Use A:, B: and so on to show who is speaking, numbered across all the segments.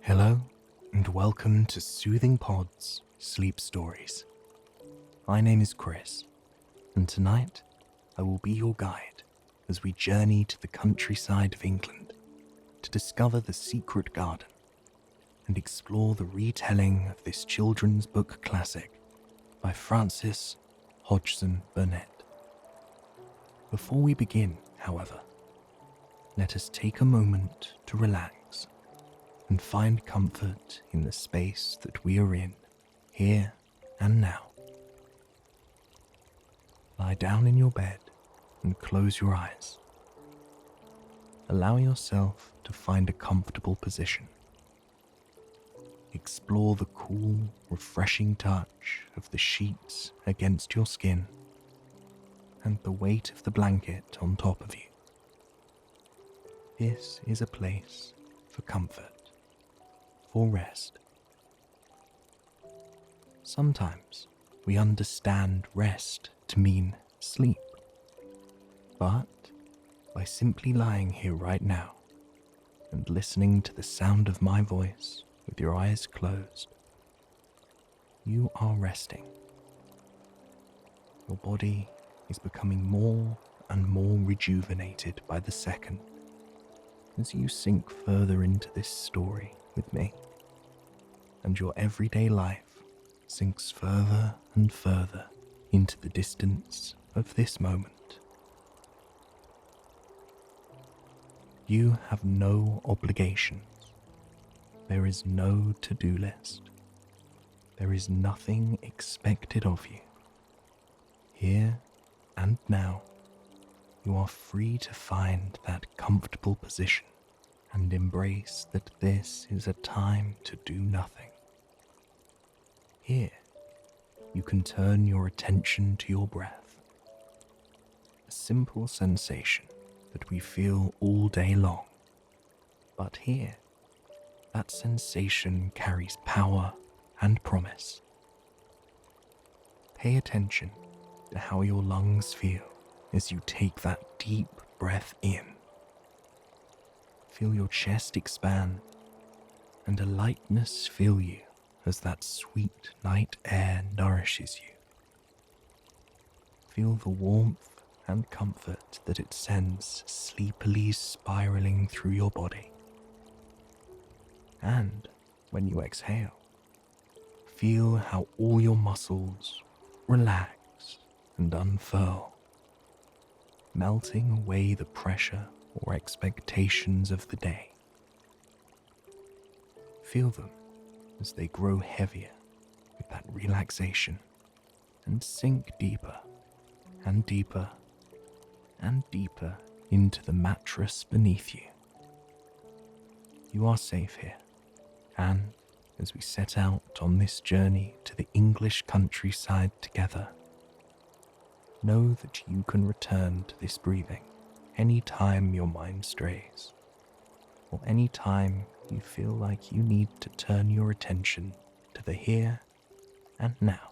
A: Hello, and welcome to Soothing Pod's Sleep Stories. My name is Chris, and tonight I will be your guide as we journey to the countryside of England to discover the secret garden and explore the retelling of this children's book classic by Francis Hodgson Burnett. Before we begin, however, let us take a moment to relax and find comfort in the space that we are in, here and now. Lie down in your bed and close your eyes. Allow yourself to find a comfortable position. Explore the cool, refreshing touch of the sheets against your skin and the weight of the blanket on top of you. This is a place for comfort, for rest. Sometimes we understand rest to mean sleep, but by simply lying here right now and listening to the sound of my voice with your eyes closed, you are resting. Your body is becoming more and more rejuvenated by the second as you sink further into this story with me, and your everyday life sinks further and further into the distance of this moment. You have no obligations. There is no to-do list. There is nothing expected of you. Here and now, you are free to find that comfortable position and embrace that this is a time to do nothing. Here, you can turn your attention to your breath, a simple sensation that we feel all day long. But here, that sensation carries power and promise. Pay attention to how your lungs feel as you take that deep breath in. Feel your chest expand and a lightness fill you as that sweet night air nourishes you. Feel the warmth and comfort that it sends sleepily spiraling through your body. And when you exhale, feel how all your muscles relax and unfurl, melting away the pressure or expectations of the day. Feel them as they grow heavier with that relaxation and sink deeper and deeper and deeper into the mattress beneath you. You are safe here, and as we set out on this journey to the English countryside together, know that you can return to this breathing any time your mind strays, or any time you feel like you need to turn your attention to the here and now.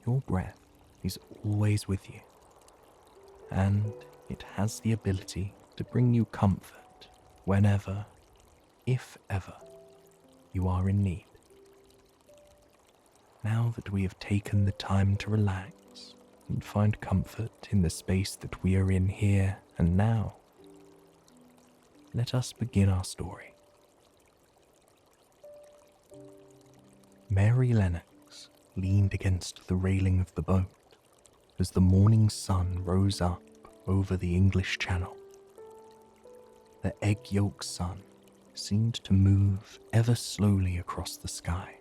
A: Your breath is always with you, and it has the ability to bring you comfort whenever, if ever, you are in need. Now that we have taken the time to relax and find comfort in the space that we are in here and now, let us begin our story. Mary Lennox leaned against the railing of the boat as the morning sun rose up over the English Channel. The egg yolk sun seemed to move ever slowly across the sky,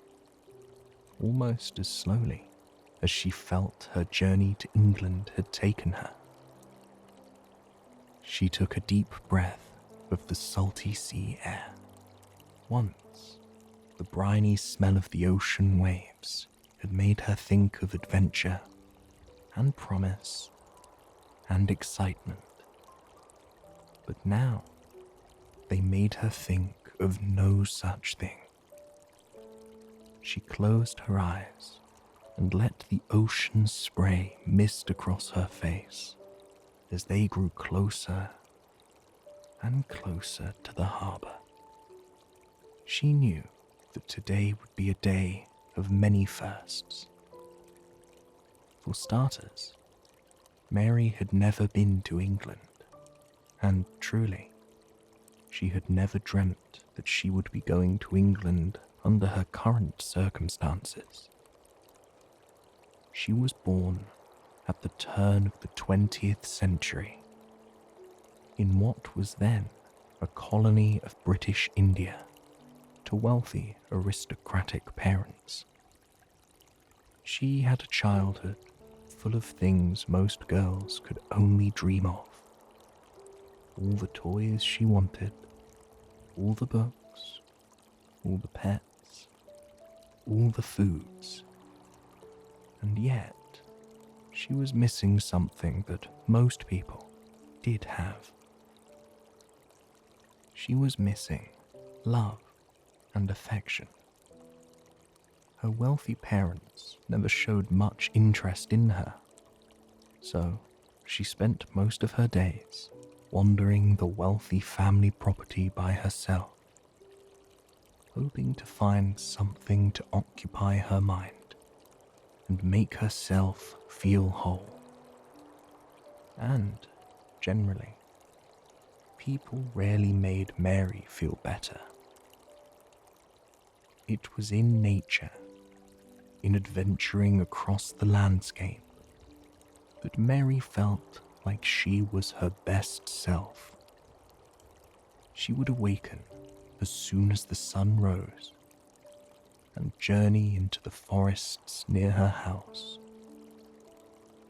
A: almost as slowly as she felt her journey to England had taken her. She took a deep breath of the salty sea air. Once, the briny smell of the ocean waves had made her think of adventure and promise and excitement. But now, they made her think of no such thing. She closed her eyes and let the ocean spray mist across her face as they grew closer and closer to the harbour. She knew that today would be a day of many firsts. For starters, Mary had never been to England, and truly, she had never dreamt that she would be going to England under her current circumstances. She was born at the turn of the 20th century, in what was then a colony of British India, to wealthy aristocratic parents. She had a childhood full of things most girls could only dream of. All the toys she wanted, all the books, all the pets, all the foods. And yet, she was missing something that most people did have. She was missing love and affection. Her wealthy parents never showed much interest in her, so she spent most of her days wandering the wealthy family property by herself, hoping to find something to occupy her mind and make herself feel whole. And, generally, people rarely made Mary feel better. It was in nature, in adventuring across the landscape, that Mary felt like she was her best self. She would awaken as soon as the sun rose and journey into the forests near her house.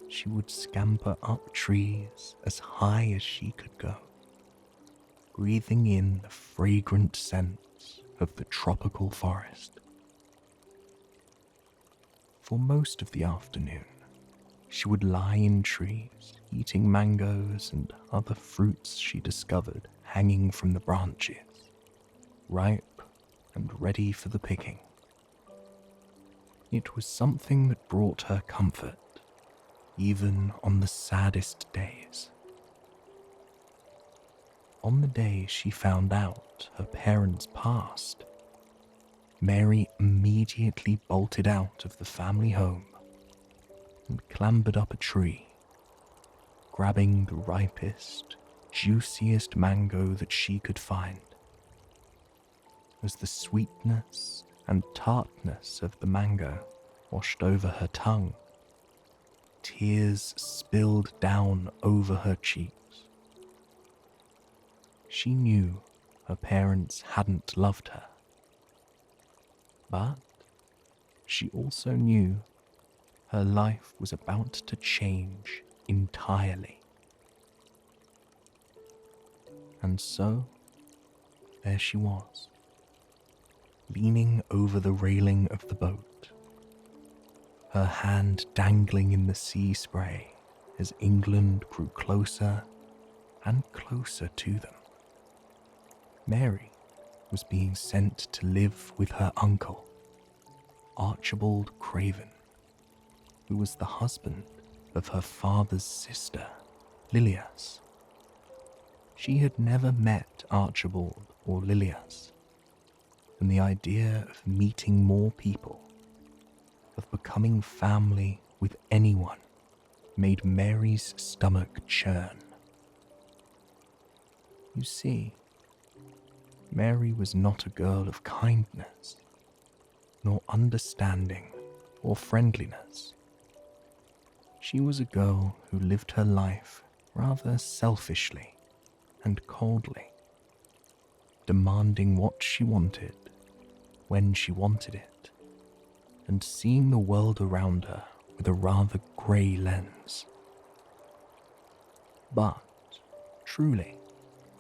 A: She would scamper up trees as high as she could go, breathing in the fragrant scents of the tropical forest. For most of the afternoon, she would lie in trees, eating mangoes and other fruits she discovered hanging from the branches, ripe and ready for the picking. It was something that brought her comfort, even on the saddest days. On the day she found out her parents passed, Mary immediately bolted out of the family home and clambered up a tree, grabbing the ripest, juiciest mango that she could find. As the sweetness and tartness of the mango washed over her tongue, tears spilled down over her cheeks. She knew her parents hadn't loved her, but she also knew her life was about to change entirely. And so, there she was, leaning over the railing of the boat, her hand dangling in the sea spray as England grew closer and closer to them. Mary was being sent to live with her uncle, Archibald Craven, who was the husband of her father's sister, Lilias. She had never met Archibald or Lilias, and the idea of meeting more people, of becoming family with anyone, made Mary's stomach churn. You see, Mary was not a girl of kindness, nor understanding or friendliness. She was a girl who lived her life rather selfishly and coldly, demanding what she wanted, when she wanted it, and seeing the world around her with a rather grey lens. But, truly,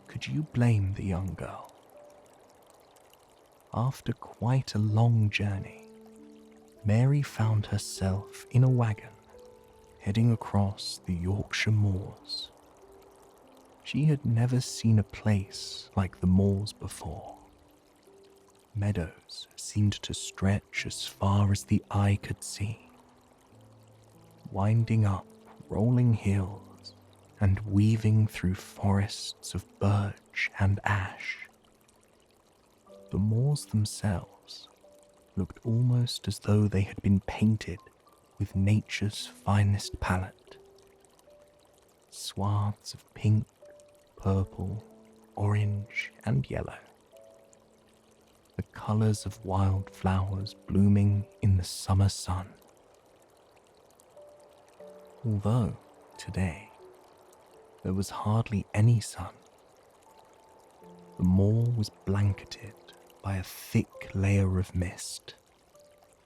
A: could you blame the young girl? After quite a long journey, Mary found herself in a wagon heading across the Yorkshire moors. She had never seen a place like the moors before. Meadows seemed to stretch as far as the eye could see, winding up rolling hills and weaving through forests of birch and ash. The moors themselves looked almost as though they had been painted with nature's finest palette. Swaths of pink, purple, orange, and yellow. The colours of wild flowers blooming in the summer sun. Although, today, there was hardly any sun, the moor was blanketed by a thick layer of mist,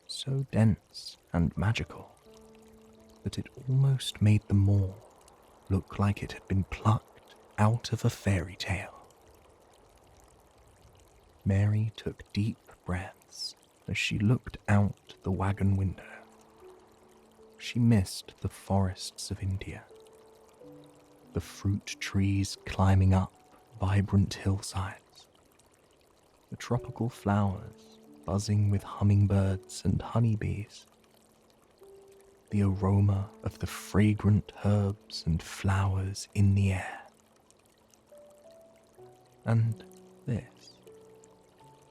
A: so dense and magical that it almost made the moor look like it had been plucked out of a fairy tale. Mary took deep breaths as she looked out the wagon window. She missed the forests of India, the fruit trees climbing up vibrant hillsides, the tropical flowers buzzing with hummingbirds and honeybees, the aroma of the fragrant herbs and flowers in the air. And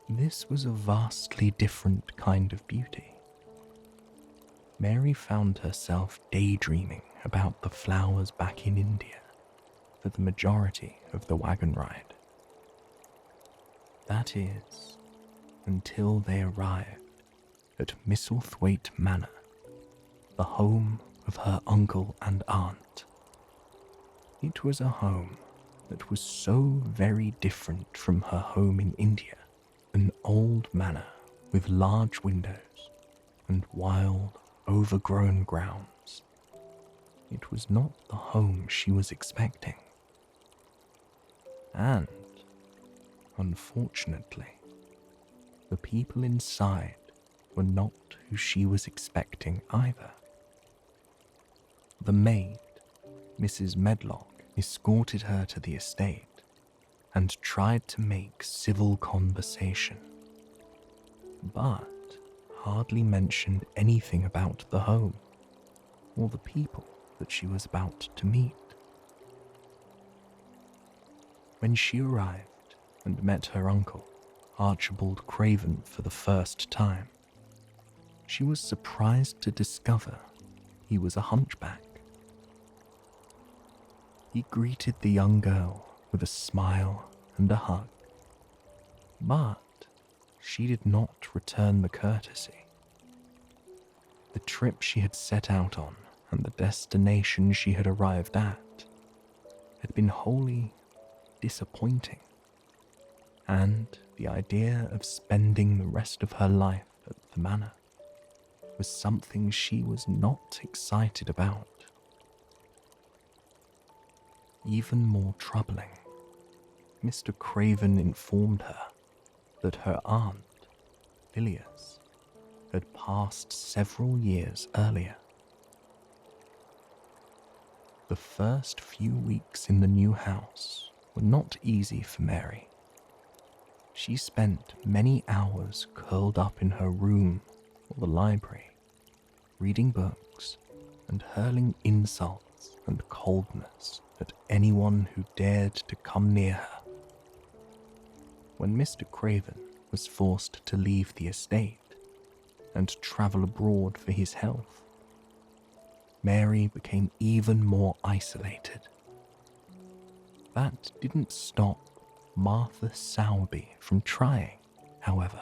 A: this was a vastly different kind of beauty. Mary found herself daydreaming about the flowers back in India for the majority of the wagon ride. That is, until they arrived at Misselthwaite Manor, the home of her uncle and aunt. It was a home that was so very different from her home in India, an old manor with large windows and wild, overgrown grounds. It was not the home she was expecting. And, unfortunately, the people inside were not who she was expecting either. The maid, Mrs. Medlock, escorted her to the estate and tried to make civil conversation, but hardly mentioned anything about the home or the people that she was about to meet. When she arrived and met her uncle, Archibald Craven, for the first time, she was surprised to discover he was a hunchback. He greeted the young girl with a smile and a hug, but she did not return the courtesy. The trip she had set out on and the destination she had arrived at had been wholly disappointing, and the idea of spending the rest of her life at the manor was something she was not excited about. Even more troubling, Mr. Craven informed her that her aunt, Lilias, had passed several years earlier. The first few weeks in the new house were not easy for Mary. She spent many hours curled up in her room or the library, reading books and hurling insults and coldness at anyone who dared to come near her. When Mr. Craven was forced to leave the estate and travel abroad for his health, Mary became even more isolated. That didn't stop Martha Sowerby from trying, however.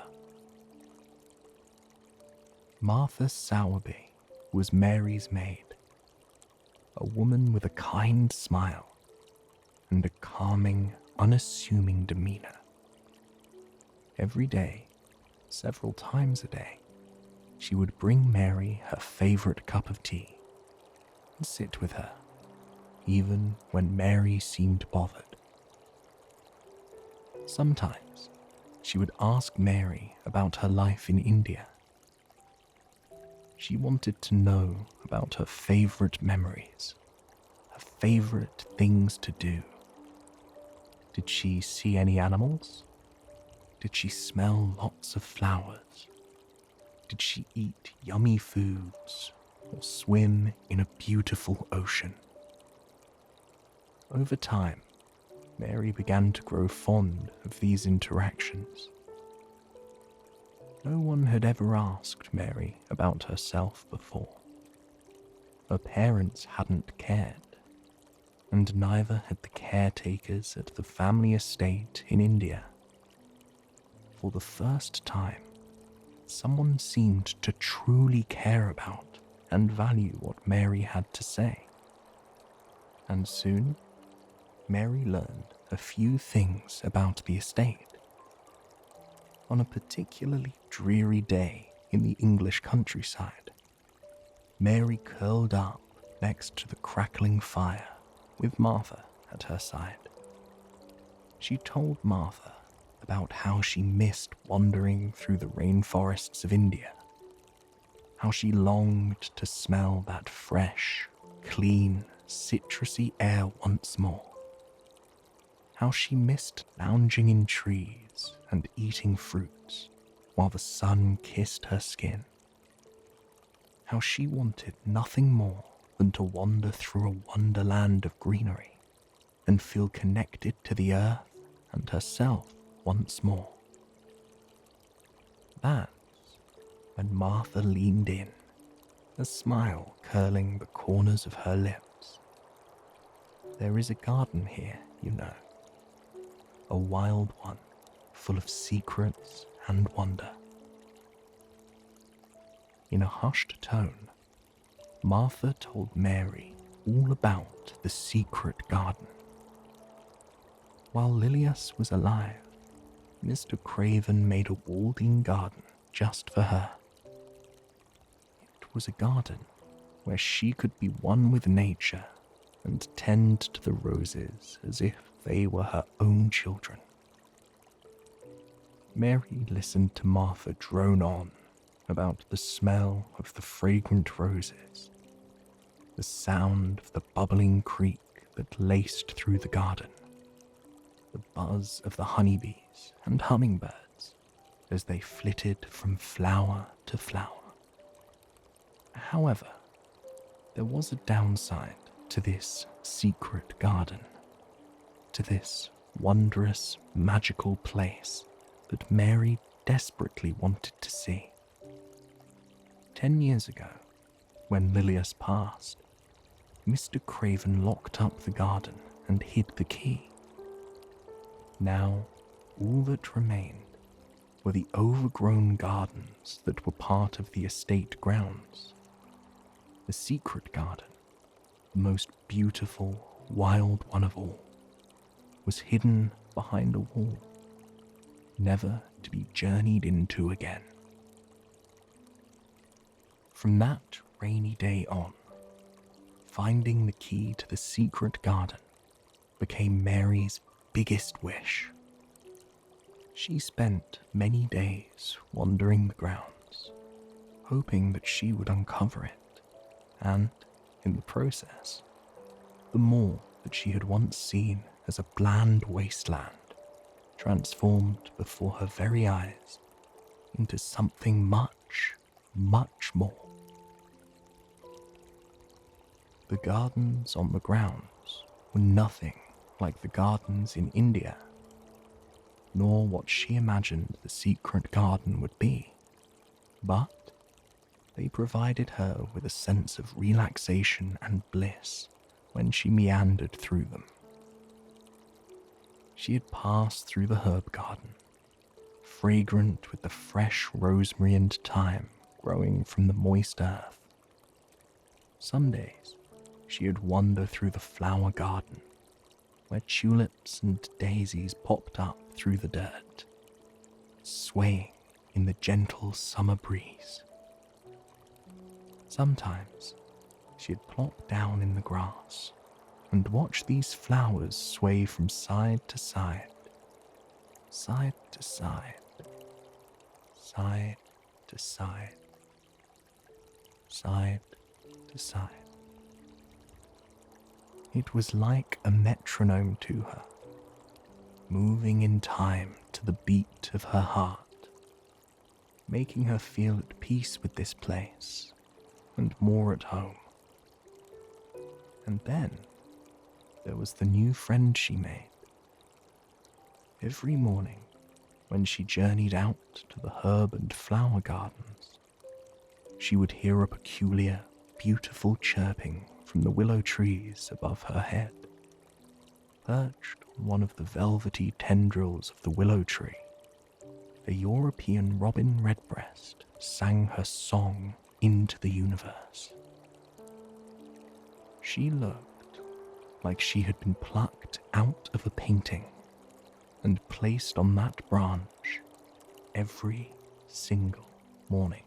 A: Martha Sowerby was Mary's maid, a woman with a kind smile and a calming, unassuming demeanor. Every day, several times a day, she would bring Mary her favorite cup of tea and sit with her, even when Mary seemed bothered. Sometimes, she would ask Mary about her life in India. She wanted to know about her favorite memories, her favorite things to do. Did she see any animals? Did she smell lots of flowers? Did she eat yummy foods or swim in a beautiful ocean? Over time, Mary began to grow fond of these interactions, No one had ever asked Mary about herself before. Her parents hadn't cared, and neither had the caretakers at the family estate in India. For the first time, someone seemed to truly care about and value what Mary had to say. And soon, Mary learned a few things about the estate. On a particularly dreary day in the English countryside, Mary curled up next to the crackling fire with Martha at her side. She told Martha about how she missed wandering through the rainforests of India, how she longed to smell that fresh, clean, citrusy air once more, how she missed lounging in trees and eating fruits while the sun kissed her skin, how she wanted nothing more than to wander through a wonderland of greenery and feel connected to the earth and herself once more. That's when Martha leaned in, a smile curling the corners of her lips. There is a garden here, you know, a wild one, full of secrets and wonder. In a hushed tone, Martha told Mary all about the secret garden. While Lilias was alive, Mr. Craven made a walled-in garden just for her. It was a garden where she could be one with nature and tend to the roses as if they were her own children. Mary listened to Martha drone on about the smell of the fragrant roses, the sound of the bubbling creek that laced through the garden, the buzz of the honeybees and hummingbirds as they flitted from flower to flower. However, there was a downside to this secret garden, to this wondrous, magical place that Mary desperately wanted to see. 10 years ago, when Lilias passed, Mr. Craven locked up the garden and hid the key. Now, all that remained were the overgrown gardens that were part of the estate grounds. The secret garden, the most beautiful, wild one of all, was hidden behind a wall, never to be journeyed into again. From that rainy day on, finding the key to the secret garden became Mary's biggest wish. She spent many days wandering the grounds, hoping that she would uncover it, and, in the process, the mall that she had once seen as a bland wasteland transformed before her very eyes into something much, much more. The gardens on the grounds were nothing like the gardens in India, nor what she imagined the secret garden would be, but they provided her with a sense of relaxation and bliss when she meandered through them. She had passed through the herb garden, fragrant with the fresh rosemary and thyme growing from the moist earth. Some days, she had wandered through the flower garden, where tulips and daisies popped up through the dirt, swaying in the gentle summer breeze. Sometimes, she had plopped down in the grass and watched these flowers sway from side to side, side to side, side to side, side to side. It was like a metronome to her, moving in time to the beat of her heart, making her feel at peace with this place and more at home. And then there was the new friend she made. Every morning, when she journeyed out to the herb and flower gardens, she would hear a peculiar, beautiful chirping from the willow trees above her head. Perched on one of the velvety tendrils of the willow tree, a European robin redbreast sang her song into the universe. She looked like she had been plucked out of a painting and placed on that branch every single morning.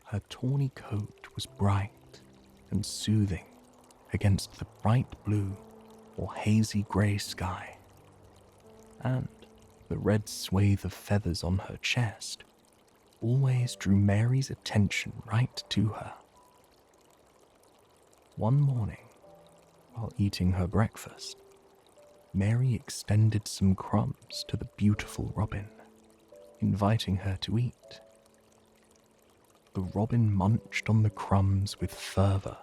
A: Her tawny coat was bright and soothing against the bright blue or hazy grey sky, and the red swathe of feathers on her chest always drew Mary's attention right to her. One morning, while eating her breakfast, Mary extended some crumbs to the beautiful robin, inviting her to eat. The robin munched on the crumbs with fervour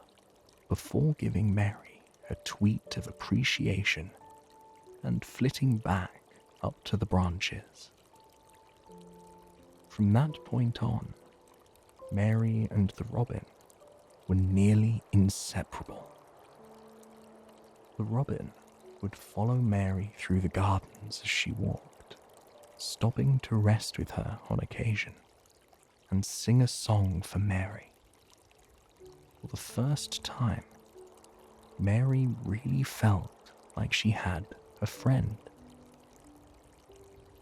A: before giving Mary a tweet of appreciation and flitting back up to the branches. From that point on, Mary and the robin were nearly inseparable. The robin would follow Mary through the gardens as she walked, stopping to rest with her on occasion and sing a song for Mary. For the first time, Mary really felt like she had a friend.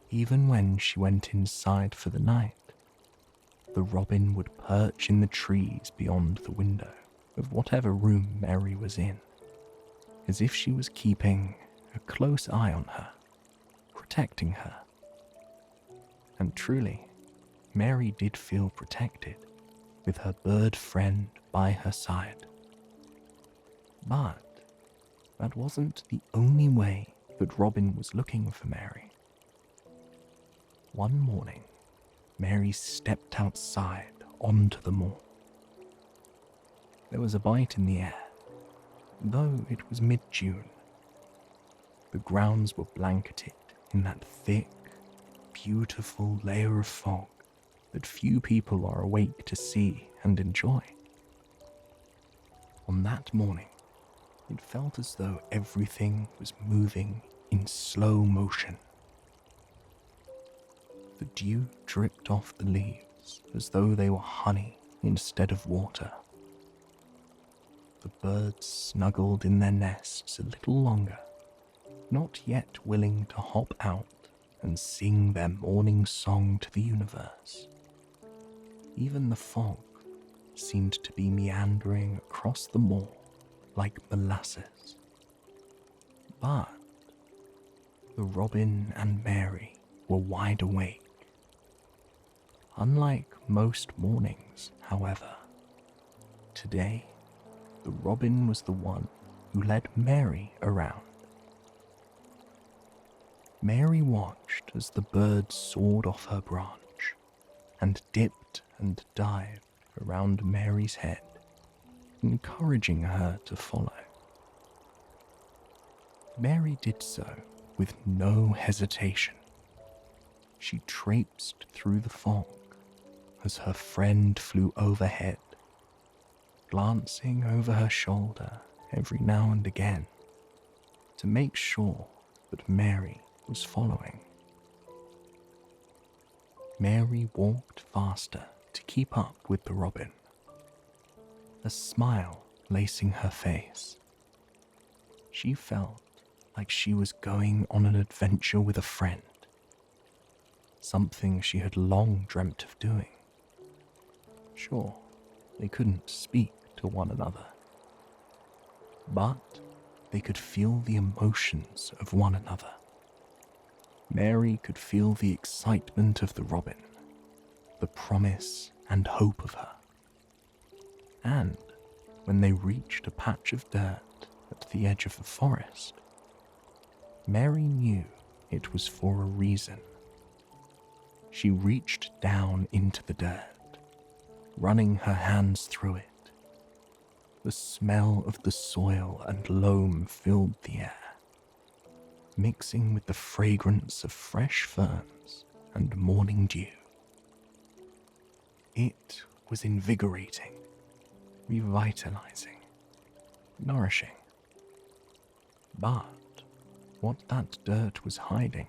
A: Even when she went inside for the night, the robin would perch in the trees beyond the window of whatever room Mary was in, as if she was keeping a close eye on her, protecting her. And truly, Mary did feel protected, with her bird friend by her side. But that wasn't the only way that Robin was looking for Mary. One morning, Mary stepped outside onto the moor. There was a bite in the air, though it was mid-June. The grounds were blanketed in that thick, beautiful layer of fog that few people are awake to see and enjoy. On that morning, it felt as though everything was moving in slow motion. The dew dripped off the leaves as though they were honey instead of water. The birds snuggled in their nests a little longer, not yet willing to hop out and sing their morning song to the universe. Even the fog seemed to be meandering across the moor like molasses. But the robin and Mary were wide awake. Unlike most mornings, however, today the robin was the one who led Mary around. Mary watched as the bird soared off her branch and dipped and dived around Mary's head, encouraging her to follow. Mary did so with no hesitation. She traipsed through the fog as her friend flew overhead, glancing over her shoulder every now and again to make sure that Mary was following. Mary walked faster to keep up with the robin, a smile lacing her face. She felt like she was going on an adventure with a friend, something she had long dreamt of doing. Sure, they couldn't speak to one another, but they could feel the emotions of one another. Mary could feel the excitement of the robin, the promise and hope of her. And when they reached a patch of dirt at the edge of the forest, Mary knew it was for a reason. She reached down into the dirt, running her hands through it. The smell of the soil and loam filled the air. mixing with the fragrance of fresh ferns and morning dew. It was invigorating, revitalizing, nourishing. But what that dirt was hiding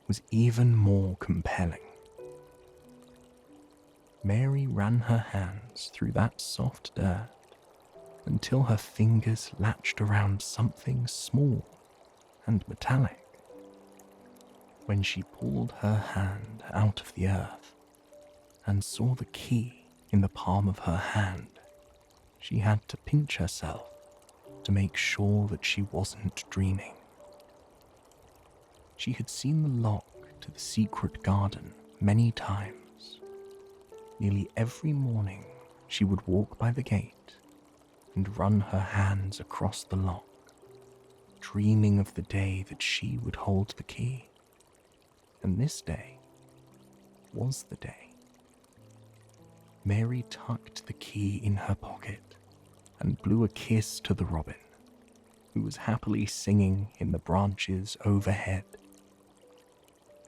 A: was even more compelling. Mary ran her hands through that soft dirt until her fingers latched around something small and metallic. When she pulled her hand out of the earth and saw the key in the palm of her hand, she had to pinch herself to make sure that she wasn't dreaming. She had seen the lock to the secret garden many times. Nearly every morning she would walk by the gate and run her hands across the lock, dreaming of the day that she would hold the key. And this day was the day. Mary tucked the key in her pocket and blew a kiss to the robin, who was happily singing in the branches overhead.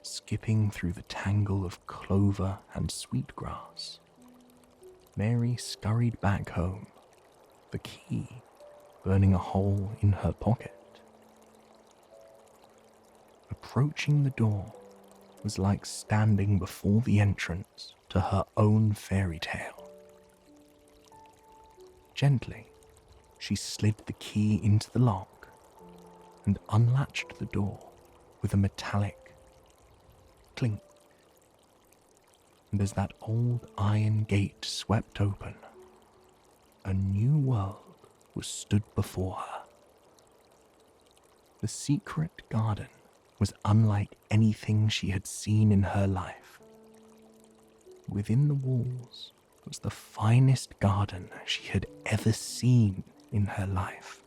A: Skipping through the tangle of clover and sweetgrass, Mary scurried back home, the key burning a hole in her pocket. Approaching the door was like standing before the entrance to her own fairy tale. Gently, she slid the key into the lock and unlatched the door with a metallic clink. And as that old iron gate swept open, a new world was stood before her. The secret garden was unlike anything she had seen in her life. Within the walls was the finest garden she had ever seen in her life.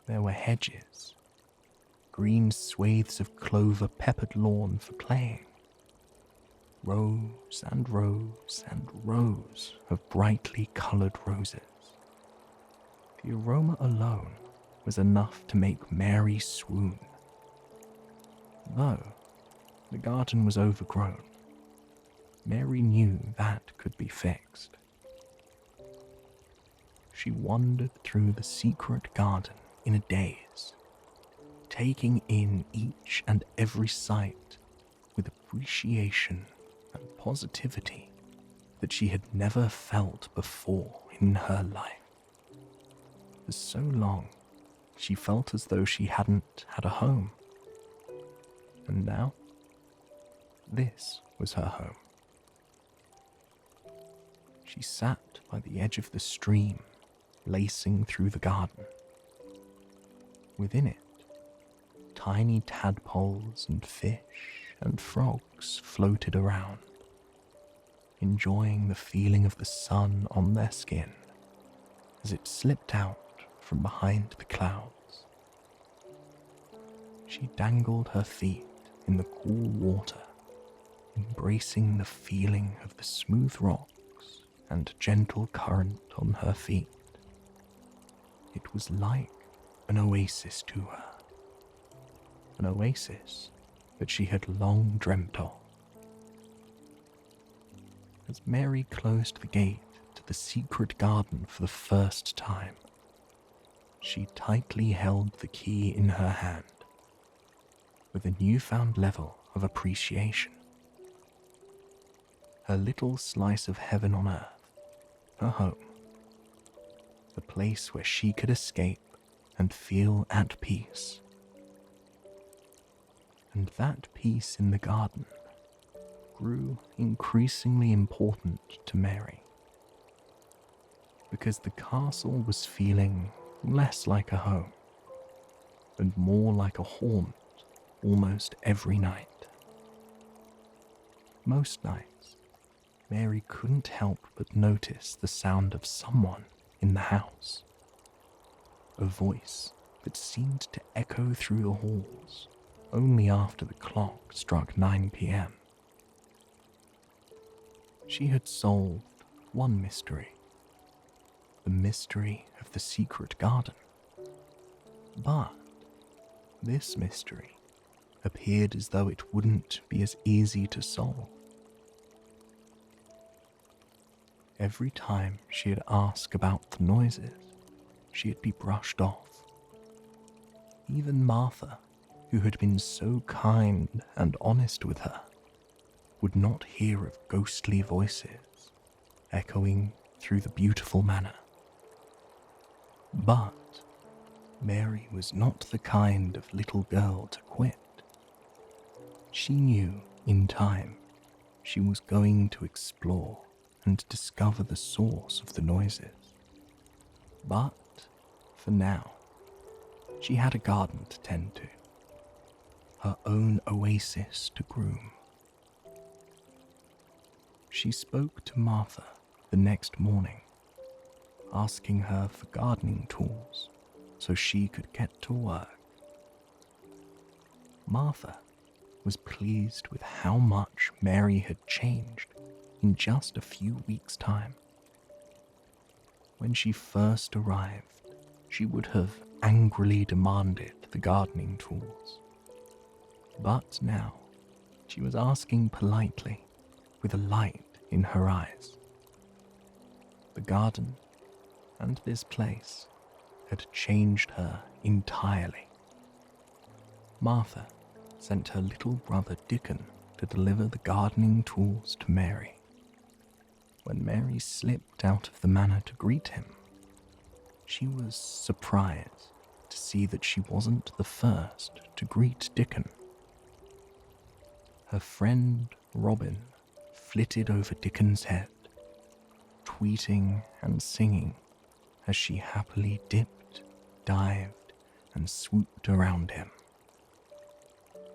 A: There were hedges, green swathes of clover-peppered lawn for playing, rows and rows and rows of brightly coloured roses. The aroma alone was enough to make Mary swoon. Though the garden was overgrown, Mary knew that could be fixed. She wandered through the secret garden in a daze, taking in each and every sight with appreciation and positivity that she had never felt before in her life. For so long, she felt as though she hadn't had a home. And now, this was her home. She sat by the edge of the stream, lacing through the garden. Within it, tiny tadpoles and fish and frogs floated around, enjoying the feeling of the sun on their skin as it slipped out from behind the clouds. She dangled her feet in the cool water, embracing the feeling of the smooth rocks and gentle current on her feet. It was like an oasis to her, an oasis that she had long dreamt of. As Mary closed the gate to the secret garden for the first time, she tightly held the key in her hand with a newfound level of appreciation. Her little slice of heaven on earth, her home, the place where she could escape and feel at peace. And that peace in the garden grew increasingly important to Mary, because the castle was feeling less like a home and more like a haunt almost every night. Most nights, Mary couldn't help but notice the sound of someone in the house, a voice that seemed to echo through the halls only after the clock struck 9 p.m. She had solved one mystery, the mystery of the secret garden. But This mystery appeared as though it wouldn't be as easy to solve. Every time she'd ask about the noises, she'd be brushed off. Even Martha, who had been so kind and honest with her, would not hear of ghostly voices echoing through the beautiful manor. But Mary was not the kind of little girl to quit. She knew in time she was going to explore and discover the source of the noises. But for now, she had a garden to tend to, her own oasis to groom. She spoke to Martha the next morning, asking her for gardening tools so she could get to work. Martha was pleased with how much Mary had changed in just a few weeks' time. When she first arrived, she would have angrily demanded the gardening tools. But now, she was asking politely, with a light in her eyes. The garden and this place had changed her entirely. Martha sent her little brother Dickon to deliver the gardening tools to Mary. When Mary slipped out of the manor to greet him, she was surprised to see that she wasn't the first to greet Dickon. Her friend Robin flitted over Dickon's head, tweeting and singing as she happily dipped, dived, and swooped around him.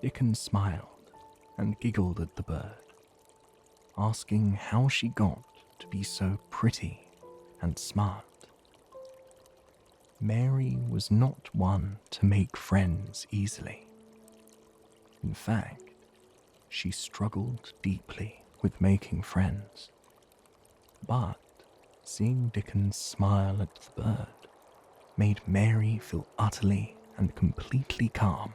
A: Dickon smiled and giggled at the bird, asking how she got to be so pretty and smart. Mary was not one to make friends easily. In fact, she struggled deeply with making friends. But seeing Dickon smile at the bird made Mary feel utterly and completely calm.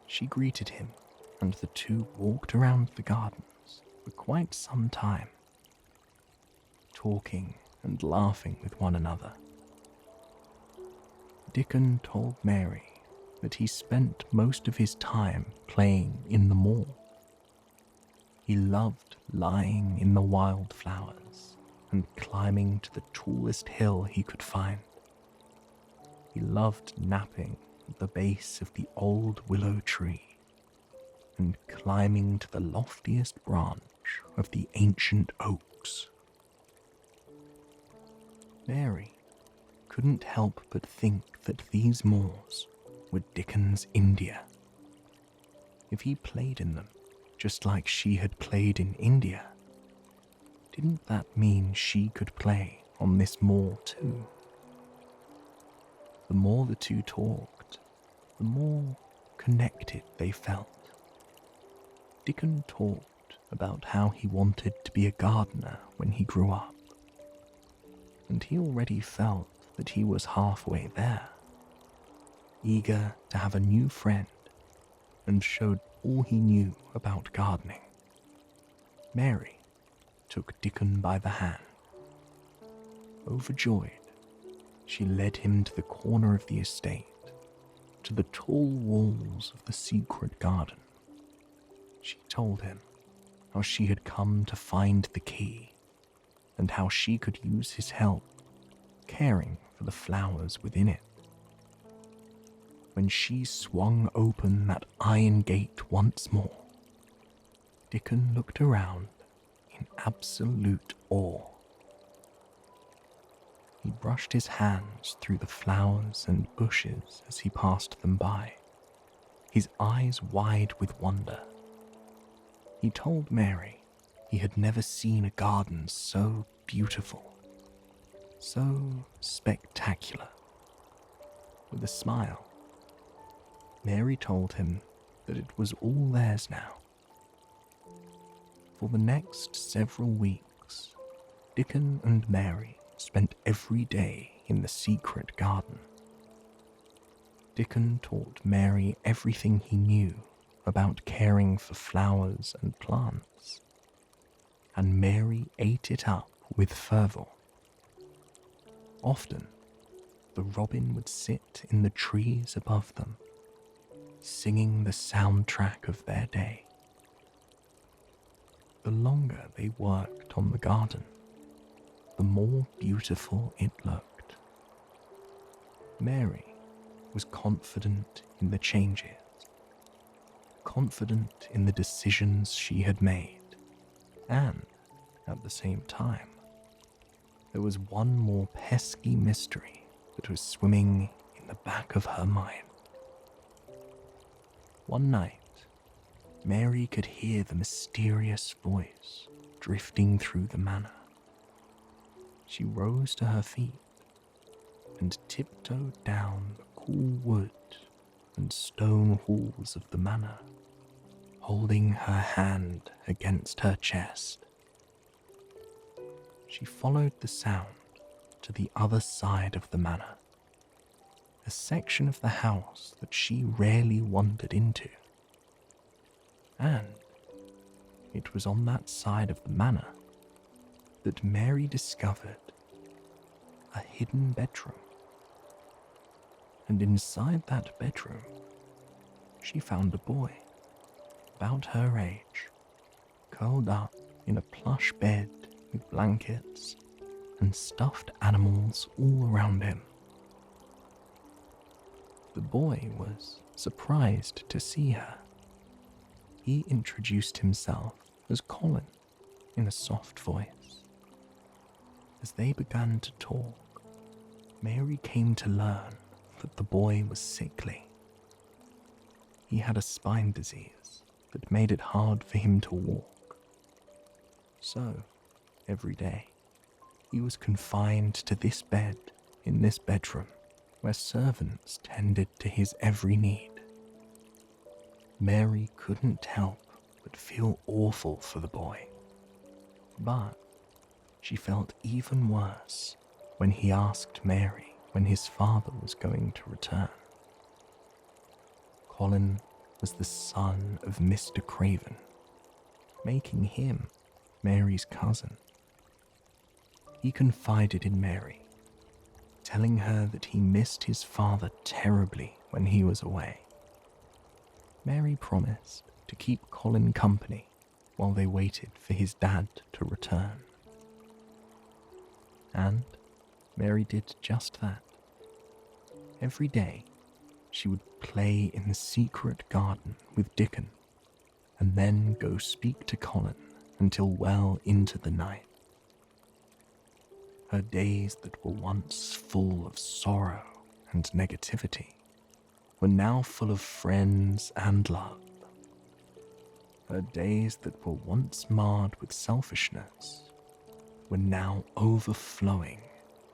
A: She greeted him, and the two walked around the gardens for quite some time, talking and laughing with one another. Dickon told Mary that he spent most of his time playing in the mall. He loved lying in the wildflowers and climbing to the tallest hill he could find. He loved napping at the base of the old willow tree and climbing to the loftiest branch of the ancient oaks. Mary couldn't help but think that these moors were Dickens' India. If he played in them just like she had played in India, didn't that mean she could play on this moor too? The more the two talked, the more connected they felt. Dickon talked about how he wanted to be a gardener when he grew up, and he already felt that he was halfway there, eager to have a new friend, and showed all he knew about gardening. Mary took Dickon by the hand. Overjoyed, she led him to the corner of the estate, to the tall walls of the secret garden. She told him how she had come to find the key, and how she could use his help, caring for the flowers within it. When she swung open that iron gate once more, Dickon looked around in absolute awe. He brushed his hands through the flowers and bushes as he passed them by, his eyes wide with wonder. He told Mary he had never seen a garden so beautiful, so spectacular. With a smile, Mary told him that it was all theirs now. For the next several weeks, Dickon and Mary spent every day in the secret garden. Dickon taught Mary everything he knew about caring for flowers and plants, and Mary ate it up with fervour. Often, the robin would sit in the trees above them, singing the soundtrack of their day. The longer they worked on the garden, the more beautiful it looked. Mary was confident in the changes, confident in the decisions she had made, and, at the same time, there was one more pesky mystery that was swimming in the back of her mind. One night, Mary could hear the mysterious voice drifting through the manor. She rose to her feet and tiptoed down the cool wood and stone halls of the manor, holding her hand against her chest. She followed the sound to the other side of the manor, a section of the house that she rarely wandered into. And it was on that side of the manor that Mary discovered a hidden bedroom. And inside that bedroom, she found a boy, about her age, curled up in a plush bed with blankets and stuffed animals all around him. The boy was surprised to see her. He introduced himself as Colin in a soft voice. As they began to talk, Mary came to learn that the boy was sickly. He had a spine disease that made it hard for him to walk. So, every day, he was confined to this bed in this bedroom where servants tended to his every need. Mary couldn't help but feel awful for the boy, but she felt even worse when he asked Mary when his father was going to return. Colin was the son of Mr. Craven, making him Mary's cousin. He confided in Mary, telling her that he missed his father terribly when he was away. Mary promised to keep Colin company while they waited for his dad to return. And Mary did just that. Every day, she would play in the secret garden with Dickon, and then go speak to Colin until well into the night. Her days that were once full of sorrow and negativity were now full of friends and love. Her days that were once marred with selfishness were now overflowing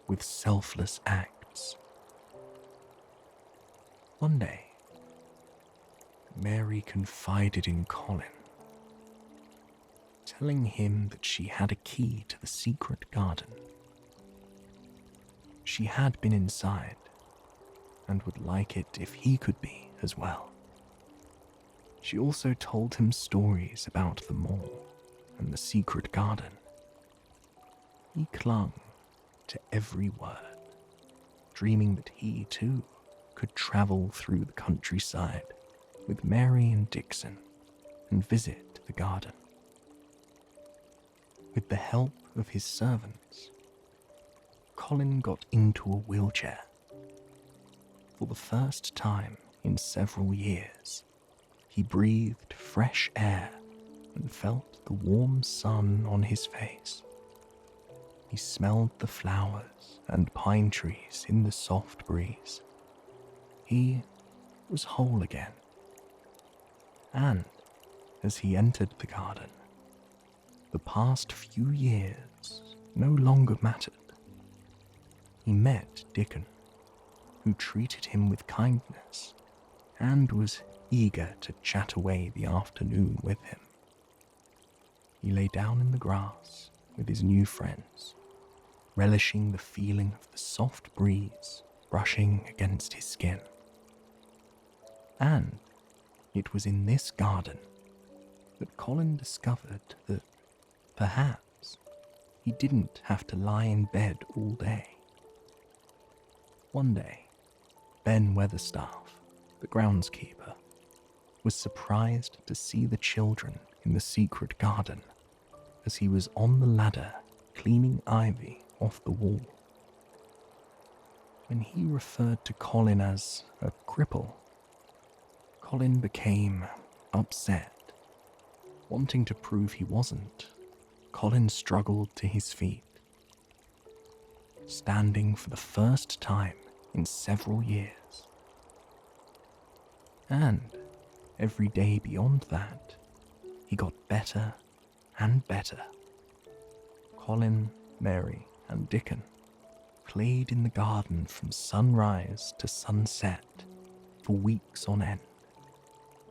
A: with selfless acts. One day, Mary confided in Colin, telling him that she had a key to the secret garden. She had been inside and would like it if he could be as well. She also told him stories about the mall and the secret garden. He clung to every word, dreaming that he too could travel through the countryside with Mary and Dixon and visit the garden. With the help of his servants, Colin got into a wheelchair. For the first time in several years, he breathed fresh air and felt the warm sun on his face. He smelled the flowers and pine trees in the soft breeze. He was whole again. And as he entered the garden, the past few years no longer mattered. He met Dickon, who treated him with kindness and was eager to chat away the afternoon with him. He lay down in the grass with his new friends, relishing the feeling of the soft breeze brushing against his skin. And it was in this garden that Colin discovered that perhaps he didn't have to lie in bed all day. One day, Ben Weatherstaff, the groundskeeper, was surprised to see the children in the secret garden as he was on the ladder cleaning ivy off the wall. When he referred to Colin as a cripple, Colin became upset. Wanting to prove he wasn't, Colin struggled to his feet. Standing for the first time in several years. And every day beyond that, he got better and better. Colin, Mary, and Dickon played in the garden from sunrise to sunset for weeks on end,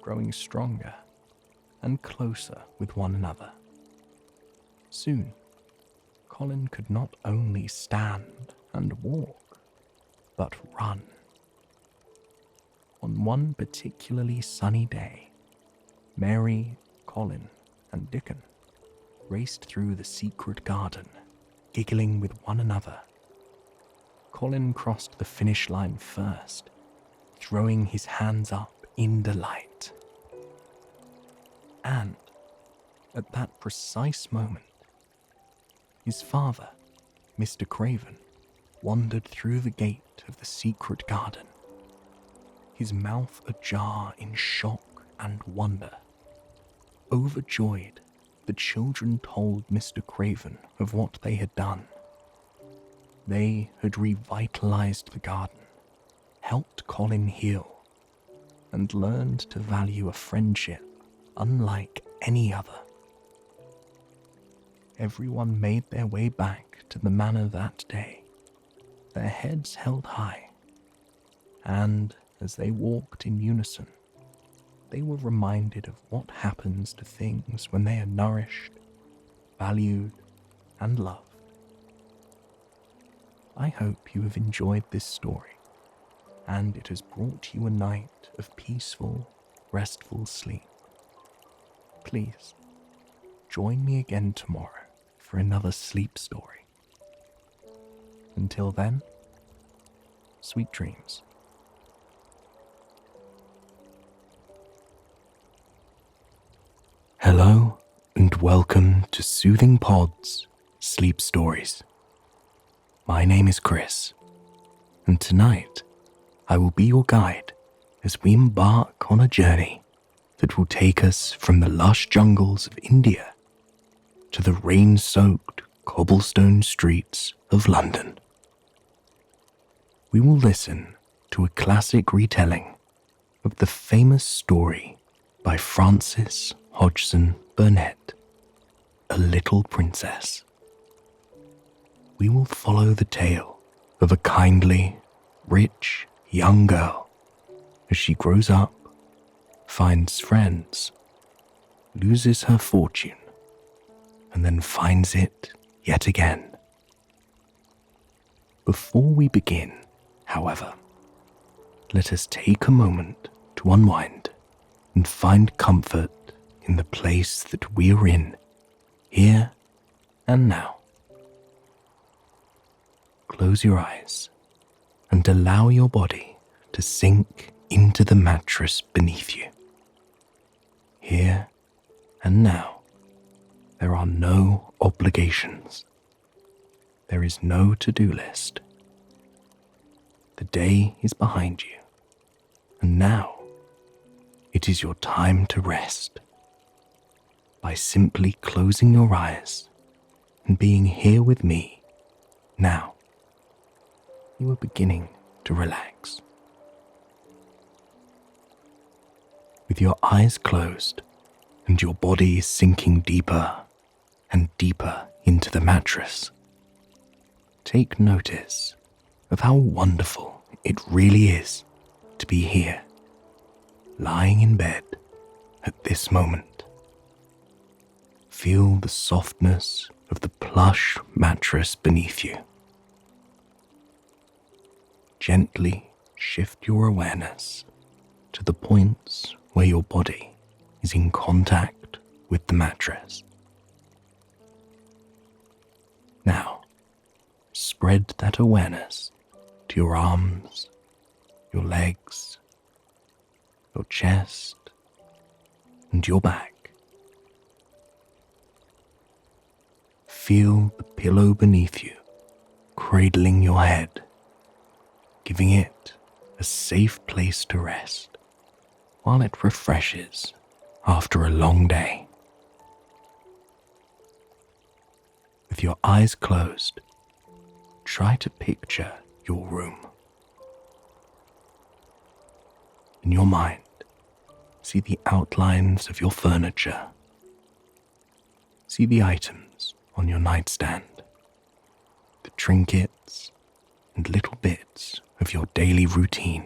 A: growing stronger and closer with one another. Soon, Colin could not only stand and walk, but run. On one particularly sunny day, Mary, Colin, and Dickon raced through the secret garden, giggling with one another. Colin crossed the finish line first, throwing his hands up in delight. And at that precise moment, his father, Mr. Craven, wandered through the gate of the secret garden, his mouth ajar in shock and wonder. Overjoyed, the children told Mr. Craven of what they had done. They had revitalized the garden, helped Colin heal, and learned to value a friendship unlike any other. Everyone made their way back to the manor that day, their heads held high, and as they walked in unison, they were reminded of what happens to things when they are nourished, valued, and loved. I hope you have enjoyed this story, and it has brought you a night of peaceful, restful sleep. Please, join me again tomorrow for another sleep story. Until then, sweet dreams. Hello and welcome to Soothing Pod's Sleep Stories. My name is Chris, and tonight I will be your guide as we embark on a journey that will take us from the lush jungles of India to the rain-soaked cobblestone streets of London. We will listen to a classic retelling of the famous story by Frances Hodgson Burnett, A Little Princess. We will follow the tale of a kindly, rich young girl as she grows up, finds friends, loses her fortune, and then finds it yet again. Before we begin, however, let us take a moment to unwind and find comfort in the place that we are in, here and now. Close your eyes and allow your body to sink into the mattress beneath you. Here and now, there are no obligations. There is no to-do list. The day is behind you, and now it is your time to rest. By simply closing your eyes and being here with me now, you are beginning to relax. With your eyes closed and your body sinking deeper and deeper into the mattress, take notice of how wonderful it really is to be here, lying in bed at this moment. Feel the softness of the plush mattress beneath you. Gently shift your awareness to the points where your body is in contact with the mattress. Now, spread that awareness to your arms, your legs, your chest, and your back. Feel the pillow beneath you cradling your head, giving it a safe place to rest while it refreshes after a long day. With your eyes closed, try to picture your room. In your mind, see the outlines of your furniture. See the items on your nightstand, the trinkets and little bits of your daily routine.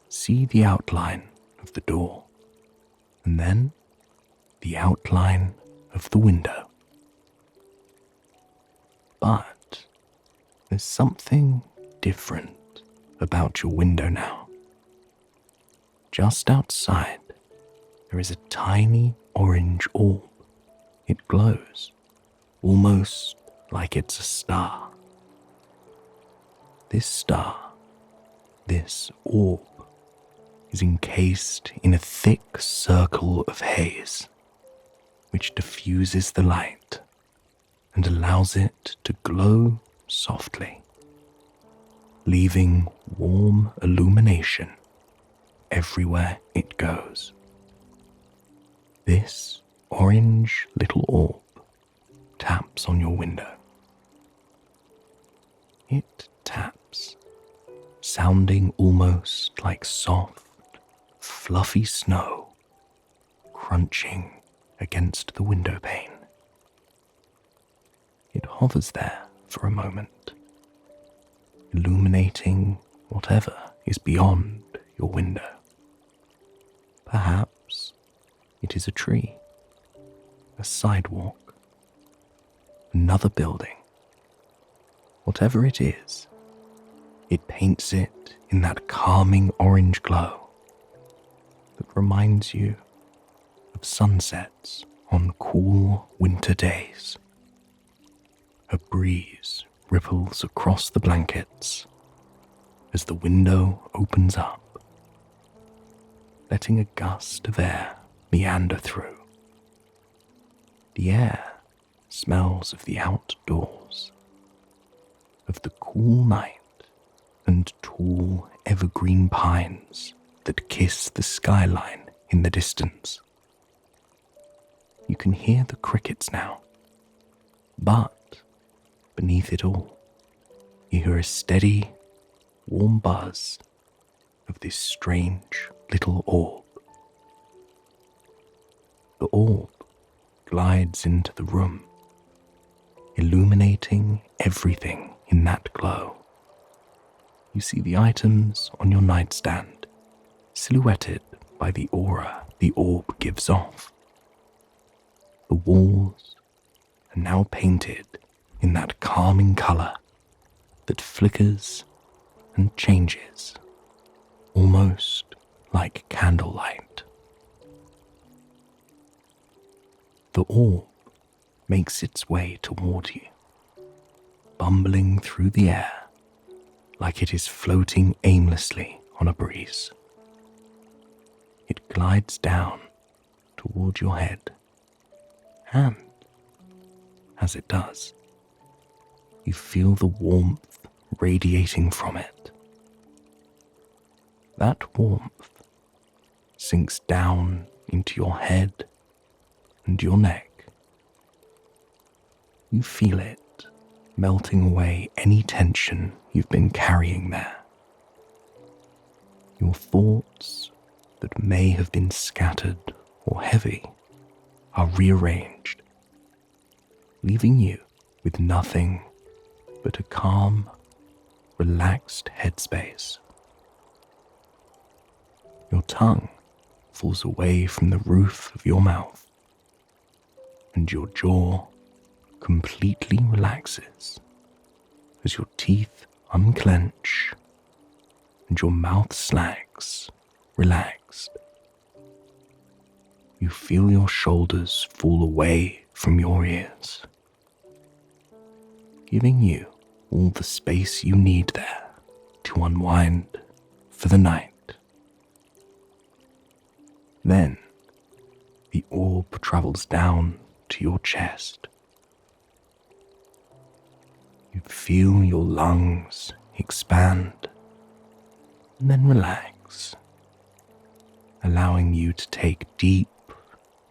A: See the outline of the door, and then the outline of the window. But there's something different about your window now. Just outside, there is a tiny orange orb. It glows, almost like it's a star. This star, this orb, is encased in a thick circle of haze, which diffuses the light and allows it to glow softly, leaving warm illumination everywhere it goes. This orange little orb taps on your window. It taps, sounding almost like soft, fluffy snow crunching against the window pane. It hovers there for a moment, illuminating whatever is beyond your window. Perhaps it is a tree, a sidewalk, another building. Whatever it is, it paints it in that calming orange glow that reminds you of sunsets on cool winter days. A breeze ripples across the blankets as the window opens up, letting a gust of air meander through. The air smells of the outdoors, of the cool night and tall evergreen pines that kiss the skyline in the distance. You can hear the crickets now, but beneath it all, you hear a steady, warm buzz of this strange little orb. The orb glides into the room, illuminating everything in that glow. You see the items on your nightstand, silhouetted by the aura the orb gives off. The walls are now painted in that calming color that flickers and changes, almost like candlelight. The orb makes its way toward you, bumbling through the air like it is floating aimlessly on a breeze. It glides down toward your head, and as it does, you feel the warmth radiating from it. That warmth sinks down into your head and your neck. You feel it melting away any tension you've been carrying there. Your thoughts that may have been scattered or heavy are rearranged, leaving you with nothing but a calm, relaxed headspace. Your tongue falls away from the roof of your mouth, and your jaw completely relaxes as your teeth unclench and your mouth slags, relaxed. You feel your shoulders fall away from your ears, giving you all the space you need there to unwind for the night. Then, the orb travels down to your chest. You feel your lungs expand and then relax, allowing you to take deep,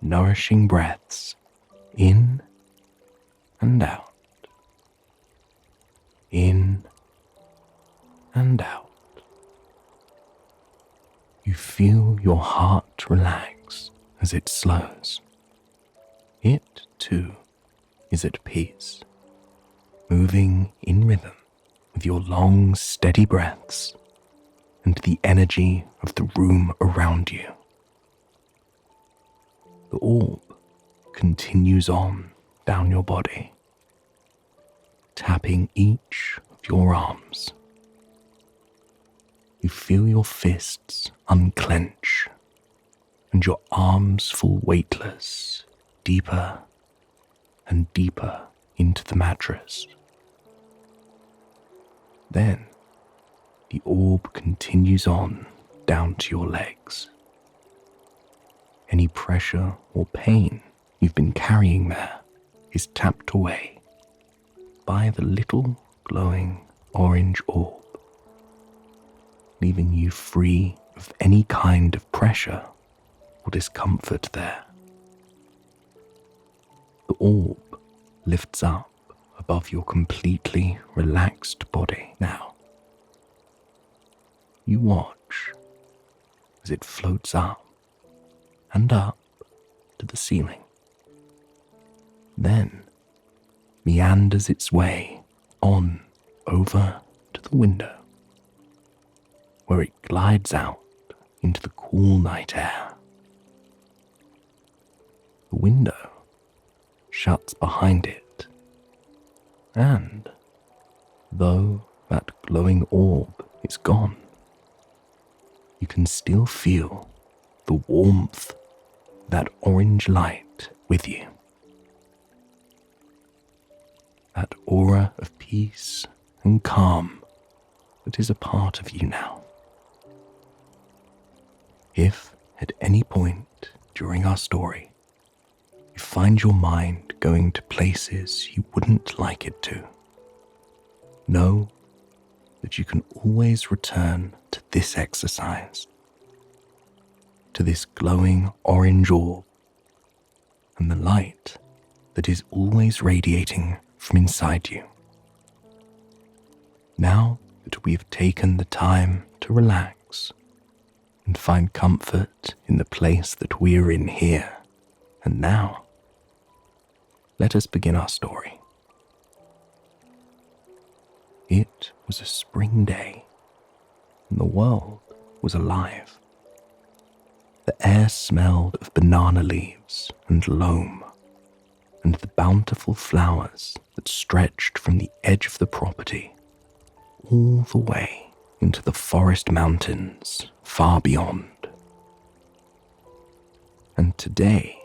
A: nourishing breaths in and out, in and out. You feel your heart relax as it slows. It, too, is at peace, moving in rhythm with your long, steady breaths and the energy of the room around you. The orb continues on down your body, tapping each of your arms. You feel your fists unclench and your arms fall weightless, deeper and deeper into the mattress. Then, the orb continues on down to your legs. Any pressure or pain you've been carrying there is tapped away by the little glowing orange orb, leaving you free of any kind of pressure or discomfort there. The orb lifts up above your completely relaxed body now. You watch as it floats up and up to the ceiling, then meanders its way on over to the window, where it glides out into the cool night air. The window shuts behind it, and though that glowing orb is gone, you can still feel the warmth of that orange light with you. That aura of peace and calm that is a part of you now. If at any point during our story you find your mind going to places you wouldn't like it to, know that you can always return to this exercise, to this glowing orange orb and the light that is always radiating from inside you. Now that we have taken the time to relax and find comfort in the place that we are in here and now, let us begin our story. It was a spring day, and the world was alive. The air smelled of banana leaves and loam, and the bountiful flowers that stretched from the edge of the property all the way into the forest mountains far beyond. And today,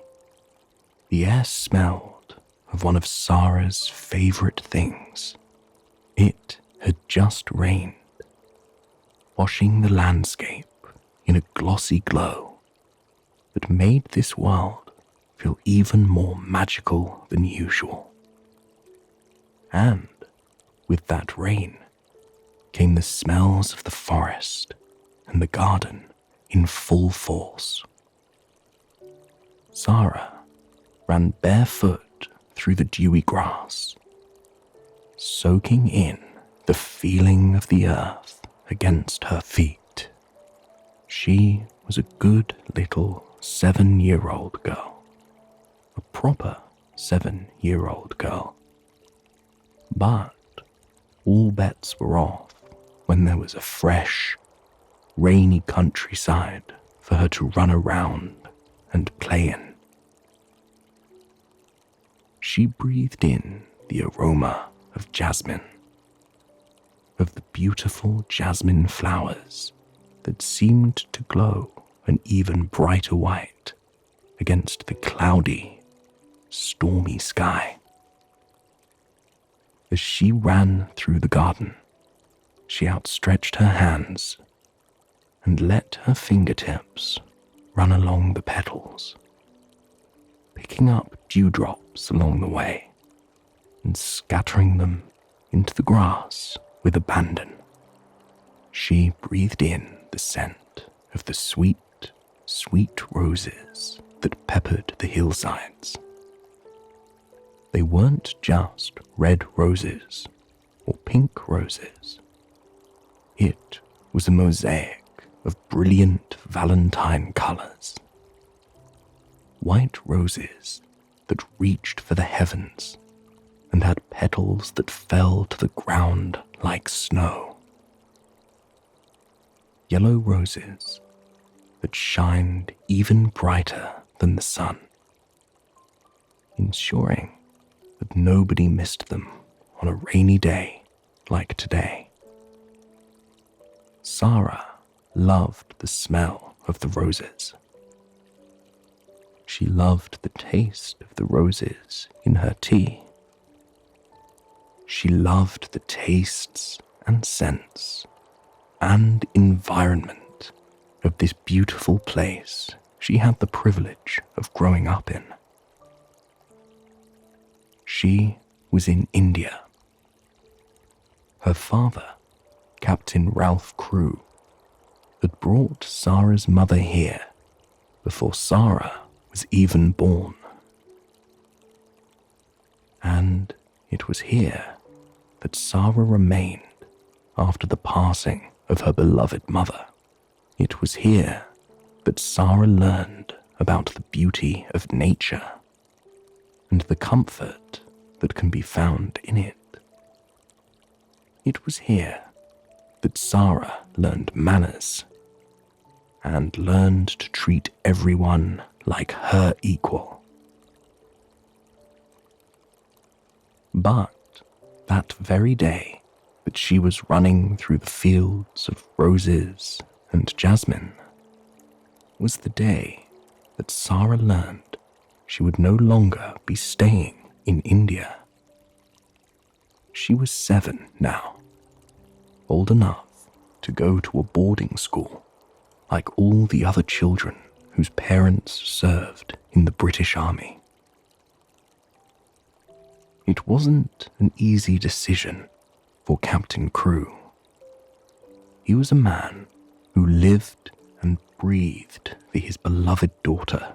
A: the air smelled of one of Sarah's favorite things. It had just rained, washing the landscape in a glossy glow that made this world feel even more magical than usual. And with that rain came the smells of the forest and the garden in full force. Sarah ran barefoot through the dewy grass, soaking in the feeling of the earth against her feet. She was a good little 7-year-old girl, a proper 7-year-old girl. But all bets were off when there was a fresh, rainy countryside for her to run around and play in. She breathed in the aroma of jasmine, of the beautiful jasmine flowers that seemed to glow an even brighter white against the cloudy, stormy sky. As she ran through the garden, she outstretched her hands and let her fingertips run along the petals, picking up dewdrops along the way and scattering them into the grass with abandon. She breathed in the scent of the sweet, sweet roses that peppered the hillsides. They weren't just red roses or pink roses. It was a mosaic of brilliant valentine colors. White roses that reached for the heavens and had petals that fell to the ground like snow. Yellow roses that shined even brighter than the sun, ensuring that nobody missed them on a rainy day like today. Sarah loved the smell of the roses. She loved the taste of the roses in her tea. She loved the tastes and scents and environment of this beautiful place she had the privilege of growing up in. She was in India. Her father, Captain Ralph Crewe, had brought Sarah's mother here before Sarah was even born. And it was here that Sarah remained after the passing of her beloved mother. It was here that Sarah learned about the beauty of nature and the comfort that can be found in it. It was here that Sarah learned manners and learned to treat everyone like her equal. But that very day that she was running through the fields of roses and jasmine was the day that Sarah learned she would no longer be staying in India. She was 7 now, old enough to go to a boarding school like all the other children whose parents served in the British Army. It wasn't an easy decision for Captain Crewe. He was a man who lived and breathed for his beloved daughter.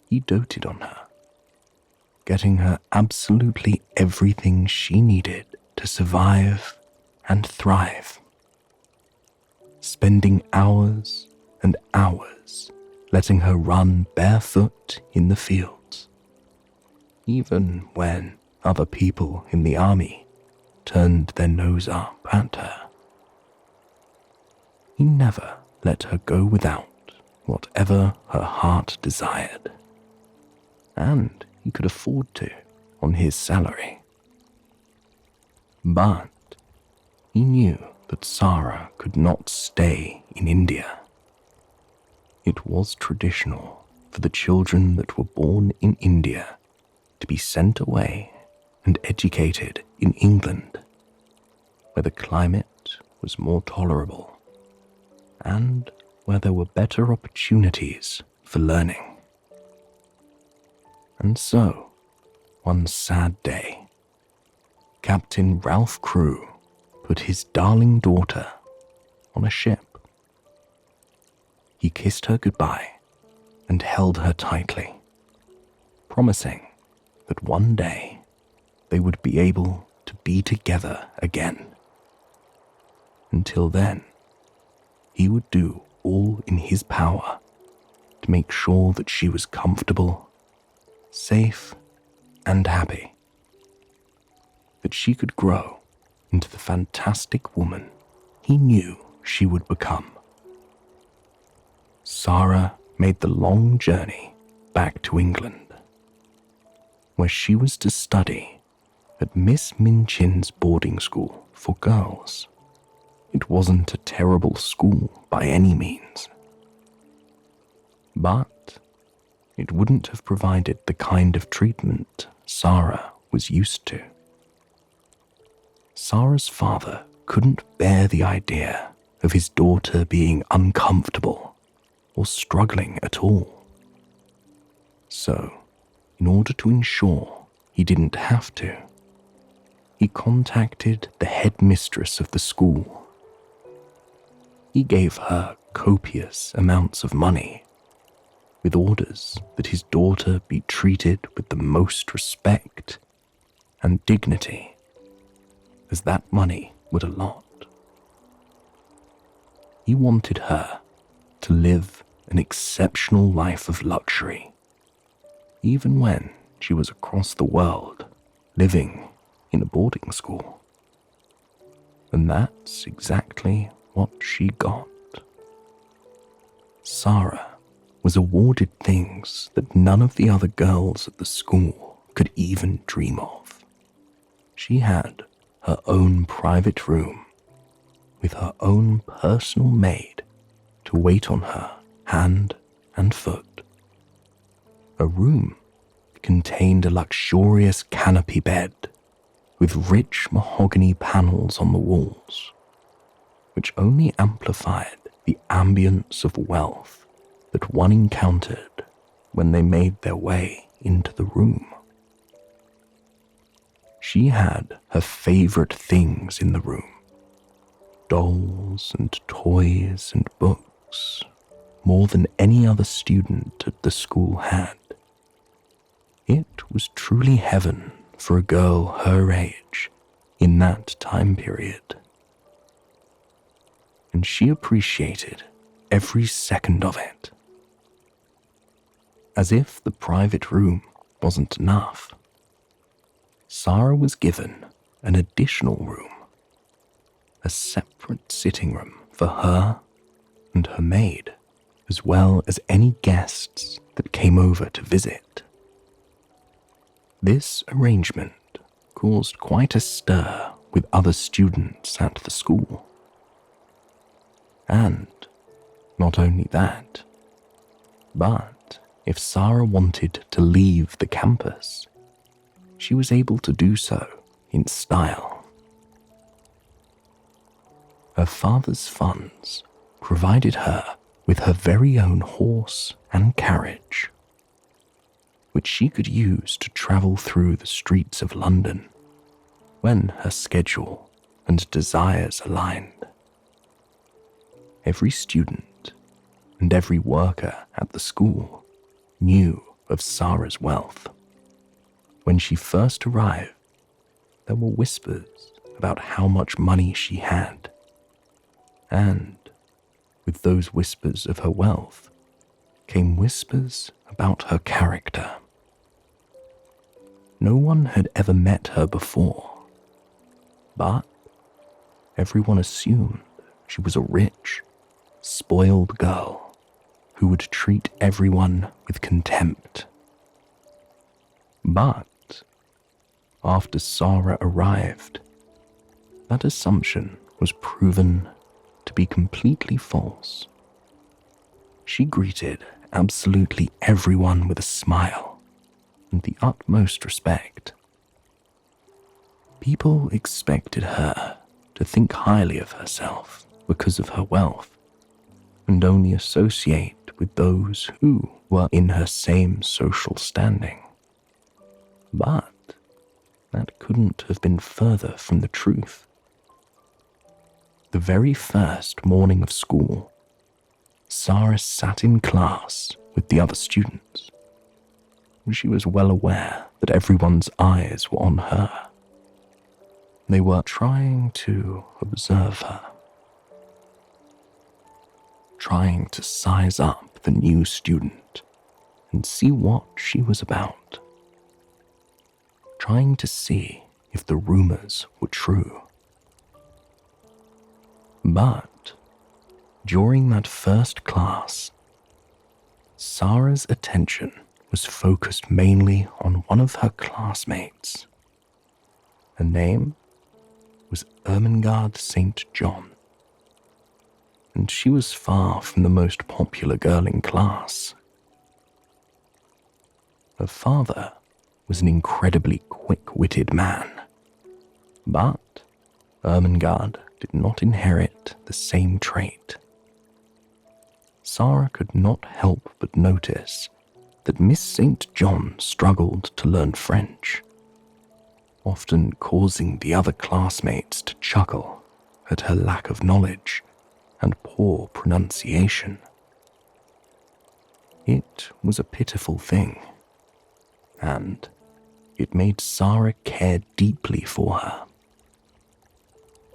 A: He doted on her, getting her absolutely everything she needed to survive and thrive, spending hours and hours letting her run barefoot in the fields, even when other people in the army turned their nose up at her. He never let her go without whatever her heart desired, and he could afford to on his salary. But he knew that Sarah could not stay in India. It was traditional for the children that were born in India to be sent away and educated in England, where the climate was more tolerable and where there were better opportunities for learning. And so, one sad day, Captain Ralph Crewe put his darling daughter on a ship. He kissed her goodbye and held her tightly, promising that one day they would be able to be together again. Until then, he would do all in his power to make sure that she was comfortable, safe, and happy, that she could grow into the fantastic woman he knew she would become. Sarah made the long journey back to England, where she was to study at Miss Minchin's boarding school for girls. It wasn't a terrible school by any means. But it wouldn't have provided the kind of treatment Sarah was used to. Sarah's father couldn't bear the idea of his daughter being uncomfortable or struggling at all. So, in order to ensure he didn't have to, he contacted the headmistress of the school. He gave her copious amounts of money, with orders that his daughter be treated with the most respect and dignity, as that money would allot. He wanted her to live an exceptional life of luxury, even when she was across the world living in a boarding school. And that's exactly what she got. Sarah was awarded things that none of the other girls at the school could even dream of. She had her own private room with her own personal maid to wait on her hand and foot. A room contained a luxurious canopy bed with rich mahogany panels on the walls, which only amplified the ambience of wealth that one encountered when they made their way into the room. She had her favorite things in the room: dolls and toys and books, more than any other student at the school had. It was truly heaven for a girl her age in that time period. And she appreciated every second of it. As if the private room wasn't enough, Sarah was given an additional room, a separate sitting room for her and her maid, as well as any guests that came over to visit. This arrangement caused quite a stir with other students at the school. And not only that, but if Sarah wanted to leave the campus, she was able to do so in style. Her father's funds provided her with her very own horse and carriage, which she could use to travel through the streets of London when her schedule and desires aligned. Every student and every worker at the school knew of Sarah's wealth. When she first arrived, there were whispers about how much money she had, and with those whispers of her wealth came whispers about her character. No one had ever met her before, but everyone assumed she was a rich, spoiled girl who would treat everyone with contempt. But after Sarah arrived, that assumption was proven to be completely false. She greeted absolutely everyone with a smile and the utmost respect. People expected her to think highly of herself because of her wealth, and only associate with those who were in her same social standing. But that couldn't have been further from the truth. The very first morning of school, Sarah sat in class with the other students. She was well aware that everyone's eyes were on her. They were trying to observe her, trying to size up the new student and see what she was about, trying to see if the rumors were true. But during that first class, Sarah's attention was focused mainly on one of her classmates. Her name was Ermengarde St. John, and she was far from the most popular girl in class. Her father was an incredibly quick-witted man, but Ermengarde did not inherit the same trait. Sarah could not help but notice that Miss St. John struggled to learn French, often causing the other classmates to chuckle at her lack of knowledge and poor pronunciation. It was a pitiful thing, and it made Sarah care deeply for her.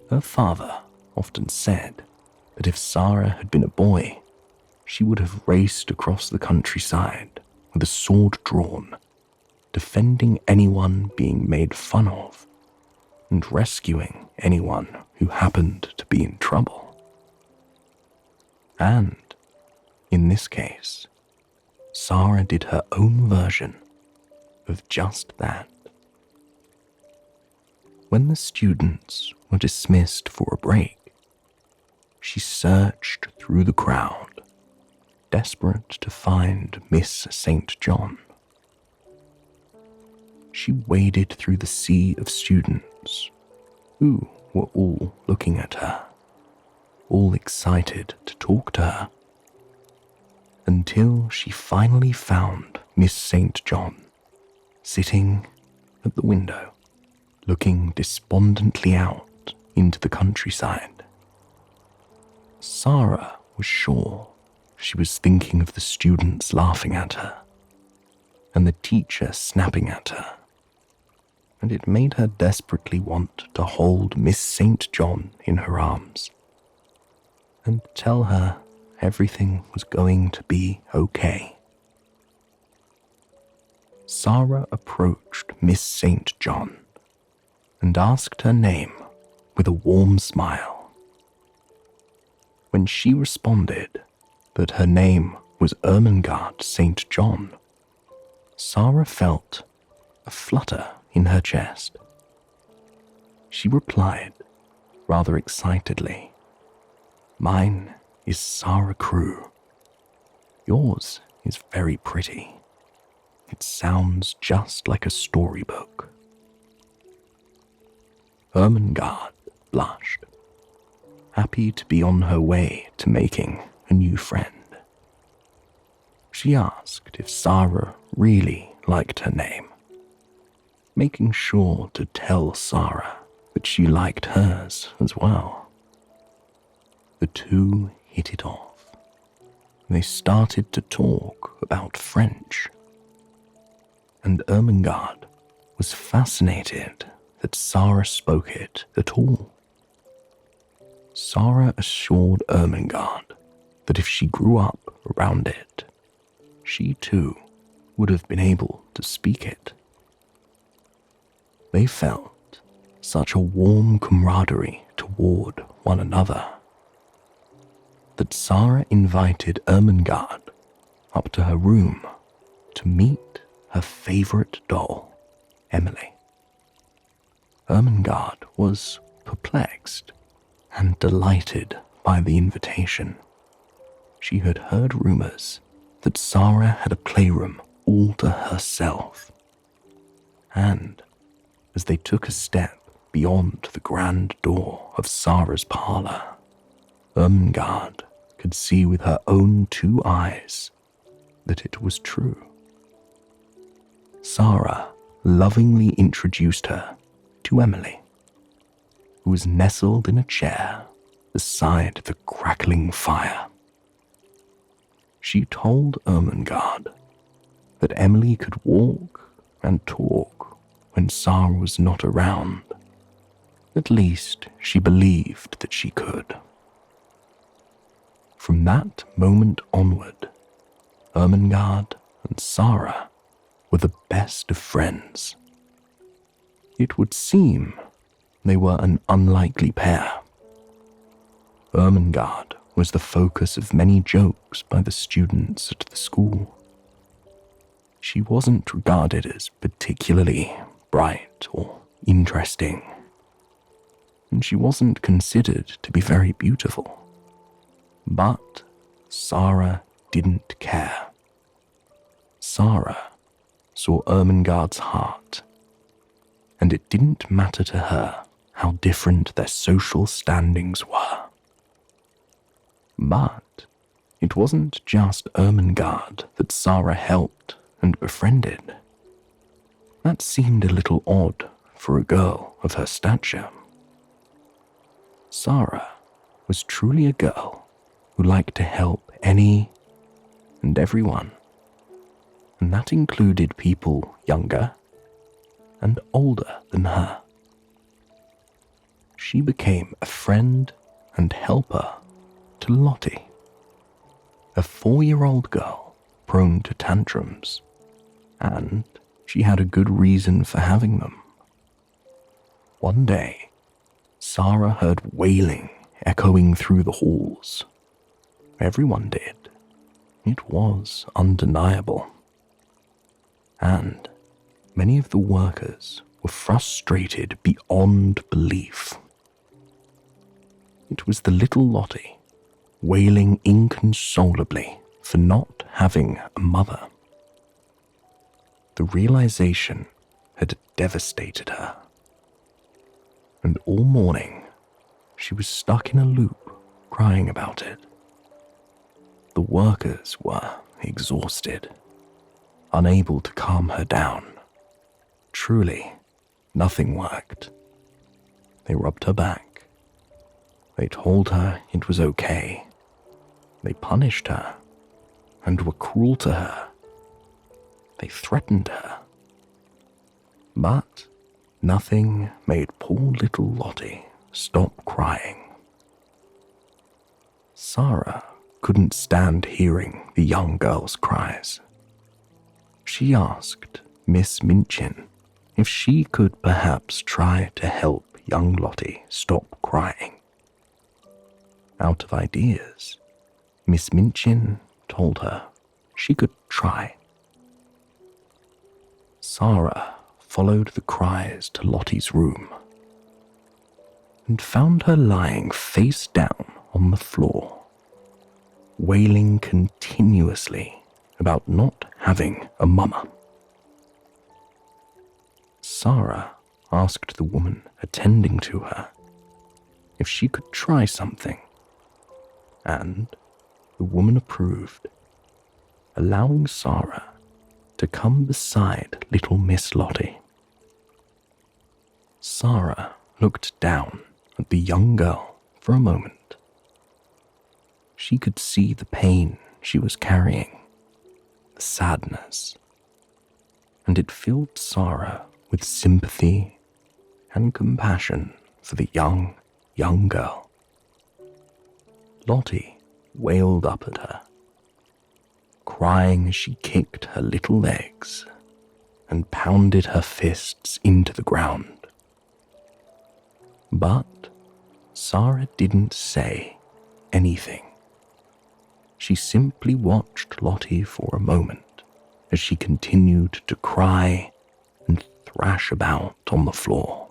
A: Her father often said that if Sarah had been a boy, she would have raced across the countryside with a sword drawn, defending anyone being made fun of, and rescuing anyone who happened to be in trouble. And, in this case, Sarah did her own version of just that. When the students were dismissed for a break, she searched through the crowd, desperate to find Miss St. John. She waded through the sea of students who were all looking at her, all excited to talk to her, until she finally found Miss St. John sitting at the window, looking despondently out into the countryside. Sarah was sure she was thinking of the students laughing at her and the teacher snapping at her, and it made her desperately want to hold Miss St. John in her arms and tell her everything was going to be okay. Sarah approached Miss St. John and asked her name with a warm smile. When she responded that her name was Ermengarde St. John, Sarah felt a flutter in her chest. She replied, rather excitedly, "Mine is Sarah Crewe. Yours is very pretty. It sounds just like a storybook." Ermengarde blushed, happy to be on her way to making a new friend. She asked if Sarah really liked her name, making sure to tell Sarah that she liked hers as well. The two hit it off. They started to talk about French, and Ermengarde was fascinated that Sarah spoke it at all. Sarah assured Ermengarde that if she grew up around it, she too would have been able to speak it. They felt such a warm camaraderie toward one another that Sarah invited Ermengarde up to her room to meet her favorite doll, Emily. Ermengarde was perplexed and delighted by the invitation. She had heard rumors that Sarah had a playroom all to herself, and as they took a step beyond the grand door of Sarah's parlor, Ermengarde could see with her own two eyes that it was true. Sarah lovingly introduced her to Emily, who was nestled in a chair beside the crackling fire. She told Ermengarde that Emily could walk and talk when Sarah was not around. At least she believed that she could. From that moment onward, Ermengarde and Sarah were the best of friends. It would seem they were an unlikely pair. Ermengarde was the focus of many jokes by the students at the school. She wasn't regarded as particularly bright or interesting. and she wasn't considered to be very beautiful. But Sarah didn't care. Sarah saw Ermengarde's heart, and it didn't matter to her how different their social standings were. But it wasn't just Ermengarde that Sarah helped and befriended. That seemed a little odd for a girl of her stature. Sarah was truly a girl who liked to help any and everyone, and that included people younger and older than her. She became a friend and helper to Lottie, a 4-year-old girl prone to tantrums, and she had a good reason for having them. One day, Sarah heard wailing echoing through the halls. Everyone did. It was undeniable. And many of the workers were frustrated beyond belief. It was the little Lottie wailing inconsolably for not having a mother. The realization had devastated her, and all morning she was stuck in a loop crying about it. The workers were exhausted, unable to calm her down. Truly, nothing worked. They rubbed her back. They told her it was okay. They punished her and were cruel to her. They threatened her. But nothing made poor little Lottie stop crying. Sarah couldn't stand hearing the young girl's cries. She asked Miss Minchin if she could perhaps try to help young Lottie stop crying. Out of ideas, Miss Minchin told her she could try. Sarah followed the cries to Lottie's room and found her lying face down on the floor, wailing continuously about not having a mama. Sarah asked the woman attending to her if she could try something, and the woman approved, allowing Sarah to come beside little Miss Lottie. Sarah looked down at the young girl for a moment. She could see the pain she was carrying, the sadness, and it filled Sarah with sympathy and compassion for the young girl. Lottie wailed up at her, crying as she kicked her little legs and pounded her fists into the ground. But Sarah didn't say anything. She simply watched Lottie for a moment as she continued to cry and thrash about on the floor.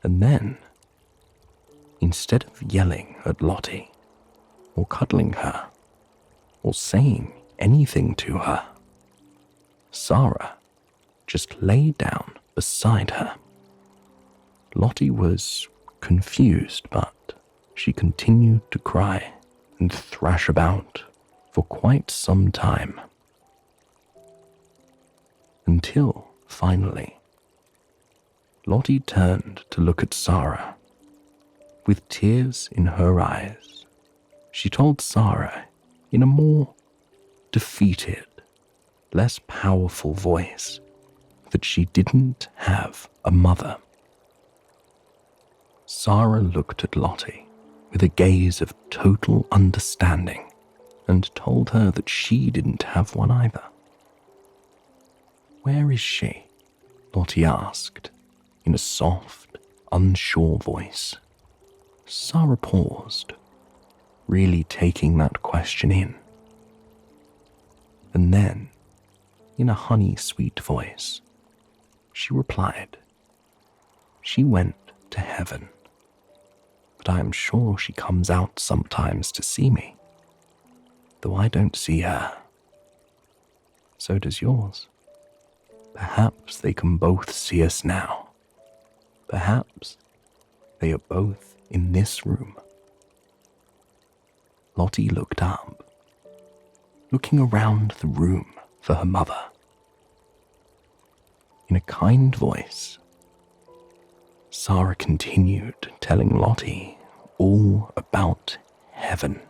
A: And then, instead of yelling at Lottie, or cuddling her, or saying anything to her, Sarah just lay down beside her. Lottie was confused, but she continued to cry and thrash about for quite some time. Until, finally, Lottie turned to look at Sarah. With tears in her eyes, she told Sarah in a more defeated, less powerful voice that she didn't have a mother. Sarah looked at Lottie with a gaze of total understanding and told her that she didn't have one either. "Where is she?" Lottie asked in a soft, unsure voice. Sarah paused, really taking that question in. And then, in a honey-sweet voice, she replied, "She went to heaven, but I am sure she comes out sometimes to see me, though I don't see her. So does yours. Perhaps they can both see us now. Perhaps they are both in this room." Lottie looked up, looking around the room for her mother. In a kind voice, Sarah continued telling Lottie all about heaven.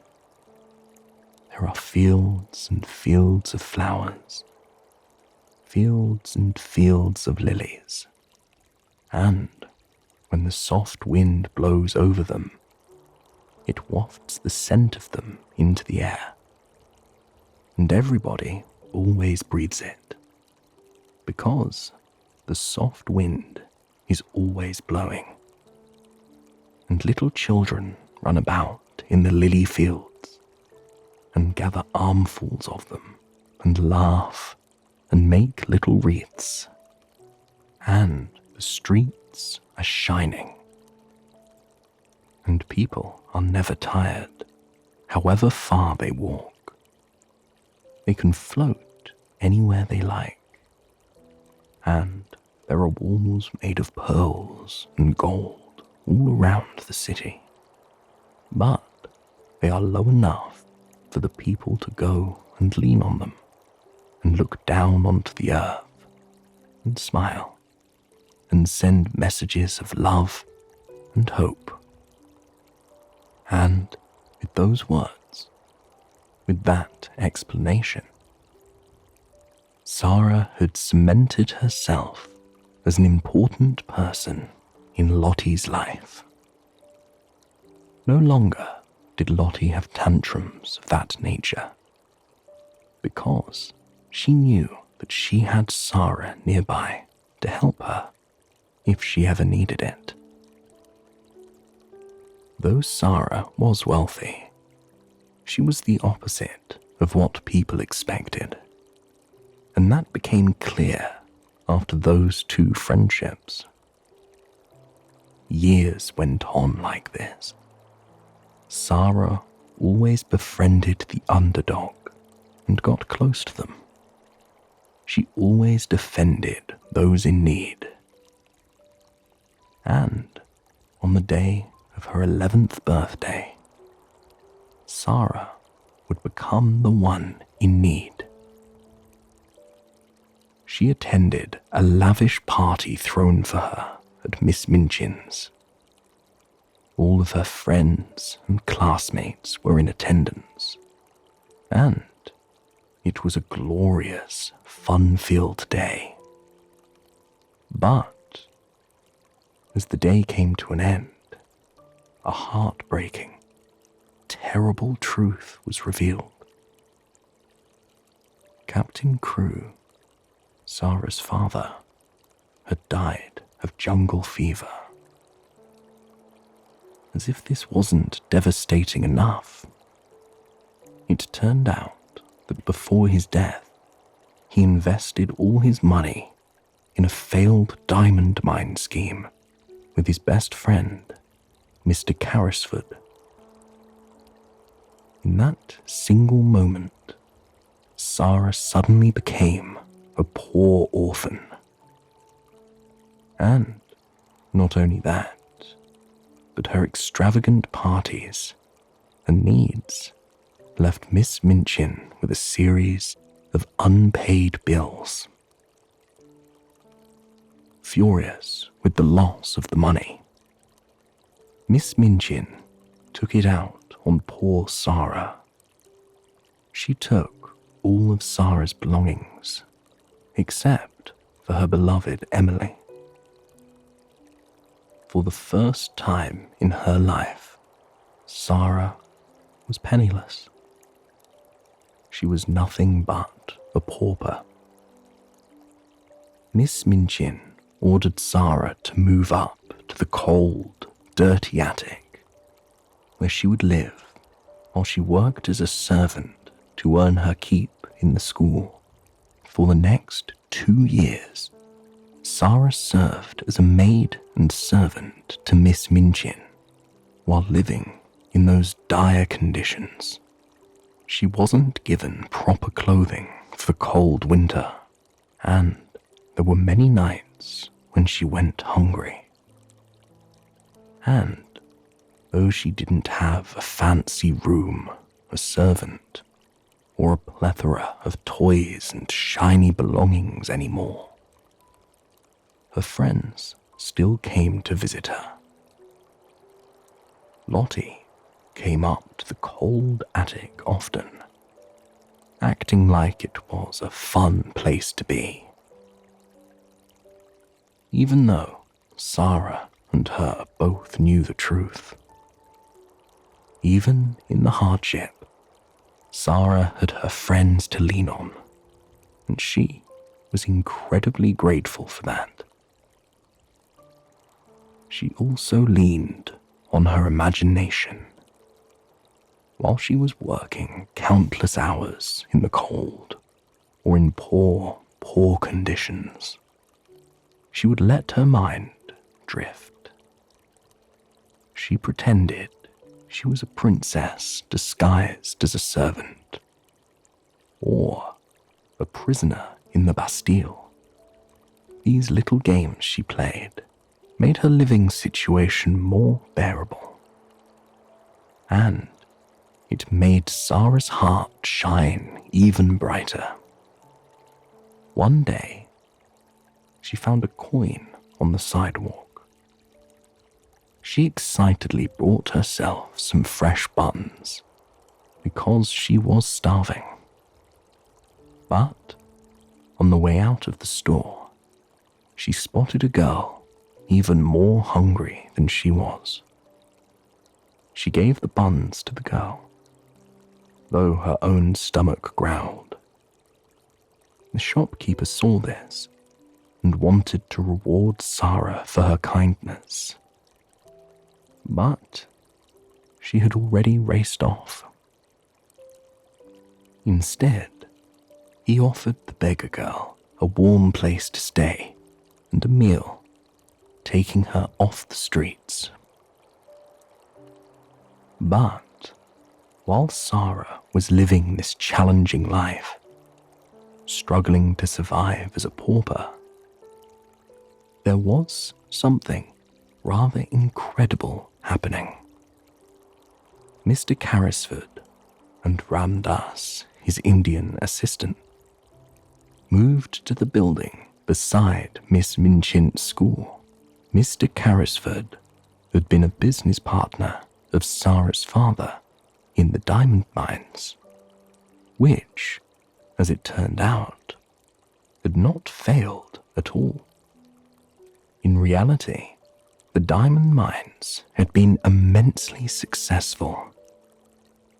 A: There are fields and fields of flowers, fields and fields of lilies, and when the soft wind blows over them, it wafts the scent of them into the air, and everybody always breathes it, because the soft wind is always blowing, and little children run about in the lily fields and gather armfuls of them and laugh and make little wreaths, and the streets are shining, and people are never tired, however far they walk. They can float anywhere they like, and there are walls made of pearls and gold all around the city, but they are low enough for the people to go and lean on them and look down onto the earth and smile and send messages of love and hope. And with those words, with that explanation, Sarah had cemented herself as an important person in Lottie's life. No longer did Lottie have tantrums of that nature, because she knew that she had Sarah nearby to help her if she ever needed it. Though Sarah was wealthy, she was the opposite of what people expected, and that became clear after those two friendships. Years went on like this. Sarah always befriended the underdog and got close to them. She always defended those in need. And on the day of her 11th birthday, Sarah would become the one in need. She attended a lavish party thrown for her at Miss Minchin's. All of her friends and classmates were in attendance, and it was a glorious, fun-filled day. But as the day came to an end, a heartbreaking, terrible truth was revealed. Captain Crewe, Sarah's father, had died of jungle fever. As if this wasn't devastating enough, it turned out that before his death, he invested all his money in a failed diamond mine scheme with his best friend, Mr. Carrisford. In that single moment, Sarah suddenly became a poor orphan. And not only that, but her extravagant parties and needs left Miss Minchin with a series of unpaid bills. Furious with the loss of the money, Miss Minchin took it out on poor Sarah. She took all of Sarah's belongings, except for her beloved Emily. For the first time in her life, Sarah was penniless. She was nothing but a pauper. Miss Minchin ordered Sarah to move up to the cold, dirty attic, where she would live while she worked as a servant to earn her keep in the school for the next 2 years Sarah served as a maid and servant to Miss Minchin while living in those dire conditions. She wasn't given proper clothing for the cold winter, and there were many nights when she went hungry. And though she didn't have a fancy room, a servant, or a plethora of toys and shiny belongings anymore, her friends still came to visit her. Lottie came up to the cold attic often, acting like it was a fun place to be. Even though Sarah and her both knew the truth. Even in the hardship, Sarah had her friends to lean on, and she was incredibly grateful for that. She also leaned on her imagination. While she was working countless hours in the cold or in poor conditions, she would let her mind drift. She pretended she was a princess disguised as a servant, or a prisoner in the Bastille. These little games she played made her living situation more bearable, and it made Sarah's heart shine even brighter. One day, she found a coin on the sidewalk. She excitedly bought herself some fresh buns because she was starving. But on the way out of the store, she spotted a girl even more hungry than she was. She gave the buns to the girl, though her own stomach growled. The shopkeeper saw this and wanted to reward Sarah for her kindness. But she had already raced off. Instead, he offered the beggar girl a warm place to stay and a meal, taking her off the streets. But while Sarah was living this challenging life, struggling to survive as a pauper, there was something rather incredible happening. Mr. Carrisford and Ram Das, his Indian assistant, moved to the building beside Miss Minchin's school. Mr. Carrisford had been a business partner of Sarah's father in the diamond mines, which, as it turned out, had not failed at all. In reality, the diamond mines had been immensely successful,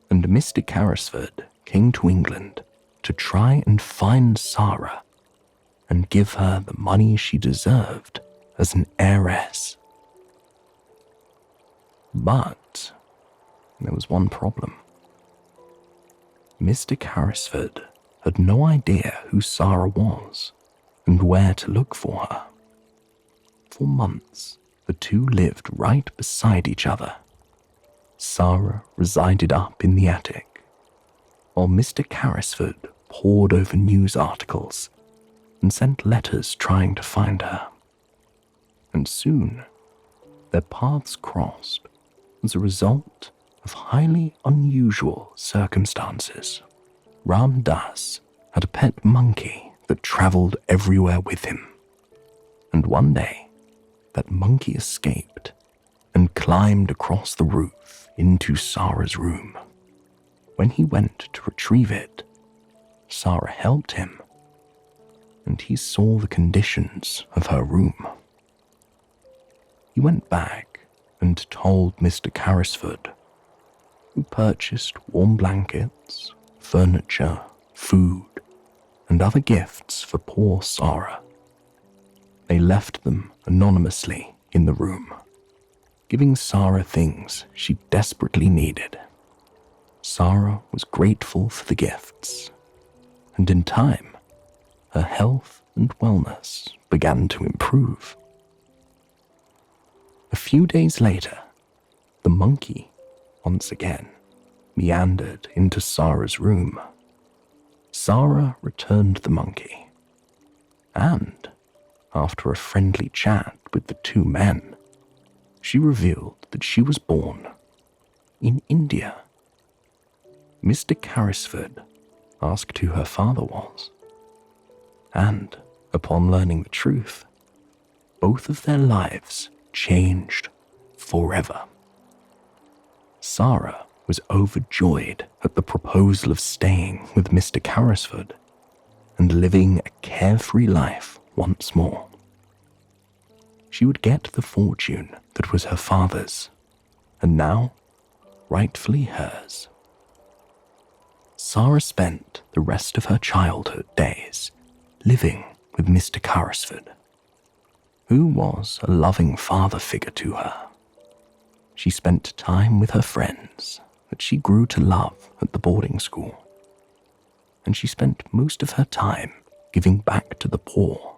A: and Mr. Carrisford came to England to try and find Sarah and give her the money she deserved as an heiress. But there was one problem. Mr. Carrisford had no idea who Sarah was and where to look for her. For months, the two lived right beside each other. Sarah resided up in the attic, while Mr. Carrisford pored over news articles and sent letters trying to find her. And soon, their paths crossed as a result of highly unusual circumstances. Ram Das had a pet monkey that traveled everywhere with him, and one day, that monkey escaped and climbed across the roof into Sarah's room. When he went to retrieve it, Sarah helped him, and he saw the conditions of her room. He went back and told Mr. Carrisford, who purchased warm blankets, furniture, food, and other gifts for poor Sarah. They left them anonymously in the room, giving Sarah things she desperately needed. Sarah was grateful for the gifts, and in time, her health and wellness began to improve. A few days later, the monkey, once again, meandered into Sarah's room. Sarah returned the monkey, and, after a friendly chat with the two men, she revealed that she was born in India. Mr. Carrisford asked who her father was, and, upon learning the truth, both of their lives changed forever. Sarah was overjoyed at the proposal of staying with Mr. Carrisford and living a carefree life once more. She would get the fortune that was her father's, and now rightfully hers. Sarah spent the rest of her childhood days living with Mr. Carrisford, who was a loving father figure to her. She spent time with her friends that she grew to love at the boarding school, and she spent most of her time giving back to the poor,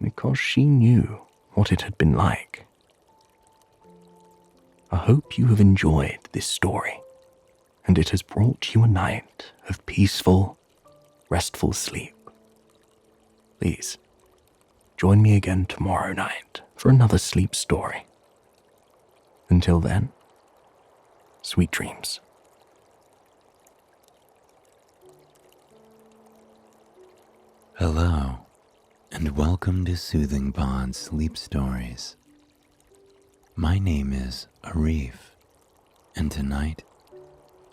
A: because she knew what it had been like. I hope you have enjoyed this story, and it has brought you a night of peaceful, restful sleep. Please, join me again tomorrow night for another sleep story. Until then, sweet dreams.
B: Hello, and welcome to Soothing Pod's Sleep Stories. My name is Arif, and tonight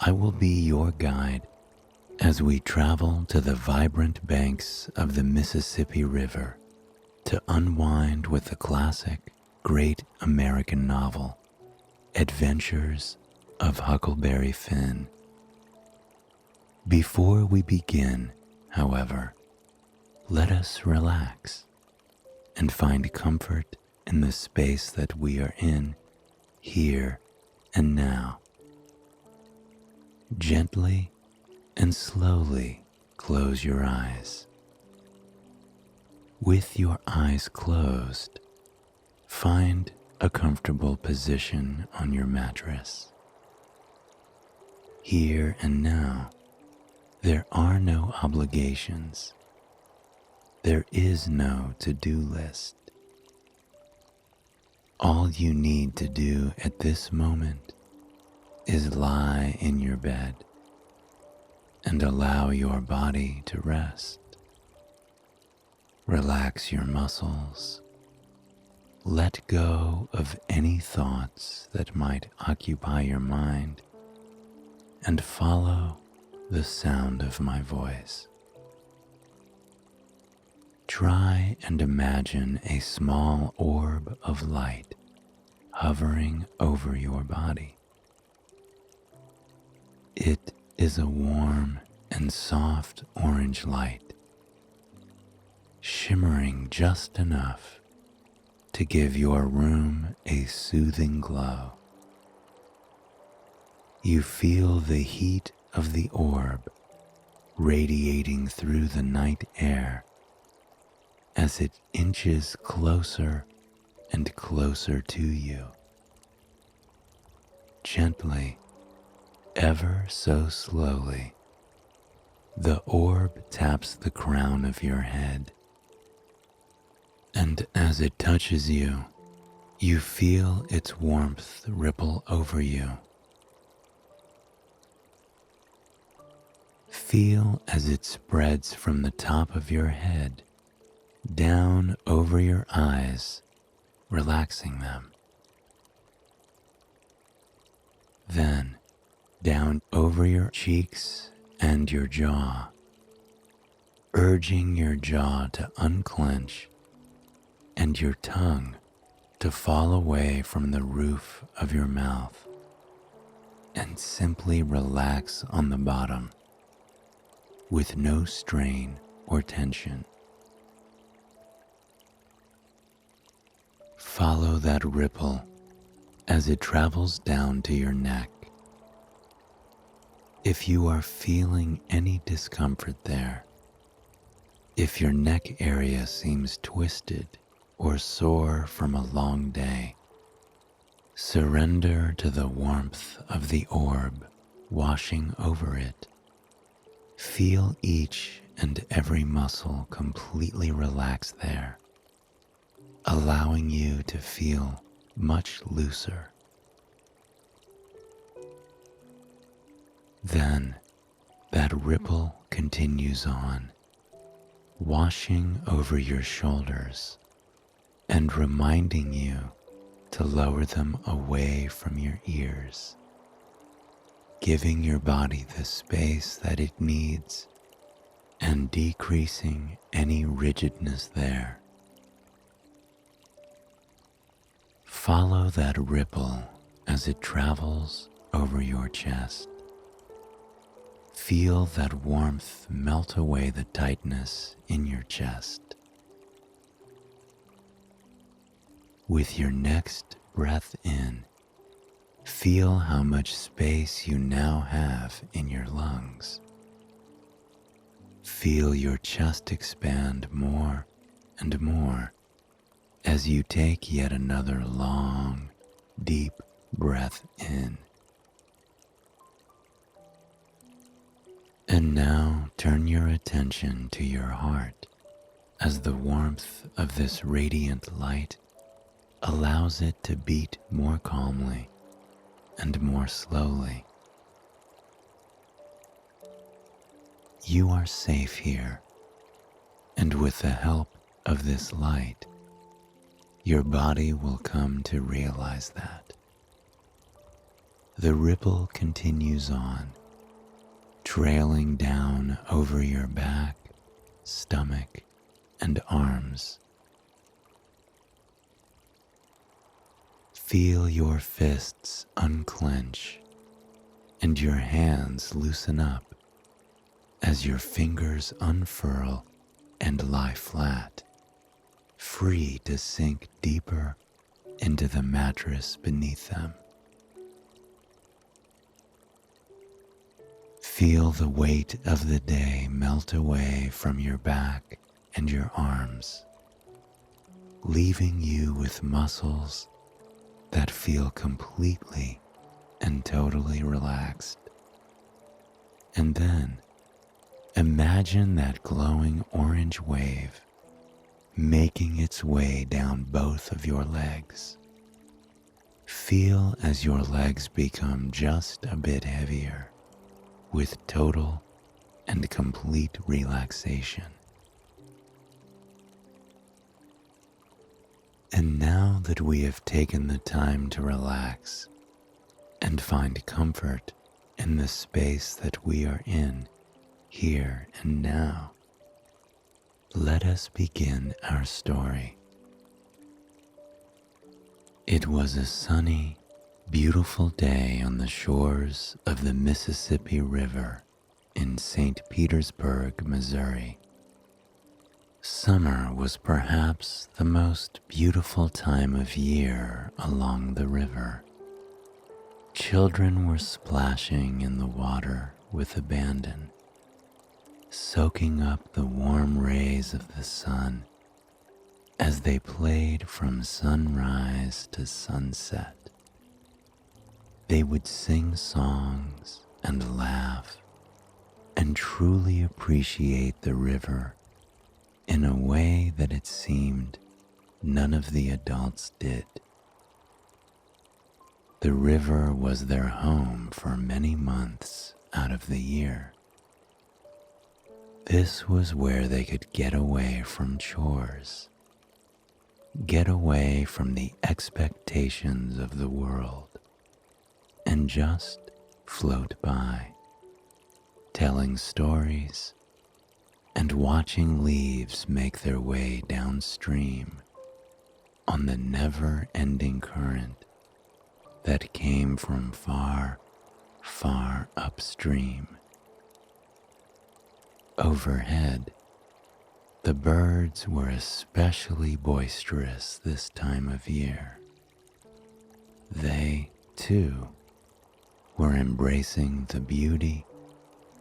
B: I will be your guide as we travel to the vibrant banks of the Mississippi River to unwind with the classic, great American novel, Adventures of Huckleberry Finn. Before we begin, however, let us relax and find comfort in the space that we are in, here and now. Gently and slowly close your eyes. With your eyes closed, find a comfortable position on your mattress. Here and now, there are no obligations. There is no to-do list. All you need to do at this moment is lie in your bed and allow your body to rest. Relax your muscles. Let go of any thoughts that might occupy your mind and follow the sound of my voice. Try and imagine a small orb of light hovering over your body. It is a warm and soft orange light, shimmering just enough to give your room a soothing glow. You feel the heat of the orb radiating through the night air as it inches closer and closer to you. Gently, ever so slowly, the orb taps the crown of your head, and as it touches you, you feel its warmth ripple over you. Feel as it spreads from the top of your head down over your eyes, relaxing them. Then down over your cheeks and your jaw, urging your jaw to unclench and your tongue to fall away from the roof of your mouth and simply relax on the bottom with no strain or tension. Follow that ripple as it travels down to your neck. If you are feeling any discomfort there, If your neck area seems twisted or sore from a long day, surrender to the warmth of the orb washing over it. Feel each and every muscle completely relax there, allowing you to feel much looser. Then that ripple continues on, washing over your shoulders and reminding you to lower them away from your ears, giving your body the space that it needs and decreasing any rigidness there. Follow that ripple as it travels over your chest. Feel that warmth melt away the tightness in your chest. With your next breath in, feel how much space you now have in your lungs. Feel your chest expand more and more as you take yet another long, deep breath in. And now turn your attention to your heart as the warmth of this radiant light allows it to beat more calmly and more slowly. You are safe here, and with the help of this light, your body will come to realize that. The ripple continues on, trailing down over your back, stomach, and arms. Feel your fists unclench and your hands loosen up as your fingers unfurl and lie flat, free to sink deeper into the mattress beneath them. Feel the weight of the day melt away from your back and your arms, leaving you with muscles that feel completely and totally relaxed. And then imagine that glowing orange wave making its way down both of your legs. Feel as your legs become just a bit heavier with total and complete relaxation. And now that we have taken the time to relax and find comfort in the space that we are in, here and now, let us begin our story. It was a sunny, beautiful day on the shores of the Mississippi River in St. Petersburg, Missouri. Summer was perhaps the most beautiful time of year along the river. Children were splashing in the water with abandon, soaking up the warm rays of the sun as they played from sunrise to sunset. They would sing songs and laugh and truly appreciate the river in a way that it seemed none of the adults did. The river was their home for many months out of the year. This was where they could get away from chores, get away from the expectations of the world, and just float by, telling stories and watching leaves make their way downstream on the never-ending current that came from far, far upstream. Overhead, the birds were especially boisterous this time of year. They, too, were embracing the beauty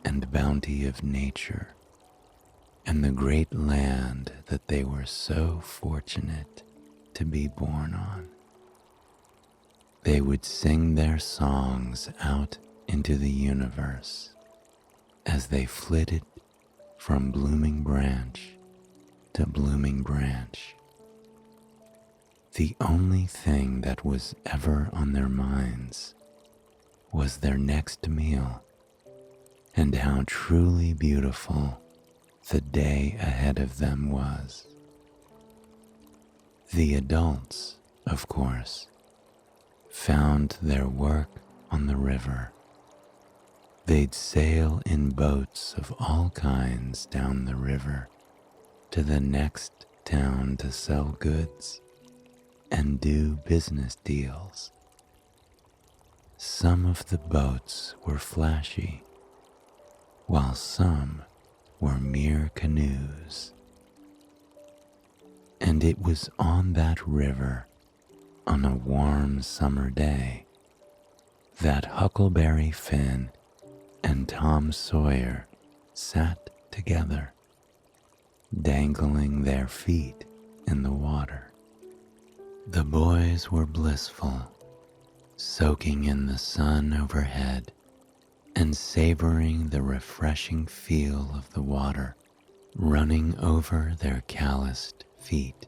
B: and bounty of nature and the great land that they were so fortunate to be born on. They would sing their songs out into the universe as they flitted from blooming branch to blooming branch. The only thing that was ever on their minds was their next meal and how truly beautiful the day ahead of them was. The adults, of course, found their work on the river. They'd sail in boats of all kinds down the river to the next town to sell goods and do business deals. Some of the boats were flashy, while some were mere canoes. And it was on that river, on a warm summer day, that Huckleberry Finn and Tom Sawyer sat together, dangling their feet in the water. The boys were blissful, soaking in the sun overhead and savoring the refreshing feel of the water running over their calloused feet.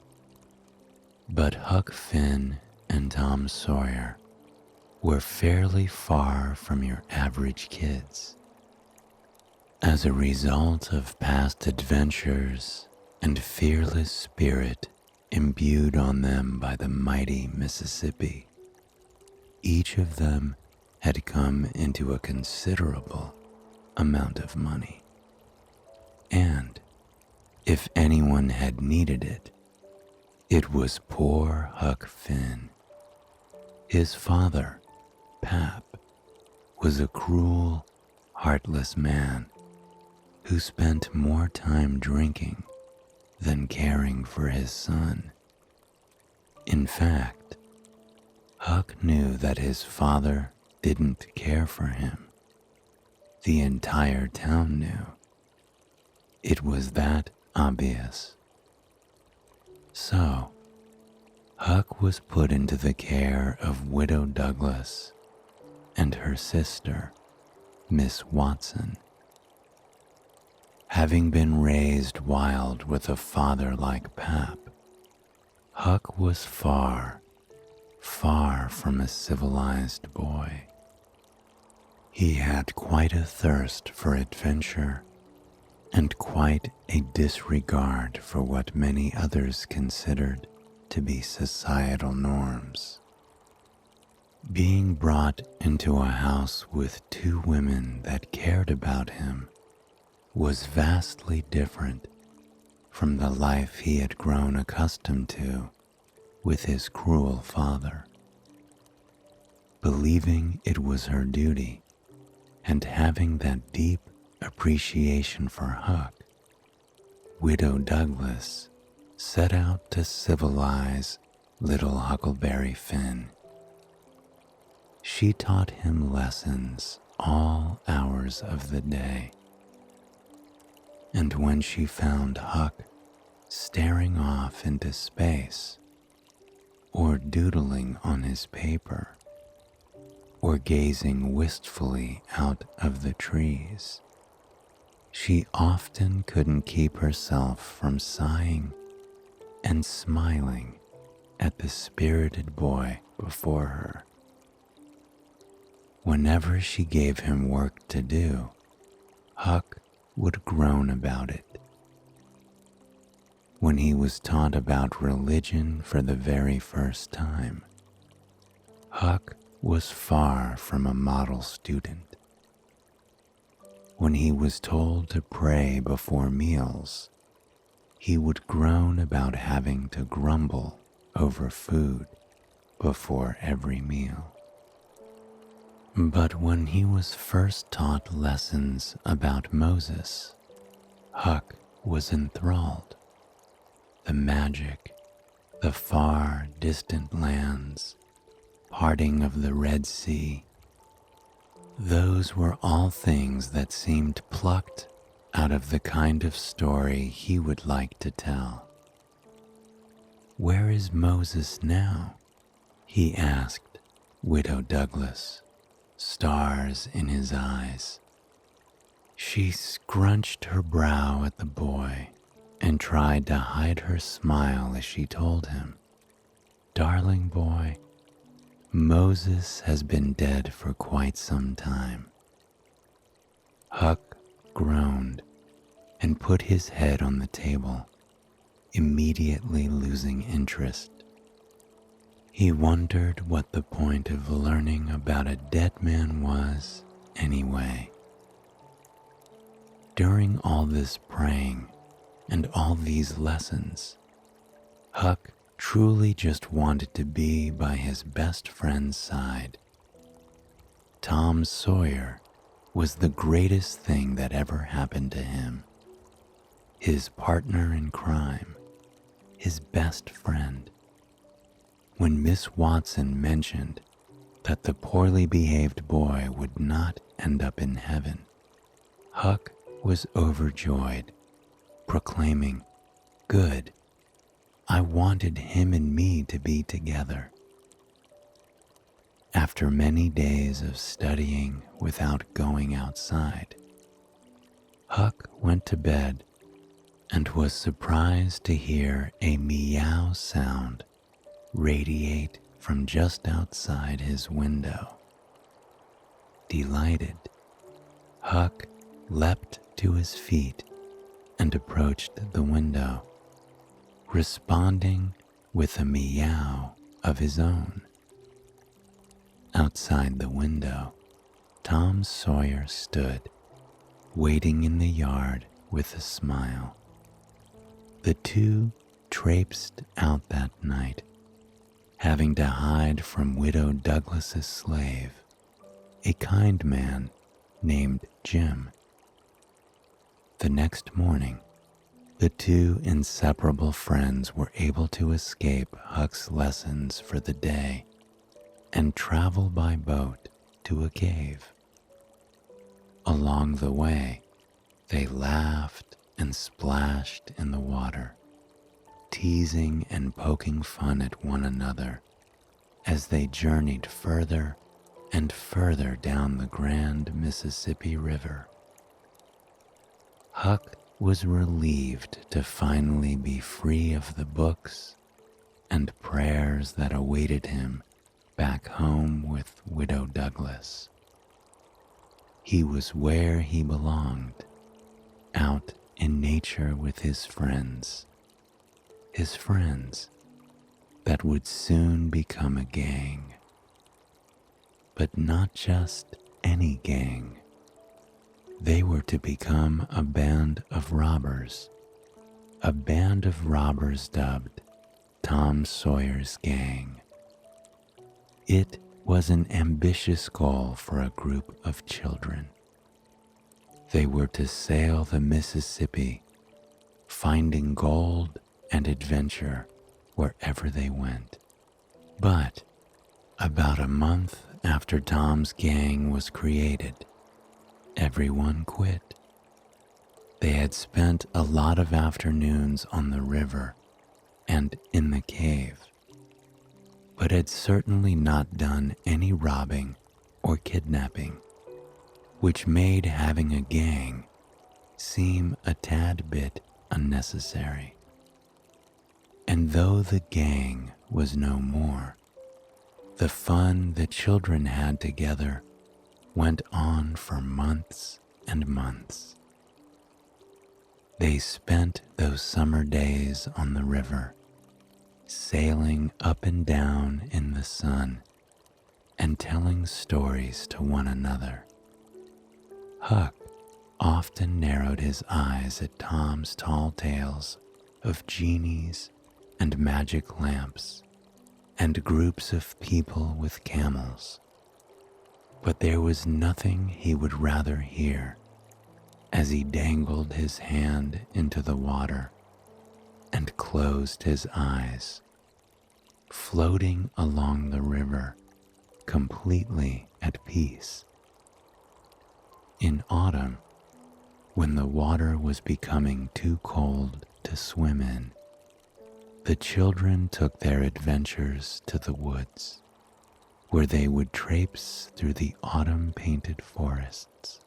B: But Huck Finn and Tom Sawyer were fairly far from your average kids. As a result of past adventures and fearless spirit imbued on them by the mighty Mississippi, each of them had come into a considerable amount of money. And if anyone had needed it, it was poor Huck Finn. His father, Pap, was a cruel, heartless man who spent more time drinking than caring for his son. In fact, Huck knew that his father didn't care for him. The entire town knew. It was that obvious. So, Huck was put into the care of Widow Douglas and her sister, Miss Watson. Having been raised wild with a father like Pap, Huck was far, far from a civilized boy. He had quite a thirst for adventure and quite a disregard for what many others considered to be societal norms. Being brought into a house with two women that cared about him was vastly different from the life he had grown accustomed to with his cruel father. Believing it was her duty and having that deep appreciation for Huck, Widow Douglas set out to civilize little Huckleberry Finn. She taught him lessons all hours of the day. And when she found Huck staring off into space, or doodling on his paper, or gazing wistfully out of the trees, she often couldn't keep herself from sighing and smiling at the spirited boy before her. Whenever she gave him work to do, Huck would groan about it. When he was taught about religion for the very first time, Huck was far from a model student. When he was told to pray before meals, he would groan about having to grumble over food before every meal. But when he was first taught lessons about Moses, Huck was enthralled. The magic, the far distant lands, parting of the Red Sea, those were all things that seemed plucked out of the kind of story he would like to tell. "Where is Moses now?" he asked Widow Douglas, stars in his eyes. She scrunched her brow at the boy and tried to hide her smile as she told him, "Darling boy, Moses has been dead for quite some time." Huck groaned and put his head on the table, immediately losing interest. He wondered what the point of learning about a dead man was anyway. During all this praying and all these lessons, Huck truly just wanted to be by his best friend's side. Tom Sawyer was the greatest thing that ever happened to him. His partner in crime, his best friend. When Miss Watson mentioned that the poorly behaved boy would not end up in heaven, Huck was overjoyed, proclaiming, "Good, I wanted him and me to be together." After many days of studying without going outside, Huck went to bed and was surprised to hear a meow sound radiate from just outside his window. Delighted, Huck leapt to his feet and approached the window, responding with a meow of his own. Outside the window, Tom Sawyer stood, waiting in the yard with a smile. The two traipsed out that night, having to hide from Widow Douglas's slave, a kind man named Jim. The next morning, the two inseparable friends were able to escape Huck's lessons for the day and travel by boat to a cave. Along the way, they laughed and splashed in the water, teasing and poking fun at one another as they journeyed further and further down the grand Mississippi River. Huck was relieved to finally be free of the books and prayers that awaited him back home with Widow Douglas. He was where he belonged, out in nature with his friends that would soon become a gang. But not just any gang. They were to become a band of robbers dubbed Tom Sawyer's Gang. It was an ambitious goal for a group of children. They were to sail the Mississippi, finding gold and adventure wherever they went. But about a month after Tom's gang was created, everyone quit. They had spent a lot of afternoons on the river and in the cave, but had certainly not done any robbing or kidnapping, which made having a gang seem a tad bit unnecessary. And though the gang was no more, the fun the children had together went on for months and months. They spent those summer days on the river, sailing up and down in the sun and telling stories to one another. Huck often narrowed his eyes at Tom's tall tales of genies and magic lamps and groups of people with camels, but there was nothing he would rather hear as he dangled his hand into the water and closed his eyes, floating along the river completely at peace. In autumn, when the water was becoming too cold to swim in, the children took their adventures to the woods, where they would traipse through the autumn-painted forests,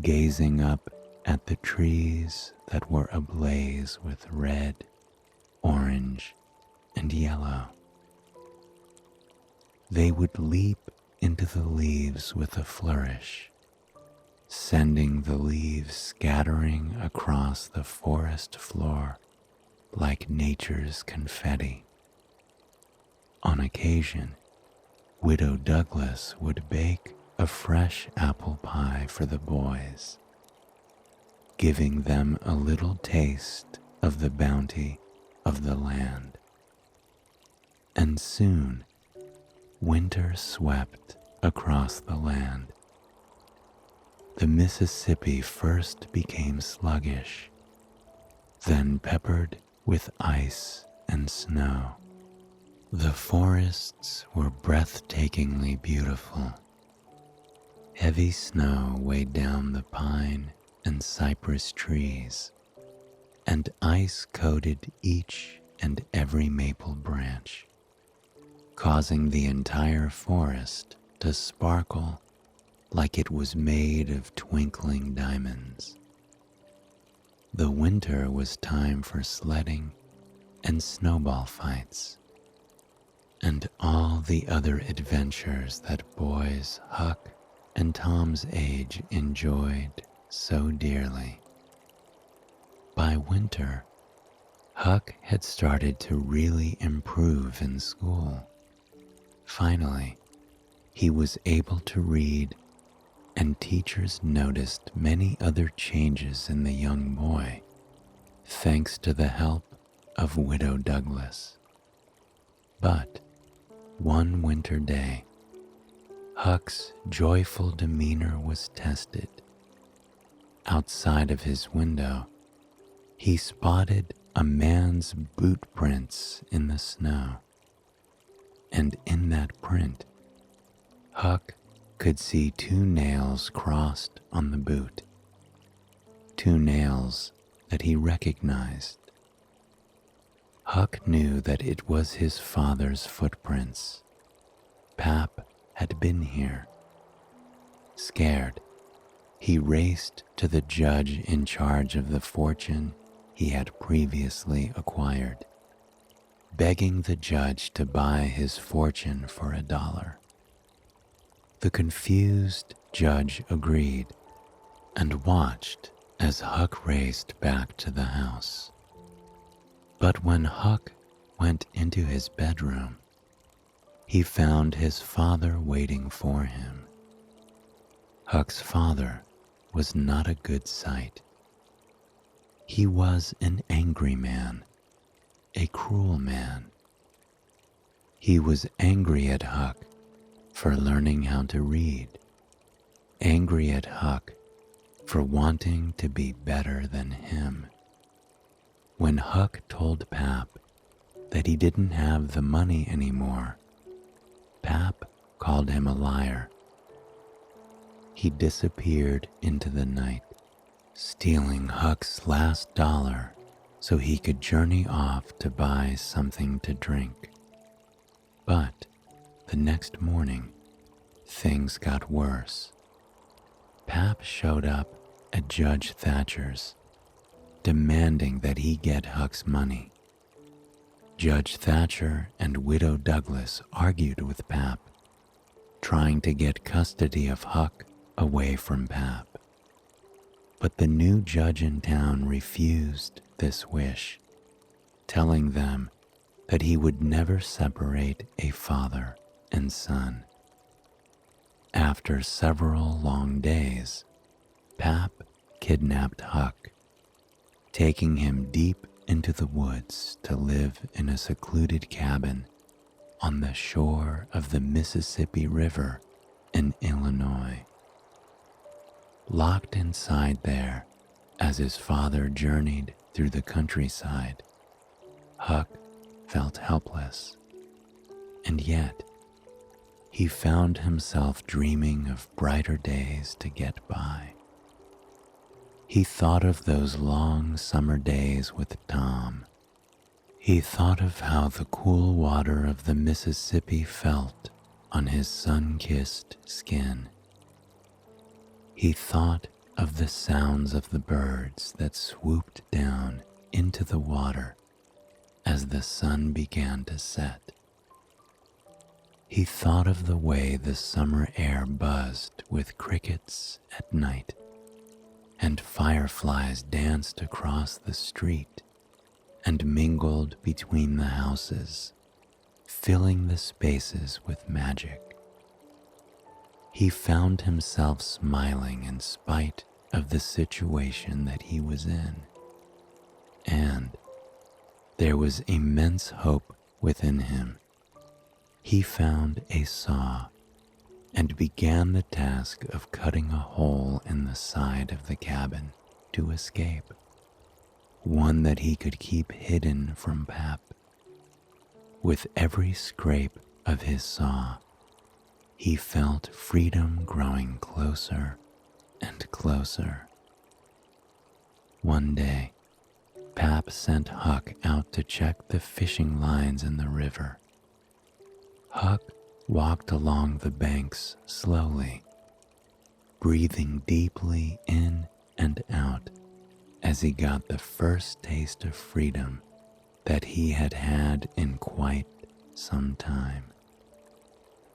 B: gazing up at the trees that were ablaze with red, orange, and yellow. They would leap into the leaves with a flourish, sending the leaves scattering across the forest floor like nature's confetti. On occasion, Widow Douglas would bake a fresh apple pie for the boys, giving them a little taste of the bounty of the land. And soon, winter swept across the land. The Mississippi first became sluggish, then peppered with ice and snow. The forests were breathtakingly beautiful. Heavy snow weighed down the pine and cypress trees, and ice coated each and every maple branch, causing the entire forest to sparkle like it was made of twinkling diamonds. The winter was time for sledding and snowball fights, and all the other adventures that boys Huck and Tom's age enjoyed so dearly. By winter, Huck had started to really improve in school. Finally, he was able to read, and teachers noticed many other changes in the young boy, thanks to the help of Widow Douglas. But one winter day, Huck's joyful demeanor was tested. Outside of his window, he spotted a man's boot prints in the snow, and in that print, Huck could see 2 nails crossed on the boot, 2 nails that he recognized. Huck knew that it was his father's footprints. Pap had been here. Scared, he raced to the judge in charge of the fortune he had previously acquired, begging the judge to buy his fortune for $1. The confused judge agreed and watched as Huck raced back to the house. But when Huck went into his bedroom, he found his father waiting for him. Huck's father was not a good sight. He was an angry man, a cruel man. He was angry at Huck for learning how to read, angry at Huck for wanting to be better than him. When Huck told Pap that he didn't have the money anymore, Pap called him a liar. He disappeared into the night, stealing Huck's last dollar so he could journey off to buy something to drink. But the next morning, things got worse. Pap showed up at Judge Thatcher's, demanding that he get Huck's money. Judge Thatcher and Widow Douglas argued with Pap, trying to get custody of Huck away from Pap. But the new judge in town refused this wish, telling them that he would never separate a father and son. After several long days, Pap kidnapped Huck, taking him deep into the woods to live in a secluded cabin on the shore of the Mississippi River in Illinois. Locked inside there, as his father journeyed through the countryside, Huck felt helpless, and yet he found himself dreaming of brighter days to get by. He thought of those long summer days with Tom. He thought of how the cool water of the Mississippi felt on his sun-kissed skin. He thought of the sounds of the birds that swooped down into the water as the sun began to set. He thought of the way the summer air buzzed with crickets at night, and fireflies danced across the street and mingled between the houses, filling the spaces with magic. He found himself smiling in spite of the situation that he was in, and there was immense hope within him. He found a saw and began the task of cutting a hole in the side of the cabin to escape, one that he could keep hidden from Pap. With every scrape of his saw, he felt freedom growing closer and closer. One day, Pap sent Huck out to check the fishing lines in the river. Huck walked along the banks slowly, breathing deeply in and out as he got the first taste of freedom that he had had in quite some time.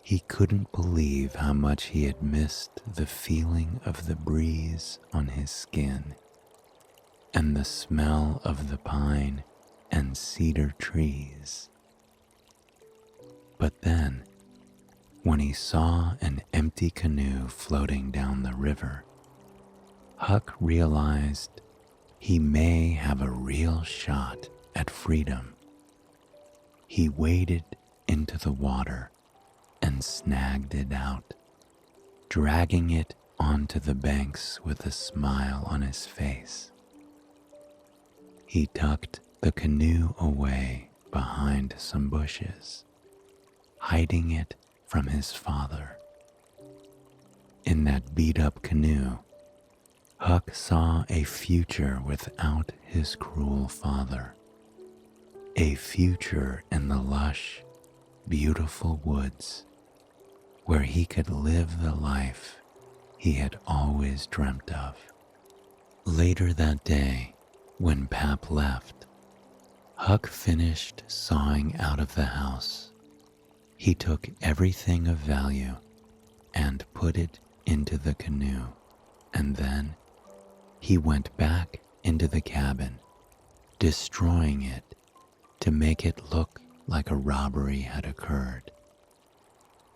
B: He couldn't believe how much he had missed the feeling of the breeze on his skin and the smell of the pine and cedar trees. But then, when he saw an empty canoe floating down the river, Huck realized he may have a real shot at freedom. He waded into the water and snagged it out, dragging it onto the banks with a smile on his face. He tucked the canoe away behind some bushes, hiding it from his father. In that beat-up canoe, Huck saw a future without his cruel father, a future in the lush, beautiful woods where he could live the life he had always dreamt of. Later that day, when Pap left, Huck finished sawing out of the house. He took everything of value and put it into the canoe, and then he went back into the cabin, destroying it to make it look like a robbery had occurred.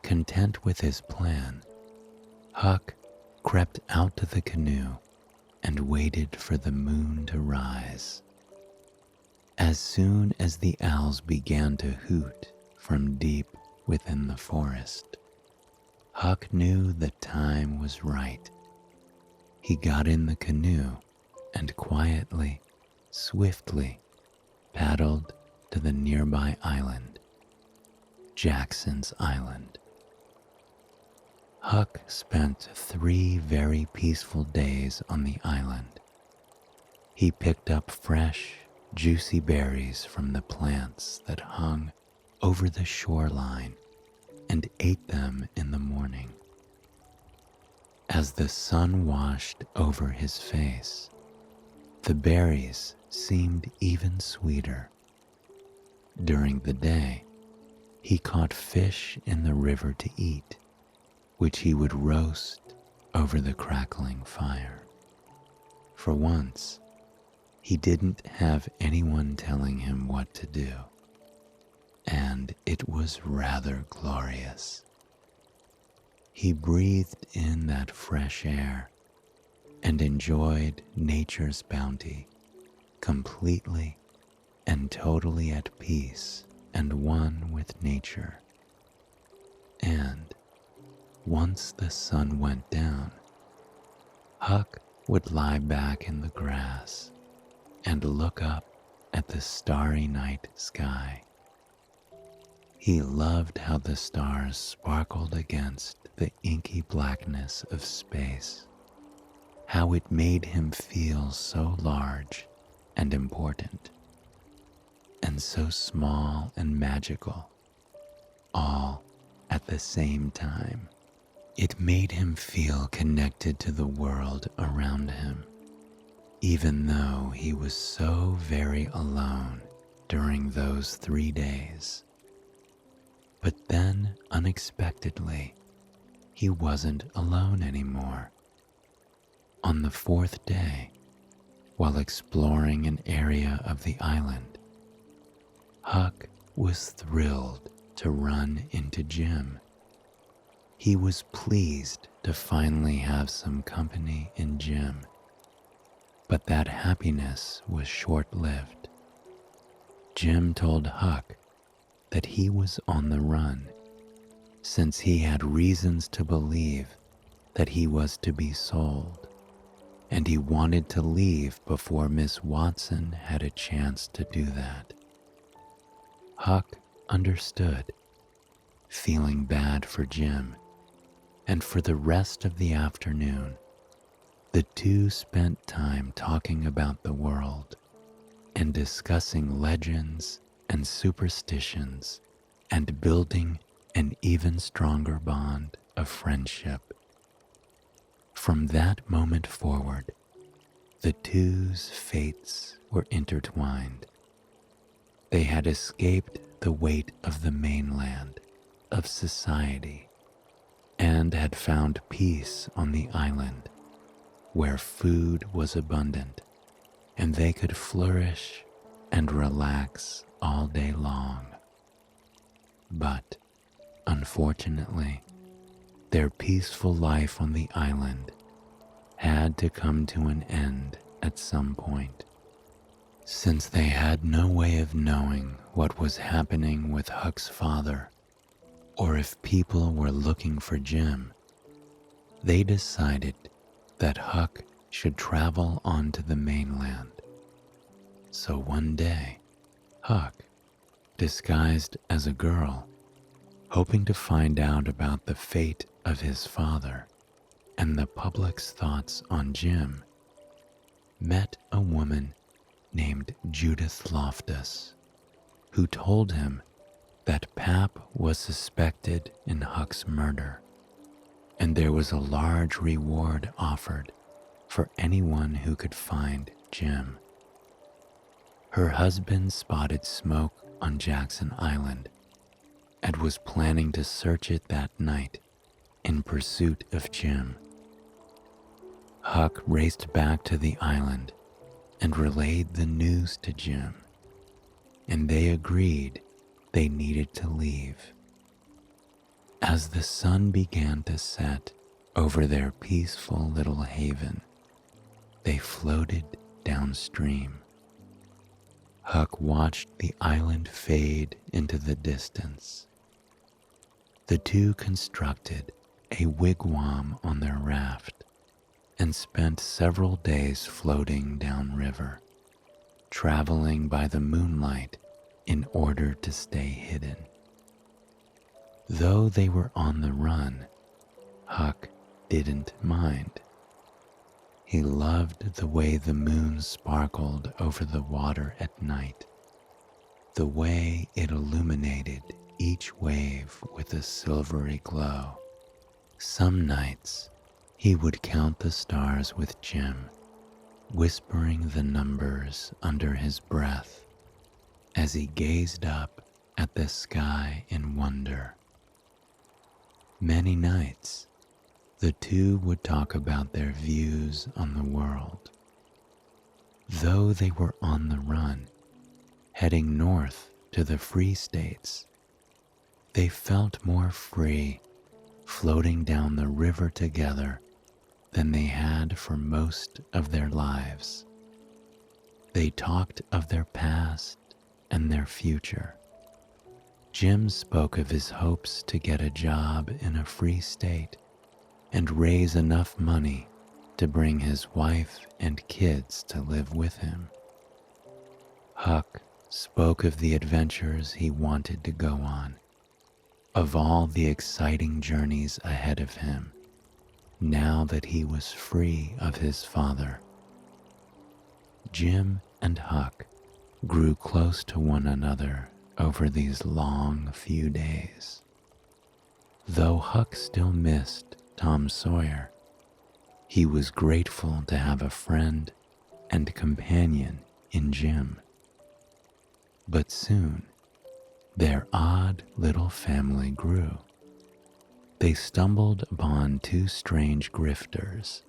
B: Content with his plan, Huck crept out to the canoe and waited for the moon to rise. As soon as the owls began to hoot from deep within the forest, Huck knew the time was right. He got in the canoe and quietly, swiftly paddled to the nearby island, Jackson's Island. Huck spent 3 very peaceful days on the island. He picked up fresh, juicy berries from the plants that hung over the shoreline and ate them in the morning. As the sun washed over his face, the berries seemed even sweeter. During the day, he caught fish in the river to eat, which he would roast over the crackling fire. For once, he didn't have anyone telling him what to do, and it was rather glorious. He breathed in that fresh air and enjoyed nature's bounty, completely and totally at peace and one with nature. And once the sun went down, Huck would lie back in the grass and look up at the starry night sky. He loved how the stars sparkled against the inky blackness of space, how it made him feel so large and important, and so small and magical, all at the same time. It made him feel connected to the world around him, even though he was so very alone during those 3 days. But then, unexpectedly, he wasn't alone anymore. On the 4th day, while exploring an area of the island, Huck was thrilled to run into Jim. He was pleased to finally have some company in Jim, but that happiness was short-lived. Jim told Huck that he was on the run, since he had reasons to believe that he was to be sold, and he wanted to leave before Miss Watson had a chance to do that. Huck understood, feeling bad for Jim, and for the rest of the afternoon, the two spent time talking about the world and discussing legends and superstitions and building an even stronger bond of friendship. From that moment forward, the two's fates were intertwined. They had escaped the weight of the mainland, of society, and had found peace on the island, where food was abundant, and they could flourish and relax all day long. But, unfortunately, their peaceful life on the island had to come to an end at some point. Since they had no way of knowing what was happening with Huck's father, or if people were looking for Jim, they decided that Huck should travel on to the mainland. So one day, Huck, disguised as a girl, hoping to find out about the fate of his father and the public's thoughts on Jim, met a woman named Judith Loftus, who told him that Pap was suspected in Huck's murder, and there was a large reward offered for anyone who could find Jim. Her husband spotted smoke on Jackson Island and was planning to search it that night in pursuit of Jim. Huck raced back to the island and relayed the news to Jim, and they agreed they needed to leave. As the sun began to set over their peaceful little haven, they floated downstream. Huck watched the island fade into the distance. The two constructed a wigwam on their raft and spent several days floating downriver, traveling by the moonlight in order to stay hidden. Though they were on the run, Huck didn't mind. He loved the way the moon sparkled over the water at night, the way it illuminated each wave with a silvery glow. Some nights, he would count the stars with Jim, whispering the numbers under his breath as he gazed up at the sky in wonder. Many nights, the two would talk about their views on the world. Though they were on the run, heading north to the Free States, they felt more free floating down the river together than they had for most of their lives. They talked of their past and their future. Jim spoke of his hopes to get a job in a free state and raise enough money to bring his wife and kids to live with him. Huck spoke of the adventures he wanted to go on, of all the exciting journeys ahead of him, now that he was free of his father. Jim and Huck grew close to one another over these long few days. Though Huck still missed Tom Sawyer, he was grateful to have a friend and companion in Jim. But soon, their odd little family grew. They stumbled upon two strange grifters,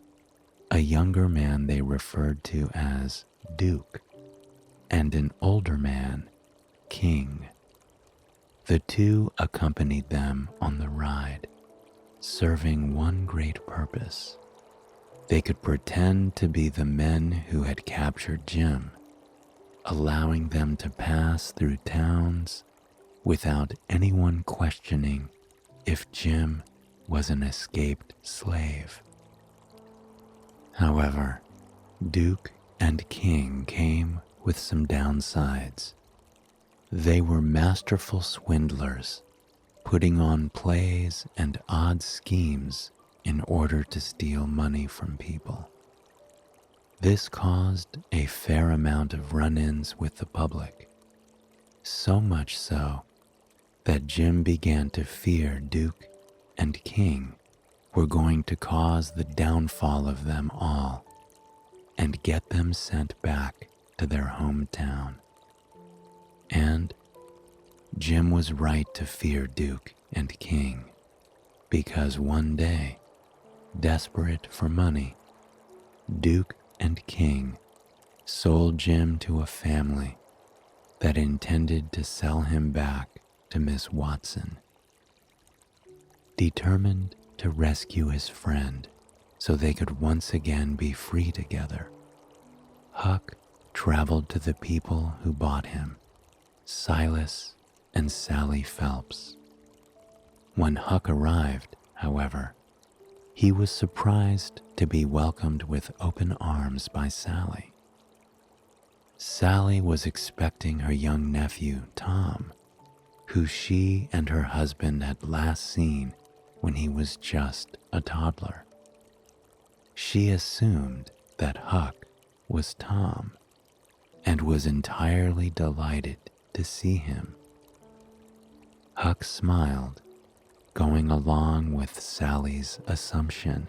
B: a younger man they referred to as Duke, and an older man, King. The two accompanied them on the ride, serving one great purpose. They could pretend to be the men who had captured Jim, allowing them to pass through towns without anyone questioning if Jim was an escaped slave. However, Duke and King came with some downsides. They were masterful swindlers, putting on plays and odd schemes in order to steal money from people. This caused a fair amount of run-ins with the public, so much so that Jim began to fear Duke and King were going to cause the downfall of them all and get them sent back to their hometown. And Jim was right to fear Duke and King, because one day, desperate for money, Duke and King sold Jim to a family that intended to sell him back to Miss Watson. Determined to rescue his friend so they could once again be free together, Huck traveled to the people who bought him, Silas and Sally Phelps. When Huck arrived, however, he was surprised to be welcomed with open arms by Sally. Sally was expecting her young nephew, Tom, who she and her husband had last seen when he was just a toddler. She assumed that Huck was Tom and was entirely delighted to see him. Huck smiled, going along with Sally's assumption.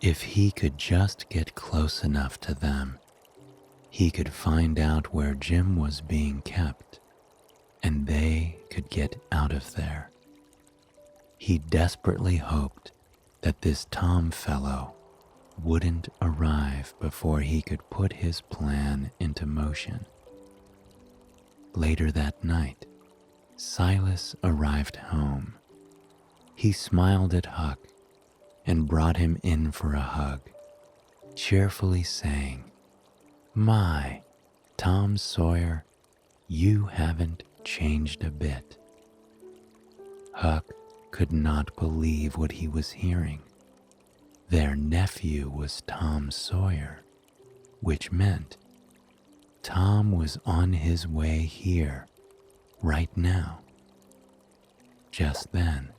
B: If he could just get close enough to them, he could find out where Jim was being kept, and they could get out of there. He desperately hoped that this Tom fellow wouldn't arrive before he could put his plan into motion. Later that night, Silas arrived home. He smiled at Huck and brought him in for a hug, cheerfully saying, "My, Tom Sawyer, you haven't changed a bit." Huck could not believe what he was hearing. Their nephew was Tom Sawyer, which meant Tom was on his way here, right now. Just then,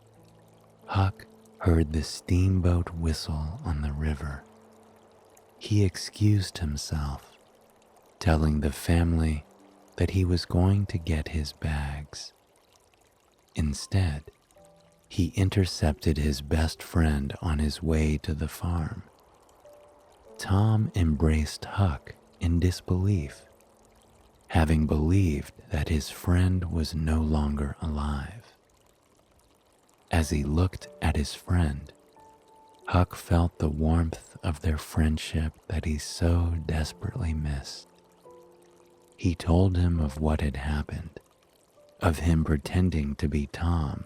B: Huck heard the steamboat whistle on the river. He excused himself, telling the family that he was going to get his bags. Instead, he intercepted his best friend on his way to the farm. Tom embraced Huck in disbelief, having believed that his friend was no longer alive. As he looked at his friend, Huck felt the warmth of their friendship that he so desperately missed. He told him of what had happened, of him pretending to be Tom,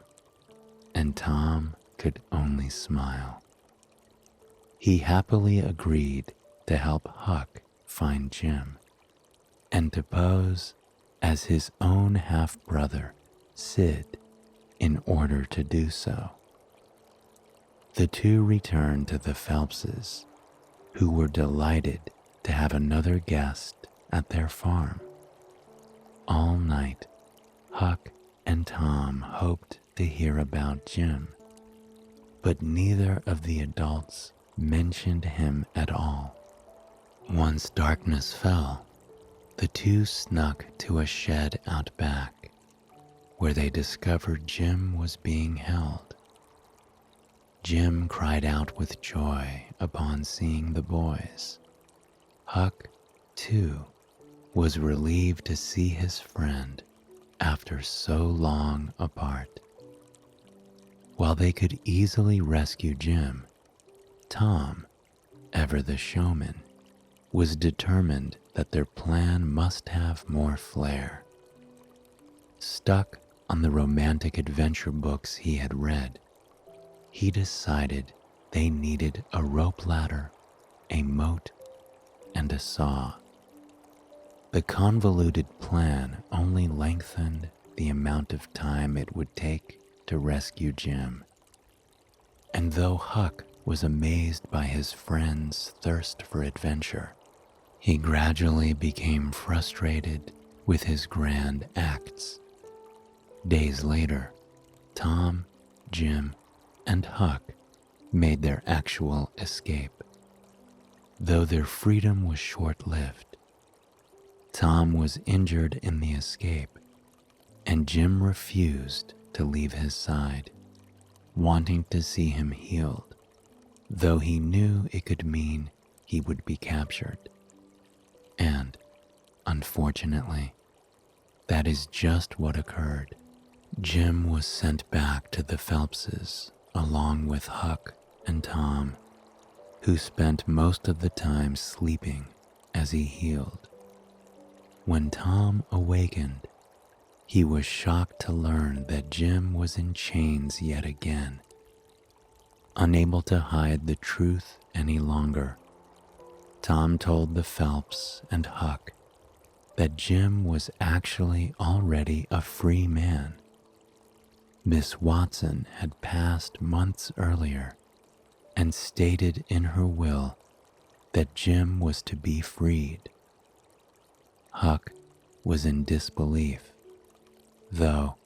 B: and Tom could only smile. He happily agreed to help Huck find Jim and to pose as his own half-brother, Sid, in order to do so. The two returned to the Phelpses, who were delighted to have another guest at their farm. All night, Huck and Tom hoped to hear about Jim, but neither of the adults mentioned him at all. Once darkness fell, the two snuck to a shed out back, where they discovered Jim was being held. Jim cried out with joy upon seeing the boys. Huck, too, was relieved to see his friend after so long apart. While they could easily rescue Jim, Tom, ever the showman, was determined that their plan must have more flair. Stuck on the romantic adventure books he had read, he decided they needed a rope ladder, a moat, and a saw. The convoluted plan only lengthened the amount of time it would take to rescue Jim. And though Huck was amazed by his friend's thirst for adventure, he gradually became frustrated with his grand acts. Days later, Tom, Jim, and Huck made their actual escape. Though their freedom was short-lived, Tom was injured in the escape, and Jim refused to leave his side, wanting to see him healed, though he knew it could mean he would be captured. And, unfortunately, that is just what occurred. Jim was sent back to the Phelpses along with Huck and Tom, who spent most of the time sleeping as he healed. When Tom awakened, he was shocked to learn that Jim was in chains yet again. Unable to hide the truth any longer, Tom told the Phelps and Huck that Jim was actually already a free man. Miss Watson had passed months earlier and stated in her will that Jim was to be freed. Huck was in disbelief, though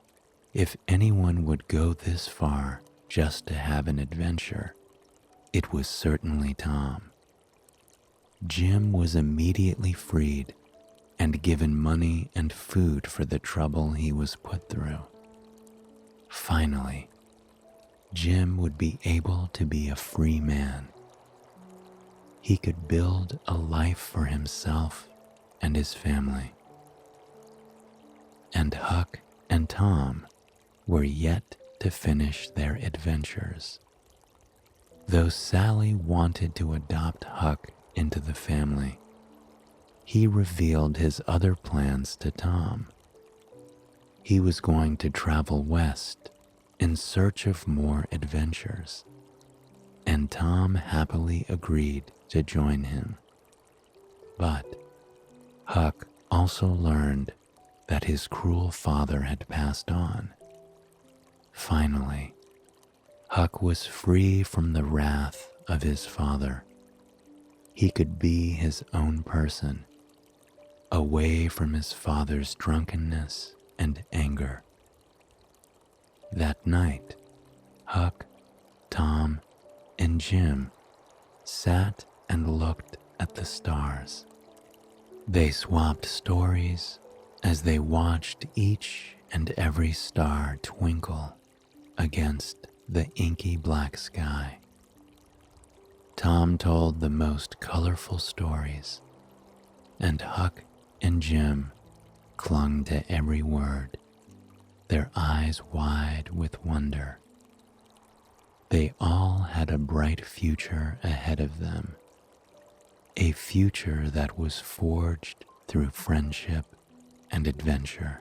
B: if anyone would go this far just to have an adventure, it was certainly Tom. Jim was immediately freed and given money and food for the trouble he was put through. Finally, Jim would be able to be a free man. He could build a life for himself and his family. And Huck and Tom were yet to finish their adventures. Though Sally wanted to adopt Huck into the family, he revealed his other plans to Tom. He was going to travel west in search of more adventures, and Tom happily agreed to join him. But Huck also learned that his cruel father had passed on. Finally, Huck was free from the wrath of his father. He could be his own person, away from his father's drunkenness and anger. That night, Huck, Tom, and Jim sat and looked at the stars. They swapped stories as they watched each and every star twinkle against the inky black sky. Tom told the most colorful stories, and Huck and Jim clung to every word, their eyes wide with wonder. They all had a bright future ahead of them, a future that was forged through friendship and adventure.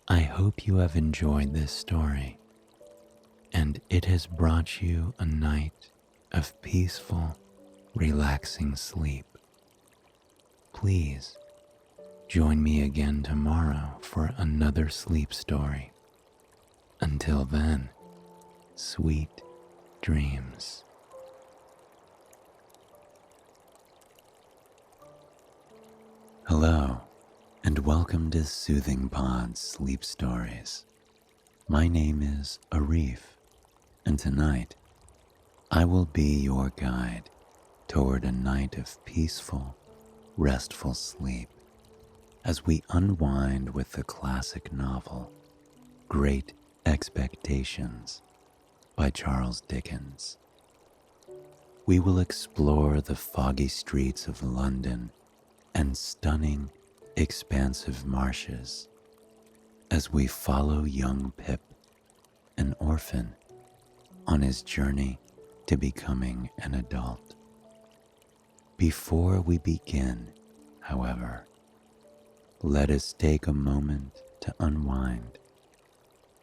B: I hope you have enjoyed this story, and it has brought you a night of peaceful, relaxing sleep. Please join me again tomorrow for another sleep story. Until then, sweet dreams. Hello, and welcome to Soothing Pod's Sleep Stories. My name is Arif, And tonight, I will be your guide toward a night of peaceful, restful sleep as we unwind with the classic novel Great Expectations by Charles Dickens. We will explore the foggy streets of London and stunning, expansive marshes as we follow young Pip, an orphan, on his journey to becoming an adult. Before we begin, however, let us take a moment to unwind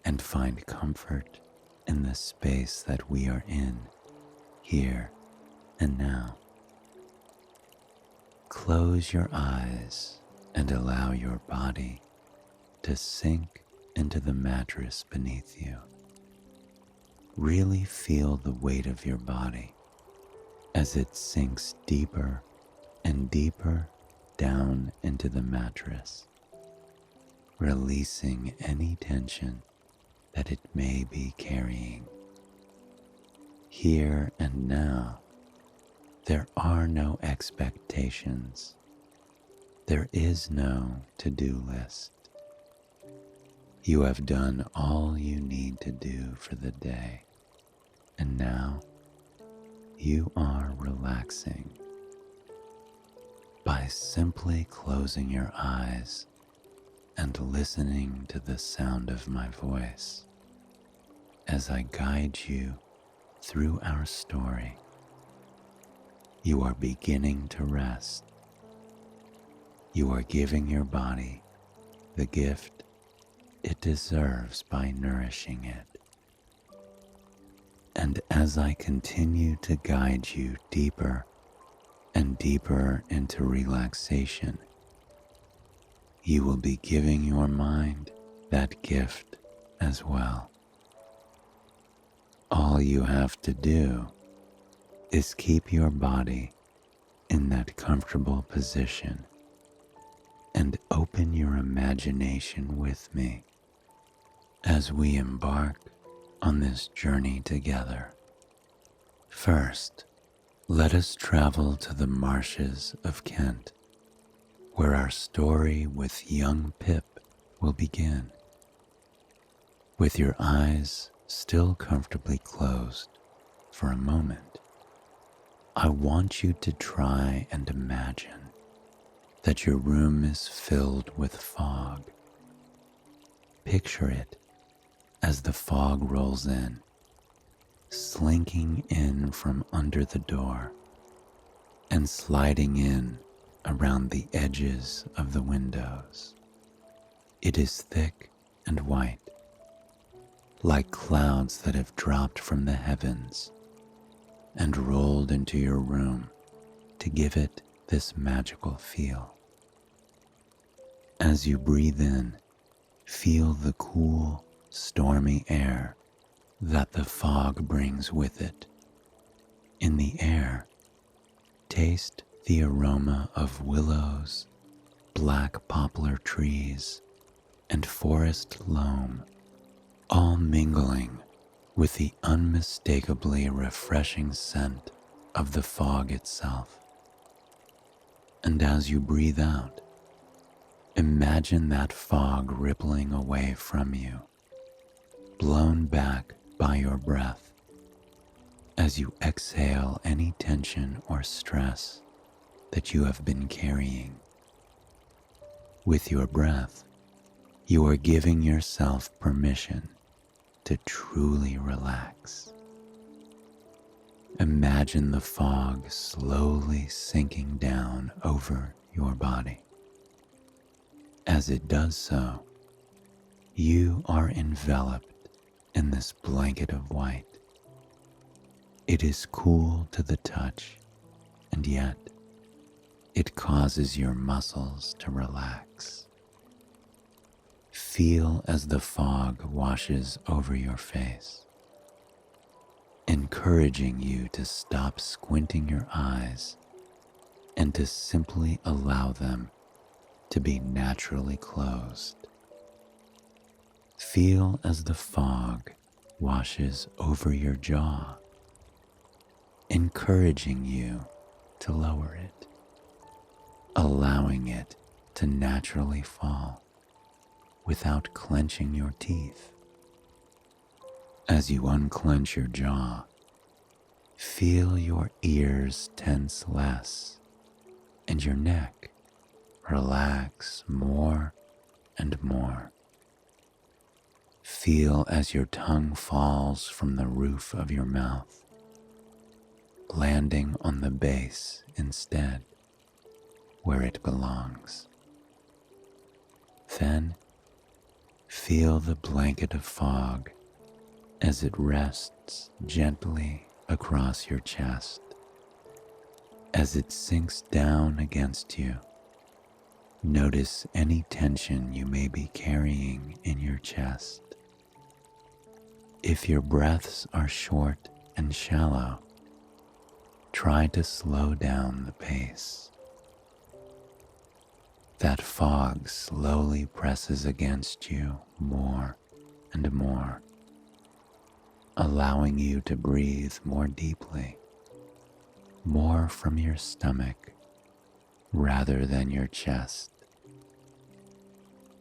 B: and find comfort in the space that we are in, here and now. Close your eyes and allow your body to sink into the mattress beneath you. Really feel the weight of your body as it sinks deeper and deeper down into the mattress, releasing any tension that it may be carrying. Here and now, there are no expectations. There is no to-do list. You have done all you need to do for the day, and now you are relaxing. By simply closing your eyes and listening to the sound of my voice as I guide you through our story, you are beginning to rest. You are giving your body the gift it deserves by nourishing it. And as I continue to guide you deeper and deeper into relaxation, you will be giving your mind that gift as well. All you have to do is keep your body in that comfortable position and open your imagination with me as we embark on this journey together. First, let us travel to the marshes of Kent, where our story with young Pip will begin. With your eyes still comfortably closed for a moment, I want you to try and imagine that your room is filled with fog. Picture it as the fog rolls in, slinking in from under the door and sliding in around the edges of the windows. It is thick and white, like clouds that have dropped from the heavens and rolled into your room to give it this magical feel. As you breathe in, feel the cool, stormy air that the fog brings with it. In the air, taste the aroma of willows, black poplar trees, and forest loam, all mingling with the unmistakably refreshing scent of the fog itself. And as you breathe out, imagine that fog rippling away from you, blown back by your breath as you exhale any tension or stress that you have been carrying. With your breath, you are giving yourself permission to truly relax. Imagine the fog slowly sinking down over your body. As it does so, you are enveloped in this blanket of white. It is cool to the touch, and yet it causes your muscles to relax. Feel as the fog washes over your face, encouraging you to stop squinting your eyes and to simply allow them to be naturally closed. Feel as the fog washes over your jaw, encouraging you to lower it, allowing it to naturally fall without clenching your teeth. As you unclench your jaw, feel your ears tense less and your neck relax more and more. Feel as your tongue falls from the roof of your mouth, landing on the base instead, where it belongs. Then feel the blanket of fog as it rests gently across your chest. As it sinks down against you, notice any tension you may be carrying in your chest. If your breaths are short and shallow, try to slow down the pace. That fog slowly presses against you more and more, allowing you to breathe more deeply, more from your stomach rather than your chest.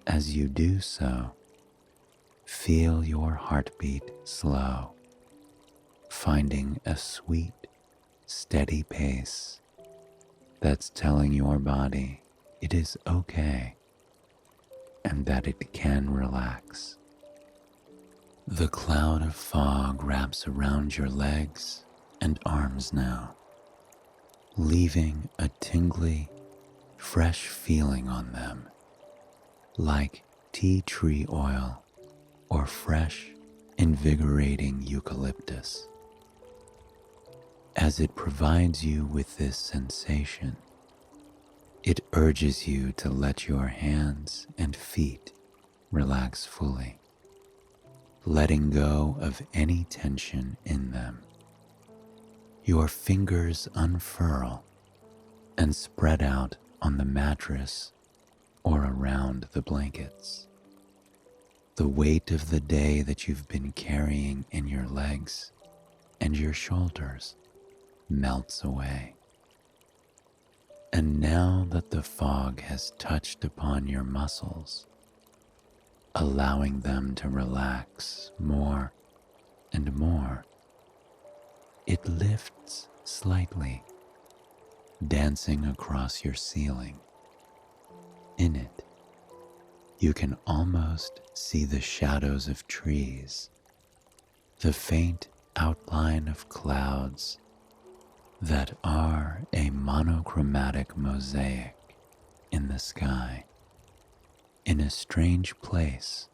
B: As you do so, feel your heartbeat slow, finding a sweet, steady pace that's telling your body it is okay and that it can relax. The cloud of fog wraps around your legs and arms now, leaving a tingly, fresh feeling on them, like tea tree oil or fresh, invigorating eucalyptus. As it provides you with this sensation, it urges you to let your hands and feet relax fully, letting go of any tension in them. Your fingers unfurl and spread out on the mattress or around the blankets. The weight of the day that you've been carrying in your legs and your shoulders melts away. And now that the fog has touched upon your muscles, allowing them to relax more and more, it lifts slightly, dancing across your ceiling. In it, you can almost see the shadows of trees, the faint outline of clouds that are a monochromatic mosaic in the sky, in a strange place,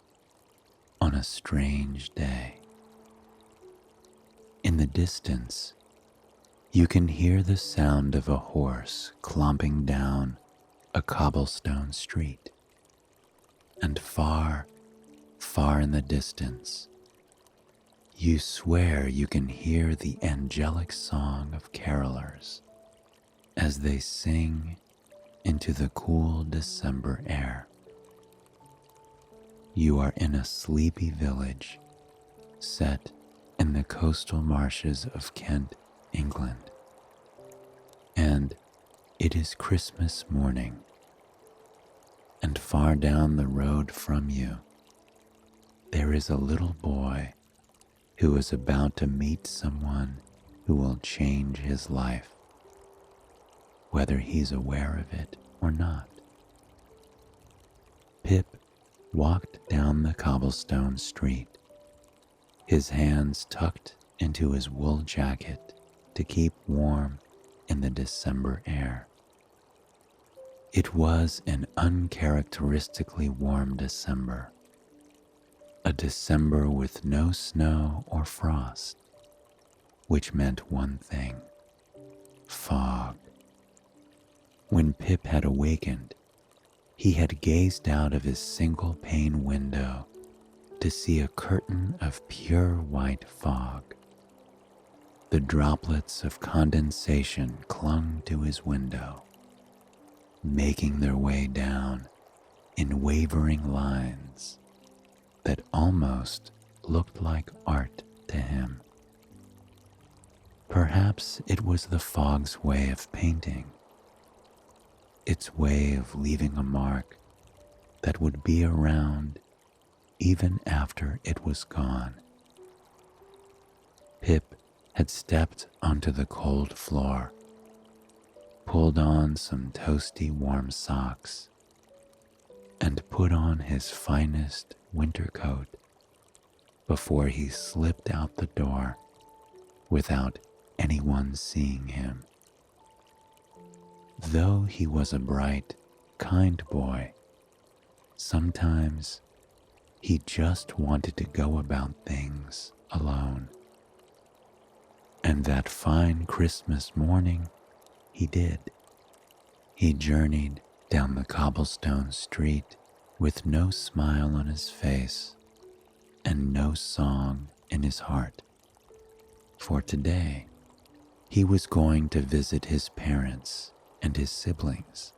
B: on a strange day. In the distance, you can hear the sound of a horse clomping down a cobblestone street. And far, far in the distance, you swear you can hear the angelic song of carolers as they sing into the cool December air. You are in a sleepy village set in the coastal marshes of Kent, England, and it is Christmas morning. And far down the road from you, there is a little boy who is about to meet someone who will change his life, whether he's aware of it or not. Pip walked down the cobblestone street, his hands tucked into his wool jacket to keep warm in the December air. It was an uncharacteristically warm December, a December with no snow or frost, which meant one thing: fog. When Pip had awakened, he had gazed out of his single-pane window to see a curtain of pure white fog. The droplets of condensation clung to his window, making their way down in wavering lines that almost looked like art to him. Perhaps it was the fog's way of painting, its way of leaving a mark that would be around even after it was gone. Pip had stepped onto the cold floor, pulled on some toasty warm socks, and put on his finest winter coat before he slipped out the door without anyone seeing him. Though he was a bright, kind boy, sometimes he just wanted to go about things alone. And that fine Christmas morning, he did. He journeyed down the cobblestone street with no smile on his face and no song in his heart. For today, he was going to visit his parents and his siblings,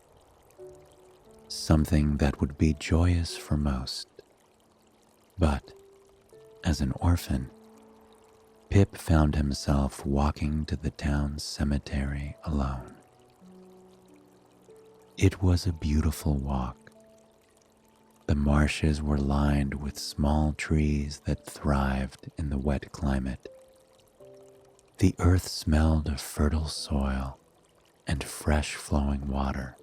B: something that would be joyous for most. But, as an orphan, Pip found himself walking to the town cemetery alone. It was a beautiful walk. The marshes were lined with small trees that thrived in the wet climate. The earth smelled of fertile soil and fresh flowing water,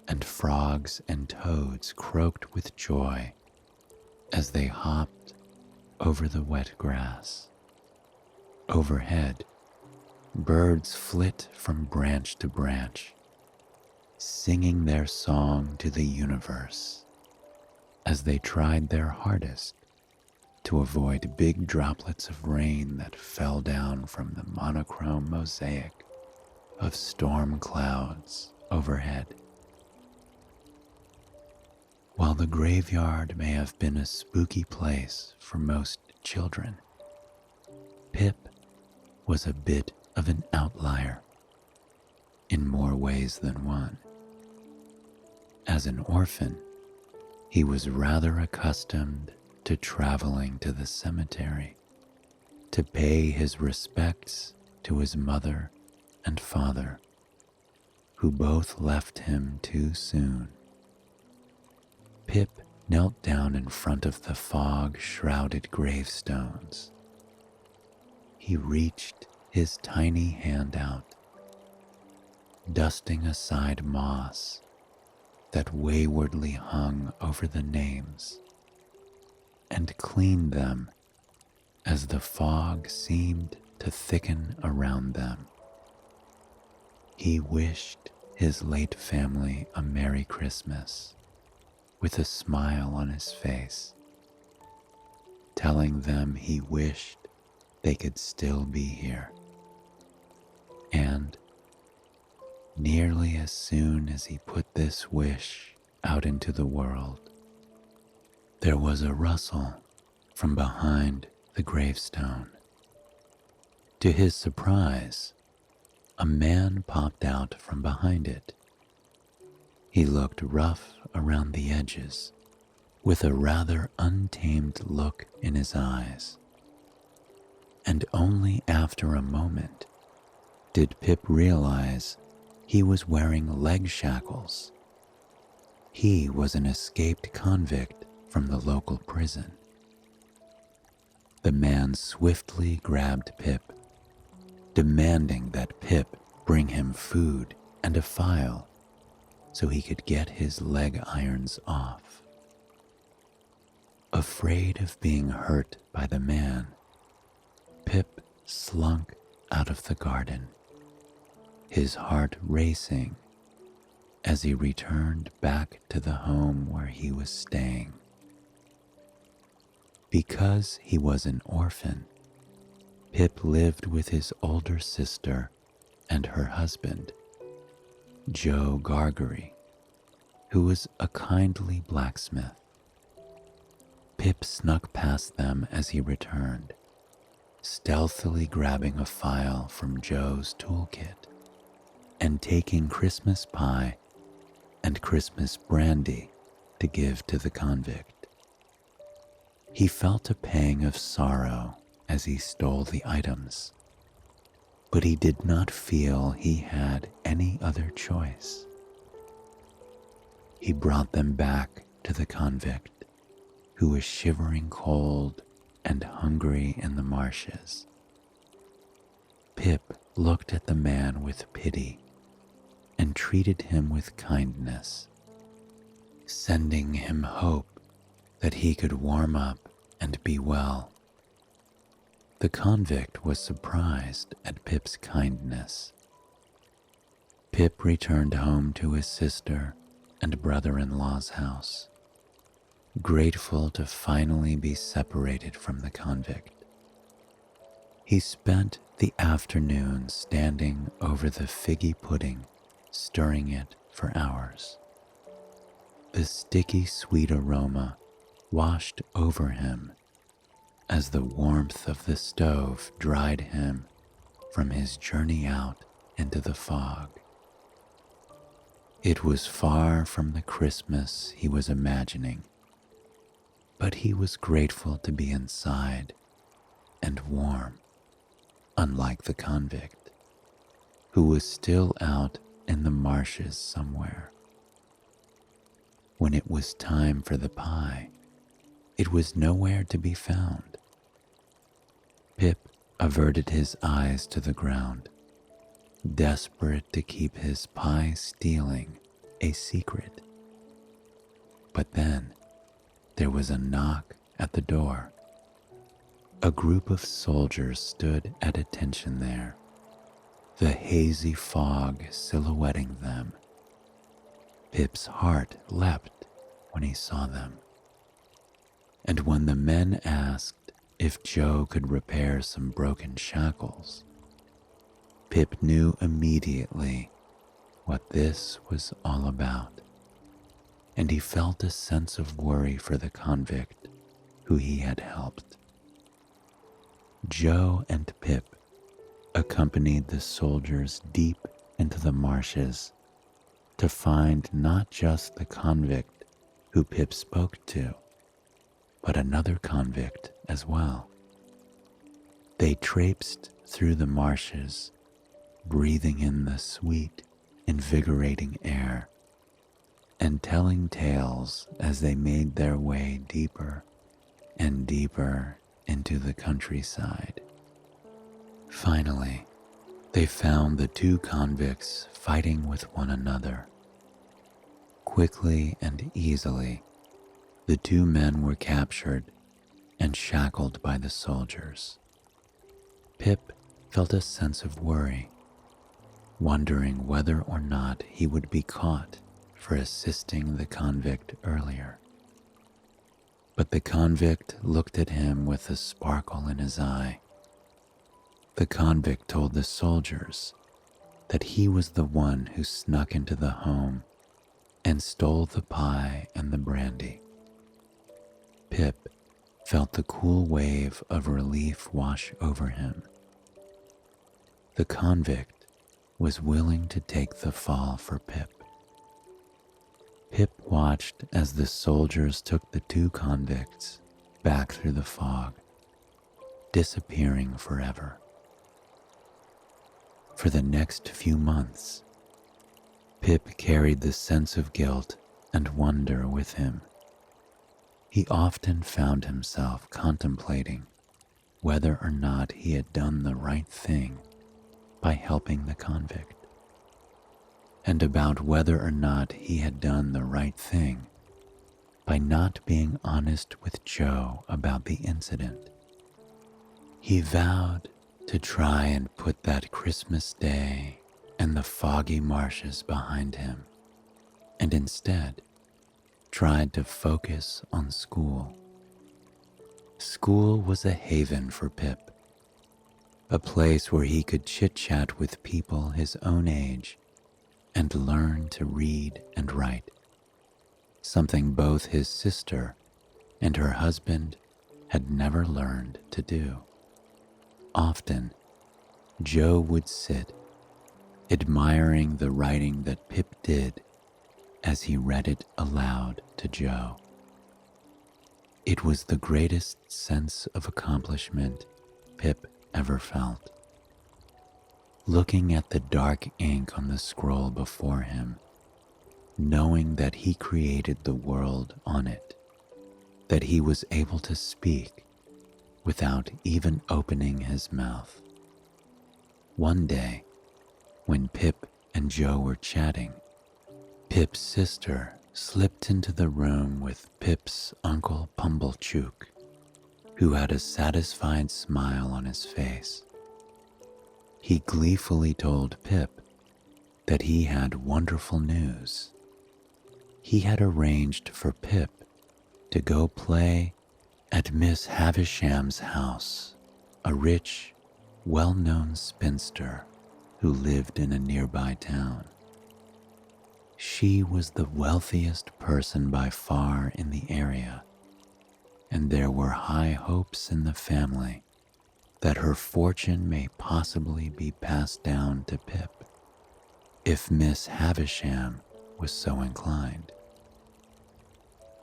B: and frogs and toads croaked with joy as they hopped over the wet grass. Overhead, birds flit from branch to branch, singing their song to the universe as they tried their hardest to avoid big droplets of rain that fell down from the monochrome mosaic of storm clouds overhead. While the graveyard may have been a spooky place for most children, Pip was a bit of an outlier in more ways than one. As an orphan, he was rather accustomed to traveling to the cemetery to pay his respects to his mother and father, who both left him too soon. Pip knelt down in front of the fog-shrouded gravestones. He reached his tiny hand out, dusting aside moss that waywardly hung over the names, and cleaned them as the fog seemed to thicken around them. He wished his late family a Merry Christmas with a smile on his face, telling them he wished they could still be here. And nearly as soon as he put this wish out into the world, there was a rustle from behind the gravestone. To his surprise, a man popped out from behind it. He looked rough around the edges, with a rather untamed look in his eyes. And only after a moment did Pip realize he was wearing leg shackles. He was an escaped convict from the local prison. The man swiftly grabbed Pip, demanding that Pip bring him food and a file so he could get his leg irons off. Afraid of being hurt by the man, Pip slunk out of the garden, his heart racing as he returned back to the home where he was staying. Because he was an orphan, Pip lived with his older sister and her husband, Joe Gargery, who was a kindly blacksmith. Pip snuck past them as he returned, stealthily grabbing a file from Joe's toolkit and taking Christmas pie and Christmas brandy to give to the convict. He felt a pang of sorrow as he stole the items, but he did not feel he had any other choice. He brought them back to the convict, who was shivering cold and hungry in the marshes. Pip looked at the man with pity and treated him with kindness, sending him hope that he could warm up and be well. The convict was surprised at Pip's kindness. Pip returned home to his sister and brother-in-law's house, grateful to finally be separated from the convict. He spent the afternoon standing over the figgy pudding, stirring it for hours. The sticky sweet aroma washed over him as the warmth of the stove dried him from his journey out into the fog. It was far from the Christmas he was imagining, but he was grateful to be inside and warm, unlike the convict, who was still out in the marshes somewhere. When it was time for the pie, it was nowhere to be found. Pip averted his eyes to the ground, desperate to keep his pie stealing a secret. But then there was a knock at the door. A group of soldiers stood at attention there, the hazy fog silhouetting them. Pip's heart leapt when he saw them. And when the men asked if Joe could repair some broken shackles, Pip knew immediately what this was all about, and he felt a sense of worry for the convict who he had helped. Joe and Pip accompanied the soldiers deep into the marshes to find not just the convict who Pip spoke to, but another convict as well. They traipsed through the marshes, breathing in the sweet, invigorating air, and telling tales as they made their way deeper and deeper into the countryside. Finally, they found the two convicts fighting with one another. Quickly and easily, the two men were captured and shackled by the soldiers. Pip felt a sense of worry, wondering whether or not he would be caught for assisting the convict earlier. But the convict looked at him with a sparkle in his eye. The convict told the soldiers that he was the one who snuck into the home and stole the pie and the brandy. Pip felt the cool wave of relief wash over him. The convict was willing to take the fall for Pip. Pip watched as the soldiers took the two convicts back through the fog, disappearing forever. For the next few months, Pip carried the sense of guilt and wonder with him. He often found himself contemplating whether or not he had done the right thing by helping the convict, and about whether or not he had done the right thing by not being honest with Joe about the incident. He vowed to try and put that Christmas day and the foggy marshes behind him, and instead tried to focus on school. School was a haven for Pip, a place where he could chit-chat with people his own age and learn to read and write, something both his sister and her husband had never learned to do. Often, Joe would sit, admiring the writing that Pip did as he read it aloud to Joe. It was the greatest sense of accomplishment Pip ever felt. Looking at the dark ink on the scroll before him, knowing that he created the world on it, that he was able to speak without even opening his mouth. One day, when Pip and Joe were chatting, Pip's sister slipped into the room with Pip's Uncle Pumblechook, who had a satisfied smile on his face. He gleefully told Pip that he had wonderful news. He had arranged for Pip to go play at Miss Havisham's house, a rich, well-known spinster who lived in a nearby town. She was the wealthiest person by far in the area, and there were high hopes in the family that her fortune may possibly be passed down to Pip, if Miss Havisham was so inclined.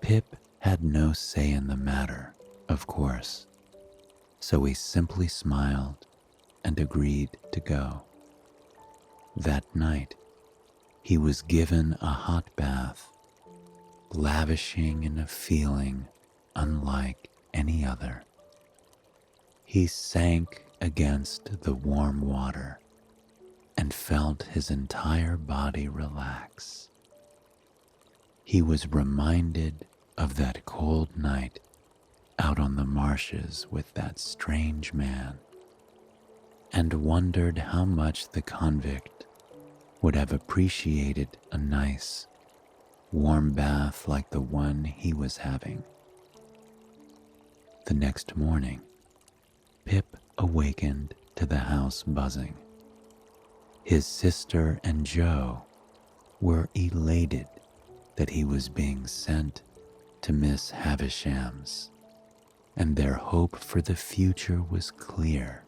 B: Pip had no say in the matter, of course, so he simply smiled and agreed to go. That night, he was given a hot bath, lavishing in a feeling unlike any other. He sank against the warm water and felt his entire body relax. He was reminded of that cold night out on the marshes with that strange man, and wondered how much the convict would have appreciated a nice, warm bath like the one he was having. The next morning, Pip awakened to the house buzzing. His sister and Joe were elated that he was being sent to Miss Havisham's, and their hope for the future was clear.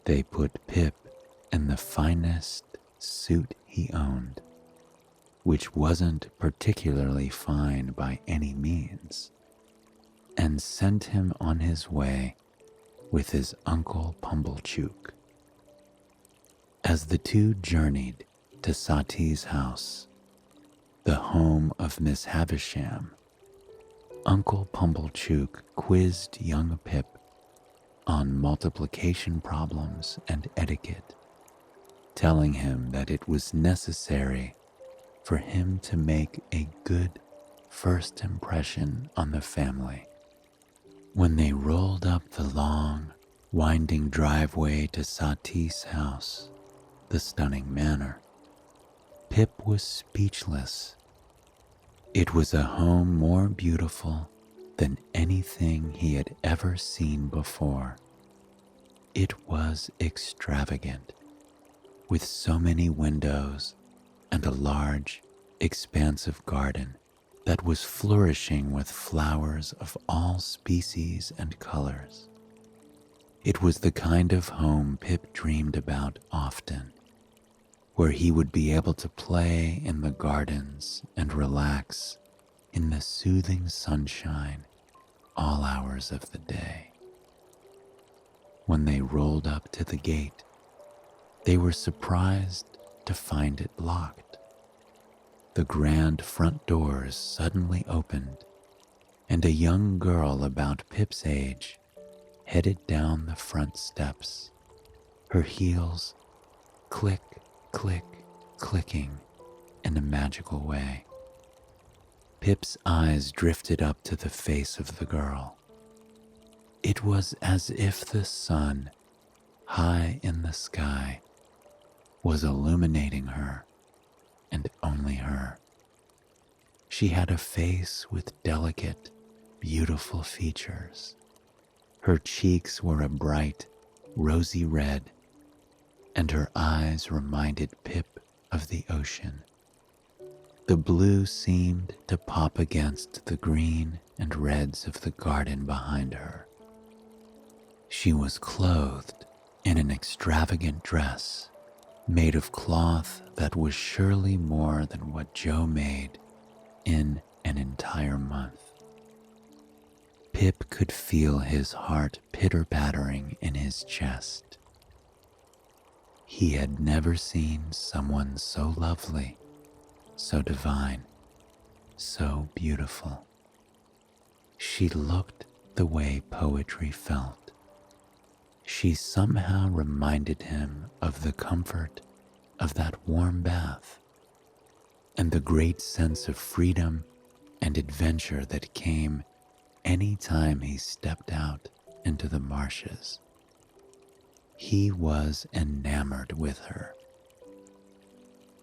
B: They put Pip in the finest suit he owned, which wasn't particularly fine by any means, and sent him on his way with his Uncle Pumblechook. As the two journeyed to Satie's house, the home of Miss Havisham, Uncle Pumblechook quizzed young Pip on multiplication problems and etiquette, telling him that it was necessary for him to make a good first impression on the family. When they rolled up the long, winding driveway to Satie's house, the stunning manor, Pip was speechless. It was a home more beautiful than anything he had ever seen before. It was extravagant, with so many windows and a large, expansive garden that was flourishing with flowers of all species and colors. It was the kind of home Pip dreamed about often, where he would be able to play in the gardens and relax in the soothing sunshine all hours of the day. When they rolled up to the gate, they were surprised to find it locked. The grand front doors suddenly opened, and a young girl about Pip's age headed down the front steps, her heels click, click, clicking in a magical way. Pip's eyes drifted up to the face of the girl. It was as if the sun, high in the sky, was illuminating her, and only her. She had a face with delicate, beautiful features. Her cheeks were a bright, rosy red, and her eyes reminded Pip of the ocean. The blue seemed to pop against the green and reds of the garden behind her. She was clothed in an extravagant dress made of cloth that was surely more than what Joe made in an entire month. Pip could feel his heart pitter-pattering in his chest. He had never seen someone so lovely, so divine, so beautiful. She looked the way poetry felt. She somehow reminded him of the comfort of that warm bath and the great sense of freedom and adventure that came any time he stepped out into the marshes. He was enamored with her.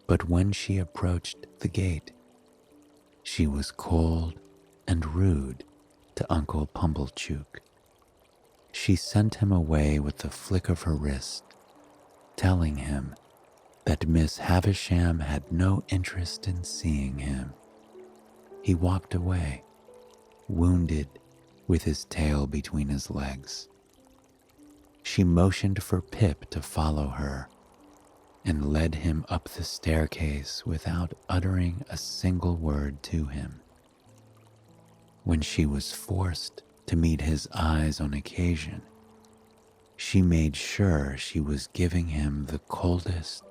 B: But when she approached the gate, she was cold and rude to Uncle Pumblechook. She sent him away with the flick of her wrist, telling him that Miss Havisham had no interest in seeing him. He walked away, wounded, with his tail between his legs. She motioned for Pip to follow her and led him up the staircase without uttering a single word to him. When she was forced to meet his eyes on occasion, she made sure she was giving him the coldest,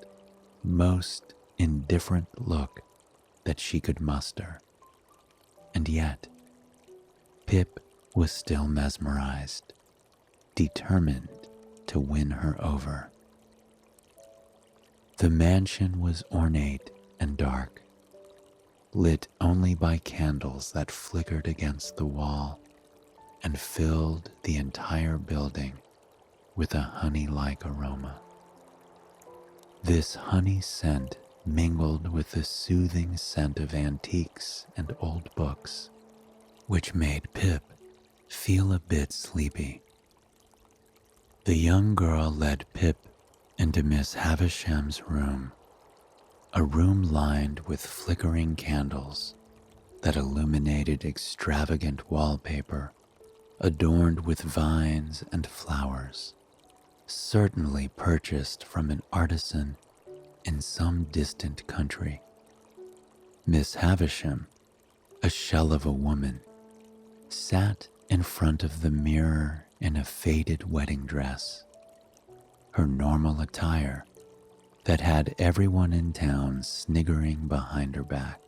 B: most indifferent look that she could muster. And yet, Pip was still mesmerized, determined to win her over. The mansion was ornate and dark, lit only by candles that flickered against the wall and filled the entire building with a honey-like aroma. This honey scent mingled with the soothing scent of antiques and old books, which made Pip feel a bit sleepy. The young girl led Pip into Miss Havisham's room, a room lined with flickering candles that illuminated extravagant wallpaper adorned with vines and flowers, certainly purchased from an artisan in some distant country. Miss Havisham, a shell of a woman, sat in front of the mirror in a faded wedding dress, her normal attire that had everyone in town sniggering behind her back.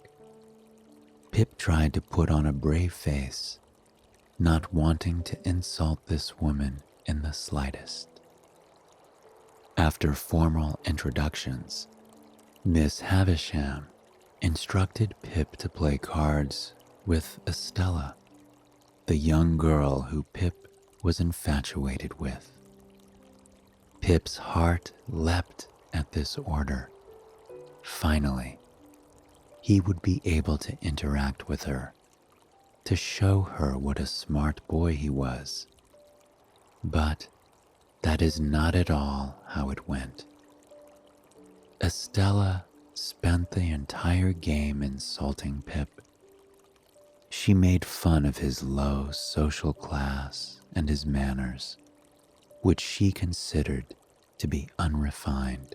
B: Pip tried to put on a brave face, not wanting to insult this woman in the slightest. After formal introductions, Miss Havisham instructed Pip to play cards with Estella, the young girl who Pip was infatuated with. Pip's heart leapt at this order. Finally, he would be able to interact with her, to show her what a smart boy he was. But that is not at all how it went. Estella spent the entire game insulting Pip. She made fun of his low social class and his manners, which she considered to be unrefined.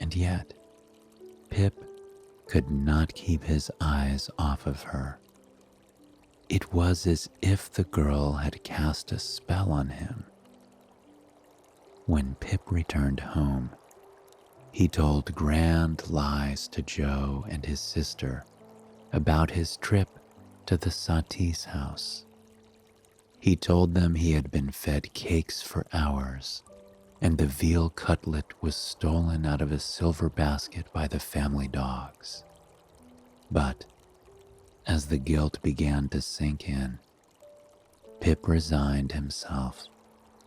B: And yet, Pip could not keep his eyes off of her. It was as if the girl had cast a spell on him. When Pip returned home, he told grand lies to Joe and his sister about his trip to the Satisse house. He told them he had been fed cakes for hours, and the veal cutlet was stolen out of a silver basket by the family dogs. But as the guilt began to sink in, Pip resigned himself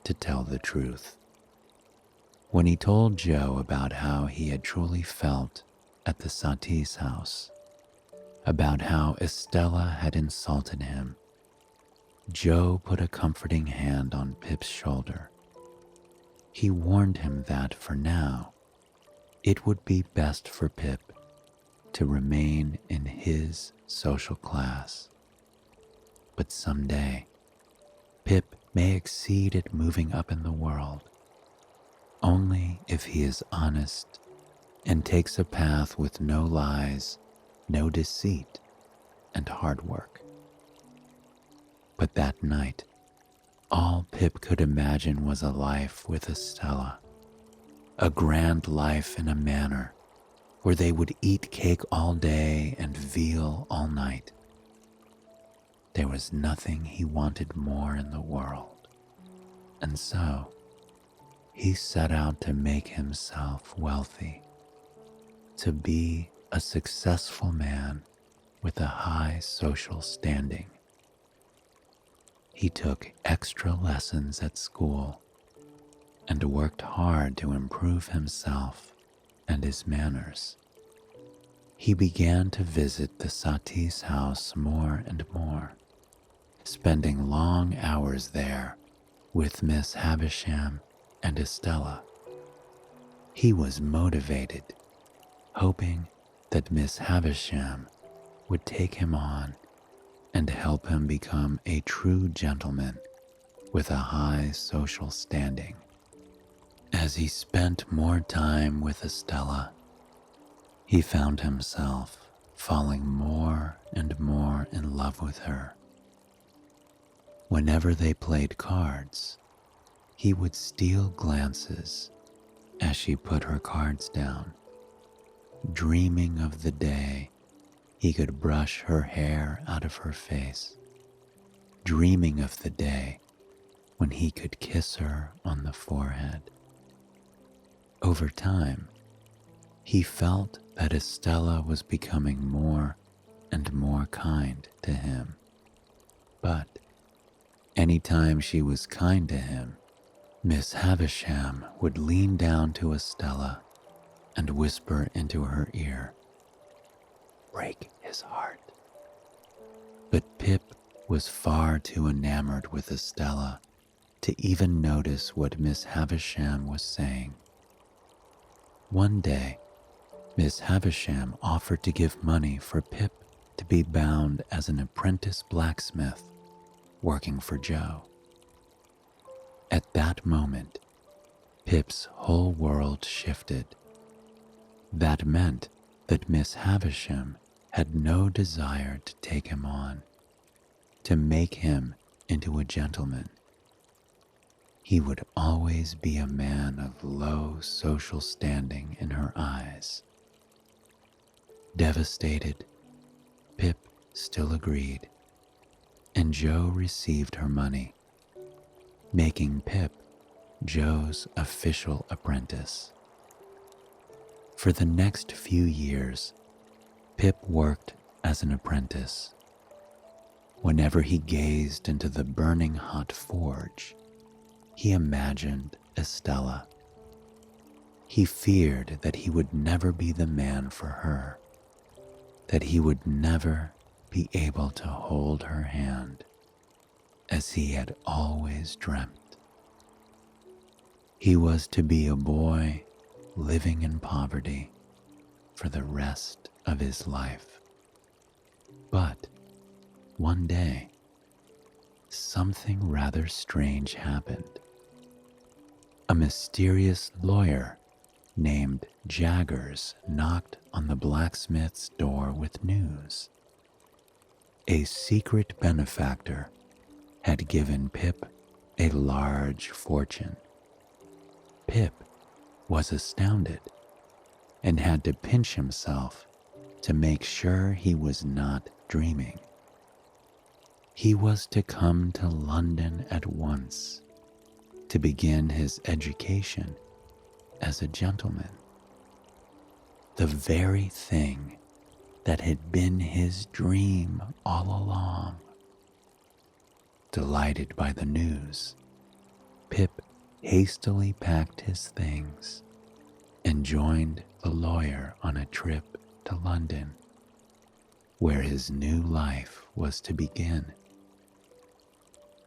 B: to tell the truth. When he told Joe about how he had truly felt at the Satisse house, about how Estella had insulted him, Joe put a comforting hand on Pip's shoulder. He warned him that for now, it would be best for Pip to remain in his social class. But someday, Pip may exceed at moving up in the world, only if he is honest and takes a path with no lies, no deceit, and hard work. But that night, all Pip could imagine was a life with Estella, a grand life in a manor where they would eat cake all day and veal all night. There was nothing he wanted more in the world, and so he set out to make himself wealthy, to be a successful man with a high social standing. He took extra lessons at school and worked hard to improve himself and his manners. He began to visit the Satie's house more and more, spending long hours there with Miss Havisham and Estella. He was motivated, hoping that Miss Havisham would take him on and help him become a true gentleman with a high social standing. As he spent more time with Estella, he found himself falling more and more in love with her. Whenever they played cards, he would steal glances as she put her cards down, dreaming of the day he could brush her hair out of her face, dreaming of the day when he could kiss her on the forehead. Over time, he felt that Estella was becoming more and more kind to him. But anytime she was kind to him, Miss Havisham would lean down to Estella and whisper into her ear, "Break his heart." But Pip was far too enamored with Estella to even notice what Miss Havisham was saying. One day, Miss Havisham offered to give money for Pip to be bound as an apprentice blacksmith working for Joe. At that moment, Pip's whole world shifted. That meant that Miss Havisham had no desire to take him on, to make him into a gentleman. He would always be a man of low social standing in her eyes. Devastated, Pip still agreed, and Joe received her money, making Pip Joe's official apprentice. For the next few years, Pip worked as an apprentice. Whenever he gazed into the burning hot forge, he imagined Estella. He feared that he would never be the man for her, that he would never be able to hold her hand as he had always dreamt. He was to be a boy living in poverty for the rest of his life. But one day, something rather strange happened. A mysterious lawyer named Jaggers knocked on the blacksmith's door with news. A secret benefactor had given Pip a large fortune. Pip was astounded and had to pinch himself to make sure he was not dreaming. He was to come to London at once to begin his education as a gentleman. The very thing that had been his dream all along. Delighted by the news, Pip hastily packed his things and joined the lawyer on a trip to London, where his new life was to begin.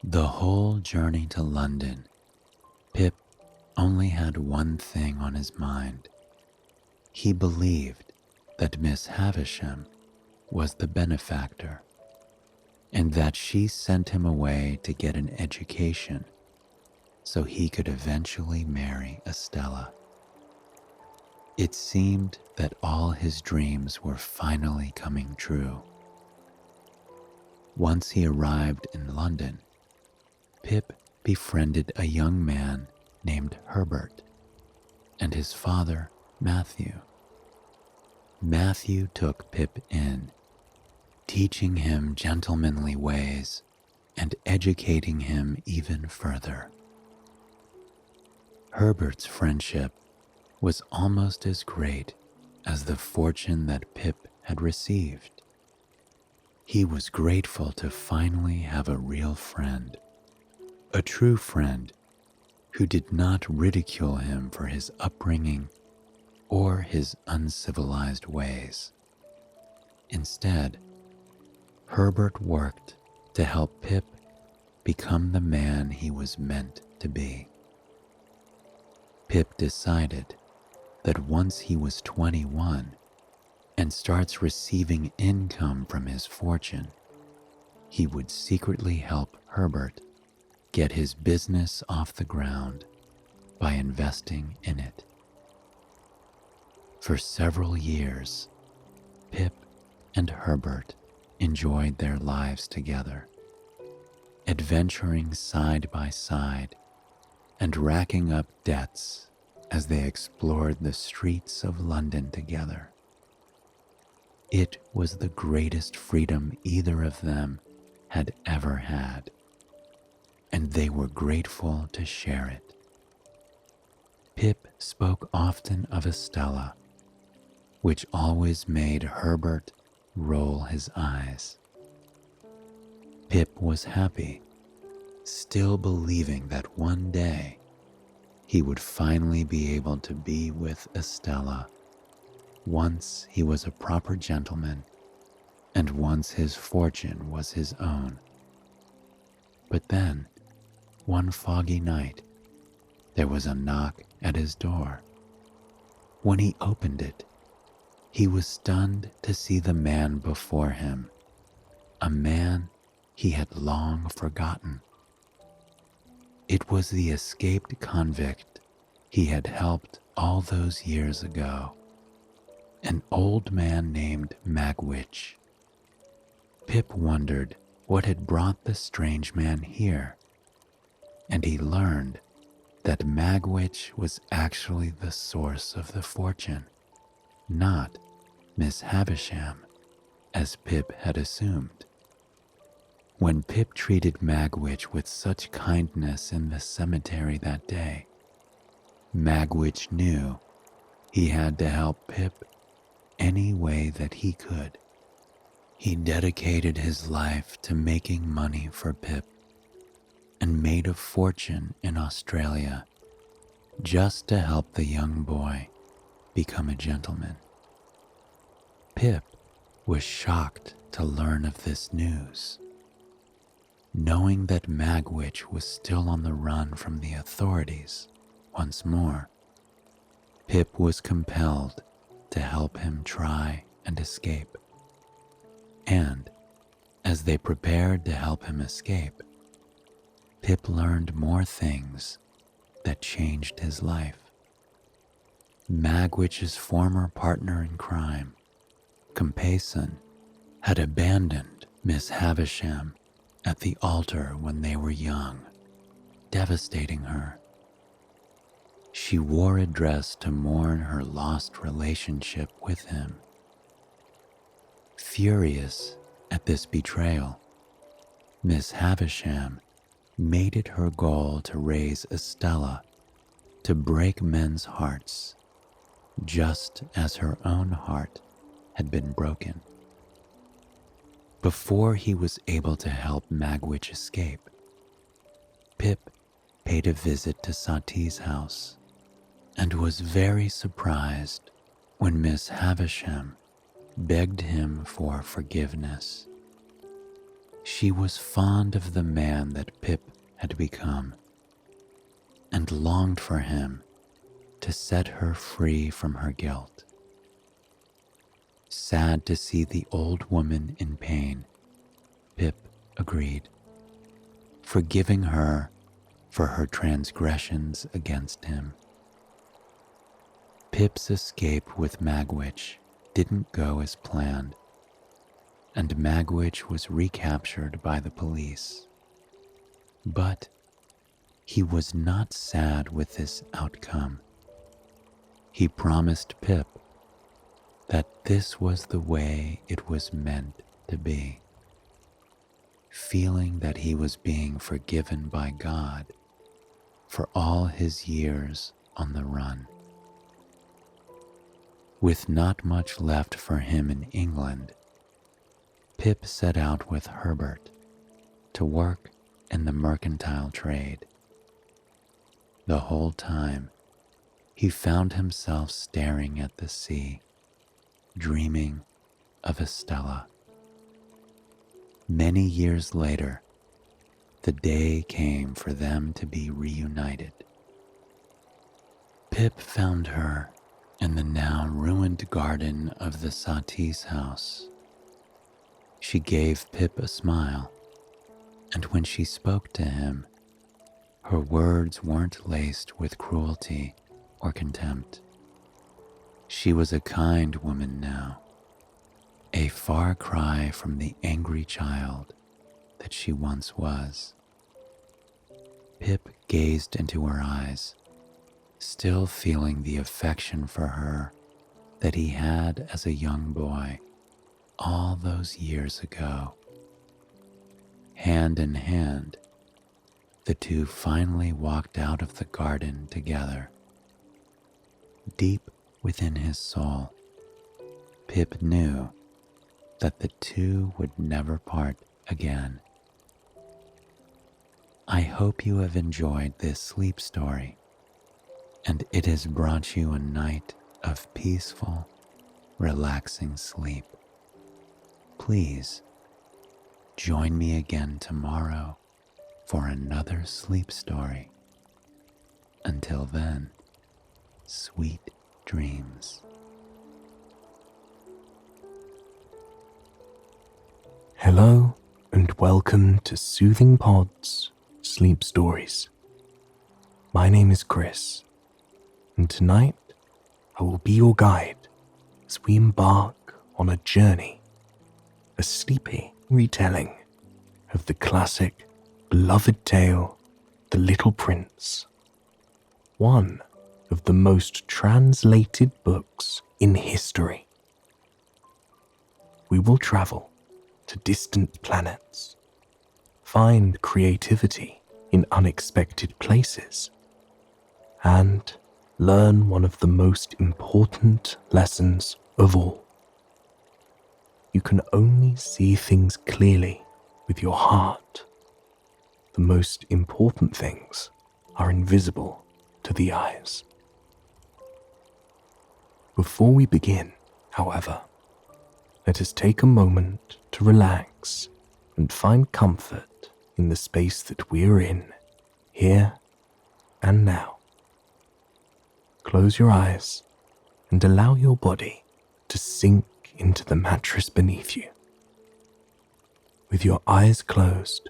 B: The whole journey to London, Pip only had one thing on his mind. He believed that Miss Havisham was the benefactor, and that she sent him away to get an education so he could eventually marry Estella. It seemed that all his dreams were finally coming true. Once he arrived in London, Pip befriended a young man named Herbert and his father, Matthew. Matthew took Pip in, teaching him gentlemanly ways and educating him even further. Herbert's friendship was almost as great as the fortune that Pip had received. He was grateful to finally have a real friend, a true friend who did not ridicule him for his upbringing or his uncivilized ways. Instead, Herbert worked to help Pip become the man he was meant to be. Pip decided that once he was 21 and starts receiving income from his fortune, he would secretly help Herbert get his business off the ground by investing in it. For several years, Pip and Herbert enjoyed their lives together, adventuring side by side and racking up debts as they explored the streets of London together. It was the greatest freedom either of them had ever had, and they were grateful to share it. Pip spoke often of Estella, which always made Herbert roll his eyes. Pip was happy, still believing that one day he would finally be able to be with Estella once he was a proper gentleman and once his fortune was his own. But then, one foggy night, there was a knock at his door. When he opened it, he was stunned to see the man before him, a man he had long forgotten. It was the escaped convict he had helped all those years ago, an old man named Magwitch. Pip wondered what had brought the strange man here, and he learned that Magwitch was actually the source of the fortune, not Miss Havisham, as Pip had assumed. When Pip treated Magwitch with such kindness in the cemetery that day, Magwitch knew he had to help Pip any way that he could. He dedicated his life to making money for Pip and made a fortune in Australia just to help the young boy become a gentleman. Pip was shocked to learn of this news. Knowing that Magwitch was still on the run from the authorities once more, Pip was compelled to help him try and escape. And as they prepared to help him escape, Pip learned more things that changed his life. Magwitch's former partner in crime, Compilation, had abandoned Miss Havisham at the altar when they were young, devastating her. She wore a dress to mourn her lost relationship with him. Furious at this betrayal, Miss Havisham made it her goal to raise Estella to break men's hearts, just as her own heart had been broken. Before he was able to help Magwitch escape, Pip paid a visit to Satie's house and was very surprised when Miss Havisham begged him for forgiveness. She was fond of the man that Pip had become and longed for him to set her free from her guilt. Sad to see the old woman in pain, Pip agreed, forgiving her for her transgressions against him. Pip's escape with Magwitch didn't go as planned. and Magwitch was recaptured by the police. But he was not sad with this outcome. He promised Pip that this was the way it was meant to be. Feeling that he was being forgiven by God for all his years on the run. With not much left for him in England, Pip set out with Herbert to work in the mercantile trade. The whole time, he found himself staring at the sea, dreaming of Estella. Many years later, the day came for them to be reunited. Pip found her in the now ruined garden of the Satie's house. She gave Pip a smile, and when she spoke to him, her words weren't laced with cruelty or contempt. She was a kind woman now, a far cry from the angry child that she once was. Pip gazed into her eyes, still feeling the affection for her that he had as a young boy all those years ago. Hand in hand, the two finally walked out of the garden together. Deep within his soul, Pip knew that the two would never part again. I hope you have enjoyed this sleep story, and it has brought you a night of peaceful, relaxing sleep. Please join me again tomorrow for another sleep story. Until then, sweet dreams.
A: Hello and welcome to Soothing Pod's Sleep Stories. My name is Chris, and tonight I will be your guide as we embark on a journey, a sleepy retelling of the classic, beloved tale, The Little Prince, one of the most translated books in history. We will travel to distant planets, find creativity in unexpected places, and learn one of the most important lessons of all. You can only see things clearly with your heart. The most important things are invisible to the eyes. Before we begin, however, let us take a moment to relax and find comfort in the space that we're in, here and now. Close your eyes and allow your body to sink into the mattress beneath you. With your eyes closed,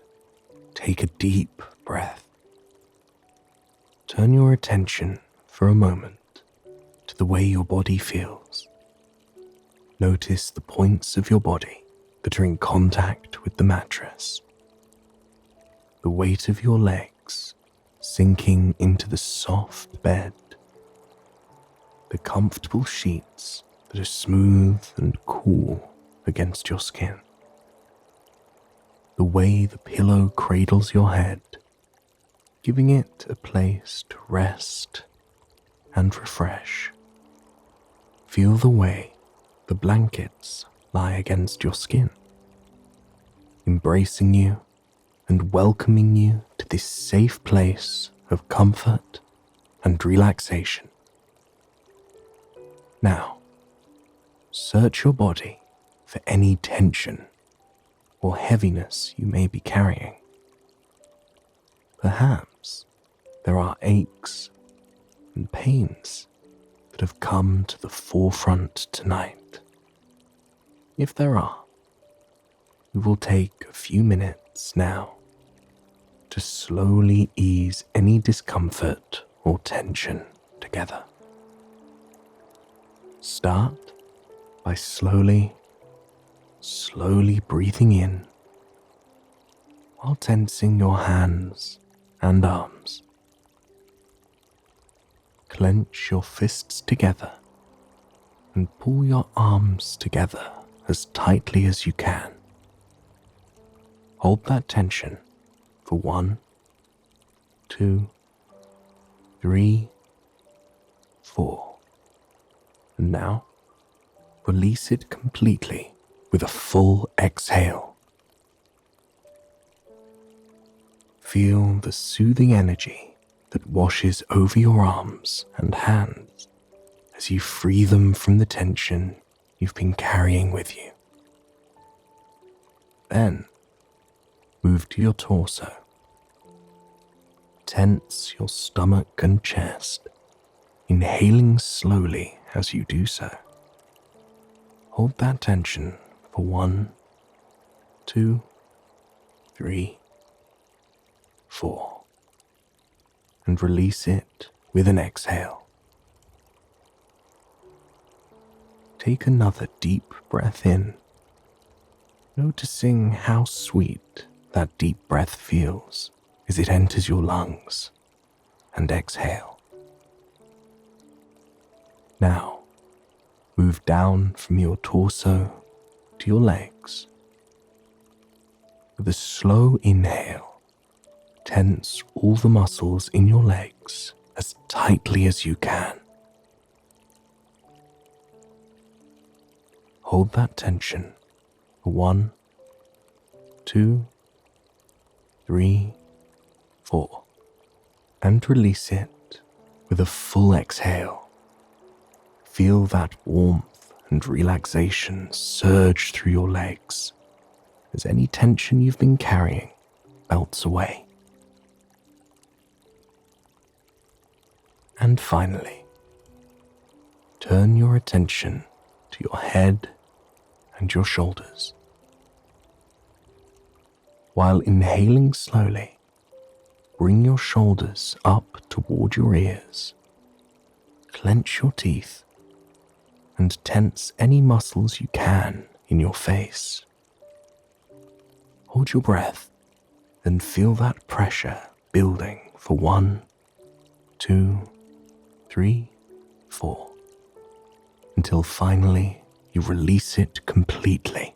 A: take a deep breath. Turn your attention for a moment to the way your body feels. Notice the points of your body that are in contact with the mattress. The weight of your legs sinking into the soft bed. The comfortable sheets that are smooth and cool against your skin. The way the pillow cradles your head, giving it a place to rest and refresh. Feel the way the blankets lie against your skin, embracing you and welcoming you to this safe place of comfort and relaxation. Now, search your body for any tension or heaviness you may be carrying. Perhaps there are aches and pains that have come to the forefront tonight. If there are, we will take a few minutes now to slowly ease any discomfort or tension together. Start by slowly slowly breathing in while tensing your hands and arms. Clench your fists together and pull your arms together as tightly as you can. Hold that tension for 1, 2, 3, 4. And now, release it completely with a full exhale. Feel the soothing energy that washes over your arms and hands as you free them from the tension you've been carrying with you. Then, move to your torso. Tense your stomach and chest, inhaling slowly as you do so. Hold that tension for 1, 2, 3, 4, and release it with an exhale. Take another deep breath in, noticing how sweet that deep breath feels as it enters your lungs, and exhale. Now, move down from your torso to your legs. With a slow inhale, tense all the muscles in your legs as tightly as you can. Hold that tension for 1, 2, 3, 4, and release it with a full exhale. Feel that warmth and relaxation surge through your legs as any tension you've been carrying melts away. And finally, turn your attention to your head and your shoulders. While inhaling slowly, bring your shoulders up toward your ears. Clench your teeth and tense any muscles you can in your face. Hold your breath, then feel that pressure building for 1, 2, 3, 4, until finally you release it completely.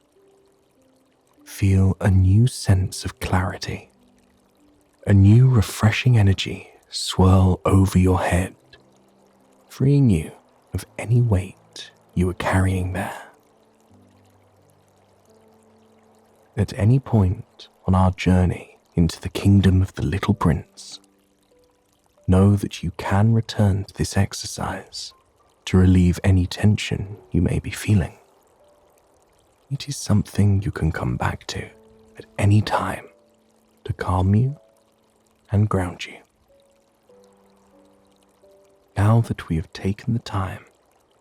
A: Feel a new sense of clarity, a new refreshing energy swirl over your head, freeing you of any weight you were carrying there. At any point on our journey into the kingdom of the Little Prince, know that you can return to this exercise to relieve any tension you may be feeling. It is something you can come back to at any time to calm you and ground you. Now that we have taken the time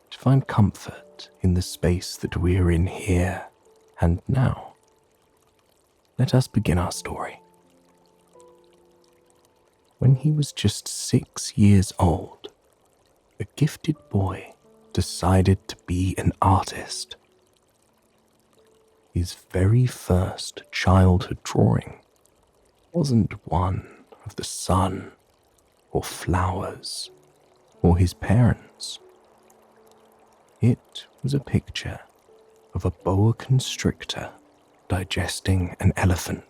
A: to find comfort in the space that we are in here and now, let us begin our story. When he was just 6 years old, a gifted boy decided to be an artist. His very first childhood drawing wasn't one of the sun or flowers or his parents. It was a picture of a boa constrictor digesting an elephant.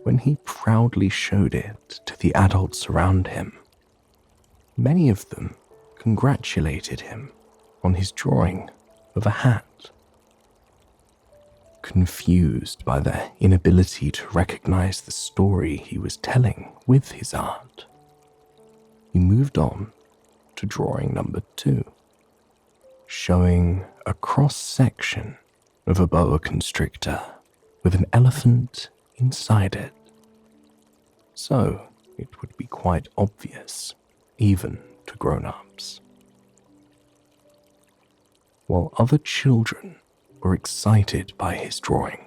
A: When he proudly showed it to the adults around him, many of them congratulated him on his drawing of a hat. Confused by their inability to recognize the story he was telling with his art, he moved on to drawing number 2, showing a cross-section of a boa constrictor with an elephant inside it. So it would be quite obvious, even to grown-ups. While other children were excited by his drawing,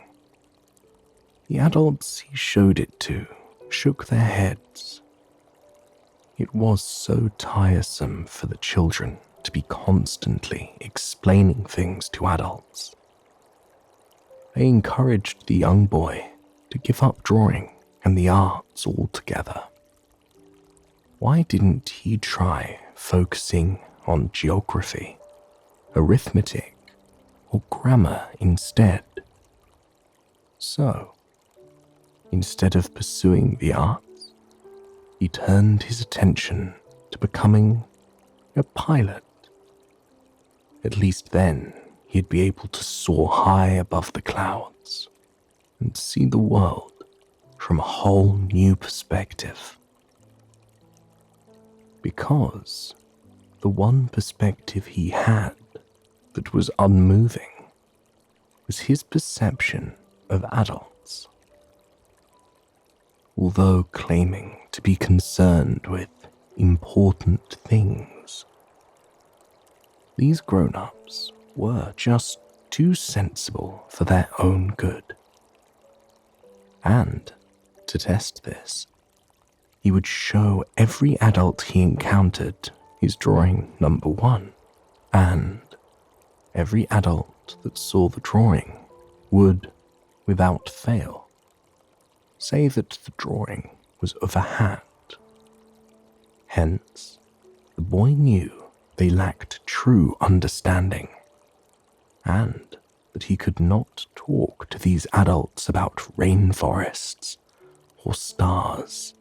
A: the adults he showed it to shook their heads. It was so tiresome for the children to be constantly explaining things to adults. They encouraged the young boy to give up drawing and the arts altogether. Why didn't he try focusing on geography, arithmetic, or grammar instead? So, instead of pursuing the arts, he turned his attention to becoming a pilot. At least then, he'd be able to soar high above the clouds and see the world from a whole new perspective. Because the one perspective he had that was unmoving was his perception of adults. Although claiming to be concerned with important things, these grown-ups were just too sensible for their own good. And, to test this, he would show every adult he encountered his drawing number 1, and every adult that saw the drawing would, without fail, say that the drawing was of a hat. Hence, the boy knew they lacked true understanding, and that he could not talk to these adults about rainforests, or stars,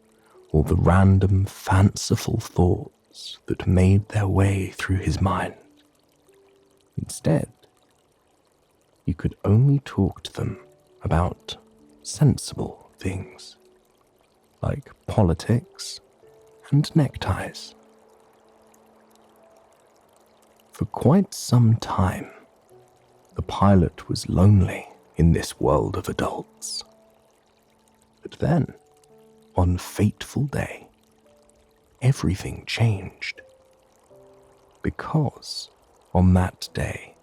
A: or the random fanciful thoughts that made their way through his mind. Instead, he could only talk to them about sensible things, like politics and neckties. For quite some time, the pilot was lonely in this world of adults. But then, one fateful day, everything changed. Because, on that day,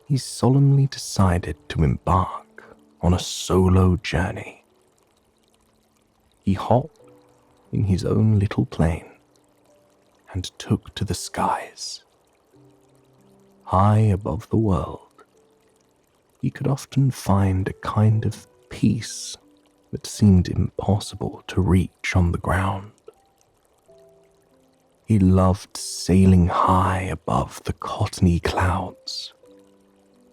A: he solemnly decided to embark on a solo journey. He hopped in his own little plane and took to the skies. High above the world, he could often find a kind of peace that seemed impossible to reach on the ground. He loved sailing high above the cottony clouds,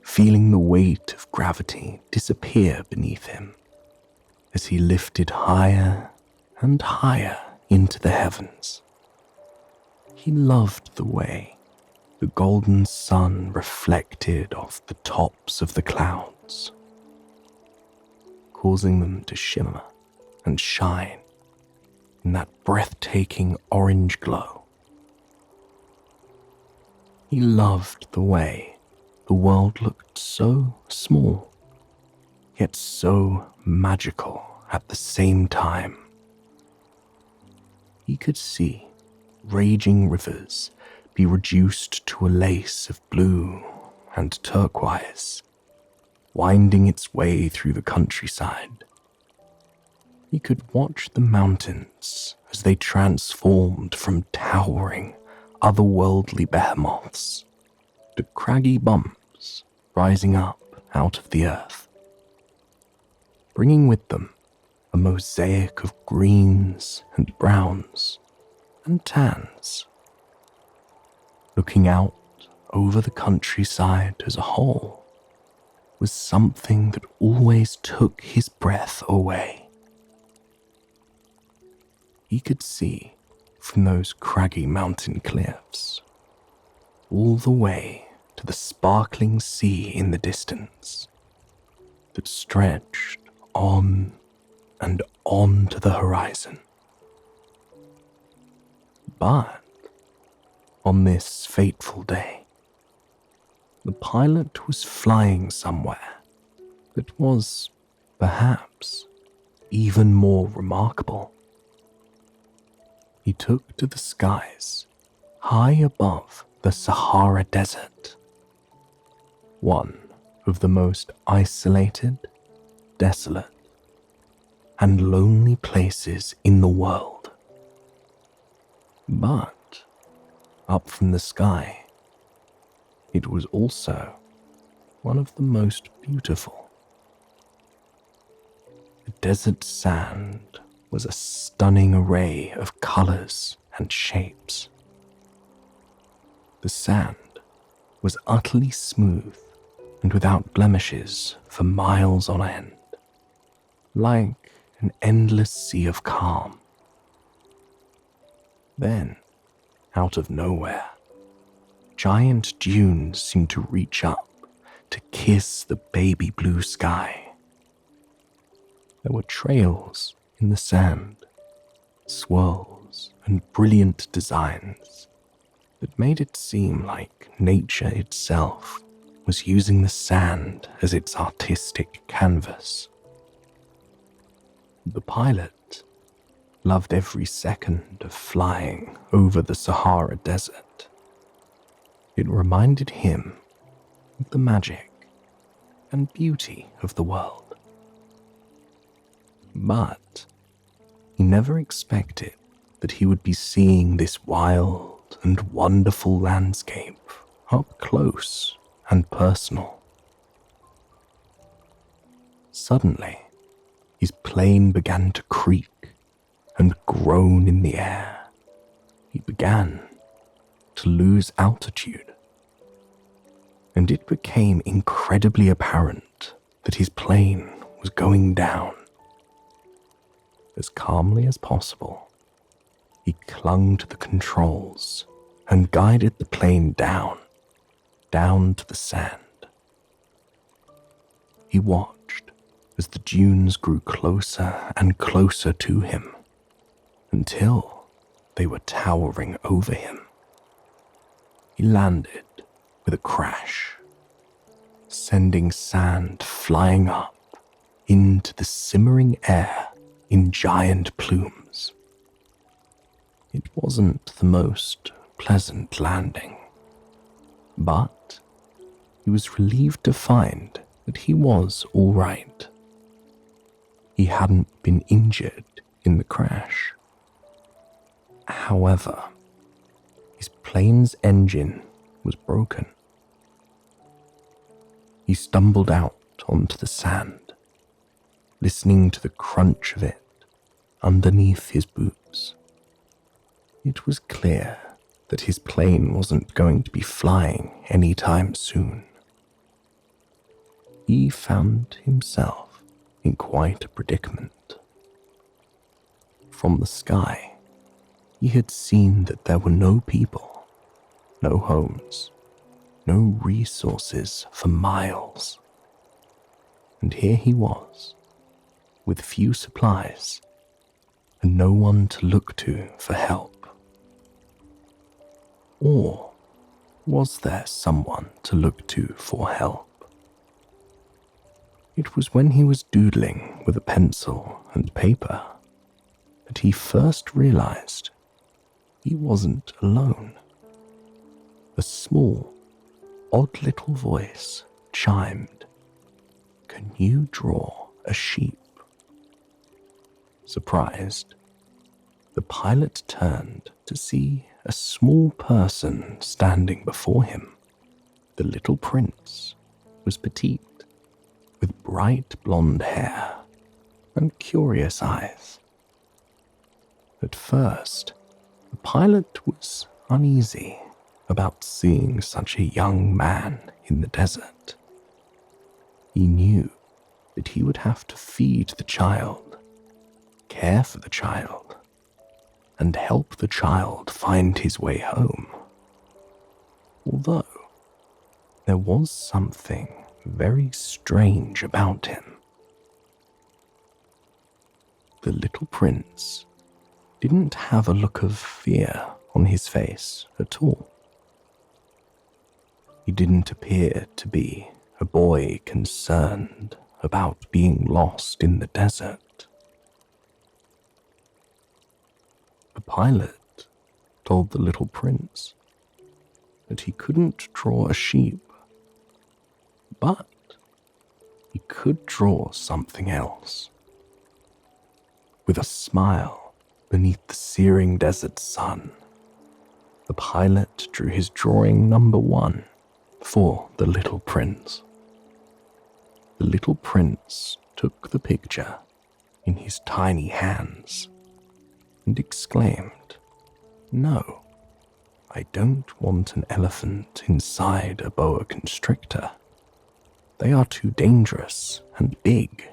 A: feeling the weight of gravity disappear beneath him as he lifted higher and higher into the heavens. He loved the way the golden sun reflected off the tops of the clouds, causing them to shimmer and shine in that breathtaking orange glow. He loved the way the world looked so small, yet so magical at the same time. He could see raging rivers be reduced to a lace of blue and turquoise, winding its way through the countryside. He could watch the mountains as they transformed from towering, otherworldly behemoths to craggy bumps rising up out of the earth, bringing with them a mosaic of greens and browns and tans. Looking out over the countryside as a whole was something that always took his breath away. He could see from those craggy mountain cliffs all the way to the sparkling sea in the distance that stretched on and on to the horizon. But on this fateful day, the pilot was flying somewhere that was, perhaps, even more remarkable. He took to the skies high above the Sahara Desert, one of the most isolated, desolate, and lonely places in the world. But up from the sky. It was also one of the most beautiful. The desert sand was a stunning array of colors and shapes. The sand was utterly smooth and without blemishes for miles on end, like an endless sea of calm. Then, out of nowhere, giant dunes seemed to reach up to kiss the baby blue sky. There were trails in the sand, swirls and brilliant designs that made it seem like nature itself was using the sand as its artistic canvas. The pilot loved every second of flying over the Sahara Desert. It reminded him of the magic and beauty of the world. But he never expected that he would be seeing this wild and wonderful landscape up close and personal. Suddenly, his plane began to creak and groan in the air. He began to lose altitude, and it became incredibly apparent that his plane was going down. As calmly as possible, he clung to the controls and guided the plane down to the sand. He watched as the dunes grew closer and closer to him until they were towering over him. He landed with a crash, sending sand flying up into the simmering air in giant plumes. It wasn't the most pleasant landing, but he was relieved to find that he was all right. He hadn't been injured in the crash. However, his plane's engine was broken. He stumbled out onto the sand, listening to the crunch of it underneath his boots. It was clear that his plane wasn't going to be flying anytime soon. He found himself in quite a predicament. From the sky, he had seen that there were no people, no homes, no resources for miles. And here he was, with few supplies and no one to look to for help. Or was there someone to look to for help? It was when he was doodling with a pencil and paper that he first realized he wasn't alone. A small, odd little voice chimed, "Can you draw a sheep?" Surprised, the pilot turned to see a small person standing before him. The little prince was petite, with bright blonde hair and curious eyes. At first, the pilot was uneasy about seeing such a young man in the desert. He knew that he would have to feed the child, care for the child, and help the child find his way home. Although there was something very strange about him. The little prince didn't have a look of fear on his face at all. He didn't appear to be a boy concerned about being lost in the desert. The pilot told the little prince that he couldn't draw a sheep, but he could draw something else. With a smile beneath the searing desert sun, The pilot drew his drawing number 1 for the little prince. The little prince took the picture in his tiny hands and exclaimed, "No, I don't want an elephant inside a boa constrictor. They are too dangerous and big.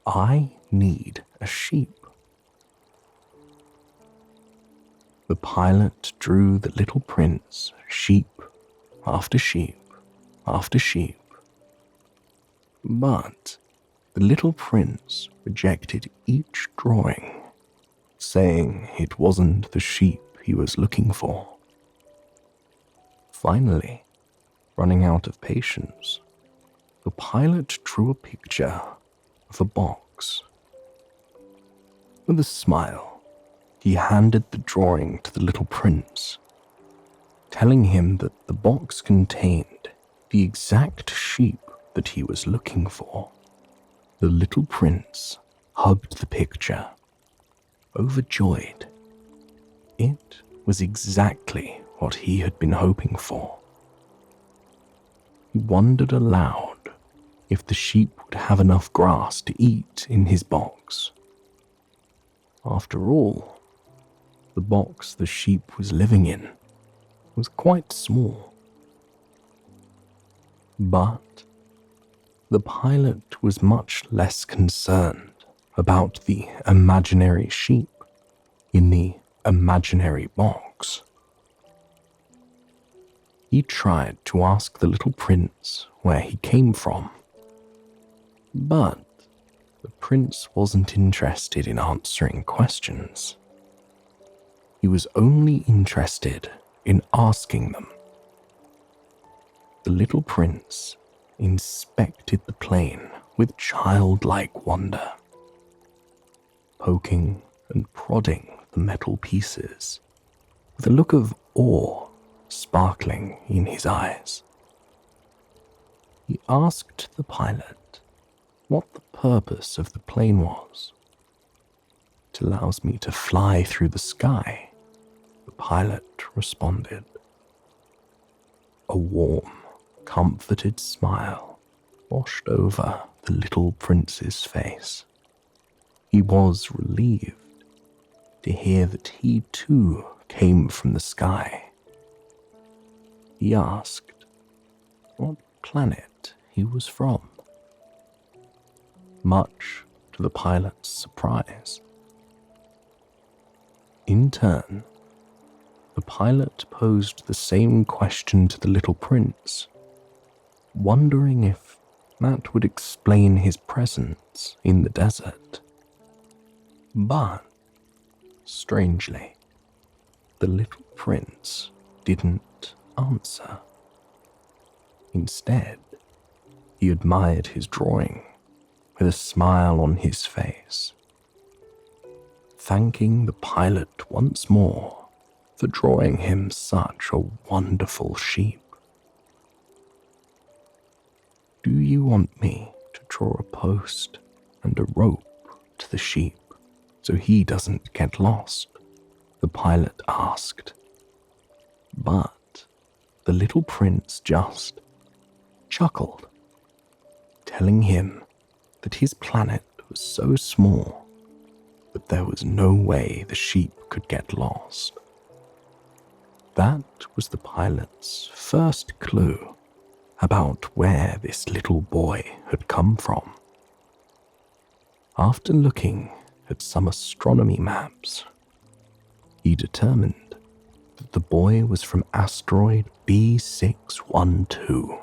A: I need a sheep." The pilot drew the little prince sheep after sheep after sheep. But the little prince rejected each drawing, saying it wasn't the sheep he was looking for. Finally, running out of patience, the pilot drew a picture of a box. With a smile, he handed the drawing to the little prince, telling him that the box contained the exact sheep that he was looking for. The little prince hugged the picture, overjoyed. It was exactly what he had been hoping for. He wondered aloud if the sheep would have enough grass to eat in his box. After all, the box the sheep was living in was quite small. But the pilot was much less concerned about the imaginary sheep in the imaginary box. He tried to ask the little prince where he came from, but the prince wasn't interested in answering questions. He was only interested in asking them. The little prince inspected the plane with childlike wonder, poking and prodding the metal pieces with a look of awe sparkling in his eyes. He asked the pilot what the purpose of the plane was. "It allows me to fly through the sky," the pilot responded. A warm, comforted smile washed over the little prince's face. He was relieved to hear that he too came from the sky. He asked what planet he was from. Much to the pilot's surprise. In turn, the pilot posed the same question to the little prince, wondering if that would explain his presence in the desert. But, strangely, the little prince didn't answer. Instead, he admired his drawing with a smile on his face, thanking the pilot once more for drawing him such a wonderful sheep. "Do you want me to draw a post and a rope to the sheep so he doesn't get lost?" the pilot asked. But the little prince just chuckled, telling him that his planet was so small that there was no way the sheep could get lost. That was the pilot's first clue about where this little boy had come from. After looking at some astronomy maps, he determined that the boy was from asteroid B612,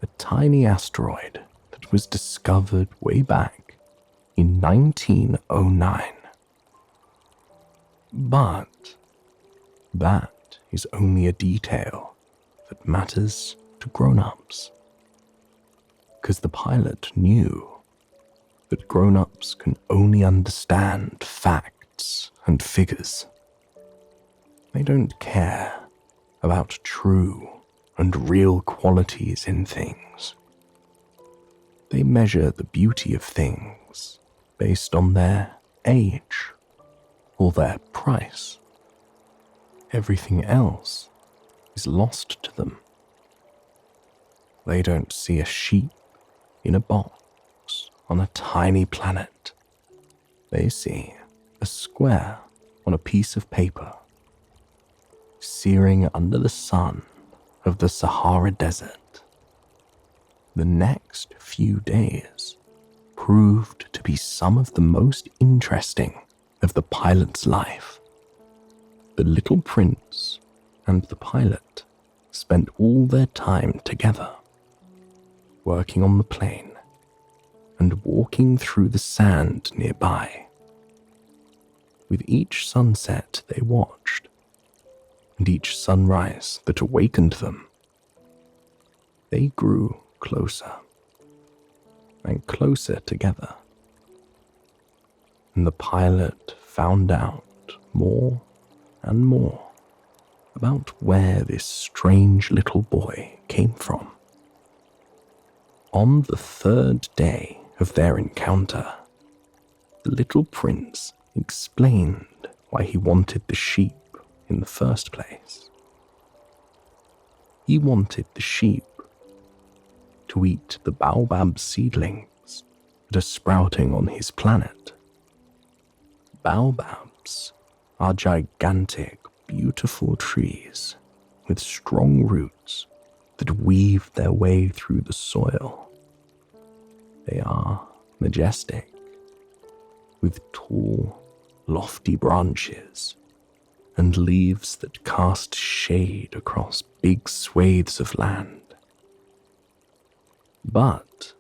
A: a tiny asteroid that was discovered way back in 1909. But that is only a detail that matters to grown-ups, because the pilot knew that grown-ups can only understand facts and figures. They don't care about true and real qualities in things. They measure the beauty of things based on their age or their price. Everything else is lost to them. They don't see a sheep in a box on a tiny planet. They see a square on a piece of paper, searing under the sun of the Sahara Desert. The next few days proved to be some of the most interesting of the pilot's life. The little prince and the pilot spent all their time together, working on the plane and walking through the sand nearby. With each sunset they watched, and each sunrise that awakened them, they grew closer and closer together. And the pilot found out more and more about where this strange little boy came from. On the third day of their encounter, the little prince explained why he wanted the sheep in the first place. He wanted the sheep to eat the baobab seedlings that are sprouting on his planet. Baobabs are gigantic, beautiful trees with strong roots that weave their way through the soil. They are majestic, with tall, lofty branches and leaves that cast shade across big swathes of land. But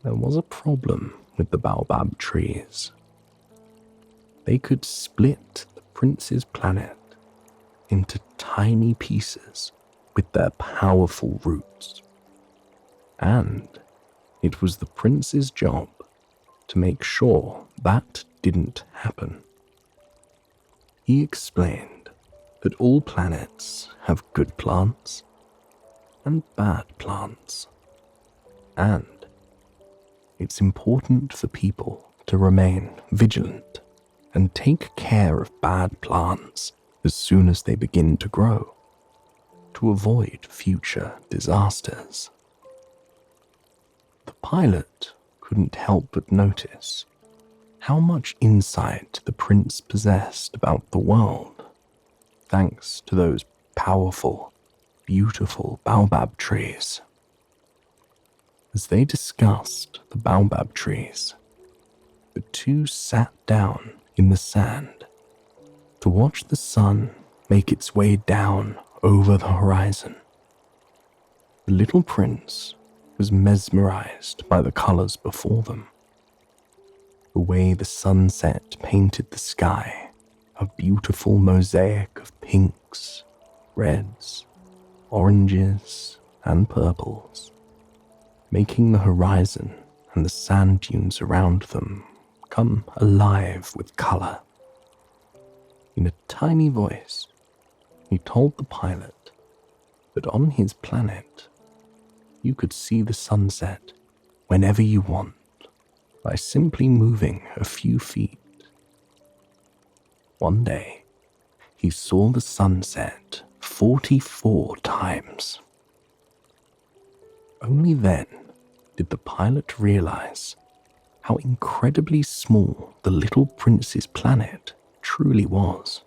A: there was a problem with the baobab trees. They could split the prince's planet into tiny pieces with their powerful roots. And it was the prince's job to make sure that didn't happen. He explained that all planets have good plants and bad plants, and it's important for people to remain vigilant and take care of bad plants as soon as they begin to grow, to avoid future disasters. The pilot couldn't help but notice how much insight the prince possessed about the world, thanks to those powerful, beautiful baobab trees. As they discussed the baobab trees, the two sat down in the sand to watch the sun make its way down over the horizon. The little prince was mesmerized by the colors before them. The way the sunset painted the sky, a beautiful mosaic of pinks, reds, oranges, and purples, making the horizon and the sand dunes around them come alive with color. In a tiny voice, he told the pilot that on his planet, you could see the sunset whenever you want by simply moving a few feet. One day, he saw the sunset 44 times. Only then did the pilot realize how incredibly small the little prince's planet truly was.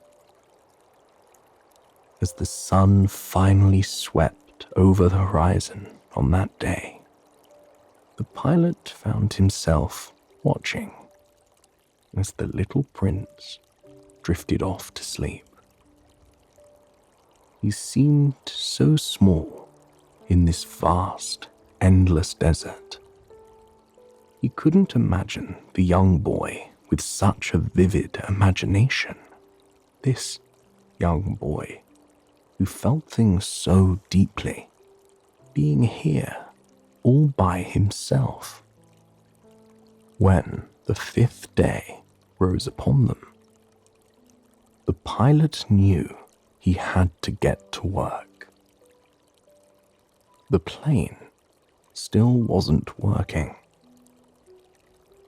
A: As the sun finally swept over the horizon on that day, the pilot found himself watching as the little prince drifted off to sleep. He seemed so small in this vast, endless desert. He couldn't imagine the young boy with such a vivid imagination. This young boy who felt things so deeply, being here all by himself. When the fifth day rose upon them, the pilot knew he had to get to work. The plane still wasn't working,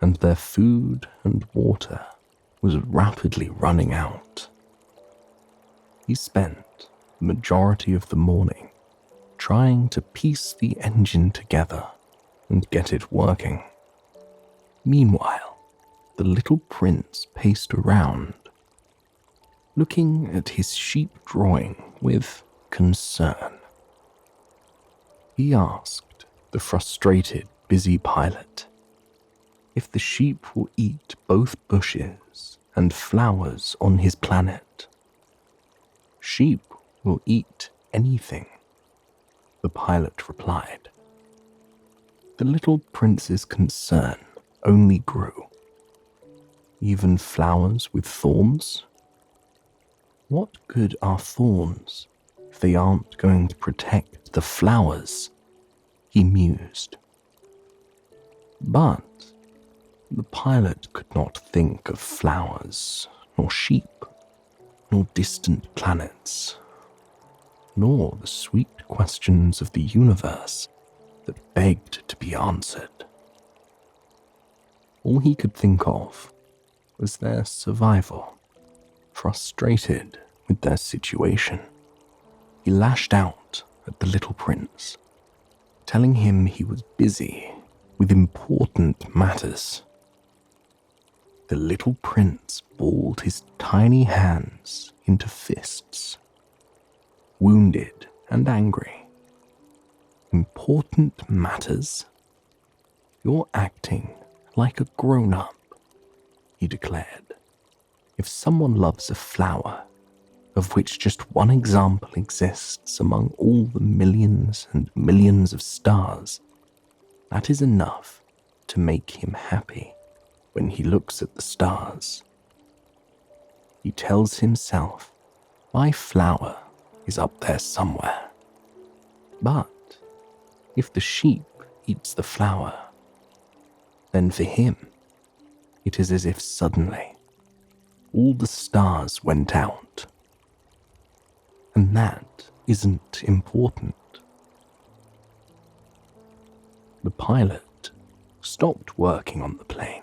A: and their food and water was rapidly running out. He spent the majority of the morning trying to piece the engine together and get it working. Meanwhile, the little prince paced around, looking at his sheep drawing with concern. He asked the frustrated, busy pilot if the sheep will eat both bushes and flowers on his planet. "Sheep will eat anything," the pilot replied. The little prince's concern only grew. Even flowers with thorns? What good are thorns if they aren't going to protect the flowers? He mused. But the pilot could not think of flowers, nor sheep, nor distant planets, nor the sweet questions of the universe that begged to be answered. All he could think of was their survival. Frustrated with their situation, he lashed out at the little prince, telling him he was busy with important matters. The little prince balled his tiny hands into fists, wounded and angry. "Important matters? You're acting like a grown-up," he declared. "If someone loves a flower, of which just one example exists among all the millions and millions of stars, that is enough to make him happy when he looks at the stars. He tells himself, my flower is up there somewhere. But if the sheep eats the flower, then for him, it is as if suddenly all the stars went out. And that isn't important." The pilot stopped working on the plane.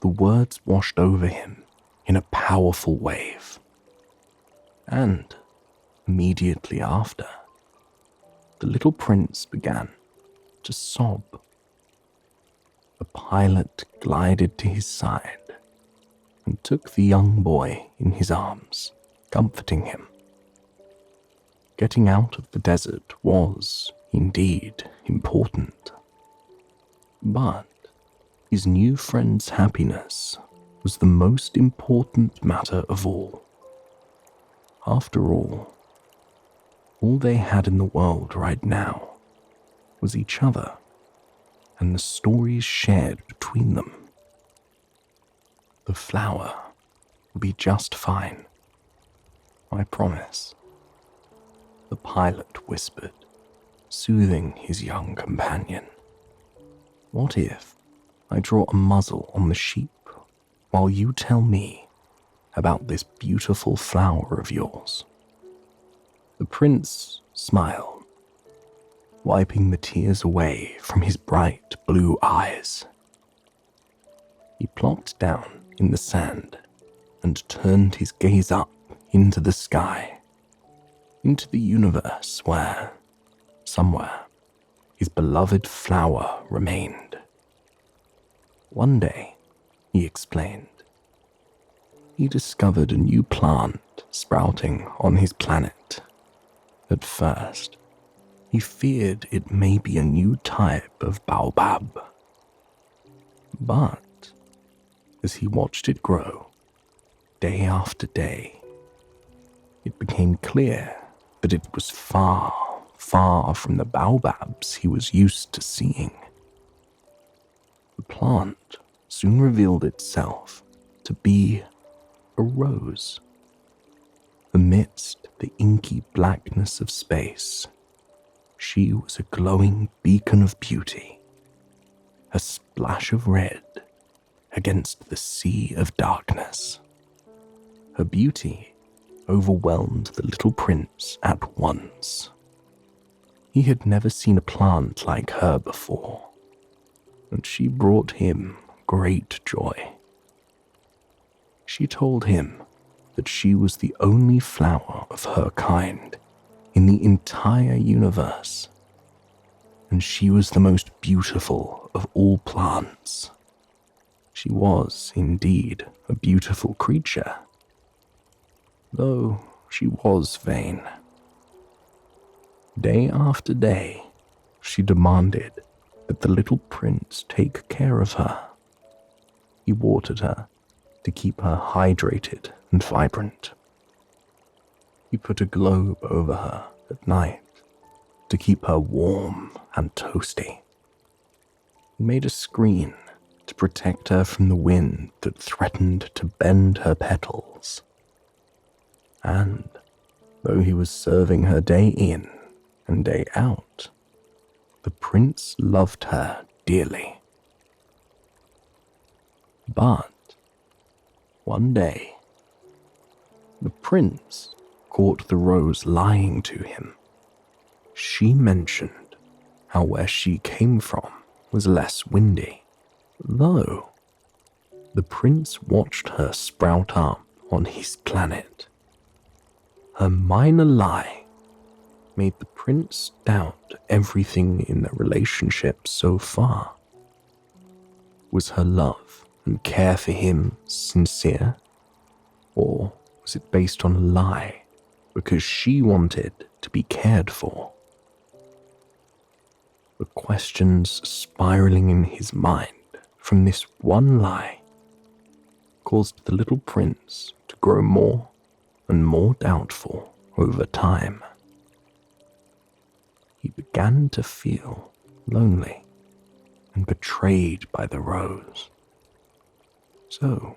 A: The words washed over him in a powerful wave. And immediately after, the little prince began to sob. The pilot glided to his side and took the young boy in his arms, comforting him. Getting out of the desert was, indeed, important. But his new friend's happiness was the most important matter of all. After all they had in the world right now was each other and the stories shared between them. The flower will be just fine, I promise, the pilot whispered, soothing his young companion. What if I draw a muzzle on the sheep while you tell me about this beautiful flower of yours? The prince smiled, wiping the tears away from his bright blue eyes. He plopped down in the sand and turned his gaze up into the sky, into the universe where, somewhere, his beloved flower remained. One day, he explained, he discovered a new plant sprouting on his planet. At first, he feared it may be a new type of baobab. But as he watched it grow, day after day, it became clear that it was far, far from the baobabs he was used to seeing. The plant soon revealed itself to be a rose. Amidst the inky blackness of space, she was a glowing beacon of beauty, a splash of red against the sea of darkness. Her beauty overwhelmed the little prince at once. He had never seen a plant like her before, and she brought him great joy. She told him that she was the only flower of her kind in the entire universe, and she was the most beautiful of all plants. She was, indeed, a beautiful creature, though she was vain. Day after day, she demanded that the little prince take care of her. He watered her to keep her hydrated and vibrant. He put a globe over her at night to keep her warm and toasty. He made a screen to protect her from the wind that threatened to bend her petals. And though he was serving her day in and day out, the prince loved her dearly. But one day, the prince caught the rose lying to him. She mentioned how where she came from was less windy, though the prince watched her sprout up on his planet. Her minor lie made the prince doubt everything in their relationship so far. Was her love and care for him sincere? Or was it based on a lie because she wanted to be cared for? The questions spiraling in his mind from this one lie caused the little prince to grow more and more doubtful over time. He began to feel lonely and betrayed by the rose. So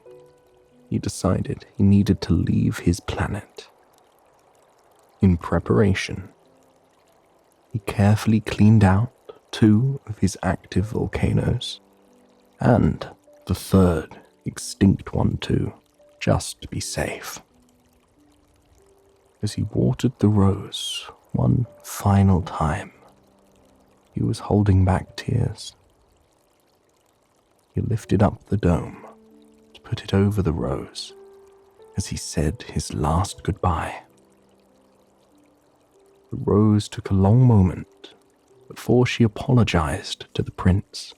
A: he decided he needed to leave his planet. In preparation, he carefully cleaned out 2 of his active volcanoes, and the 3rd extinct one too, just to be safe. As he watered the rose one final time, he was holding back tears. He lifted up the dome to put it over the rose as he said his last goodbye. The rose took a long moment before she apologized to the prince.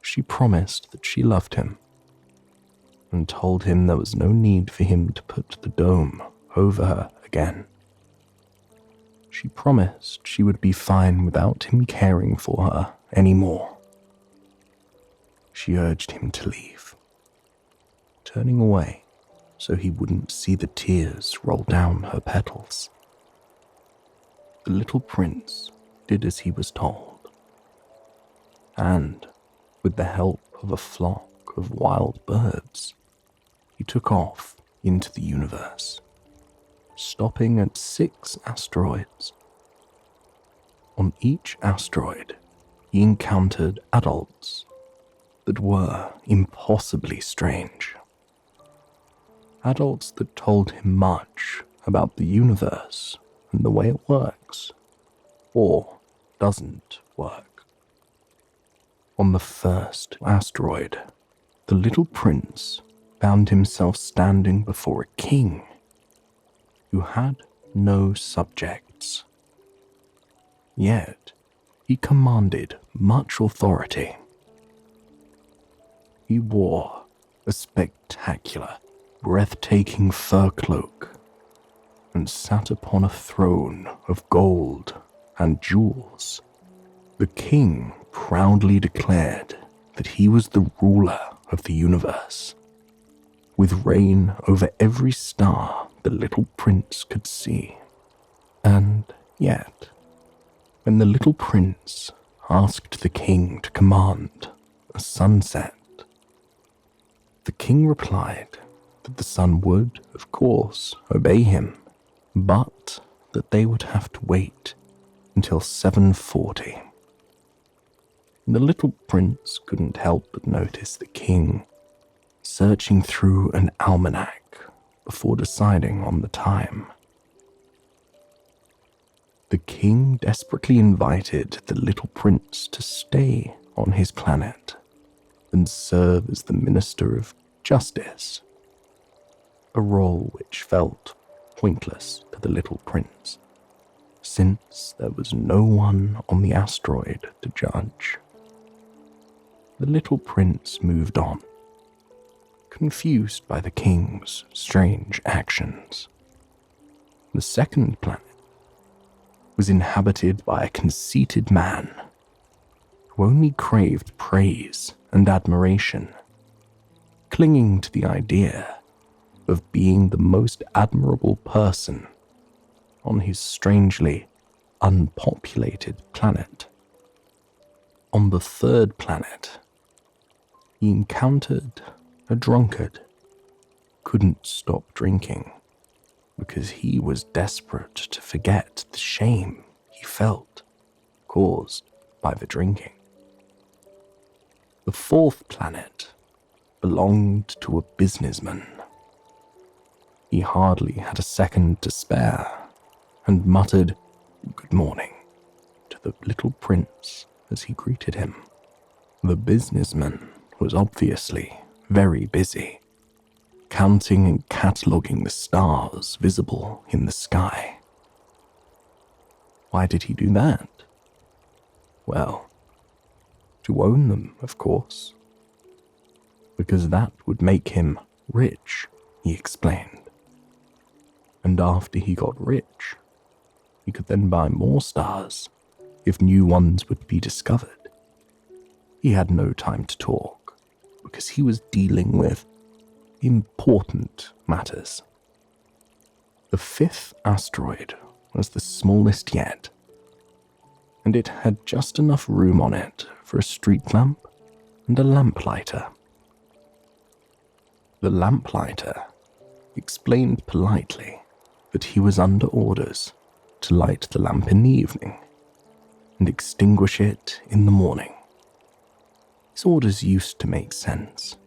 A: She promised that she loved him and told him there was no need for him to put the dome over her again. She promised she would be fine without him caring for her anymore. She urged him to leave, turning away so he wouldn't see the tears roll down her petals. The little prince did as he was told, and with the help of a flock of wild birds, he took off into the universe, stopping at 6 asteroids. On each asteroid, he encountered adults that were impossibly strange. Adults that told him much about the universe and the way it works, or doesn't work. On the first asteroid, the little prince found himself standing before a king who had no subjects. Yet, he commanded much authority. He wore a spectacular, breathtaking fur cloak and sat upon a throne of gold and jewels. The king proudly declared that he was the ruler of the universe, with reign over every star the little prince could see. And yet, when the little prince asked the king to command a sunset, the king replied that the sun would, of course, obey him, but that they would have to wait until 7:40. The little prince couldn't help but notice the king searching through an almanac before deciding on the time. The king desperately invited the little prince to stay on his planet and serve as the minister of justice. a role which felt pointless to the little prince, since there was no one on the asteroid to judge. The little prince moved on, confused by the king's strange actions. The second planet was inhabited by a conceited man who only craved praise and admiration, clinging to the idea of being the most admirable person on his strangely unpopulated planet. On the third planet, he encountered a drunkard who couldn't stop drinking because he was desperate to forget the shame he felt caused by the drinking. The fourth planet belonged to a businessman. He hardly had a second to spare and muttered "Good morning" to the little prince as he greeted him. The businessman was obviously very busy, counting and cataloguing the stars visible in the sky. Why did he do that? Well, to own them, of course. Because that would make him rich, he explained. And after he got rich, he could then buy more stars if new ones would be discovered. He had no time to talk because he was dealing with important matters. The fifth asteroid was the smallest yet, and it had just enough room on it for a street lamp and a lamplighter. The lamplighter explained politely that he was under orders to light the lamp in the evening and extinguish it in the morning. His orders used to make sense,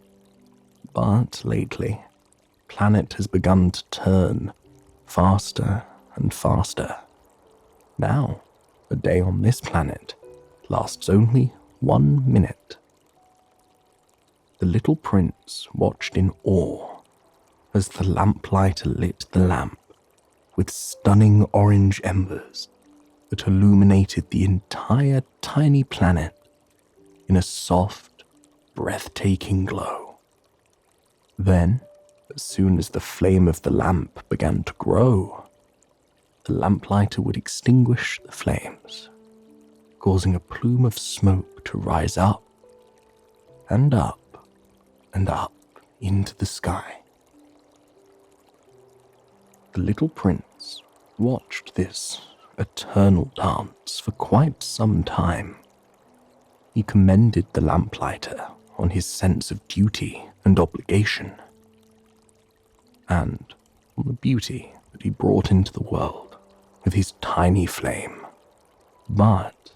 A: but lately, planet has begun to turn faster and faster. Now, a day on this planet lasts only 1 minute. The little prince watched in awe as the lamplighter lit the lamp with stunning orange embers that illuminated the entire tiny planet in a soft, breathtaking glow. Then, as soon as the flame of the lamp began to grow, the lamplighter would extinguish the flames, causing a plume of smoke to rise up and up and up into the sky. The little prince watched this eternal dance for quite some time. He commended the lamplighter on his sense of duty and obligation, and on the beauty that he brought into the world with his tiny flame. But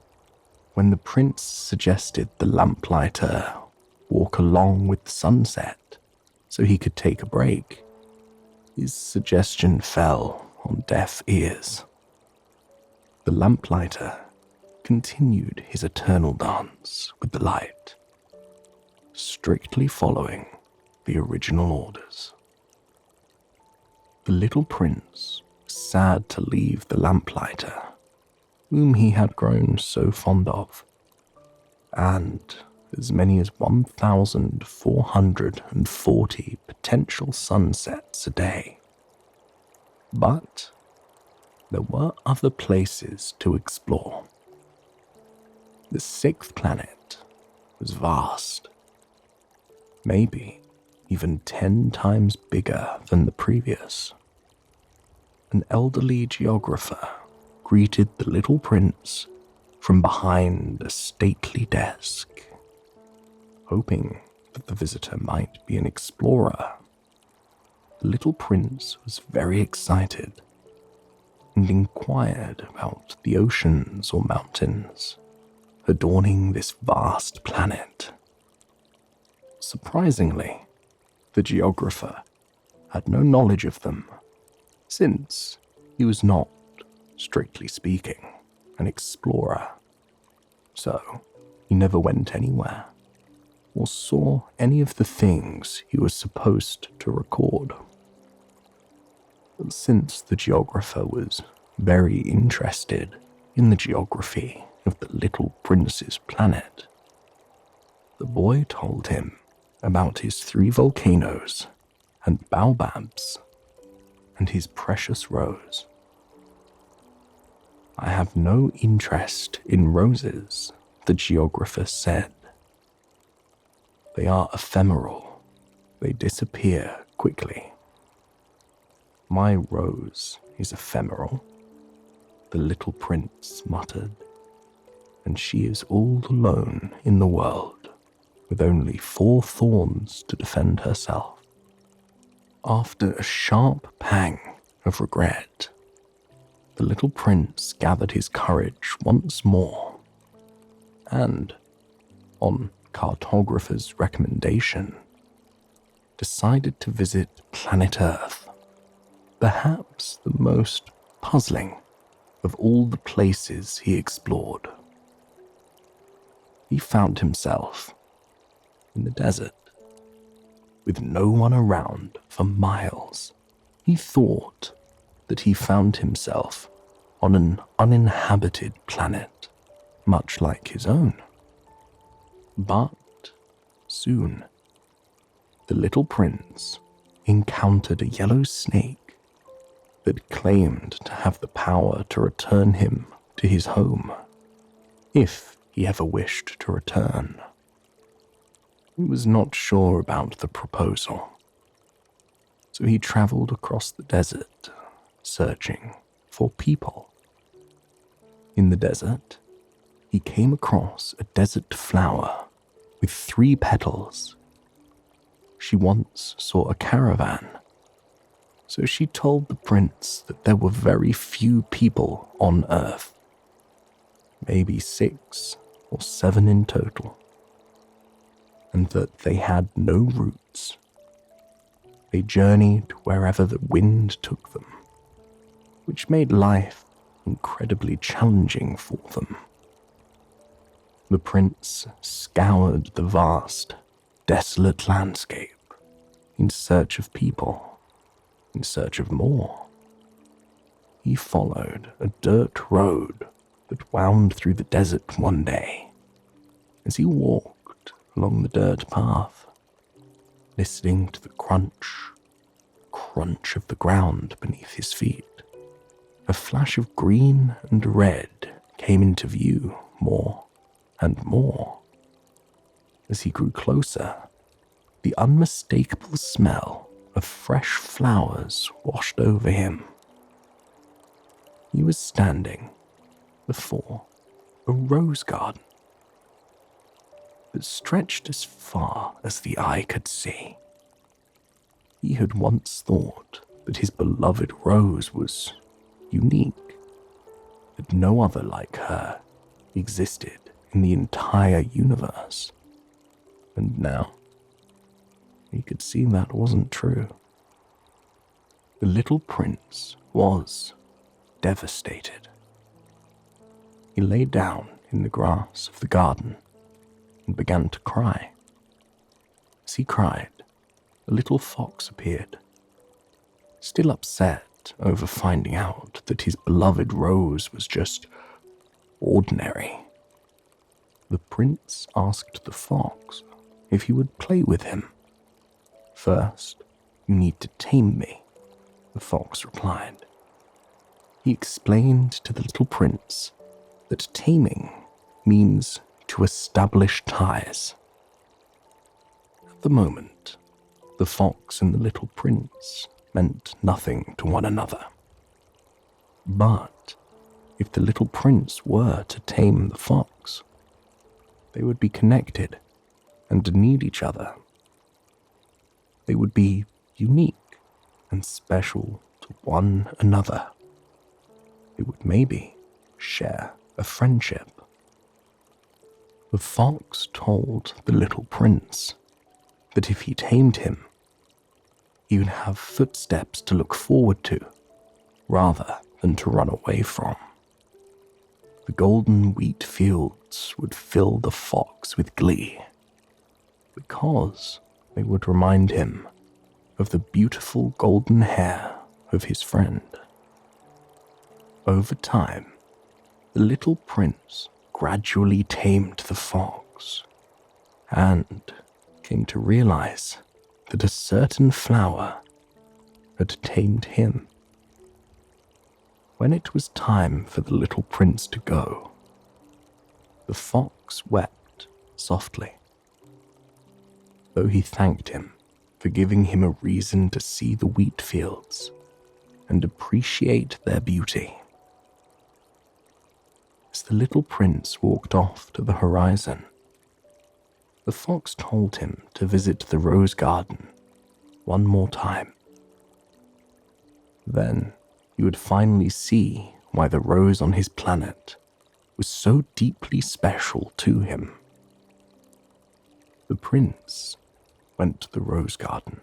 A: when the prince suggested the lamplighter walk along with the sunset so he could take a break, his suggestion fell on deaf ears. The lamplighter continued his eternal dance with the light, strictly following the original orders. The little prince was sad to leave the lamplighter, whom he had grown so fond of, and as many as 1,440 potential sunsets a day. But there were other places to explore. The sixth planet was vast, maybe even 10 times bigger than the previous. An elderly geographer greeted the little prince from behind a stately desk, hoping that the visitor might be an explorer. The little prince was very excited and inquired about the oceans or mountains adorning this vast planet. Surprisingly, the geographer had no knowledge of them, since he was not, strictly speaking, an explorer. So he never went anywhere or saw any of the things he was supposed to record. But since the geographer was very interested in the geography of the little prince's planet, the boy told him about his 3 volcanoes and baobabs and his precious rose. "I have no interest in roses," the geographer said. "They are ephemeral. They disappear quickly." "My rose is ephemeral," the little prince muttered, "and she is all alone in the world, with only 4 thorns to defend herself." After a sharp pang of regret, the little prince gathered his courage once more, and, on cartographer's recommendation, decided to visit planet Earth, perhaps the most puzzling of all the places he explored. He found himself in the desert, with no one around for miles. He thought that he found himself on an uninhabited planet, much like his own. But soon, the little prince encountered a yellow snake that claimed to have the power to return him to his home, if he ever wished to return. He was not sure about the proposal, so he traveled across the desert, searching for people. In the desert, he came across a desert flower with 3 petals. She once saw a caravan, so she told the prince that there were very few people on Earth, maybe 6 or 7 in total, and that they had no roots. They journeyed wherever the wind took them, which made life incredibly challenging for them. The prince scoured the vast, desolate landscape in search of people, in search of more. He followed a dirt road that wound through the desert one day. As he walked along the dirt path, listening to the crunch of the ground beneath his feet, a flash of green and red came into view more and more. As he grew closer, the unmistakable smell of fresh flowers washed over him. He was standing before a rose garden that stretched as far as the eye could see. He had once thought that his beloved rose was unique, that no other like her existed in the entire universe. And now, he could see that wasn't true. The little prince was devastated. He lay down in the grass of the garden and began to cry. As he cried, a little fox appeared, still upset over finding out that his beloved rose was just ordinary. The prince asked the fox if he would play with him. "First, you need to tame me," the fox replied. He explained to the little prince that taming means to establish ties. At the moment, the fox and the little prince meant nothing to one another. But if the little prince were to tame the fox, they would be connected and need each other. They would be unique and special to one another. They would maybe share a friendship. The fox told the little prince that if he tamed him, he would have footsteps to look forward to rather than to run away from. The golden wheat fields would fill the fox with glee, because they would remind him of the beautiful golden hair of his friend. Over time, the little prince gradually tamed the fox and came to realize that a certain flower had tamed him. When it was time for the little prince to go, the fox wept softly, though he thanked him for giving him a reason to see the wheat fields and appreciate their beauty. As the little prince walked off to the horizon, the fox told him to visit the rose garden one more time. Then he would finally see why the rose on his planet was so deeply special to him. The prince went to the rose garden,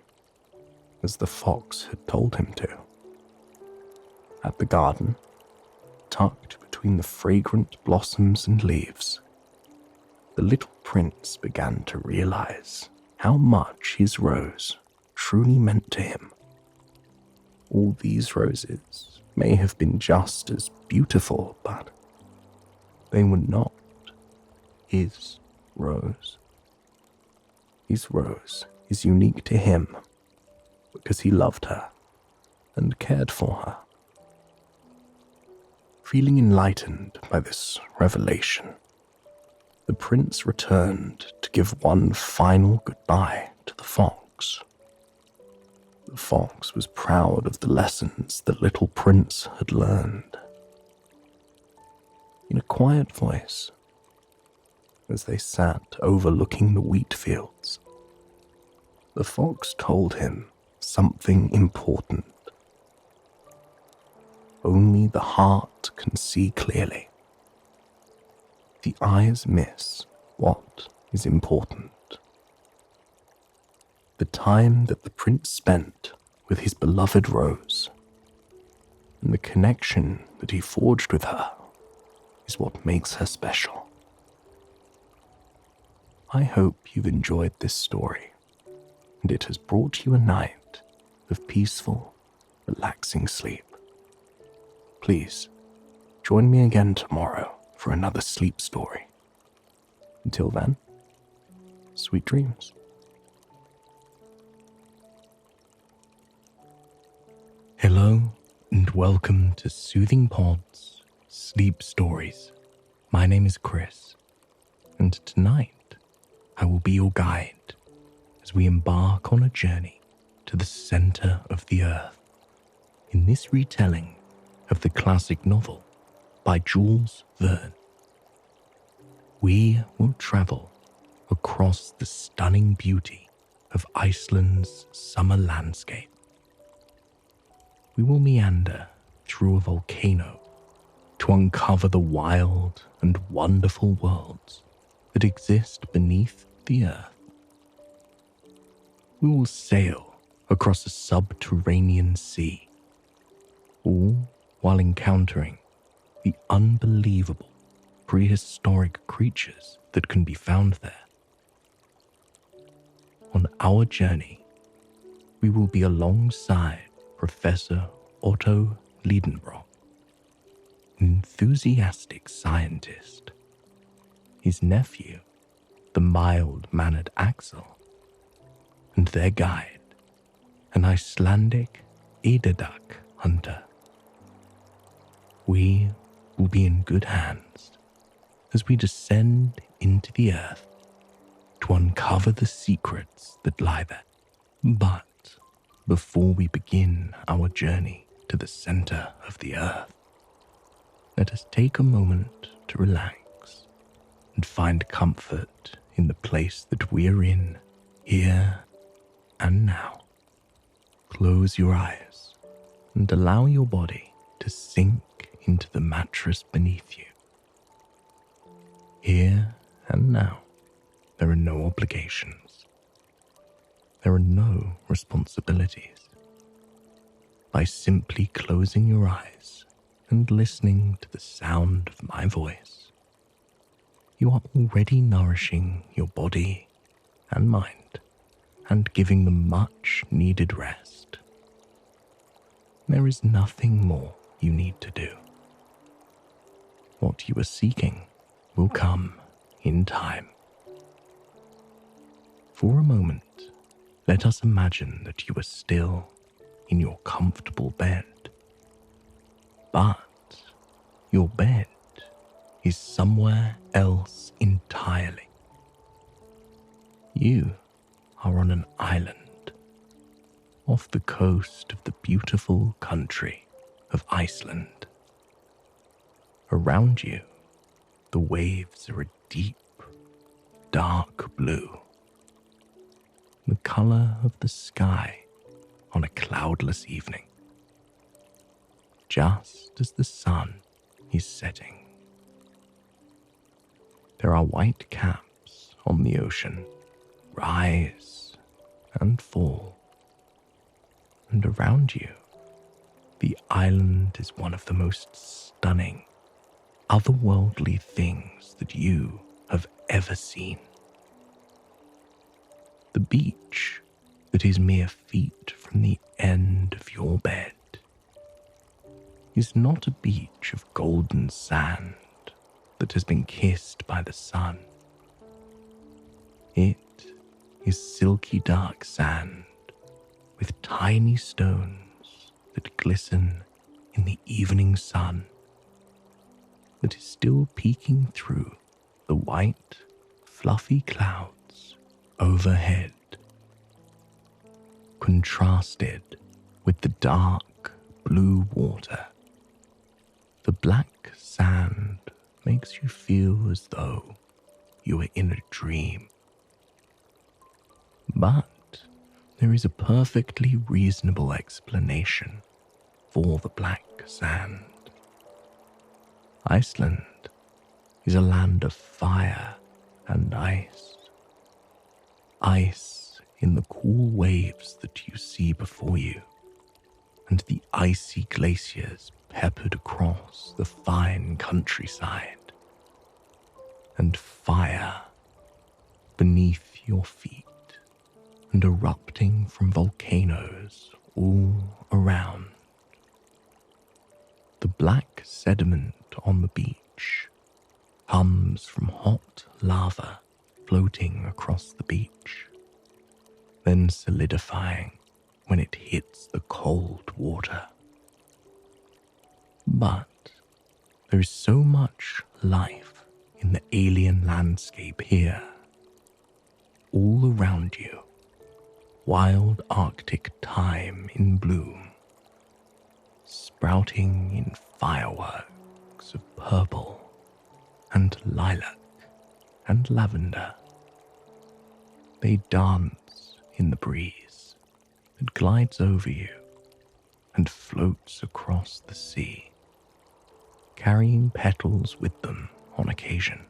A: as the fox had told him to. At the garden, tucked between the fragrant blossoms and leaves, the little prince began to realize how much his rose truly meant to him. All these roses may have been just as beautiful, but they were not his rose. His rose is unique to him because he loved her and cared for her. Feeling enlightened by this revelation, the prince returned to give one final goodbye to the fox. The fox was proud of the lessons the little prince had learned. In a quiet voice, as they sat overlooking the wheat fields, the fox told him something important. Only the heart can see clearly. The eyes miss what is important. The time that the prince spent with his beloved Rose, and the connection that he forged with her, is what makes her special. I hope you've enjoyed this story, and it has brought you a night of peaceful, relaxing sleep. Please, join me again tomorrow for another sleep story. Until then, sweet dreams. Hello, and welcome to Soothing Pod's Sleep Stories. My name is Chris, and tonight I will be your guide as we embark on a journey to the center of the earth. In this retelling of the classic novel by Jules Verne, we will travel across the stunning beauty of Iceland's summer landscape. We will meander through a volcano to uncover the wild and wonderful worlds that exist beneath the earth. We will sail across a subterranean sea, all while encountering the unbelievable prehistoric creatures that can be found there. On our journey, we will be alongside Professor Otto Liedenbrock, an enthusiastic scientist, his nephew, the mild-mannered Axel, and their guide, an Icelandic eiderduck hunter. We will be in good hands as we descend into the earth to uncover the secrets that lie there. But before we begin our journey to the center of the earth, let us take a moment to relax and find comfort in the place that we are in, here and now. Close your eyes and allow your body to sink into the mattress beneath you. Here and now, there are no obligations. There are no responsibilities. By simply closing your eyes and listening to the sound of my voice, you are already nourishing your body and mind and giving them much needed rest. There is nothing more you need to do. What you are seeking will come in time. For a moment, let us imagine that you are still in your comfortable bed. But your bed is somewhere else entirely. You are on an island off the coast of the beautiful country of Iceland. Around you, the waves are a deep, dark blue, the color of the sky on a cloudless evening, just as the sun is setting. There are white caps on the ocean, rise and fall, and around you, the island is one of the most stunning, otherworldly things that you have ever seen. The beach that is mere feet from the end of your bed is not a beach of golden sand that has been kissed by the sun. It is silky dark sand with tiny stones that glisten in the evening sun that is still peeking through the white, fluffy clouds overhead, contrasted with the dark blue water. The black sand makes you feel as though you are in a dream. But there is a perfectly reasonable explanation for the black sand. Iceland is a land of fire and ice. Ice in the cool waves that you see before you, and the icy glaciers peppered across the fine countryside, and fire beneath your feet, and erupting from volcanoes all around. The black sediment on the beach comes from hot lava floating across the beach, then solidifying when it hits the cold water. But there is so much life in the alien landscape here. All around you, wild Arctic thyme in bloom, sprouting in fireworks of purple and lilac and lavender. They dance in the breeze that glides over you and floats across the sea, carrying petals with them on occasion.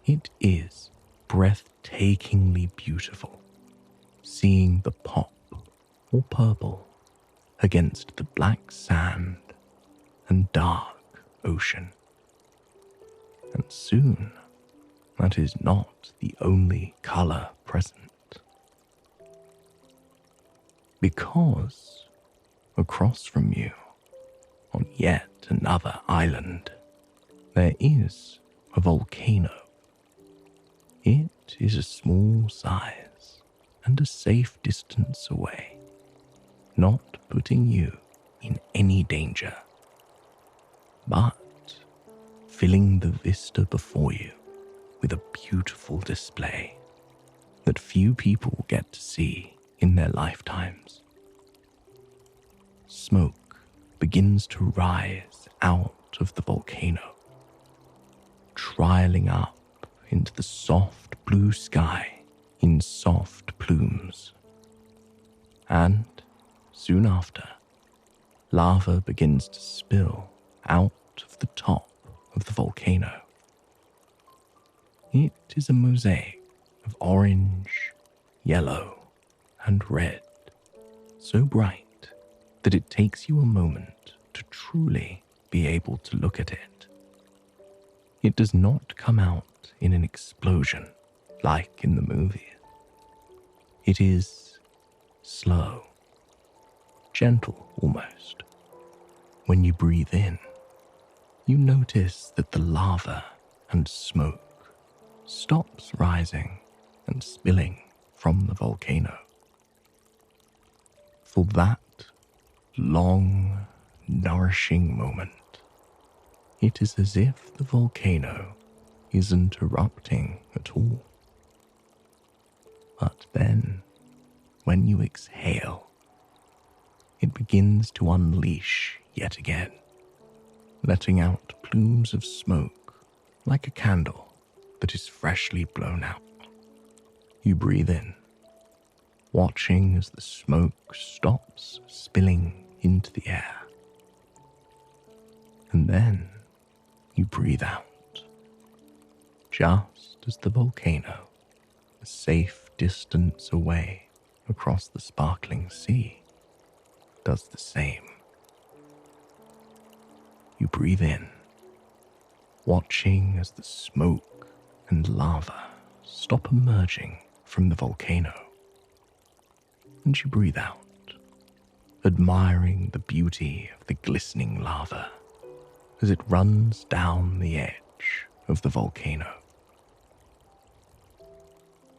A: It is breathtakingly beautiful, seeing the pop or purple against the black sand and dark ocean. And soon, that is not the only color present. Because across from you, on yet another island, there is a volcano. It is a small size and a safe distance away, not putting you in any danger, but filling the vista before you with a beautiful display that few people get to see in their lifetimes. Smoke begins to rise out of the volcano, trialing up into the soft blue sky in soft plumes. And soon after, lava begins to spill out of the top of the volcano. It is a mosaic of orange, yellow, and red, so bright that it takes you a moment to truly be able to look at it. It does not come out in an explosion like in the movies. It is slow, gentle almost. When you breathe in, you notice that the lava and smoke stops rising and spilling from the volcano. For that long, nourishing moment, it is as if the volcano isn't erupting at all. But then, when you exhale, it begins to unleash yet again, letting out plumes of smoke like a candle that is freshly blown out. You breathe in, watching as the smoke stops spilling into the air. And then you breathe out, just as the volcano, a safe distance away across the sparkling sea, does the same. You breathe in, watching as the smoke and lava stop emerging from the volcano. And you breathe out, admiring the beauty of the glistening lava as it runs down the edge of the volcano.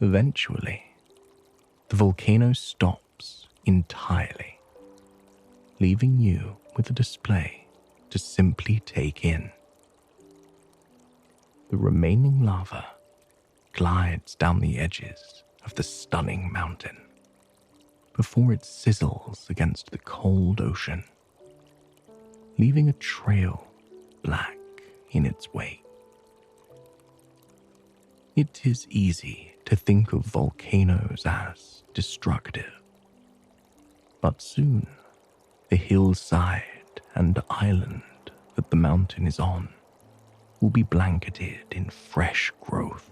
A: Eventually, the volcano stops entirely, leaving you with a display to simply take in. The remaining lava glides down the edges of the stunning mountain before it sizzles against the cold ocean, leaving a trail black in its wake. It is easy to think of volcanoes as destructive, but soon the hillside and island that the mountain is on will be blanketed in fresh growth,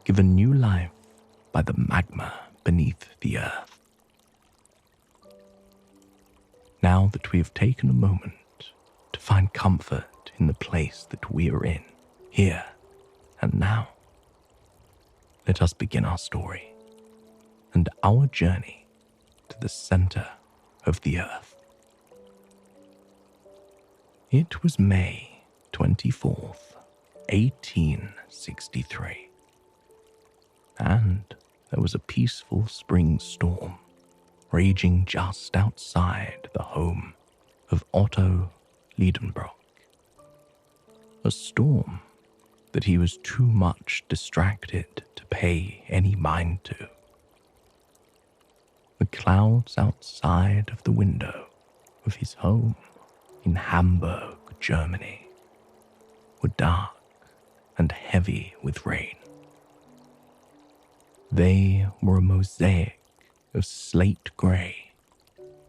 A: given new life by the magma beneath the earth. Now that we have taken a moment to find comfort in the place that we are in, here and now, let us begin our story and our journey to the center of the earth. It was May 24th, 1863, and there was a peaceful spring storm raging just outside the home of Otto Liedenbrock, a storm that he was too much distracted to pay any mind to. The clouds outside of the window of his home in Hamburg, Germany, were dark and heavy with rain. They were a mosaic of slate grey,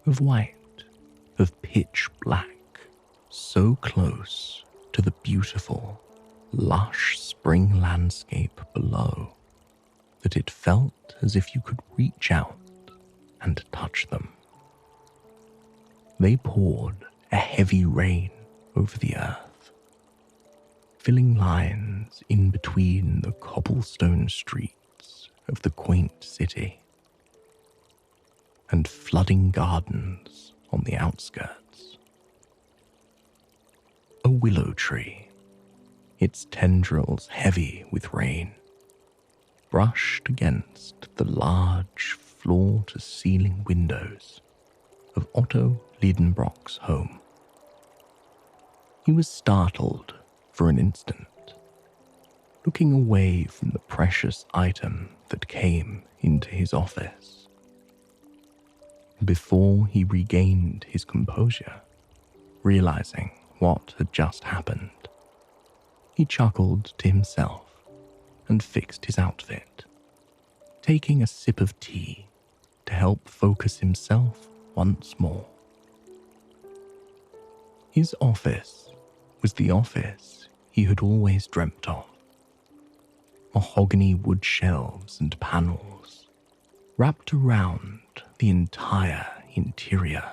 A: of white, of pitch black, so close to the beautiful, lush spring landscape below that it felt as if you could reach out and touch them. They poured a heavy rain over the earth, filling lines in between the cobblestone streets of the quaint city, and flooding gardens on the outskirts. A willow tree, its tendrils heavy with rain, brushed against the large floor-to-ceiling windows of Otto Liedenbrock's home. He was startled for an instant, looking away from the precious item that came into his office. Before he regained his composure, realizing what had just happened, he chuckled to himself and fixed his outfit, taking a sip of tea to help focus himself once more. His office was the office he had always dreamt of. Mahogany wood shelves and panels wrapped around the entire interior.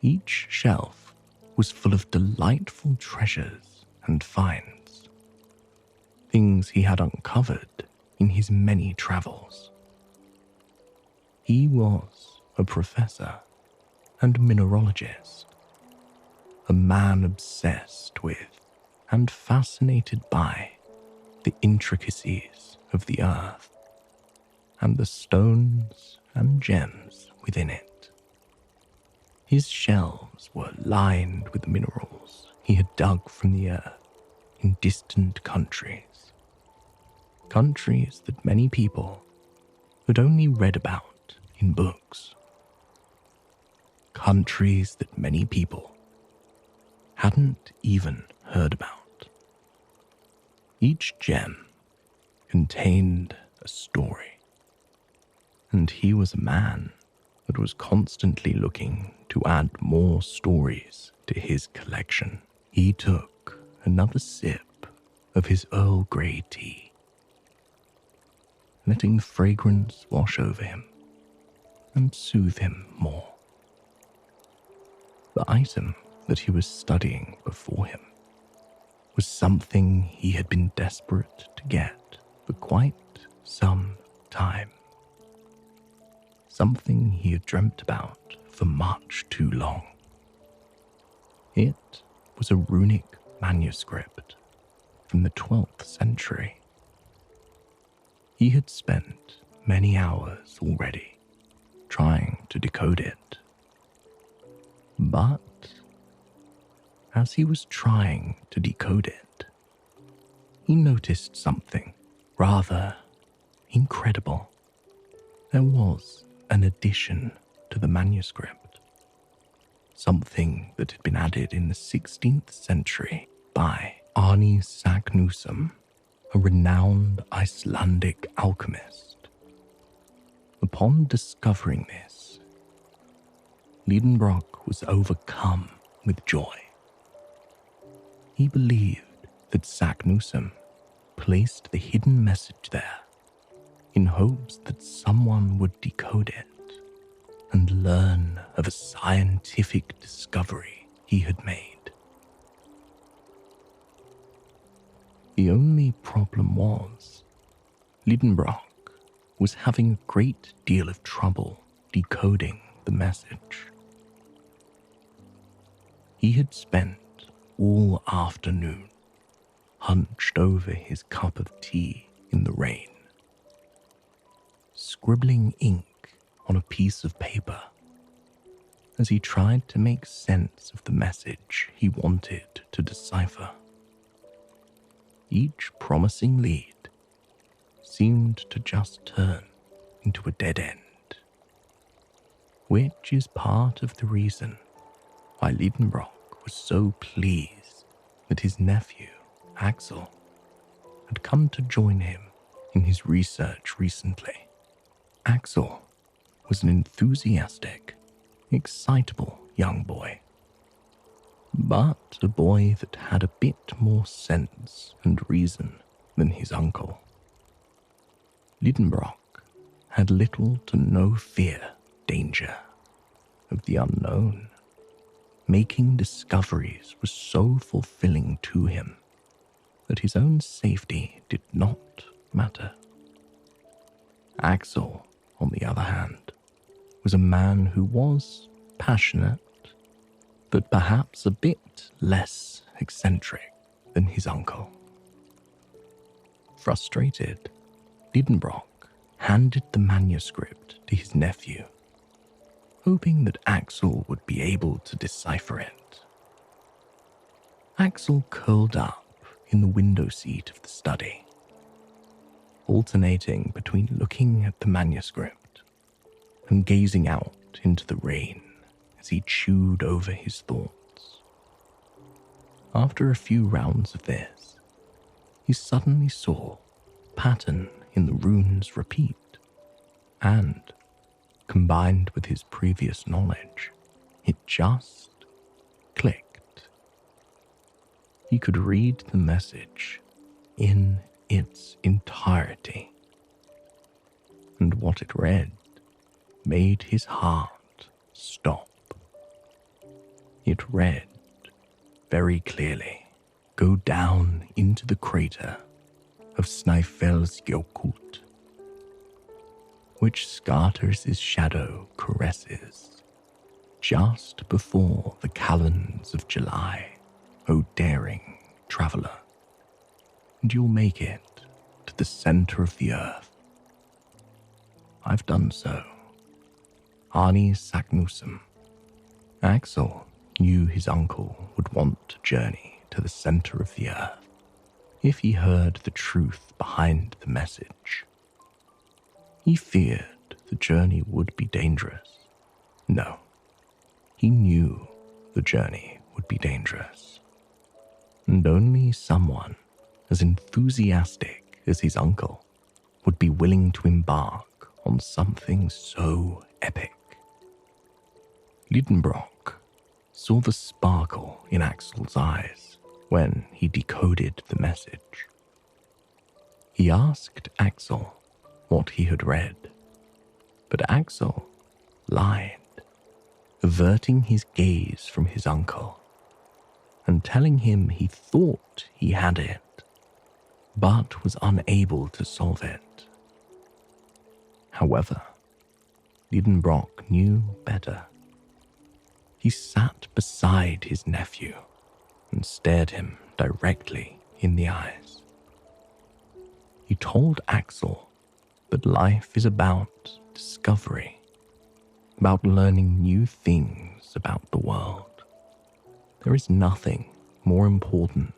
A: Each shelf was full of delightful treasures and finds, things he had uncovered in his many travels. He was a professor and mineralogist, a man obsessed with and fascinated by the intricacies of the earth and the stones and gems within it. His shelves were lined with minerals he had dug from the earth in distant countries that many people had only read about in books, countries that many people hadn't even heard about. Each gem contained a story, and he was a man that was constantly looking to add more stories to his collection. He took another sip of his Earl Grey tea, letting the fragrance wash over him and soothe him more. The item that he was studying before him was something he had been desperate to get for quite some time. Something he had dreamt about for much too long. It was a runic manuscript from the 12th century. He had spent many hours already trying to decode it. But as he was trying to decode it, he noticed something rather incredible. There was an addition to the manuscript, something that had been added in the 16th century by Árni Saknussemm, a renowned Icelandic alchemist. Upon discovering this, Liedenbrock was overcome with joy. He believed that Saknussemm placed the hidden message there in hopes that someone would decode it and learn of a scientific discovery he had made. The only problem was, Liedenbrock was having a great deal of trouble decoding the message. He had spent all afternoon hunched over his cup of tea in the rain, scribbling ink on a piece of paper as he tried to make sense of the message he wanted to decipher. Each promising lead seemed to just turn into a dead end, which is part of the reason why Liedenbrock was so pleased that his nephew, Axel, had come to join him in his research recently. Axel was an enthusiastic, excitable young boy, but a boy that had a bit more sense and reason than his uncle. Liedenbrock had little to no fear, danger of the unknown. Making discoveries was so fulfilling to him that his own safety did not matter. Axel, on the other hand, was a man who was passionate, but perhaps a bit less eccentric than his uncle. Frustrated, Liedenbrock handed the manuscript to his nephew, hoping that Axel would be able to decipher it. Axel curled up in the window seat of the study, alternating between looking at the manuscript and gazing out into the rain as he chewed over his thoughts. After a few rounds of this, he suddenly saw a pattern in the runes repeat, and, combined with his previous knowledge, it just clicked. He could read the message in its entirety, and what it read made his heart stop. It read very clearly, "Go down into the crater of Snæfellsjökull," which scatters his shadow caresses, just before the calends of July, O daring traveller, and you'll make it to the centre of the earth. I've done so. Arni Sagnusum. Axel knew his uncle would want to journey to the centre of the earth if he heard the truth behind the message. He feared the journey would be dangerous. No, he knew the journey would be dangerous. And only someone as enthusiastic as his uncle would be willing to embark on something so epic. Lidenbrock saw the sparkle in Axel's eyes when he decoded the message. He asked Axel what he had read, but Axel lied, averting his gaze from his uncle and telling him he thought he had it, but was unable to solve it. However, Lidenbrock knew better. He sat beside his nephew and stared him directly in the eyes. He told Axel that life is about discovery, about learning new things about the world. There is nothing more important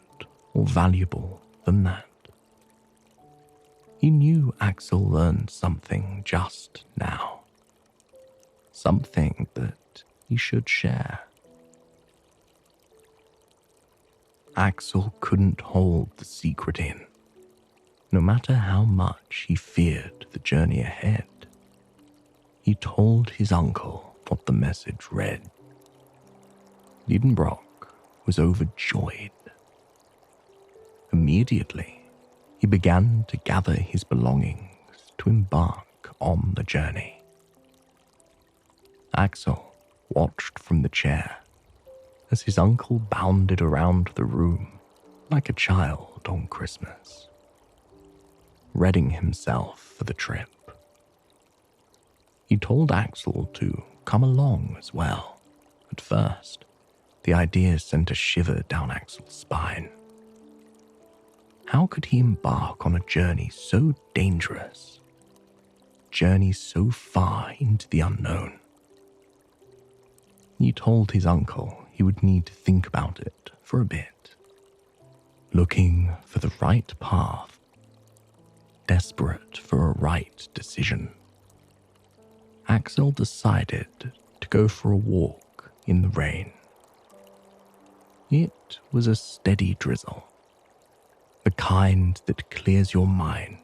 A: or valuable than that. He knew Axel learned something just now, something that he should share. Axel couldn't hold the secret in, no matter how much he feared the journey ahead. He told his uncle what the message read. Lidenbrock was overjoyed. Immediately, he began to gather his belongings to embark on the journey. Axel watched from the chair as his uncle bounded around the room like a child on Christmas, readying himself for the trip. He told Axel to come along as well. At first, the idea sent a shiver down Axel's spine. How could he embark on a journey so dangerous, journey so far into the unknown? He told his uncle he would need to think about it for a bit, looking for the right path, desperate for a right decision. Axel decided to go for a walk in the rain. It was a steady drizzle, the kind that clears your mind,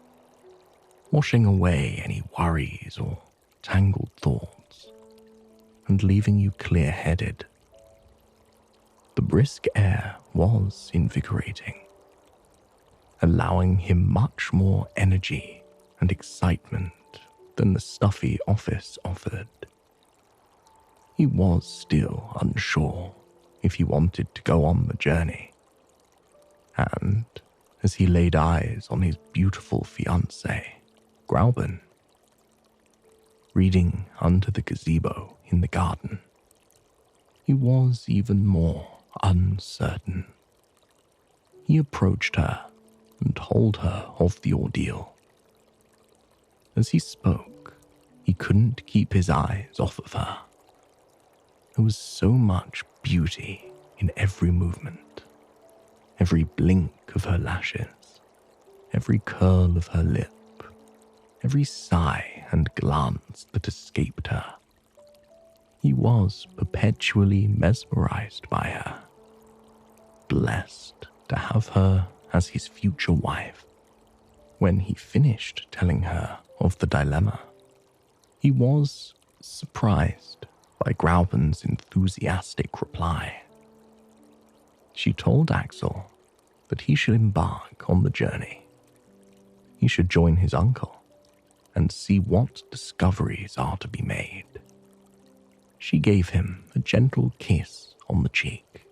A: washing away any worries or tangled thoughts, and leaving you clear-headed. The brisk air was invigorating, allowing him much more energy and excitement than the stuffy office offered. He was still unsure if he wanted to go on the journey, and as he laid eyes on his beautiful fiancée, Grauben, reading under the gazebo in the garden, he was even more uncertain. He approached her and told her of the ordeal. As he spoke, he couldn't keep his eyes off of her. There was so much beauty in every movement, every blink of her lashes, every curl of her lip, every sigh and glance that escaped her. He was perpetually mesmerized by her, blessed to have her as his future wife. When he finished telling her of the dilemma, he was surprised by Grauben's enthusiastic reply. She told Axel that he should embark on the journey. He should join his uncle and see what discoveries are to be made. She gave him a gentle kiss on the cheek,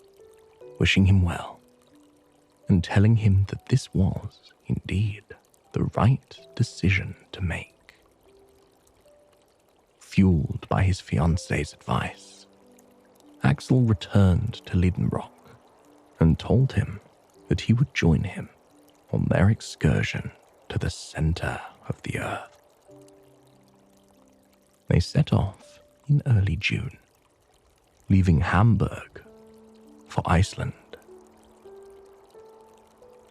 A: wishing him well, and telling him that this was, indeed, the right decision to make. fueled by his fiancée's advice, Axel returned to Lidenbrock and told him that he would join him on their excursion to the center of the earth. They set off in early June, leaving Hamburg for Iceland.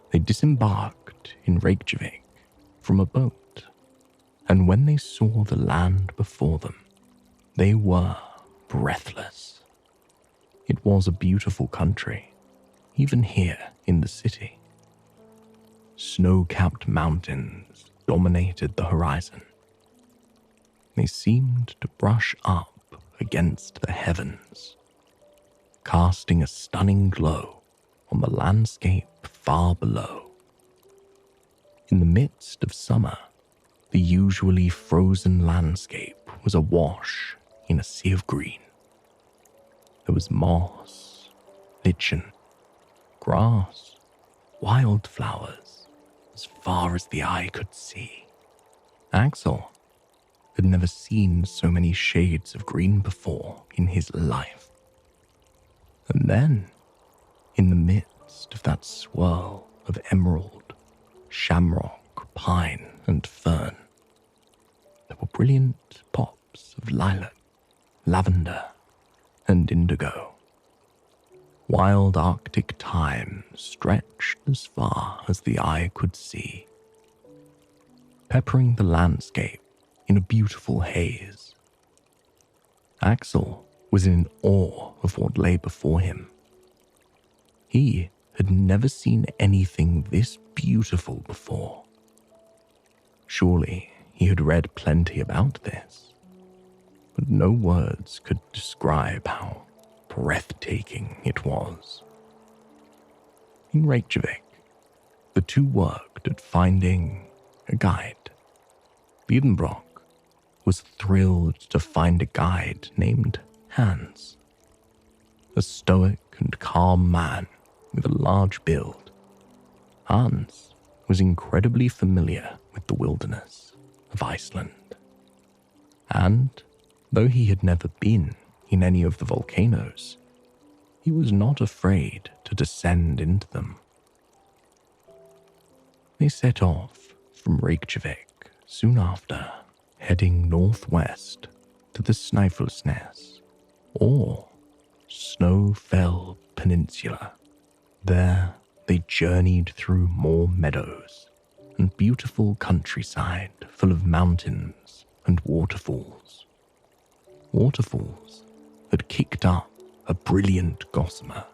A: They disembarked in Reykjavik from a boat, and when they saw the land before them, they were breathless. It was a beautiful country, even here in the city. Snow-capped mountains dominated the horizon. They seemed to brush up against the heavens, casting a stunning glow on the landscape far below. In the midst of summer, the usually frozen landscape was awash in a sea of green. There was moss, lichen, grass, wildflowers, as far as the eye could see. Axel had never seen so many shades of green before in his life. And then, in the midst of that swirl of emerald, shamrock, pine, and fern, there were brilliant pops of lilac, lavender, and indigo. Wild Arctic thyme stretched as far as the eye could see, peppering the landscape in a beautiful haze. Axel was in awe of what lay before him. He had never seen anything this beautiful before. Surely he had read plenty about this, but no words could describe how breathtaking it was. In Reykjavik, the two worked at finding a guide. Lidenbrock was thrilled to find a guide named Hans, a stoic and calm man with a large build. Hans was incredibly familiar with the wilderness of Iceland, and though he had never been in any of the volcanoes, he was not afraid to descend into them. They set off from Reykjavik soon after, heading northwest to the Snæfellsnes, or Snowfell Peninsula. There they journeyed through more meadows and beautiful countryside full of mountains and waterfalls. Waterfalls that kicked up a brilliant gossamer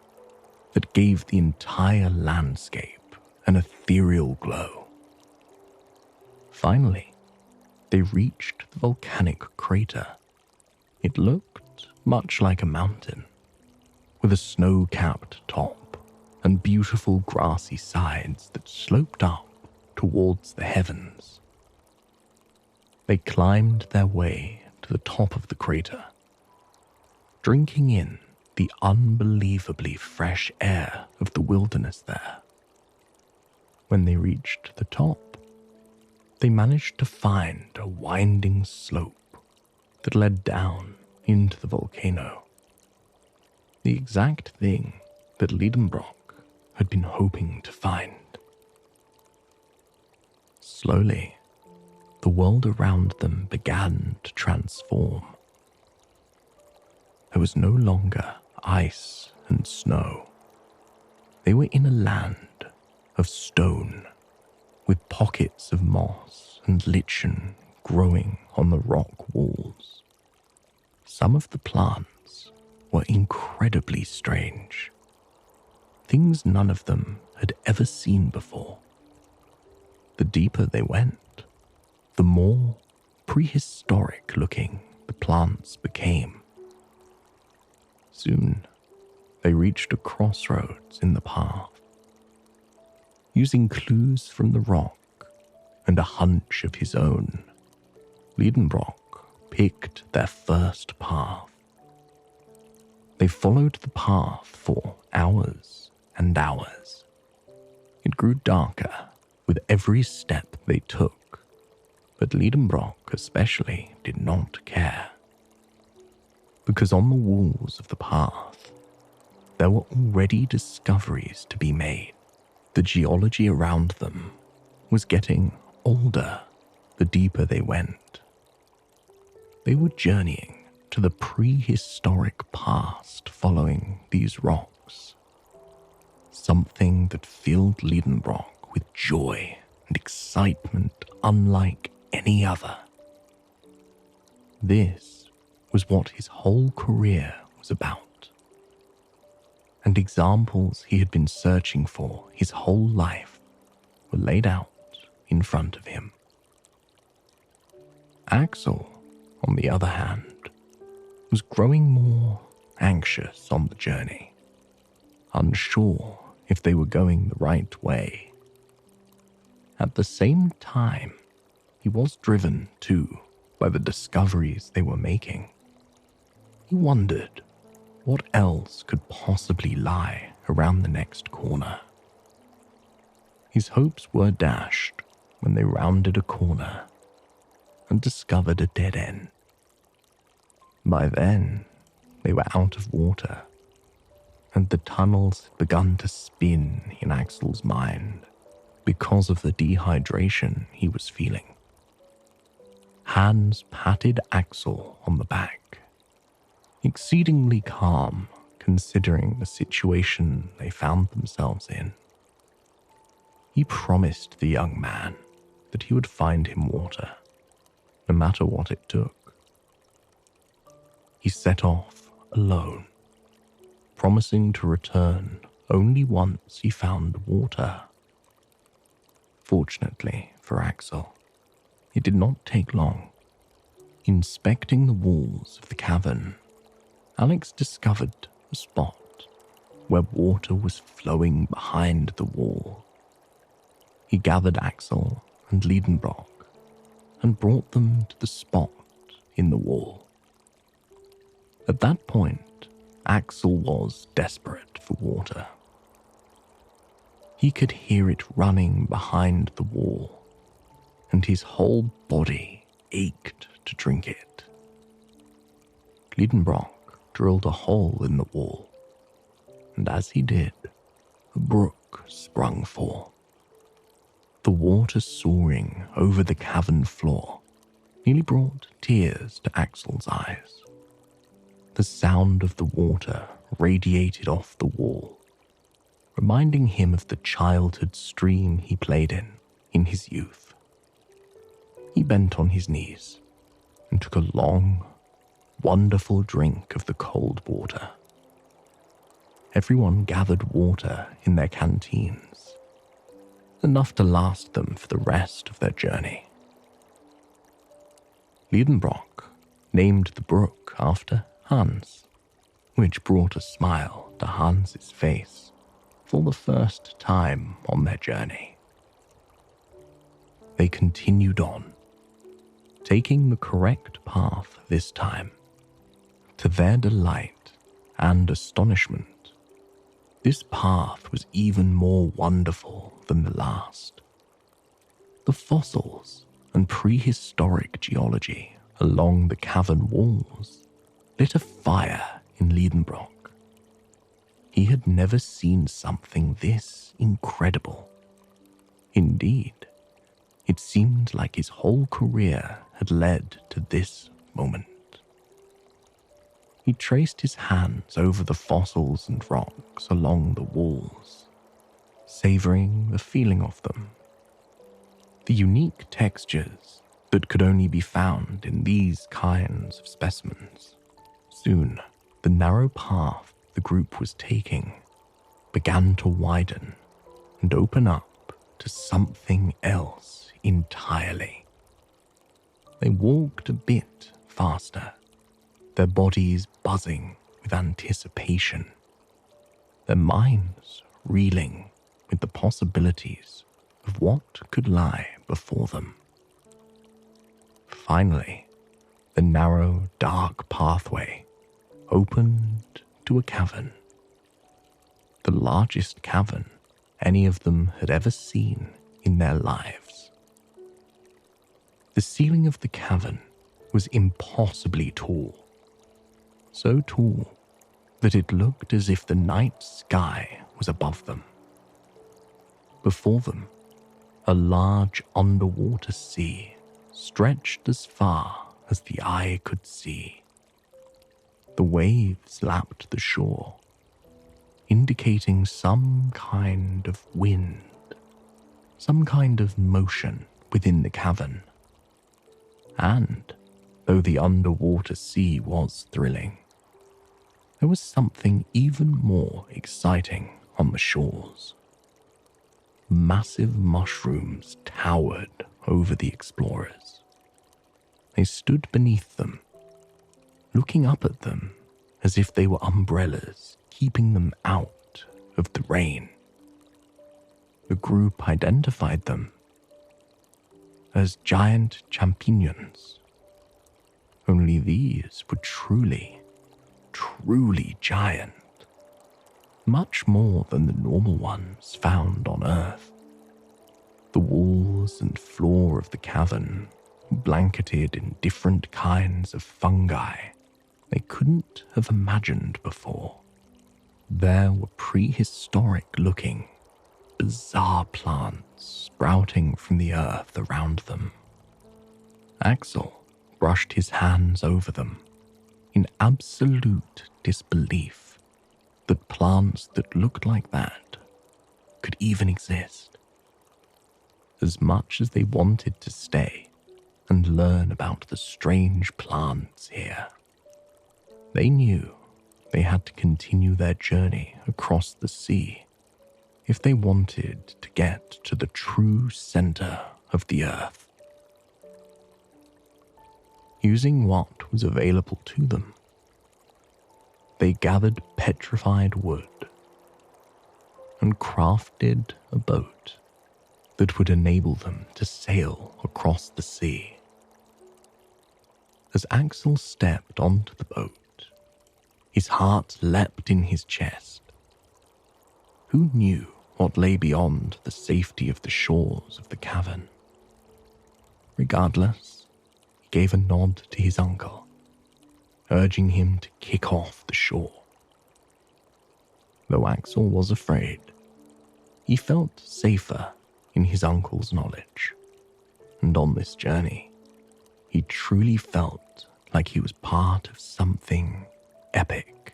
A: that gave the entire landscape an ethereal glow. Finally, they reached the volcanic crater. It looked much like a mountain, with a snow-capped top and beautiful grassy sides that sloped up towards the heavens. They climbed their way to the top of the crater, drinking in the unbelievably fresh air of the wilderness there. When they reached the top, they managed to find a winding slope that led down into the volcano. The exact thing that Lidenbrock had been hoping to find. Slowly, the world around them began to transform. There was no longer ice and snow. They were in a land of stone, with pockets of moss and lichen growing on the rock walls. Some of the plants were incredibly strange, things none of them had ever seen before. The deeper they went, the more prehistoric looking the plants became. Soon, they reached a crossroads in the path. Using clues from the rock and a hunch of his own, Lidenbrock picked their first path. They followed the path for hours and hours. It grew darker with every step they took, but Lidenbrock especially did not care. because on the walls of the path, there were already discoveries to be made. The geology around them was getting older the deeper they went. They were journeying to the prehistoric past following these rocks, something that filled Liedenbrock with joy and excitement unlike any other. This was what his whole career was about, and examples he had been searching for his whole life were laid out in front of him. Axel, on the other hand, was growing more anxious on the journey, unsure if they were going the right way. At the same time, he was driven, too, by the discoveries they were making. He wondered what else could possibly lie around the next corner. His hopes were dashed when they rounded a corner and discovered a dead end. By then, they were out of water, and the tunnels had begun to spin in Axel's mind because of the dehydration he was feeling. Hans patted Axel on the back, exceedingly calm considering the situation they found themselves in. He promised the young man that he would find him water, no matter what it took. He set off alone, promising to return only once he found water. Fortunately for Axel, it did not take long. Inspecting the walls of the cavern, Alex discovered a spot where water was flowing behind the wall. He gathered Axel and Liedenbrock and brought them to the spot in the wall. At that point, Axel was desperate for water. He could hear it running behind the wall, and his whole body ached to drink it. Liedenbrock drilled a hole in the wall, and as he did, a brook sprung forth. The water soaring over the cavern floor nearly brought tears to Axel's eyes. The sound of the water radiated off the wall, reminding him of the childhood stream he played in his youth. He bent on his knees and took a long, wonderful drink of the cold water. Everyone gathered water in their canteens, enough to last them for the rest of their journey. Liedenbrock named the brook after Hans, which brought a smile to Hans's face for the first time on their journey. They continued on, taking the correct path this time. To their delight and astonishment, this path was even more wonderful than the last. The fossils and prehistoric geology along the cavern walls lit a fire in Liedenbrock. He had never seen something this incredible. Indeed, it seemed like his whole career had led to this moment. He traced his hands over the fossils and rocks along the walls, savoring the feeling of them. The unique textures that could only be found in these kinds of specimens. Soon, the narrow path the group was taking began to widen and open up to something else entirely. They walked a bit faster, their bodies buzzing with anticipation, their minds reeling with the possibilities of what could lie before them. Finally, the narrow, dark pathway opened to a cavern, the largest cavern any of them had ever seen in their lives. The ceiling of the cavern was impossibly tall, so tall that it looked as if the night sky was above them. Before them, a large underwater sea stretched as far as the eye could see. The waves lapped the shore, indicating some kind of wind, some kind of motion within the cavern. And, though the underwater sea was thrilling, there was something even more exciting on the shores. Massive mushrooms towered over the explorers. They stood beneath them, looking up at them as if they were umbrellas keeping them out of the rain. The group identified them as giant champignons. Only these were truly giant, much more than the normal ones found on Earth. The walls and floor of the cavern were blanketed in different kinds of fungi they couldn't have imagined before. There were prehistoric-looking, bizarre plants sprouting from the earth around them. Axel brushed his hands over them in absolute disbelief that plants that looked like that could even exist. As much as they wanted to stay and learn about the strange plants here, they knew they had to continue their journey across the sea if they wanted to get to the true center of the earth. Using what was available to them, they gathered petrified wood and crafted a boat that would enable them to sail across the sea. As Axel stepped onto the boat, his heart leapt in his chest. Who knew what lay beyond the safety of the shores of the cavern? Regardless, he gave a nod to his uncle, urging him to kick off the shore. Though Axel was afraid, he felt safer in his uncle's knowledge, and on this journey, he truly felt like he was part of something epic.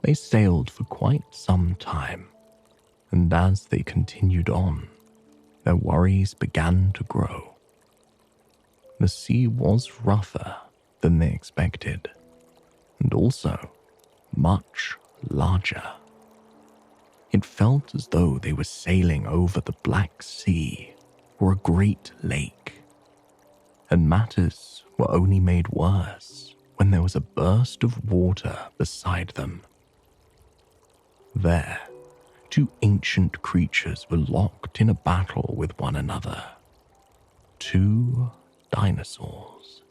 A: They sailed for quite some time, and as they continued on, their worries began to grow. The sea was rougher than they expected, and also much larger. It felt as though they were sailing over the Black Sea or a great lake, and matters were only made worse when there was a burst of water beside them. There, two ancient creatures were locked in a battle with one another. Two dinosaurs.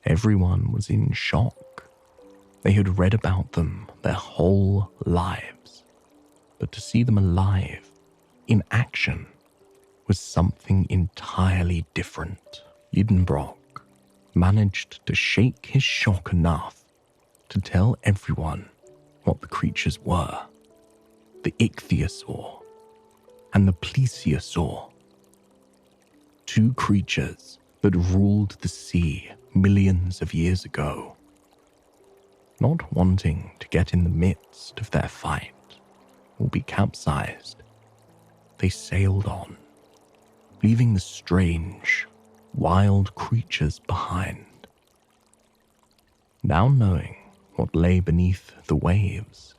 A: Everyone was in shock. They had read about them their whole lives, but to see them alive, in action, was something entirely different. Lidenbrock managed to shake his shock enough to tell everyone what the creatures were: the ichthyosaur and the plesiosaur. Two creatures that ruled the sea millions of years ago. Not wanting to get in the midst of their fight or be capsized, they sailed on, leaving the strange, wild creatures behind. Now knowing what lay beneath the waves,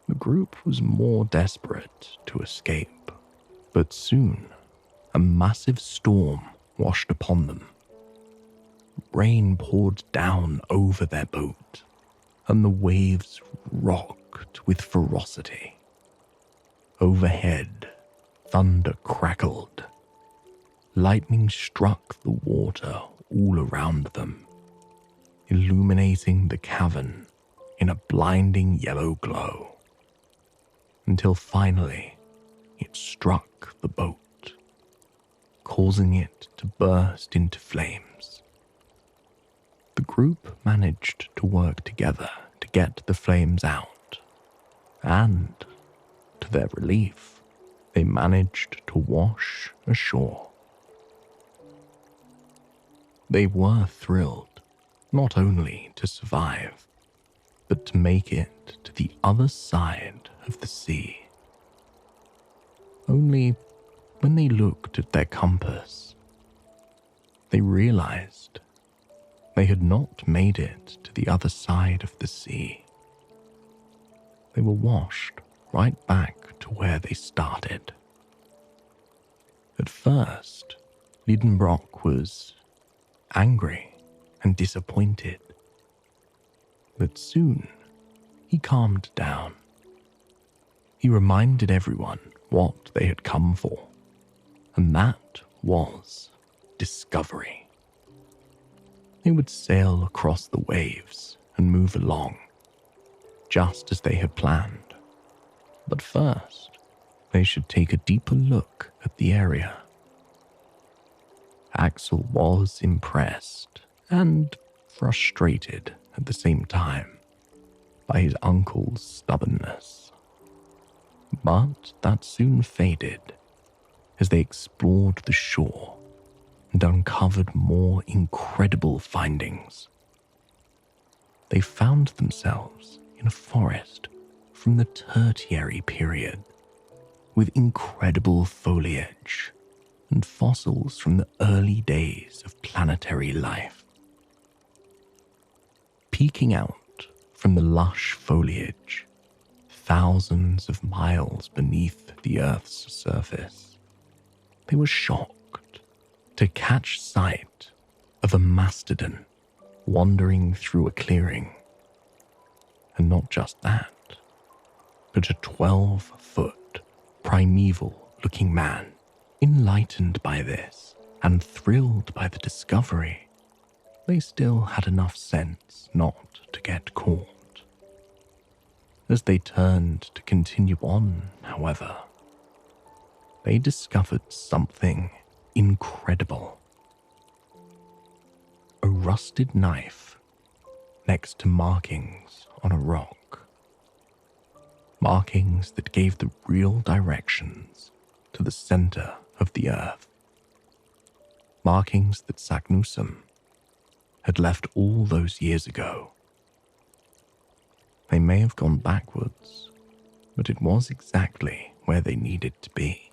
A: the group was more desperate to escape. But soon, a massive storm washed upon them. Rain poured down over their boat, and the waves rocked with ferocity. Overhead, thunder crackled. Lightning struck the water all around them, illuminating the cavern in a blinding yellow glow, until finally it struck the boat, causing it to burst into flames. The group managed to work together to get the flames out, and, to their relief, they managed to wash ashore. They were thrilled not only to survive, but to make it to the other side of the sea. Only when they looked at their compass, they realized they had not made it to the other side of the sea. They were washed right back to where they started. At first, Liedenbrock was angry and disappointed, but soon he calmed down. He reminded everyone what they had come for, and that was discovery. They would sail across the waves and move along, just as they had planned. But first, they should take a deeper look at the area. Axel was impressed and frustrated at the same time by his uncle's stubbornness. But that soon faded as they explored the shore and uncovered more incredible findings. They found themselves in a forest from the Tertiary period, with incredible foliage and fossils from the early days of planetary life. Peeking out from the lush foliage, thousands of miles beneath the Earth's surface, they were shocked to catch sight of a mastodon wandering through a clearing. And not just that, but a 12-foot primeval-looking man. Enlightened by this and thrilled by the discovery, they still had enough sense not to get caught. As they turned to continue on, however, they discovered something incredible. A rusted knife next to markings on a rock. Markings that gave the real directions to the center of the earth. Markings that Saknussemm had left all those years ago. They may have gone backwards, but it was exactly where they needed to be.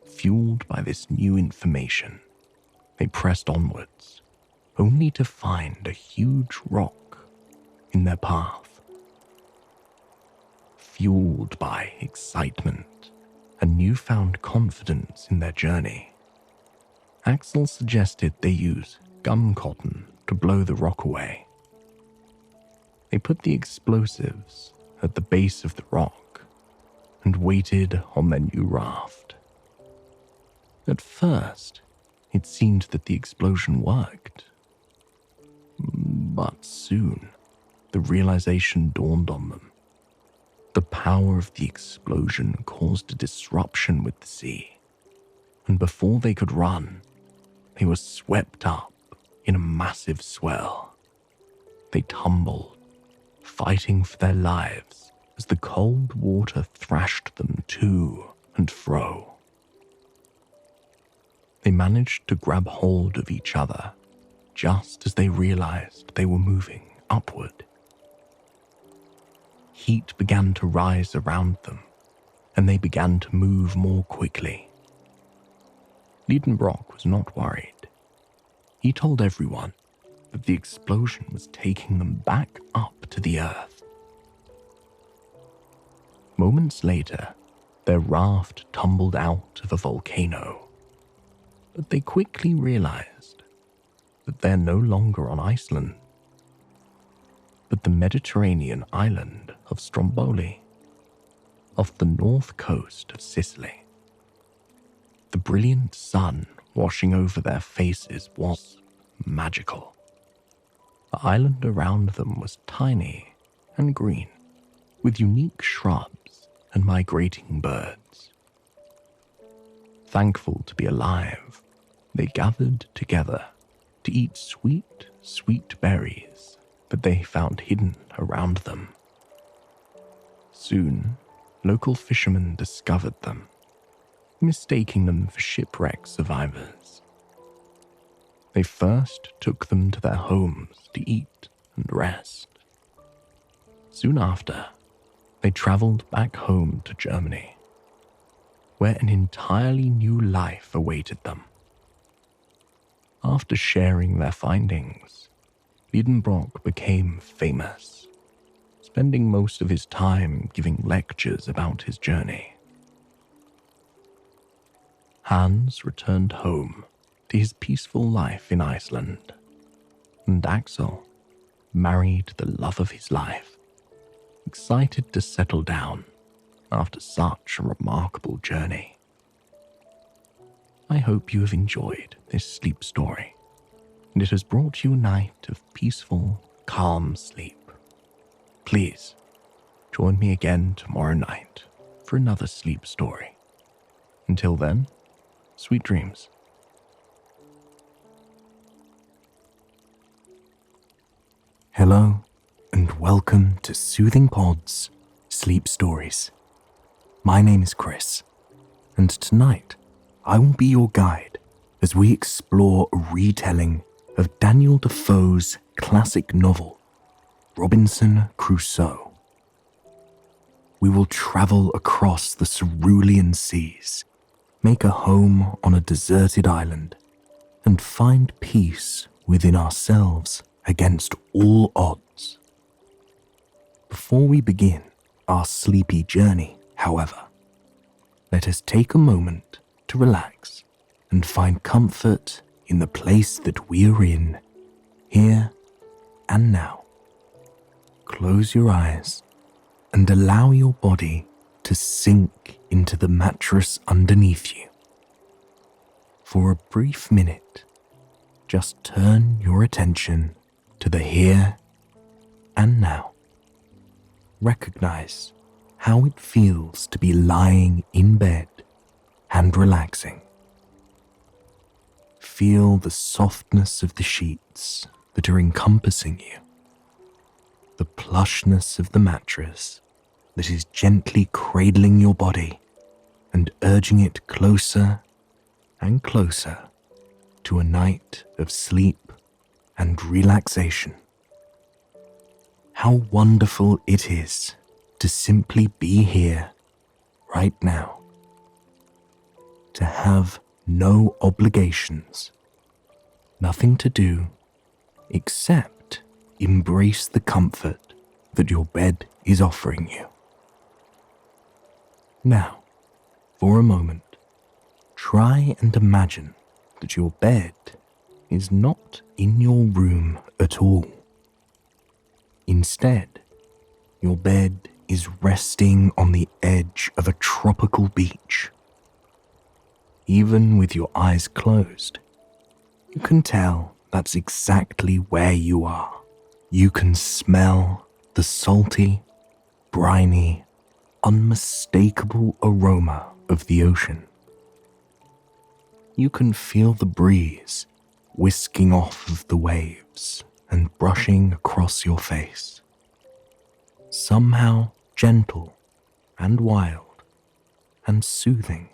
A: Fueled by this new information, they pressed onwards, only to find a huge rock in their path. Fueled by excitement and newfound confidence in their journey, Axel suggested they use gun cotton to blow the rock away. They put the explosives at the base of the rock and waited on their new raft. At first, it seemed that the explosion worked. But soon, the realization dawned on them. The power of the explosion caused a disruption with the sea, and before they could run, they were swept up in a massive swell. They tumbled, fighting for their lives as the cold water thrashed them to and fro. They managed to grab hold of each other just as they realized they were moving upward. Heat began to rise around them, and they began to move more quickly. Liedenbrock was not worried. He told everyone that the explosion was taking them back up to the earth. Moments later, their raft tumbled out of a volcano, but they quickly realized that they're no longer on Iceland, but the Mediterranean island of Stromboli, off the north coast of Sicily. The brilliant sun washing over their faces was magical. The island around them was tiny and green, with unique shrubs and migrating birds. Thankful to be alive, they gathered together to eat sweet, sweet berries that they found hidden around them. Soon, local fishermen discovered them, mistaking them for shipwreck survivors. They first took them to their homes to eat and rest. Soon after, they traveled back home to Germany, where an entirely new life awaited them. After sharing their findings, Liedenbrock became famous, spending most of his time giving lectures about his journey. Hans returned home to his peaceful life in Iceland, and Axel married the love of his life, excited to settle down after such a remarkable journey. I hope you have enjoyed this sleep story, and it has brought you a night of peaceful, calm sleep. Please, join me again tomorrow night for another sleep story. Until then, sweet dreams. Hello, and welcome to Soothing Pod's Sleep Stories. My name is Chris, and tonight I will be your guide as we explore a retelling of Daniel Defoe's classic novel, Robinson Crusoe. We will travel across the cerulean seas, make a home on a deserted island, and find peace within ourselves against all odds. Before we begin our sleepy journey, however, let us take a moment to relax and find comfort in the place that we are in, here and now. Close your eyes and allow your body to sink into the mattress underneath you. For a brief minute, just turn your attention to the here and now. Recognize how it feels to be lying in bed and relaxing. Feel the softness of the sheets that are encompassing you, the plushness of the mattress that is gently cradling your body and urging it closer and closer to a night of sleep and relaxation. How wonderful it is to simply be here right now, to have no obligations, nothing to do except embrace the comfort that your bed is offering you. Now, for a moment, try and imagine that your bed is not in your room at all. Instead, your bed is resting on the edge of a tropical beach. Even with your eyes closed, you can tell that's exactly where you are. You can smell the salty, briny, unmistakable aroma of the ocean. You can feel the breeze whisking off of the waves and brushing across your face. Somehow gentle and wild and soothing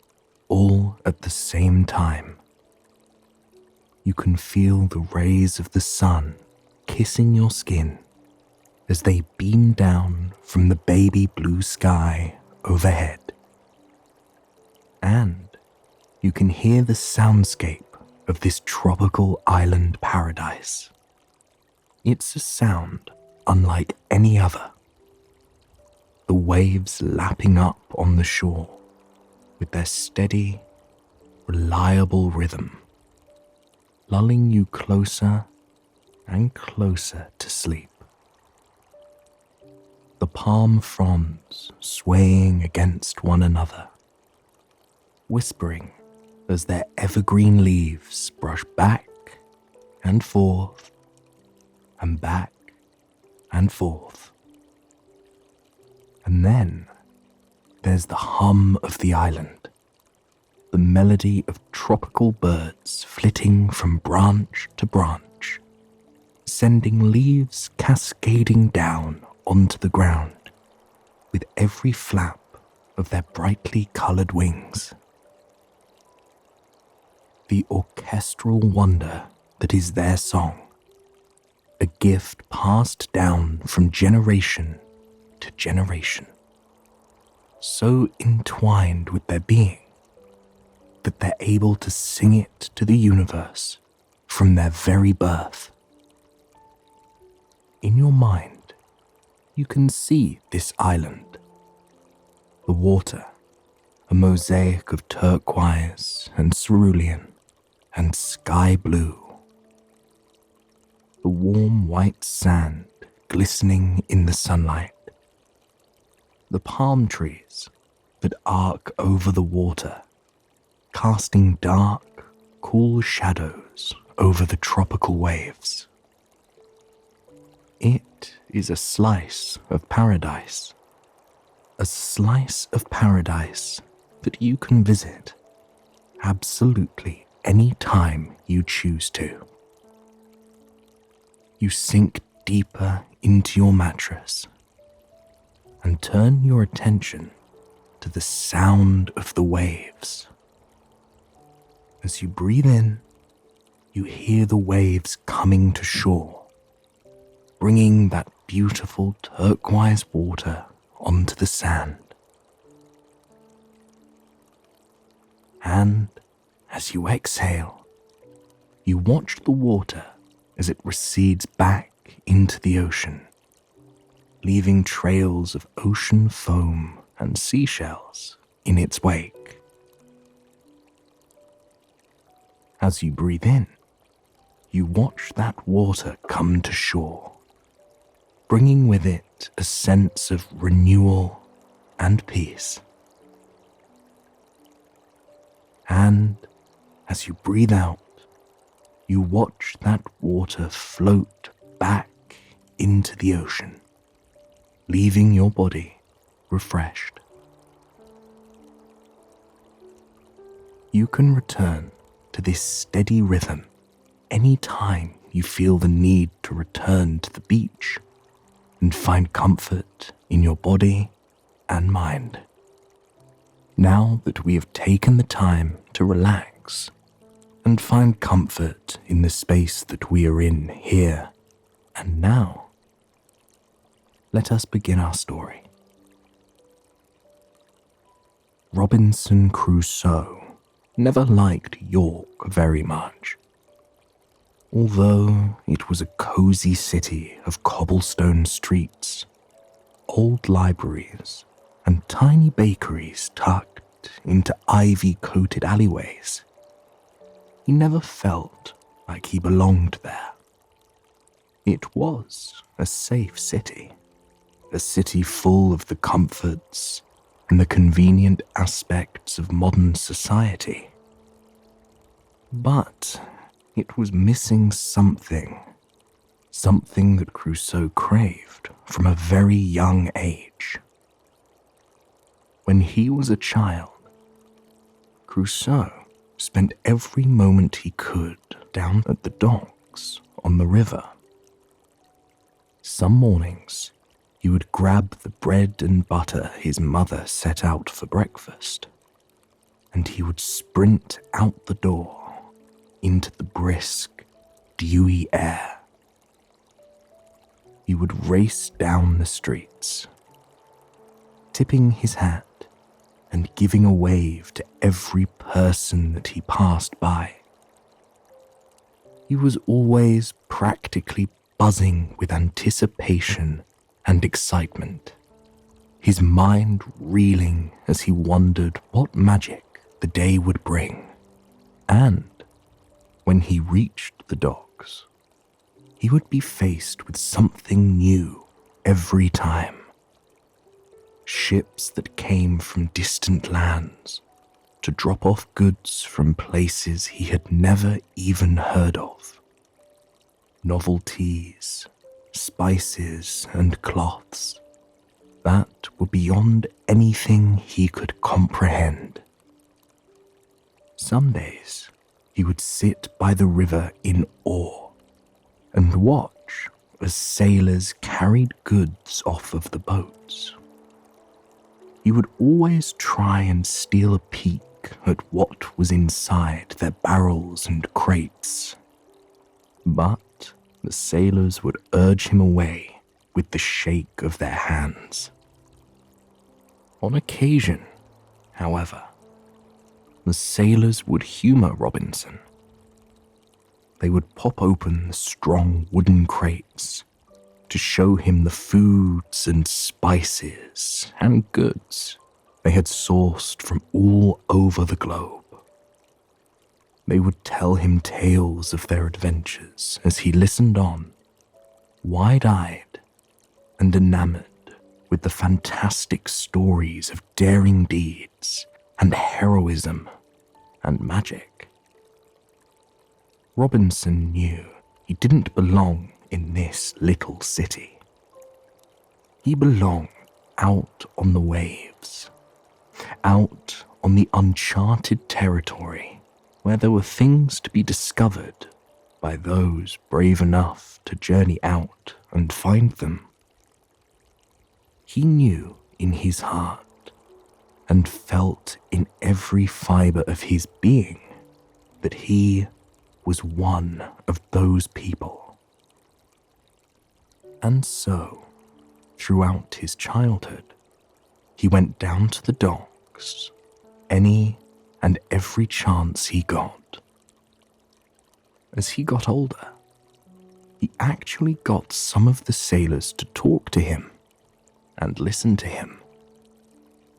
A: all at the same time. You can feel the rays of the sun kissing your skin as they beam down from the baby blue sky overhead. And you can hear the soundscape of this tropical island paradise. It's a sound unlike any other. The waves lapping up on the shore with their steady, reliable rhythm, lulling you closer and closer to sleep. The palm fronds swaying against one another, whispering as their evergreen leaves brush back and forth and back and forth. And then there's the hum of the island, the melody of tropical birds flitting from branch to branch, sending leaves cascading down onto the ground with every flap of their brightly coloured wings. The orchestral wonder that is their song, a gift passed down from generation to generation, so entwined with their being that they're able to sing it to the universe from their very birth. In your mind, you can see this island. The water, a mosaic of turquoise and cerulean and sky blue. The warm white sand glistening in the sunlight. The palm trees that arc over the water, casting dark, cool shadows over the tropical waves. It is a slice of paradise. A slice of paradise that you can visit absolutely any time you choose to. You sink deeper into your mattress and turn your attention to the sound of the waves. As you breathe in, you hear the waves coming to shore, bringing that beautiful turquoise water onto the sand. And as you exhale, you watch the water as it recedes back into the ocean, leaving trails of ocean foam and seashells in its wake. As you breathe in, you watch that water come to shore, bringing with it a sense of renewal and peace. And as you breathe out, you watch that water float back into the ocean, leaving your body refreshed. You can return to this steady rhythm any time you feel the need to return to the beach and find comfort in your body and mind. Now that we have taken the time to relax and find comfort in the space that we are in here and now, let us begin our story. Robinson Crusoe never liked York very much. Although it was a cozy city of cobblestone streets, old libraries, and tiny bakeries tucked into ivy-coated alleyways, he never felt like he belonged there. It was a safe city, a city full of the comforts and the convenient aspects of modern society. But it was missing something that Crusoe craved from a very young age. When he was a child, Crusoe spent every moment he could down at the docks on the river. Some mornings, he would grab the bread and butter his mother set out for breakfast, and he would sprint out the door into the brisk, dewy air. He would race down the streets, tipping his hat and giving a wave to every person that he passed by. He was always practically buzzing with anticipation and excitement, his mind reeling as he wondered what magic the day would bring. And when he reached the docks, he would be faced with something new every time. Ships that came from distant lands to drop off goods from places he had never even heard of. Novelties, spices, and cloths that were beyond anything he could comprehend. Some days, he would sit by the river in awe and watch as sailors carried goods off of the boats. He would always try and steal a peek at what was inside their barrels and crates, but the sailors would urge him away with the shake of their hands. On occasion, however, the sailors would humour Robinson. They would pop open the strong wooden crates to show him the foods and spices and goods they had sourced from all over the globe. They would tell him tales of their adventures as he listened on, wide-eyed and enamoured with the fantastic stories of daring deeds and heroism and magic. Robinson knew he didn't belong in this little city. He belonged out on the waves, out on the uncharted territory where there were things to be discovered by those brave enough to journey out and find them. He knew in his heart and felt in every fibre of his being that he was one of those people. And so, throughout his childhood, he went down to the docks any and every chance he got. As he got older, he actually got some of the sailors to talk to him and listen to him,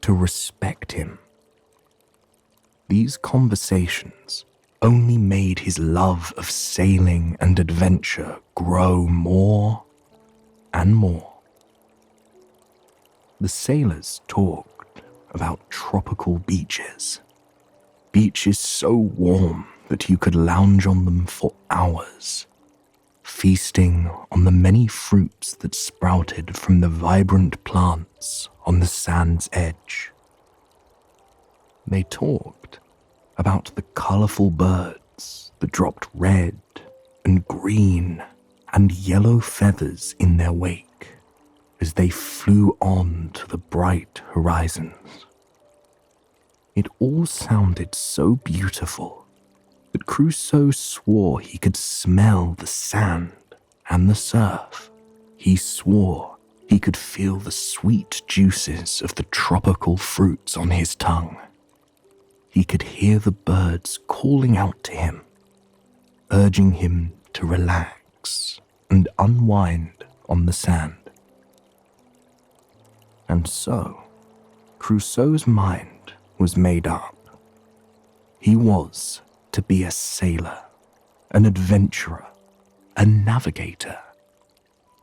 A: to respect him. These conversations only made his love of sailing and adventure grow more and more. The sailors talked about tropical beaches, beaches so warm that you could lounge on them for hours, feasting on the many fruits that sprouted from the vibrant plants on the sand's edge. They talked about the colourful birds that dropped red and green and yellow feathers in their wake as they flew on to the bright horizons. It all sounded so beautiful that Crusoe swore he could smell the sand and the surf. He swore he could feel the sweet juices of the tropical fruits on his tongue. He could hear the birds calling out to him, urging him to relax and unwind on the sand. And so, Crusoe's mind was made up. He was to be a sailor, an adventurer, a navigator.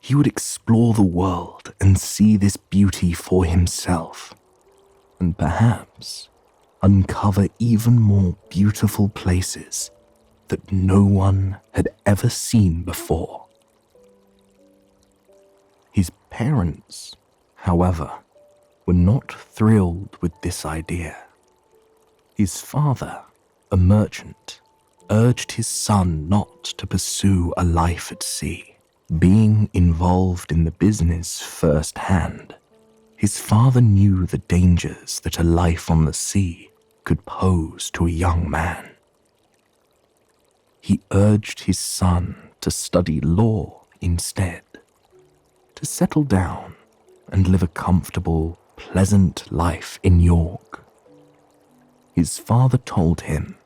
A: He would explore the world and see this beauty for himself, and perhaps uncover even more beautiful places that no one had ever seen before. His parents, however, were not thrilled with this idea. His father, a merchant, urged his son not to pursue a life at sea. Being involved in the business firsthand, his father knew the dangers that a life on the sea could pose to a young man. He urged his son to study law instead, to settle down and live a comfortable, pleasant life in York. His father told him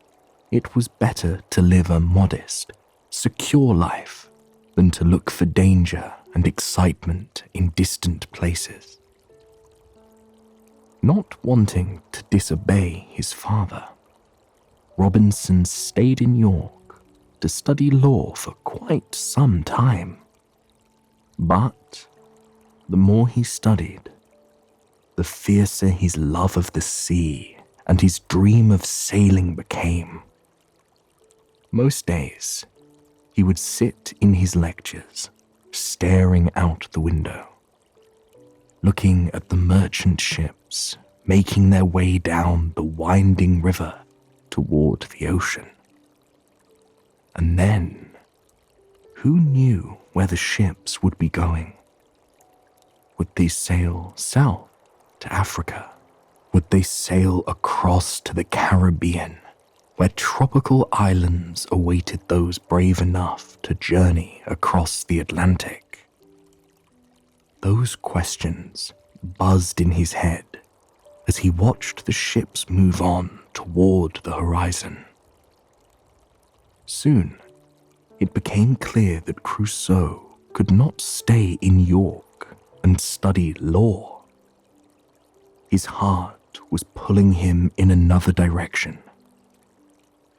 A: it was better to live a modest, secure life than to look for danger and excitement in distant places. Not wanting to disobey his father, Robinson stayed in York to study law for quite some time. But the more he studied, the fiercer his love of the sea and his dream of sailing became. Most days, he would sit in his lectures, staring out the window, looking at the merchant ships making their way down the winding river toward the ocean. And then, who knew where the ships would be going? Would they sail south to Africa? Would they sail across to the Caribbean, where tropical islands awaited those brave enough to journey across the Atlantic? Those questions buzzed in his head as he watched the ships move on toward the horizon. Soon, it became clear that Crusoe could not stay in York and study law. His heart was pulling him in another direction.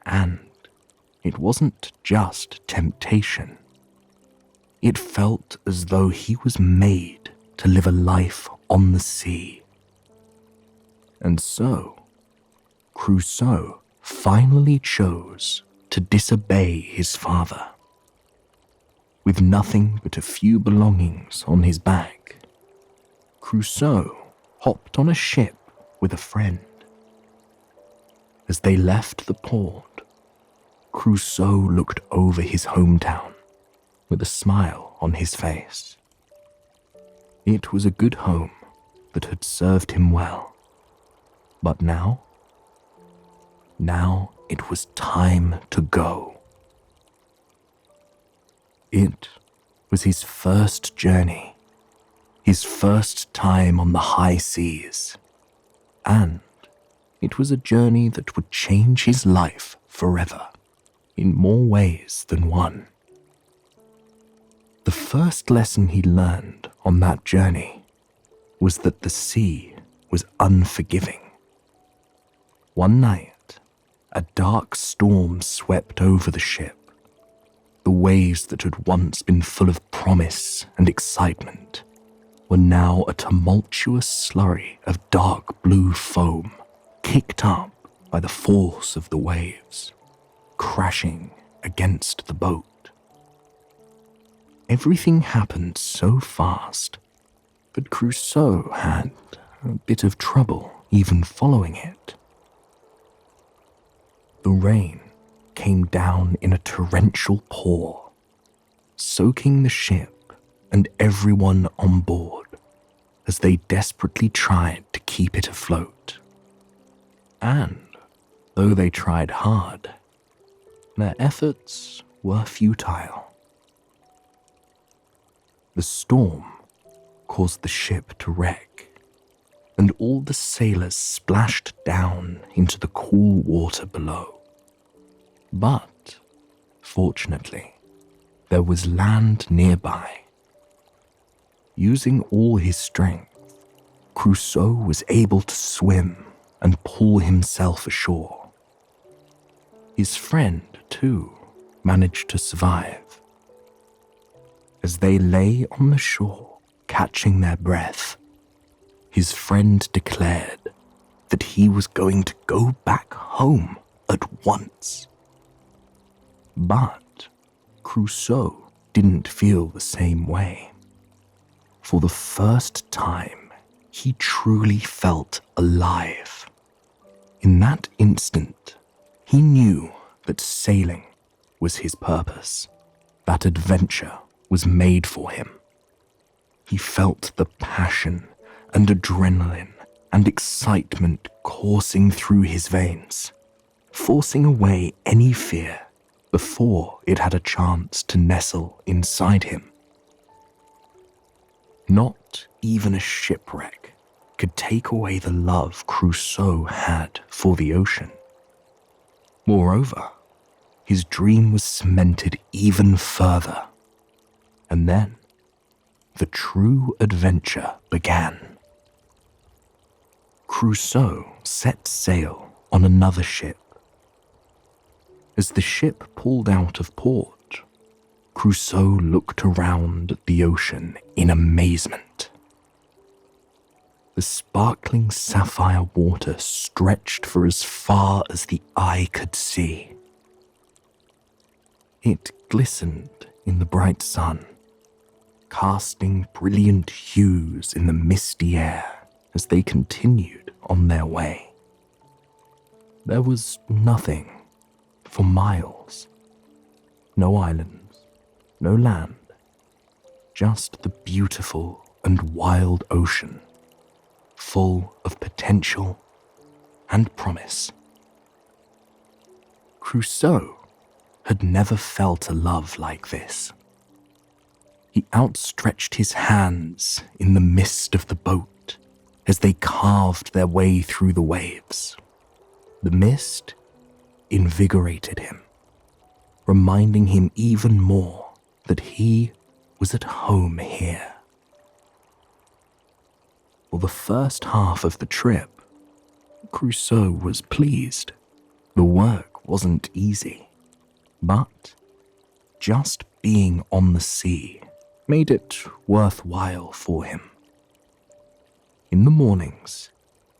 A: And it wasn't just temptation. It felt as though he was made to live a life on the sea. And so, Crusoe finally chose to disobey his father. With nothing but a few belongings on his back, Crusoe hopped on a ship with a friend. As they left the port, Crusoe looked over his hometown with a smile on his face. It was a good home that had served him well. But now it was time to go. It was his first journey, his first time on the high seas, and it was a journey that would change his life forever, in more ways than one. The first lesson he learned on that journey was that the sea was unforgiving. One night, a dark storm swept over the ship. The waves that had once been full of promise and excitement were now a tumultuous slurry of dark blue foam, kicked up by the force of the waves, crashing against the boat. Everything happened so fast that Crusoe had a bit of trouble even following it. The rain came down in a torrential pour, soaking the ship and everyone on board as they desperately tried to keep it afloat. And though they tried hard, their efforts were futile. The storm caused the ship to wreck, and all the sailors splashed down into the cool water below. But, fortunately, there was land nearby. Using all his strength, Crusoe was able to swim and pull himself ashore. His friend, too, managed to survive. As they lay on the shore, catching their breath, his friend declared that he was going to go back home at once. But Crusoe didn't feel the same way. For the first time, he truly felt alive. In that instant, he knew that sailing was his purpose, that adventure was made for him. He felt the passion and adrenaline and excitement coursing through his veins, forcing away any fear before it had a chance to nestle inside him. Not even a shipwreck could take away the love Crusoe had for the ocean. Moreover, his dream was cemented even further. And then, the true adventure began. Crusoe set sail on another ship. As the ship pulled out of port, Crusoe looked around at the ocean in amazement. The sparkling sapphire water stretched for as far as the eye could see. It glistened in the bright sun, casting brilliant hues in the misty air as they continued on their way. There was nothing for miles. No islands, no land, just the beautiful and wild ocean, full of potential and promise. Crusoe had never felt a love like this. He outstretched his hands in the mist of the boat as they carved their way through the waves. The mist invigorated him, reminding him even more that he was at home here. For the first half of the trip, Crusoe was pleased. The work wasn't easy, but just being on the sea made it worthwhile for him. In the mornings,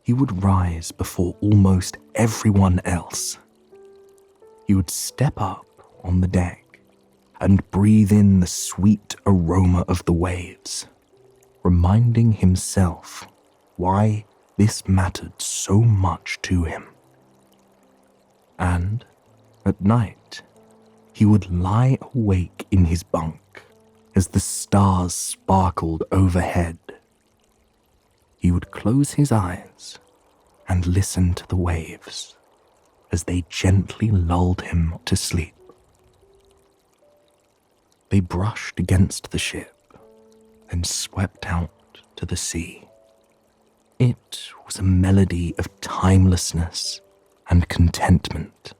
A: he would rise before almost everyone else. He would step up on the deck and breathe in the sweet aroma of the waves, reminding himself why this mattered so much to him. And at night, he would lie awake in his bunk as the stars sparkled overhead. He would close his eyes and listen to the waves as they gently lulled him to sleep. They brushed against the ship and swept out to the sea. It was a melody of timelessness and contentment.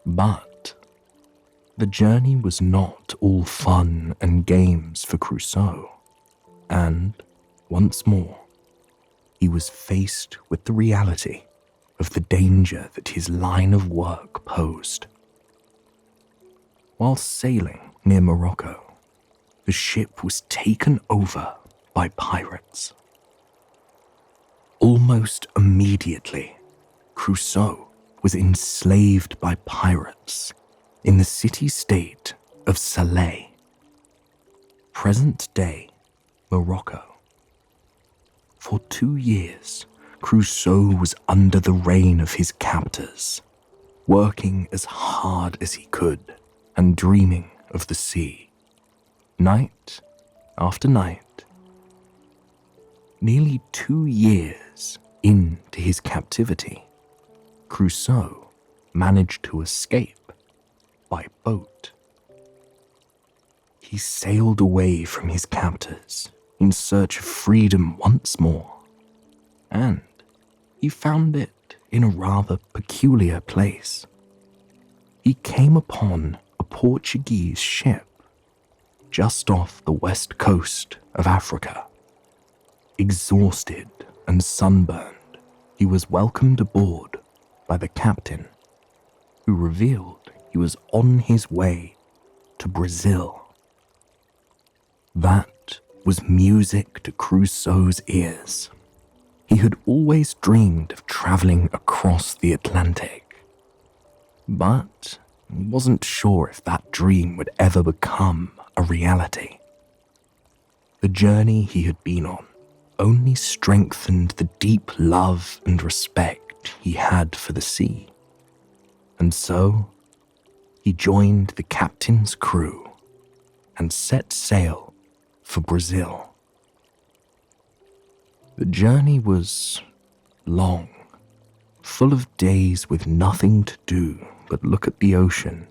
A: But the journey was not all fun and games for Crusoe, and once more, he was faced with the reality of the danger that his line of work posed. While sailing near Morocco, the ship was taken over by pirates. Almost immediately, Crusoe was enslaved by pirates in the city-state of Salé, present-day Morocco. For 2 years, Crusoe was under the reign of his captors, working as hard as he could and dreaming of the sea, night after night. Nearly 2 years into his captivity, Crusoe managed to escape by boat. He sailed away from his captors in search of freedom once more, and he found it in a rather peculiar place. He came upon a Portuguese ship just off the west coast of Africa. Exhausted and sunburned, he was welcomed aboard by the captain, who revealed he was on his way to Brazil. That was music to Crusoe's ears. He had always dreamed of traveling across the Atlantic, but he wasn't sure if that dream would ever become a reality. The journey he had been on only strengthened the deep love and respect he had for the sea. And so, he joined the captain's crew and set sail for Brazil. The journey was long, full of days with nothing to do but look at the ocean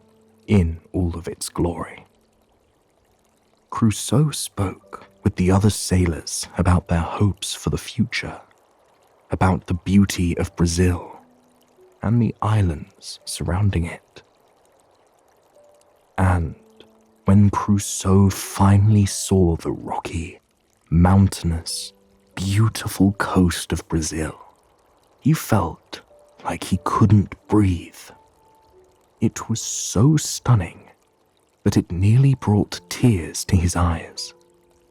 A: in all of its glory. Crusoe spoke with the other sailors about their hopes for the future, about the beauty of Brazil and the islands surrounding it. And when Crusoe finally saw the rocky, mountainous, beautiful coast of Brazil, he felt like he couldn't breathe. It was so stunning that it nearly brought tears to his eyes.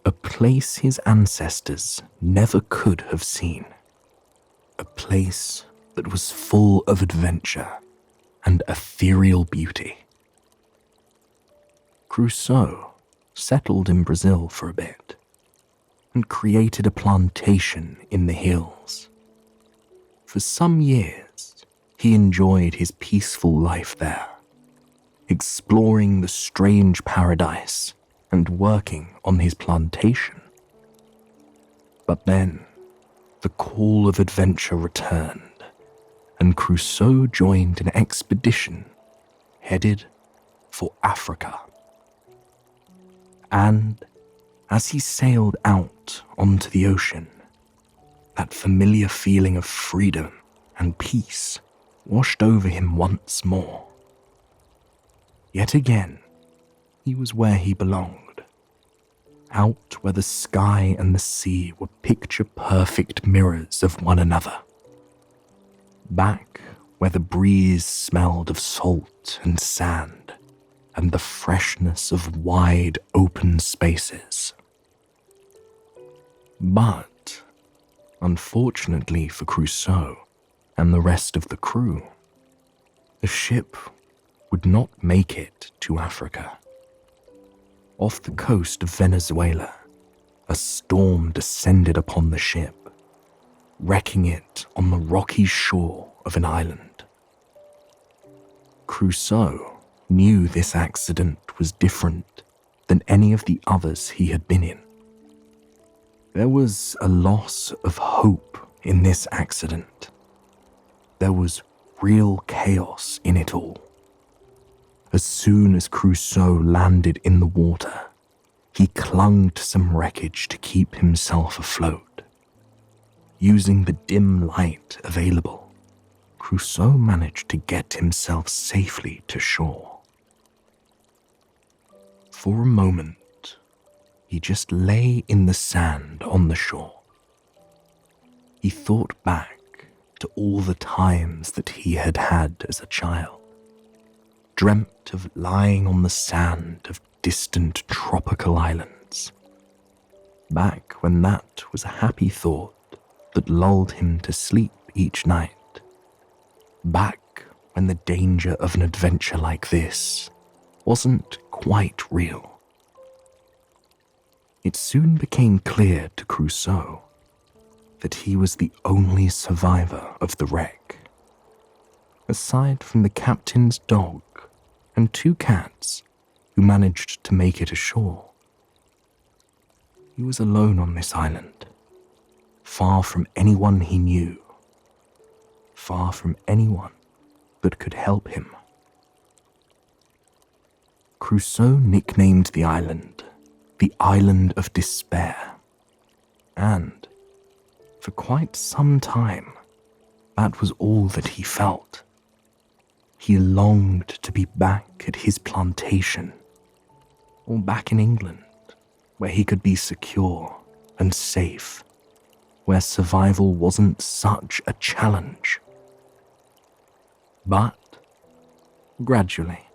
A: A place his ancestors never could have seen. A place that was full of adventure and ethereal beauty. Crusoe settled in Brazil for a bit and created a plantation in the hills. For some years, He enjoyed his peaceful life there, exploring the strange paradise and working on his plantation. But then, the call of adventure returned, and Crusoe joined an expedition headed for Africa. And as he sailed out onto the ocean, that familiar feeling of freedom and peace washed over him once more. Yet again, he was where he belonged, out where the sky and the sea were picture-perfect mirrors of one another, back where the breeze smelled of salt and sand and the freshness of wide open spaces. But, unfortunately for Crusoe and the rest of the crew, the ship would not make it to Africa. Off the coast of Venezuela, a storm descended upon the ship, wrecking it on the rocky shore of an island. Crusoe knew this accident was different than any of the others he had been in. There was a loss of hope in this accident. There was real chaos in it all. As soon as Crusoe landed in the water, he clung to some wreckage to keep himself afloat. Using the dim light available, Crusoe managed to get himself safely to shore. For a moment, he just lay in the sand on the shore. He thought back to all the times that he had had as a child, dreamt of lying on the sand of distant tropical islands, back when that was a happy thought that lulled him to sleep each night, back when the danger of an adventure like this wasn't quite real. It soon became clear to Crusoe that he was the only survivor of the wreck. Aside from the captain's dog and 2 cats who managed to make it ashore, he was alone on this island, far from anyone he knew, far from anyone that could help him. Crusoe nicknamed the Island of Despair, and for quite some time, that was all that he felt. He longed to be back at his plantation, or back in England, where he could be secure and safe, where survival wasn't such a challenge. But, gradually,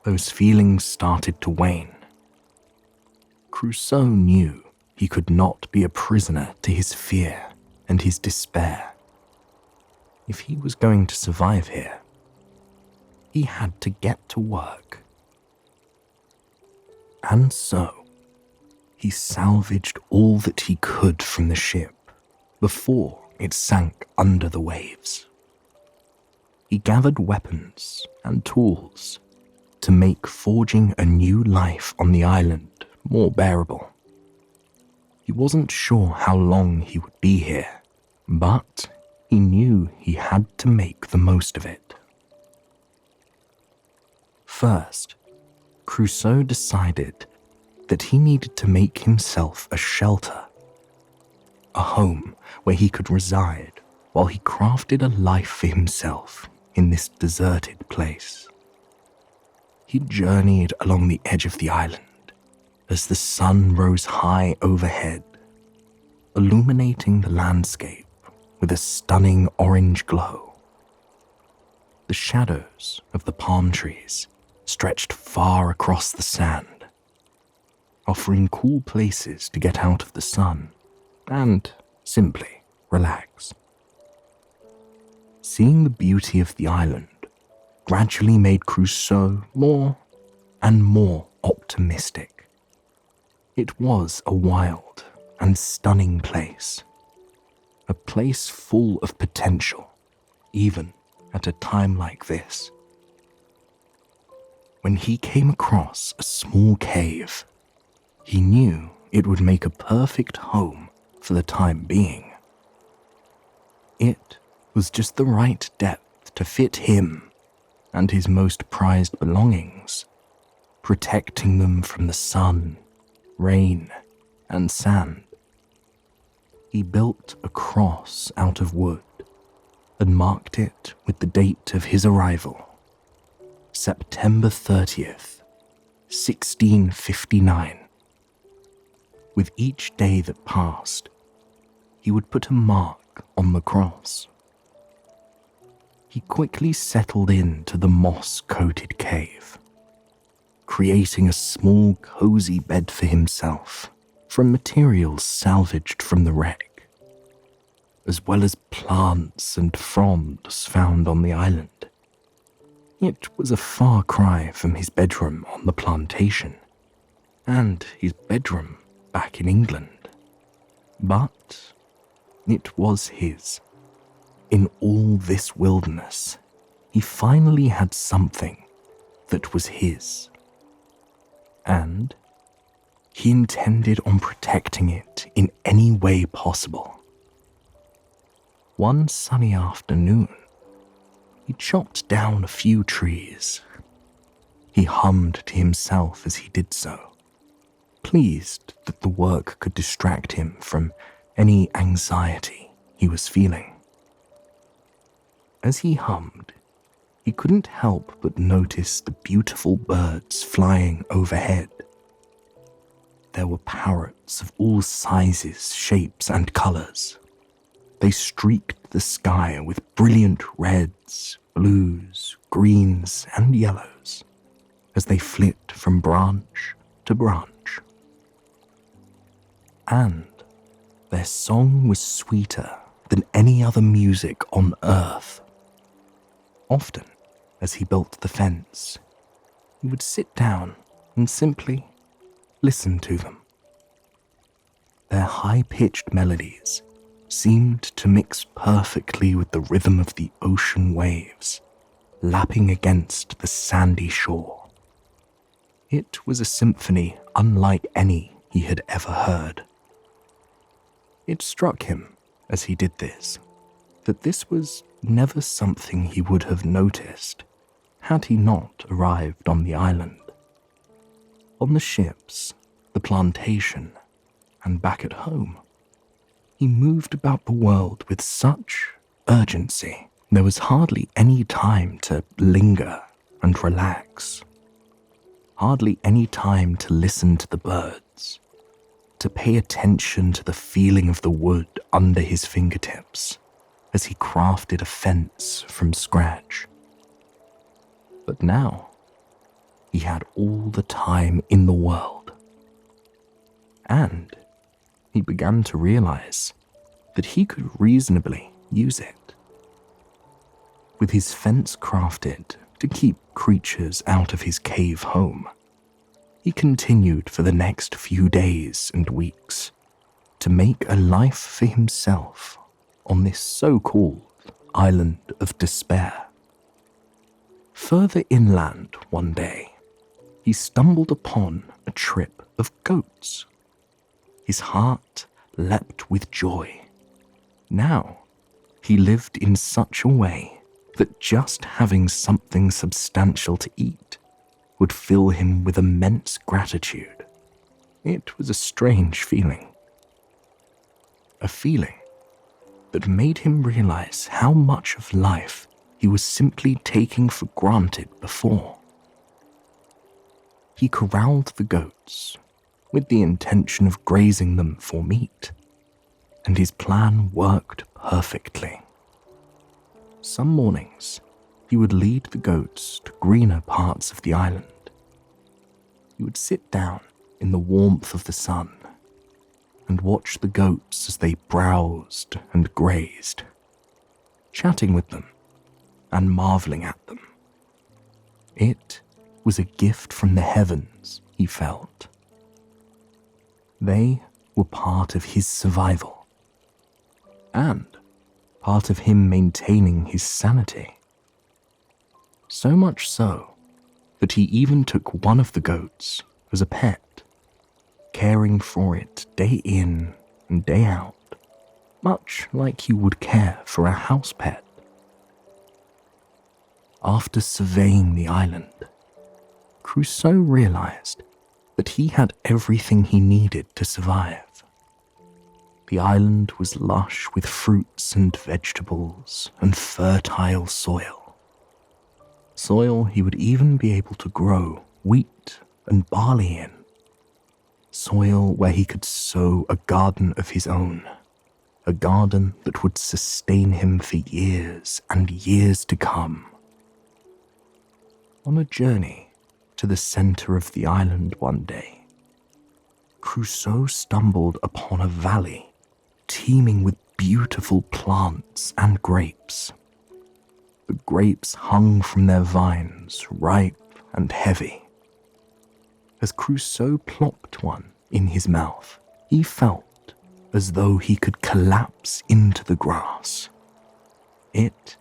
A: those feelings started to wane. Crusoe knew he could not be a prisoner to his fear and his despair. If he was going to survive here, he had to get to work. And so, he salvaged all that he could from the ship before it sank under the waves. He gathered weapons and tools to make forging a new life on the island more bearable. He wasn't sure how long he would be here, but he knew he had to make the most of it. First, Crusoe decided that he needed to make himself a shelter, a home where he could reside while he crafted a life for himself in this deserted place. He journeyed along the edge of the island as the sun rose high overhead, illuminating the landscape with a stunning orange glow. The shadows of the palm trees stretched far across the sand, offering cool places to get out of the sun and simply relax. Seeing the beauty of the island gradually made Crusoe more and more optimistic. It was a wild and stunning place, a place full of potential, even at a time like this. When he came across a small cave, he knew it would make a perfect home for the time being. It was just the right depth to fit him and his most prized belongings, protecting them from the sun, rain, and sand. He built a cross out of wood and marked it with the date of his arrival, September 30th, 1659. With each day that passed, he would put a mark on the cross. He quickly settled into the moss-coated cave, creating a small, cozy bed for himself from materials salvaged from the wreck, as well as plants and fronds found on the island. It was a far cry from his bedroom on the plantation and his bedroom back in England, but it was his. In all this wilderness, he finally had something that was his, and he intended on protecting it in any way possible. One sunny afternoon, he chopped down a few trees. He hummed to himself as he did so, pleased that the work could distract him from any anxiety he was feeling. As he hummed, he couldn't help but notice the beautiful birds flying overhead. There were parrots of all sizes, shapes, and colors. They streaked the sky with brilliant reds, blues, greens, and yellows as they flit from branch to branch. And their song was sweeter than any other music on earth. Often, as he built the fence, he would sit down and simply listen to them. Their high-pitched melodies seemed to mix perfectly with the rhythm of the ocean waves lapping against the sandy shore. It was a symphony unlike any he had ever heard. It struck him, as he did this, that this was never something he would have noticed had he not arrived on the island. On the ships, the plantation, and back at home, he moved about the world with such urgency there was hardly any time to linger and relax. Hardly any time to listen to the birds, to pay attention to the feeling of the wood under his fingertips as he crafted a fence from scratch. But now, he had all the time in the world. And he began to realize that he could reasonably use it. With his fence crafted to keep creatures out of his cave home, he continued for the next few days and weeks to make a life for himself on this so-called island of despair. Further inland one day, he stumbled upon a trip of goats. His heart leapt with joy. Now, he lived in such a way that just having something substantial to eat would fill him with immense gratitude. It was a strange feeling. A feeling that made him realize how much of life he was simply taking for granted before. He corralled the goats with the intention of grazing them for meat, and his plan worked perfectly. Some mornings, he would lead the goats to greener parts of the island. He would sit down in the warmth of the sun and watch the goats as they browsed and grazed, chatting with them and marveling at them. It was a gift from the heavens, he felt. They were part of his survival, and part of him maintaining his sanity So much so that he even took one of the goats as a pet, caring for it day in and day out, much like you would care for a house pet. After surveying the island, Crusoe realized that he had everything he needed to survive. The island was lush with fruits and vegetables and fertile soil. Soil he would even be able to grow wheat and barley in. Soil where he could sow a garden of his own, a garden that would sustain him for years and years to come. On a journey to the center of the island one day, Crusoe stumbled upon a valley teeming with beautiful plants and grapes. The grapes hung from their vines, ripe and heavy. As Crusoe plopped one in his mouth, he felt as though he could collapse into the grass. It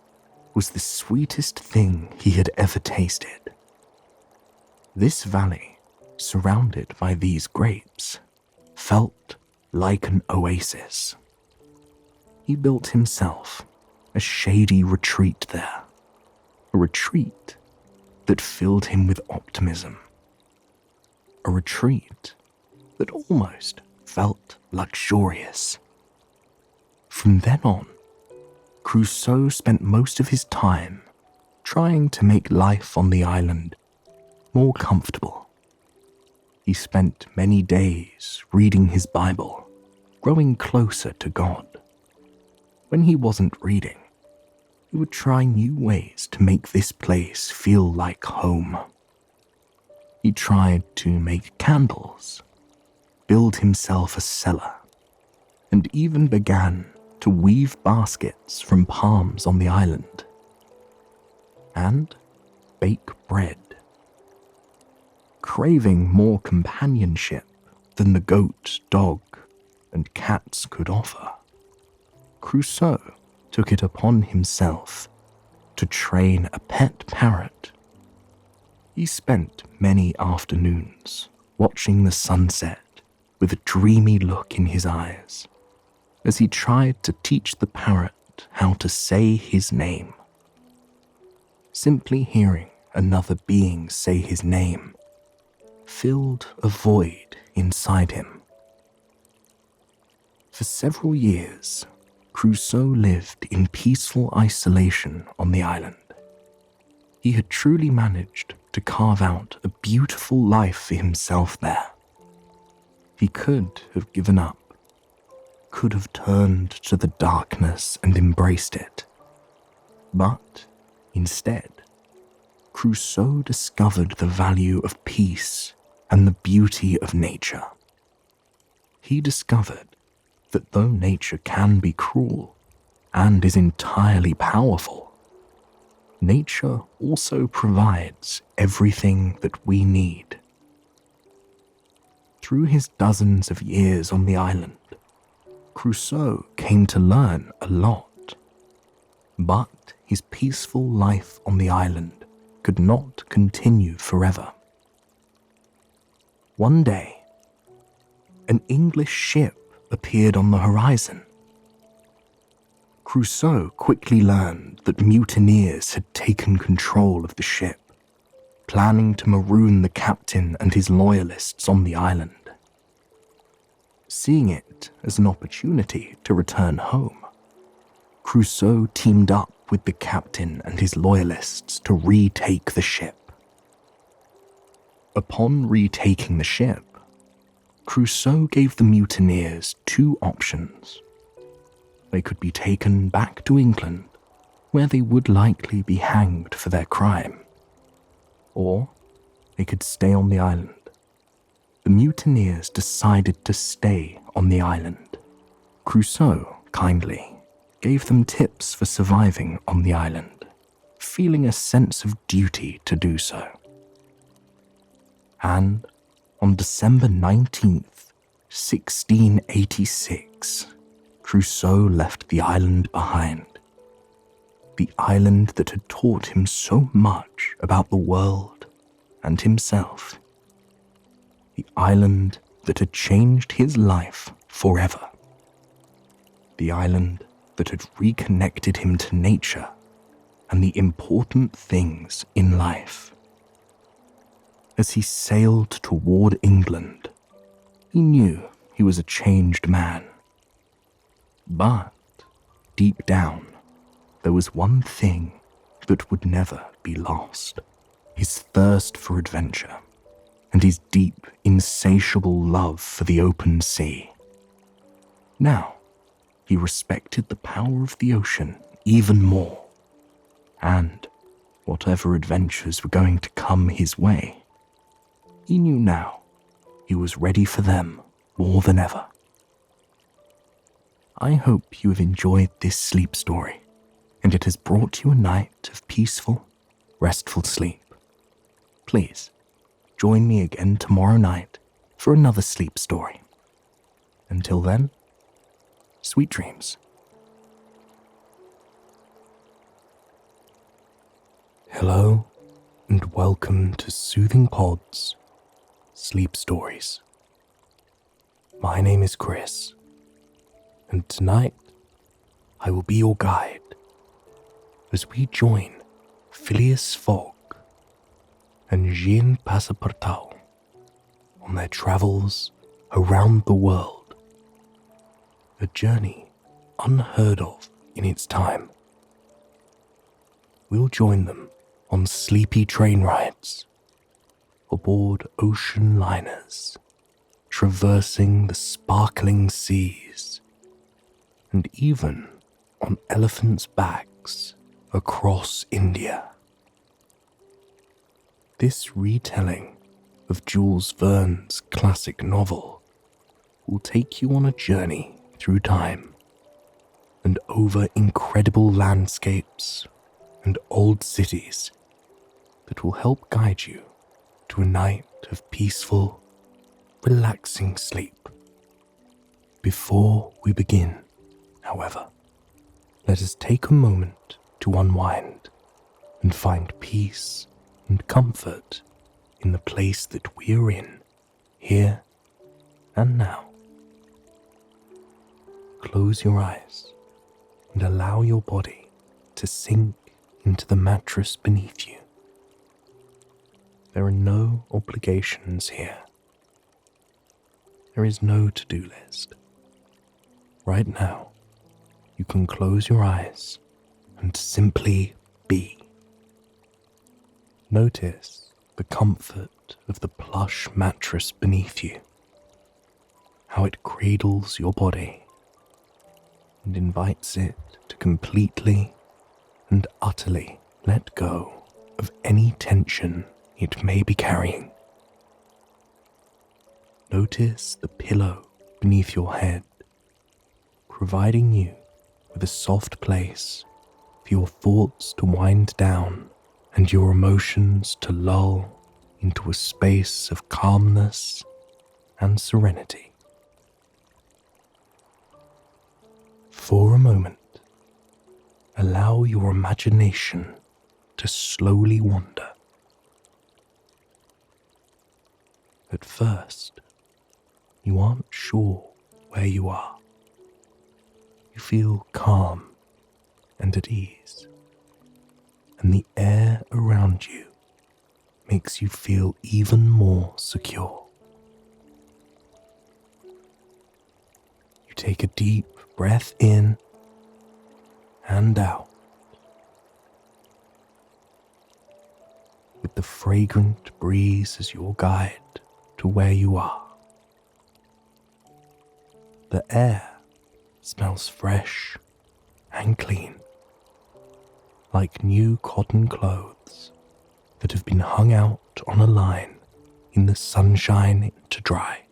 A: was the sweetest thing he had ever tasted. This valley, surrounded by these grapes, felt like an oasis. He built himself a shady retreat there, a retreat that filled him with optimism, a retreat that almost felt luxurious. From then on, Crusoe spent most of his time trying to make life on the island more comfortable. He spent many days reading his Bible, growing closer to God. When he wasn't reading, he would try new ways to make this place feel like home. He tried to make candles, build himself a cellar, and even began to weave baskets from palms on the island, and bake bread. Craving more companionship than the goat, dog, and cats could offer, Crusoe took it upon himself to train a pet parrot. He spent many afternoons watching the sunset with a dreamy look in his eyes as he tried to teach the parrot how to say his name. Simply hearing another being say his name filled a void inside him. For several years, Crusoe lived in peaceful isolation on the island. He had truly managed to carve out a beautiful life for himself there. He could have given up, could have turned to the darkness and embraced it. But instead, Crusoe discovered the value of peace and the beauty of nature. He discovered that though nature can be cruel and is entirely powerful, nature also provides everything that we need. Through his dozens of years on the island, Crusoe came to learn a lot. But his peaceful life on the island could not continue forever. One day, an English ship appeared on the horizon. Crusoe quickly learned that mutineers had taken control of the ship, planning to maroon the captain and his loyalists on the island. Seeing it as an opportunity to return home, Crusoe teamed up with the captain and his loyalists to retake the ship. Upon retaking the ship, Crusoe gave the mutineers two options. They could be taken back to England, where they would likely be hanged for their crime, or they could stay on the island. The mutineers decided to stay on the island. Crusoe kindly gave them tips for surviving on the island, feeling a sense of duty to do so. And on December 19th, 1686, Crusoe left the island behind. the island that had taught him so much about the world and himself, the island that had changed his life forever, the island that had reconnected him to nature and the important things in life. As he sailed toward England, he knew he was a changed man. But deep down, there was one thing that would never be lost: his thirst for adventure and his deep, insatiable love for the open sea. Now, he respected the power of the ocean even more, and whatever adventures were going to come his way, he knew now he was ready for them more than ever. I hope you have enjoyed this sleep story, and it has brought you a night of peaceful, restful sleep. Please, join me again tomorrow night for another sleep story. Until then, sweet dreams. Hello, and welcome to Soothing Pod's Sleep Stories. My name is Chris, and tonight I will be your guide as we join Phileas Fogg and Jean Passepartout on their travels around the world, a journey unheard of in its time. We'll join them on sleepy train rides, aboard ocean liners, traversing the sparkling seas, and even on elephants' backs across India. This retelling of Jules Verne's classic novel will take you on a journey through time and over incredible landscapes and old cities that will help guide you to a night of peaceful, relaxing sleep. Before we begin, however, let us take a moment to unwind and find peace and comfort in the place that we are in, here and now. Close your eyes and allow your body to sink into the mattress beneath you. There are no obligations here. There is no to-do list. Right now, you can close your eyes and simply be. Notice the comfort of the plush mattress beneath you, how it cradles your body and invites it to completely and utterly let go of any tension it may be carrying. Notice the pillow beneath your head, providing you with a soft place for your thoughts to wind down and your emotions to lull into a space of calmness and serenity. For a moment, allow your imagination to slowly wander. At first, you aren't sure where you are. You feel calm and at ease, and the air around you makes you feel even more secure. You take a deep breath in and out, with the fragrant breeze as your guide to where you are. The air smells fresh and clean, like new cotton clothes that have been hung out on a line in the sunshine to dry.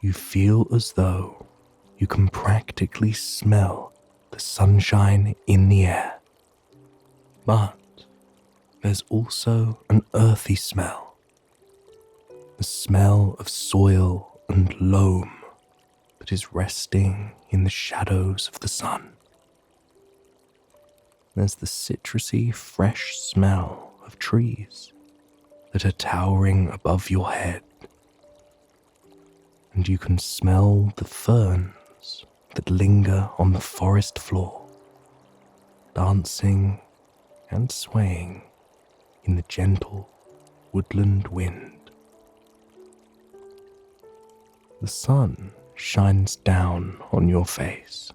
A: You feel as though you can practically smell the sunshine in the air. But there's also an earthy smell, the smell of soil and loam that is resting in the shadows of the sun. There's the citrusy, fresh smell of trees that are towering above your head. And you can smell the ferns that linger on the forest floor, dancing and swaying in the gentle woodland wind. The sun shines down on your face,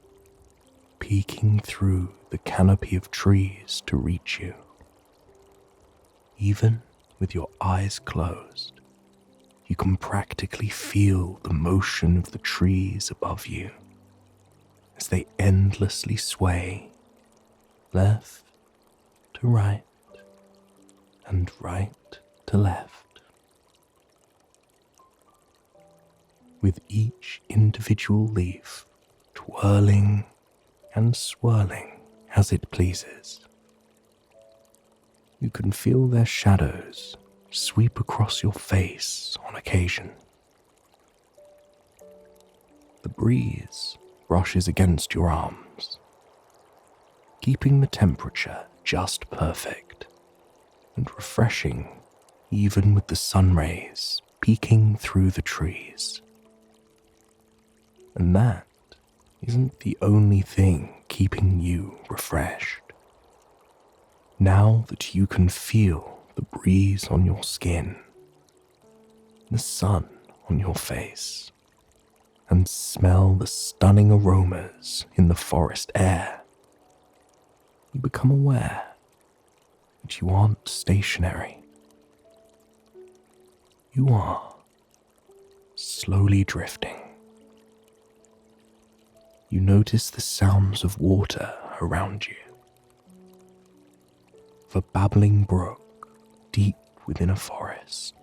A: peeking through the canopy of trees to reach you. Even with your eyes closed, you can practically feel the motion of the trees above you as they endlessly sway left to right and right to left. With each individual leaf twirling and swirling as it pleases. You can feel their shadows sweep across your face on occasion. The breeze brushes against your arms, keeping the temperature just perfect and refreshing even with the sun rays peeking through the trees. And that isn't the only thing keeping you refreshed. Now that you can feel the breeze on your skin, the sun on your face, and smell the stunning aromas in the forest air, you become aware that you aren't stationary. You are slowly drifting. You notice the sounds of water around you, of a babbling brook deep within a forest,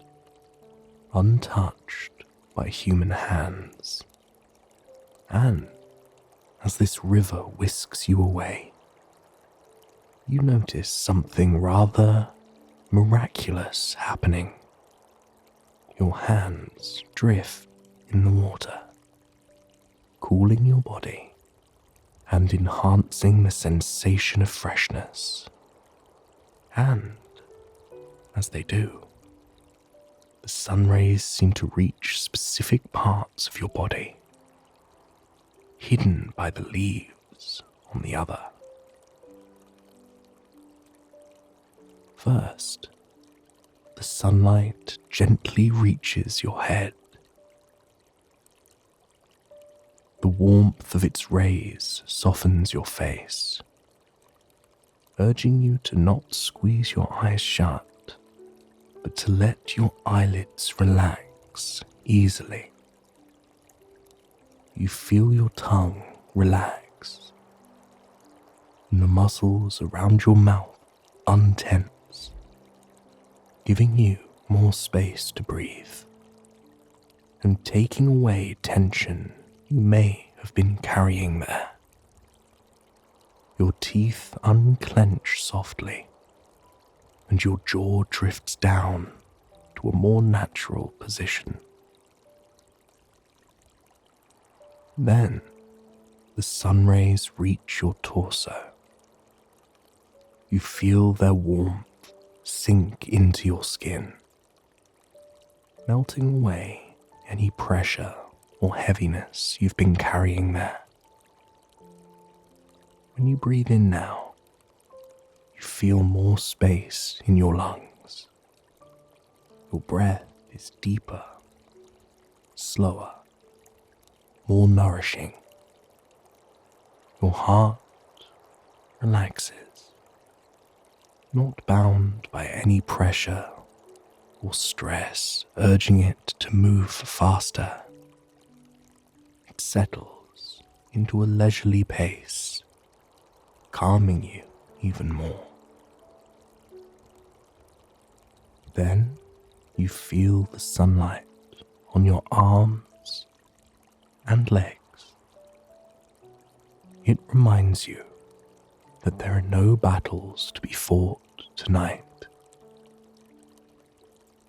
A: untouched by human hands. And as this river whisks you away, you notice something rather miraculous happening. Your hands drift in the water, cooling your body and enhancing the sensation of freshness. And as they do, the sun rays seem to reach specific parts of your body, hidden by the leaves on the other. First, the sunlight gently reaches your head. The warmth of its rays softens your face, urging you to not squeeze your eyes shut, but to let your eyelids relax easily. You feel your tongue relax, and the muscles around your mouth untense, giving you more space to breathe, and taking away tension you may have been carrying there. Your teeth unclench softly, and your jaw drifts down to a more natural position. Then, the sun rays reach your torso. You feel their warmth sink into your skin, melting away any pressure or heaviness you've been carrying there. When you breathe in now, you feel more space in your lungs. Your breath is deeper, slower, more nourishing. Your heart relaxes, not bound by any pressure or stress urging it to move faster. It settles into a leisurely pace, calming you even more. Then you feel the sunlight on your arms and legs. It reminds you that there are no battles to be fought tonight.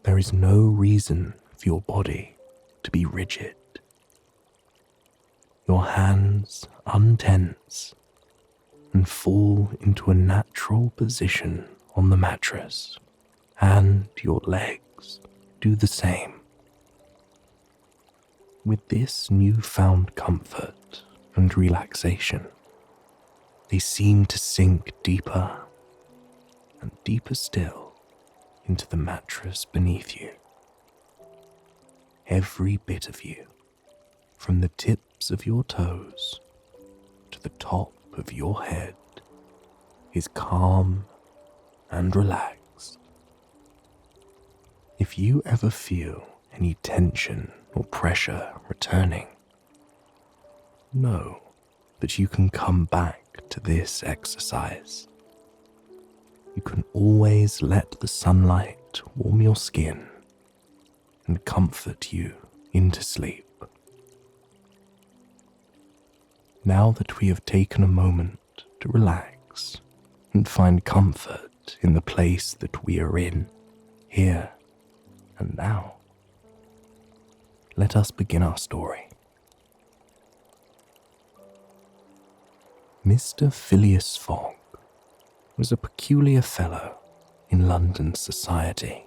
A: There is no reason for your body to be rigid. Your hands untense and fall into a natural position on the mattress, and your legs do the same. With this newfound comfort and relaxation, they seem to sink deeper and deeper still into the mattress beneath you. Every bit of you, from the tips of your toes to the top of your head, is calm and relaxed. If you ever feel any tension or pressure returning, know that you can come back to this exercise. You can always let the sunlight warm your skin and comfort you into sleep. Now that we have taken a moment to relax and find comfort in the place that we are in, here and now, let us begin our story. Mr. Phileas Fogg was a peculiar fellow in London society.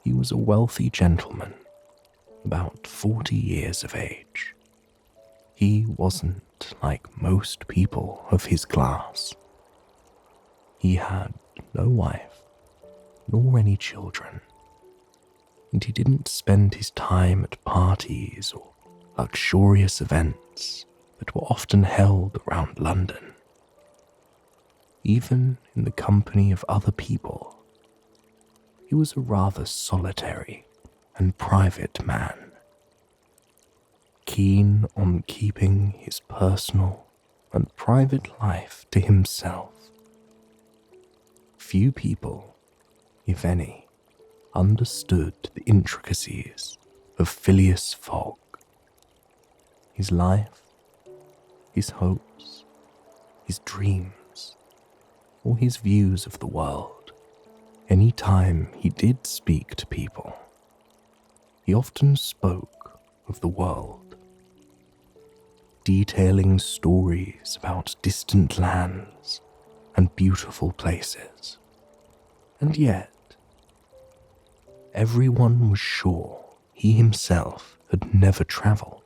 A: He was a wealthy gentleman, about 40 years of age. He wasn't like most people of his class. He had no wife, nor any children, and he didn't spend his time at parties or luxurious events that were often held around London. Even in the company of other people, he was a rather solitary and private man, keen on keeping his personal and private life to himself. Few people, if any, understood the intricacies of Phileas Fogg. His life, his hopes, his dreams, or his views of the world. Any time he did speak to people, he often spoke of the world, detailing stories about distant lands and beautiful places. And yet, everyone was sure he himself had never travelled,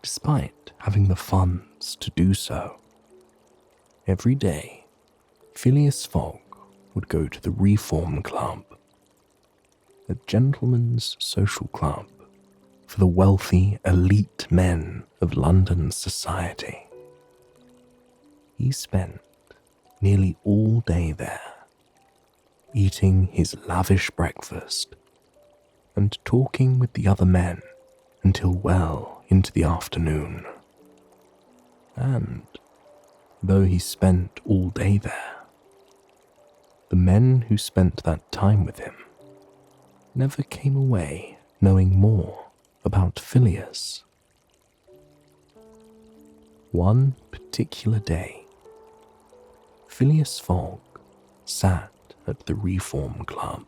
A: despite having the funds to do so. Every day, Phileas Fogg would go to the Reform Club, a gentleman's social club for the wealthy elite men of London society. He spent nearly all day there, eating his lavish breakfast and talking with the other men until well into the afternoon. And though he spent all day there, the men who spent that time with him never came away knowing more about Phileas. One particular day, Phileas Fogg sat at the Reform Club,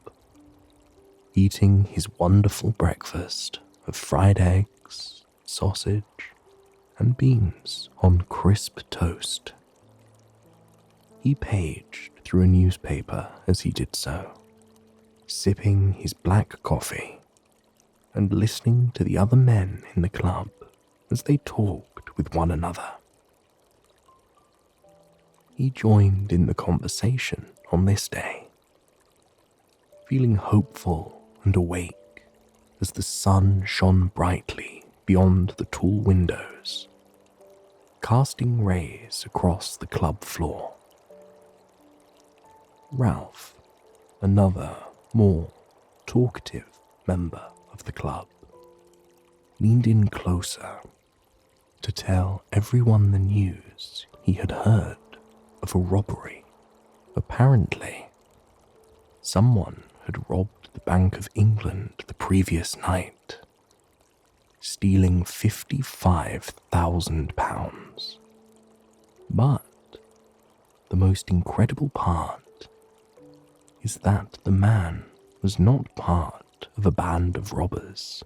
A: eating his wonderful breakfast of fried eggs, sausage, and beans on crisp toast. He paged through a newspaper as he did so, sipping his black coffee and listening to the other men in the club as they talked with one another. He joined in the conversation on this day, feeling hopeful and awake as the sun shone brightly beyond the tall windows, casting rays across the club floor. Ralph, another, more talkative member of the club, leaned in closer to tell everyone the news he had heard of a robbery. Apparently, someone had robbed the Bank of England the previous night, stealing £55,000. But the most incredible part is that the man was not part of a band of robbers,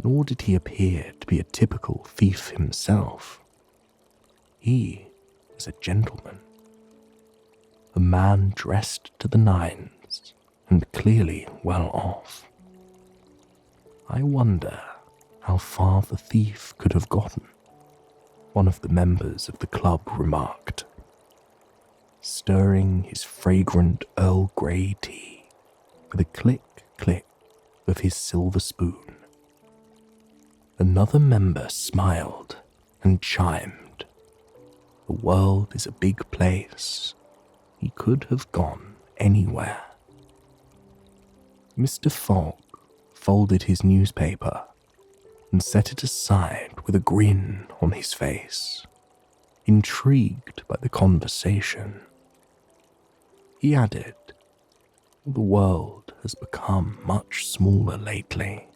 A: nor did he appear to be a typical thief himself. He as a gentleman. A man dressed to the nines and clearly well off. I wonder how far the thief could have gotten, one of the members of the club remarked, stirring his fragrant Earl Grey tea with a click-click of his silver spoon. Another member smiled and chimed. The world is a big place. He could have gone anywhere. Mr. Fogg folded his newspaper and set it aside with a grin on his face, intrigued by the conversation. He added, "The world has become much smaller lately."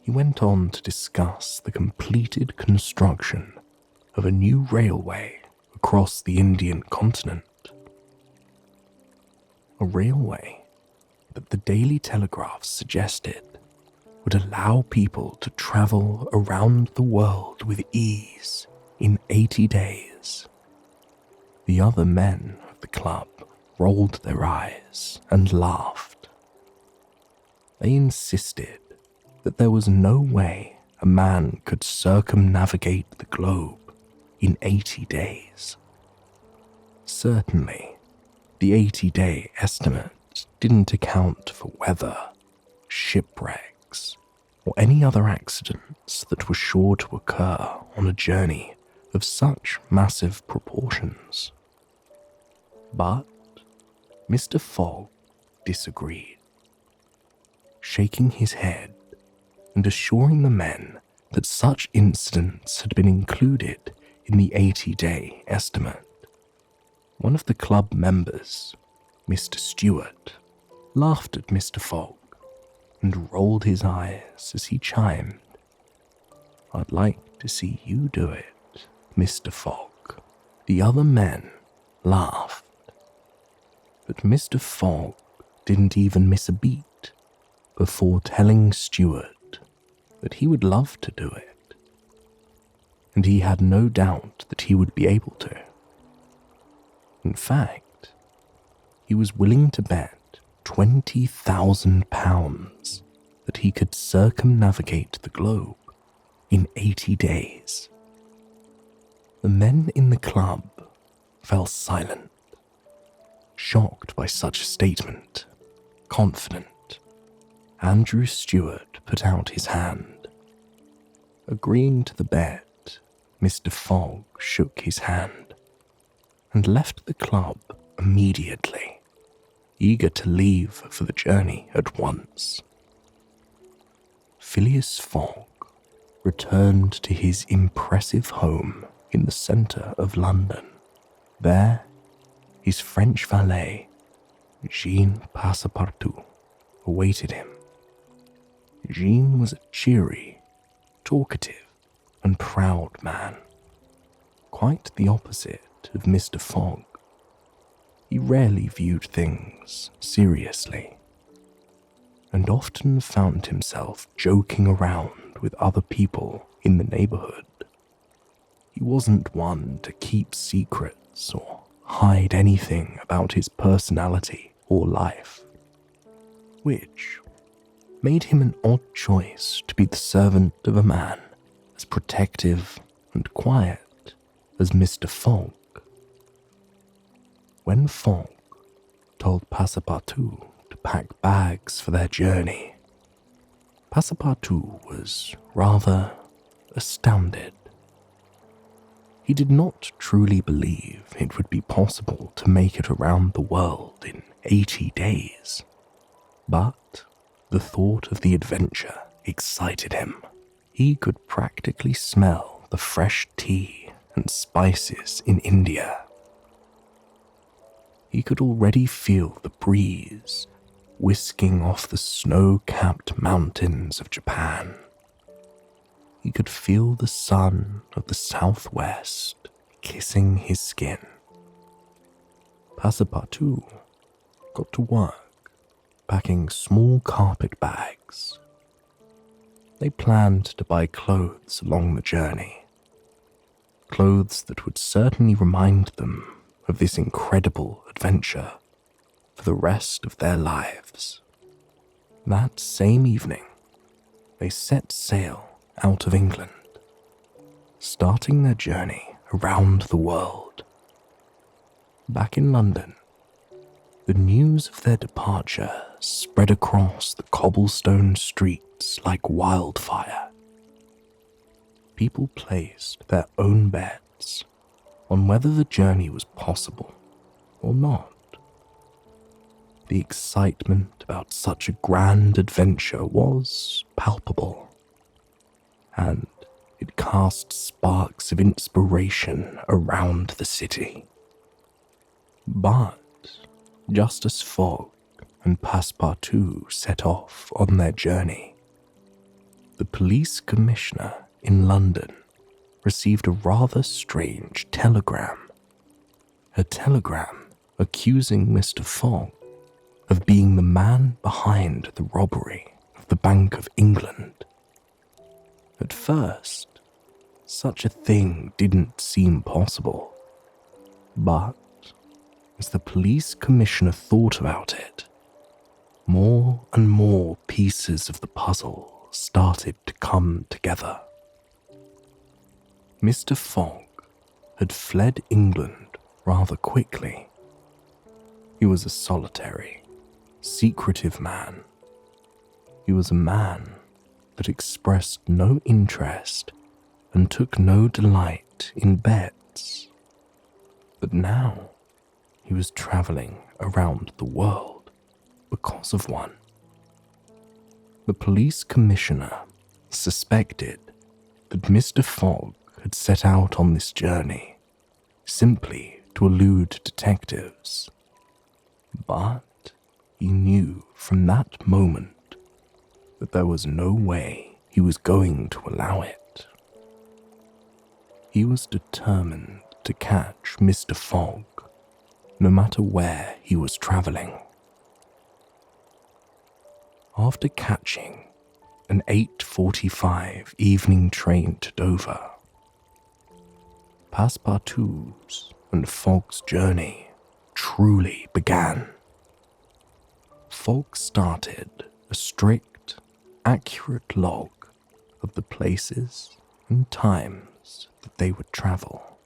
A: He went on to discuss the completed construction of a new railway across the Indian continent. A railway that the Daily Telegraph suggested would allow people to travel around the world with ease in 80 days. The other men of the club rolled their eyes and laughed. They insisted that there was no way a man could circumnavigate the globe in 80 days. Certainly, the 80-day estimate didn't account for weather, shipwrecks, or any other accidents that were sure to occur on a journey of such massive proportions. But Mr. Fogg disagreed, shaking his head and assuring the men that such incidents had been included in the 80-day estimate. One of the club members, Mr. Stewart, laughed at Mr. Fogg and rolled his eyes as he chimed, "I'd like to see you do it, Mr. Fogg." The other men laughed, but Mr. Fogg didn't even miss a beat before telling Stewart that he would love to do it, and he had no doubt that he would be able to. In fact, he was willing to bet £20,000 that he could circumnavigate the globe in 80 days. The men in the club fell silent, shocked by such a statement, confident. Andrew Stewart put out his hand. Agreeing to the bet, Mr. Fogg shook his hand and left the club immediately, eager to leave for the journey at once. Phileas Fogg returned to his impressive home in the centre of London. There, his French valet, Jean Passepartout, awaited him. Jean was a cheery, talkative, and proud man, quite the opposite of Mr. Fogg. He rarely viewed things seriously, and often found himself joking around with other people in the neighbourhood. He wasn't one to keep secrets or hide anything about his personality or life, which made him an odd choice to be the servant of a man as protective and quiet as Mr. Fogg. When Fogg told Passepartout to pack bags for their journey, Passepartout was rather astounded. He did not truly believe it would be possible to make it around the world in 80 days, but the thought of the adventure excited him. He could practically smell the fresh tea and spices in India. He could already feel the breeze whisking off the snow-capped mountains of Japan. He could feel the sun of the southwest kissing his skin. Passepartout got to work packing small carpet bags. They planned to buy clothes along the journey. clothes that would certainly remind them of this incredible adventure for the rest of their lives. That same evening, they set sail out of England, starting their journey around the world. Back in London, the news of their departure spread across the cobblestone streets like wildfire. People placed their own bets on whether the journey was possible or not. The excitement about such a grand adventure was palpable, and it cast sparks of inspiration around the city. But just as Fogg and Passepartout set off on their journey, the police commissioner in London received a rather strange telegram. A telegram accusing Mr. Fogg of being the man behind the robbery of the Bank of England. At first, such a thing didn't seem possible, but as the police commissioner thought about it, more and more pieces of the puzzle started to come together. Mr. Fogg had fled England rather quickly. He was a solitary, secretive man. He was a man that expressed no interest and took no delight in bets. But now he was travelling around the world because of one. The police commissioner suspected that Mr. Fogg had set out on this journey simply to elude detectives. But he knew from that moment that there was no way he was going to allow it. He was determined to catch Mr. Fogg, no matter where he was travelling. After catching an 8:45 evening train to Dover, Passepartout's and Fogg's journey truly began. Fogg started a strict, accurate log of the places and times that they would travel,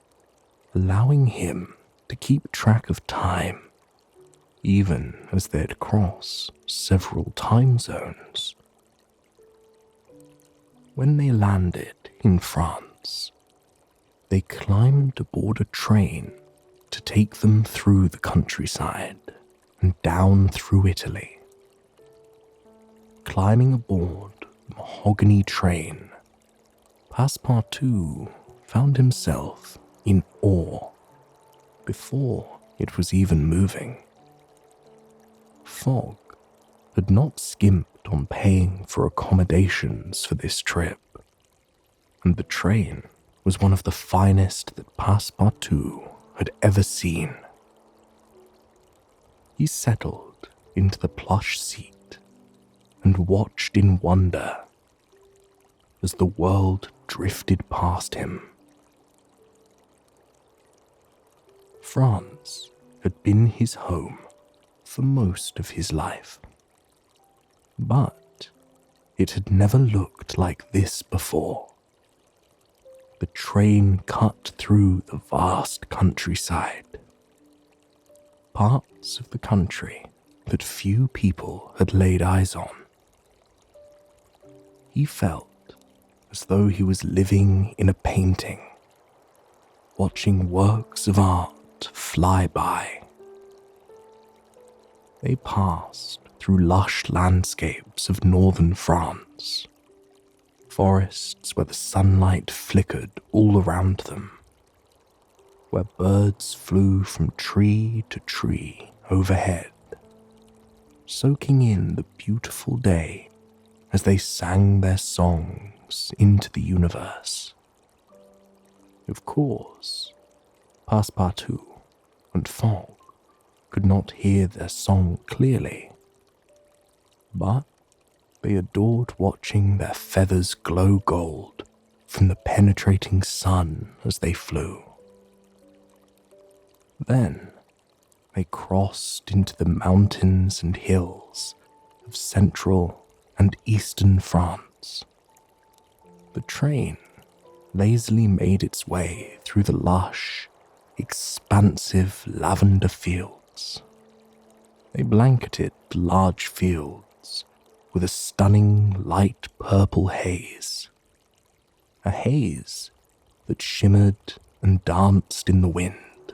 A: allowing him to keep track of time, even as they'd cross several time zones. When they landed in France, they climbed aboard a train to take them through the countryside and down through Italy. Climbing aboard the mahogany train, Passepartout found himself in awe before it was even moving. Fogg had not skimped on paying for accommodations for this trip, and the train was one of the finest that Passepartout had ever seen. He settled into the plush seat and watched in wonder as the world drifted past him. France had been his home for most of his life, but it had never looked like this before. The train cut through the vast countryside, parts of the country that few people had laid eyes on. He felt as though he was living in a painting, watching works of art fly by. They passed through lush landscapes of northern France, forests where the sunlight flickered all around them, where birds flew from tree to tree overhead, soaking in the beautiful day as they sang their songs into the universe. Of course, Passepartout and Fogg could not hear their song clearly, but they adored watching their feathers glow gold from the penetrating sun as they flew. Then they crossed into the mountains and hills of central and eastern France. The train lazily made its way through the lush, expansive lavender fields. They blanketed the large fields with a stunning light purple haze, a haze that shimmered and danced in the wind.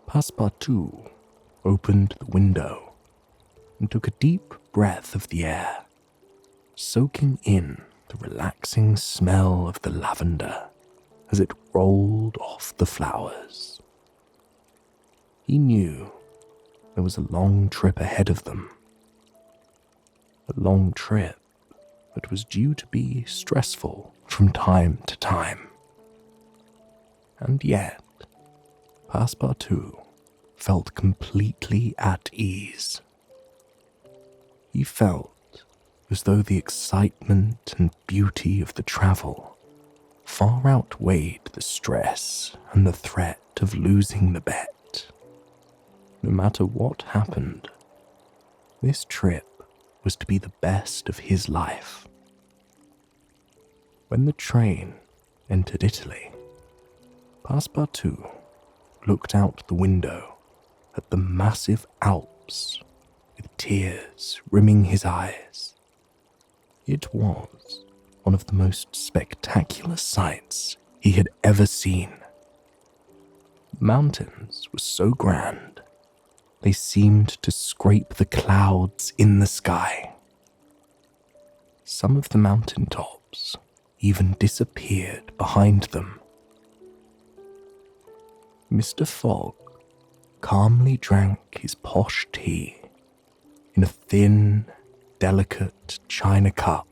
A: Passepartout opened the window and took a deep breath of the air, soaking in the relaxing smell of the lavender as it rolled off the flowers. He knew there was a long trip ahead of them, a long trip that was due to be stressful from time to time. And yet, Passepartout felt completely at ease. He felt as though the excitement and beauty of the travel far outweighed the stress and the threat of losing the bet. No matter what happened, this trip was to be the best of his life. When the train entered Italy, Passepartout looked out the window at the massive Alps with tears rimming his eyes. It was one of the most spectacular sights he had ever seen. The mountains were so grand, they seemed to scrape the clouds in the sky. Some of the mountain tops even disappeared behind them. Mr. Fogg calmly drank his posh tea in a thin, delicate china cup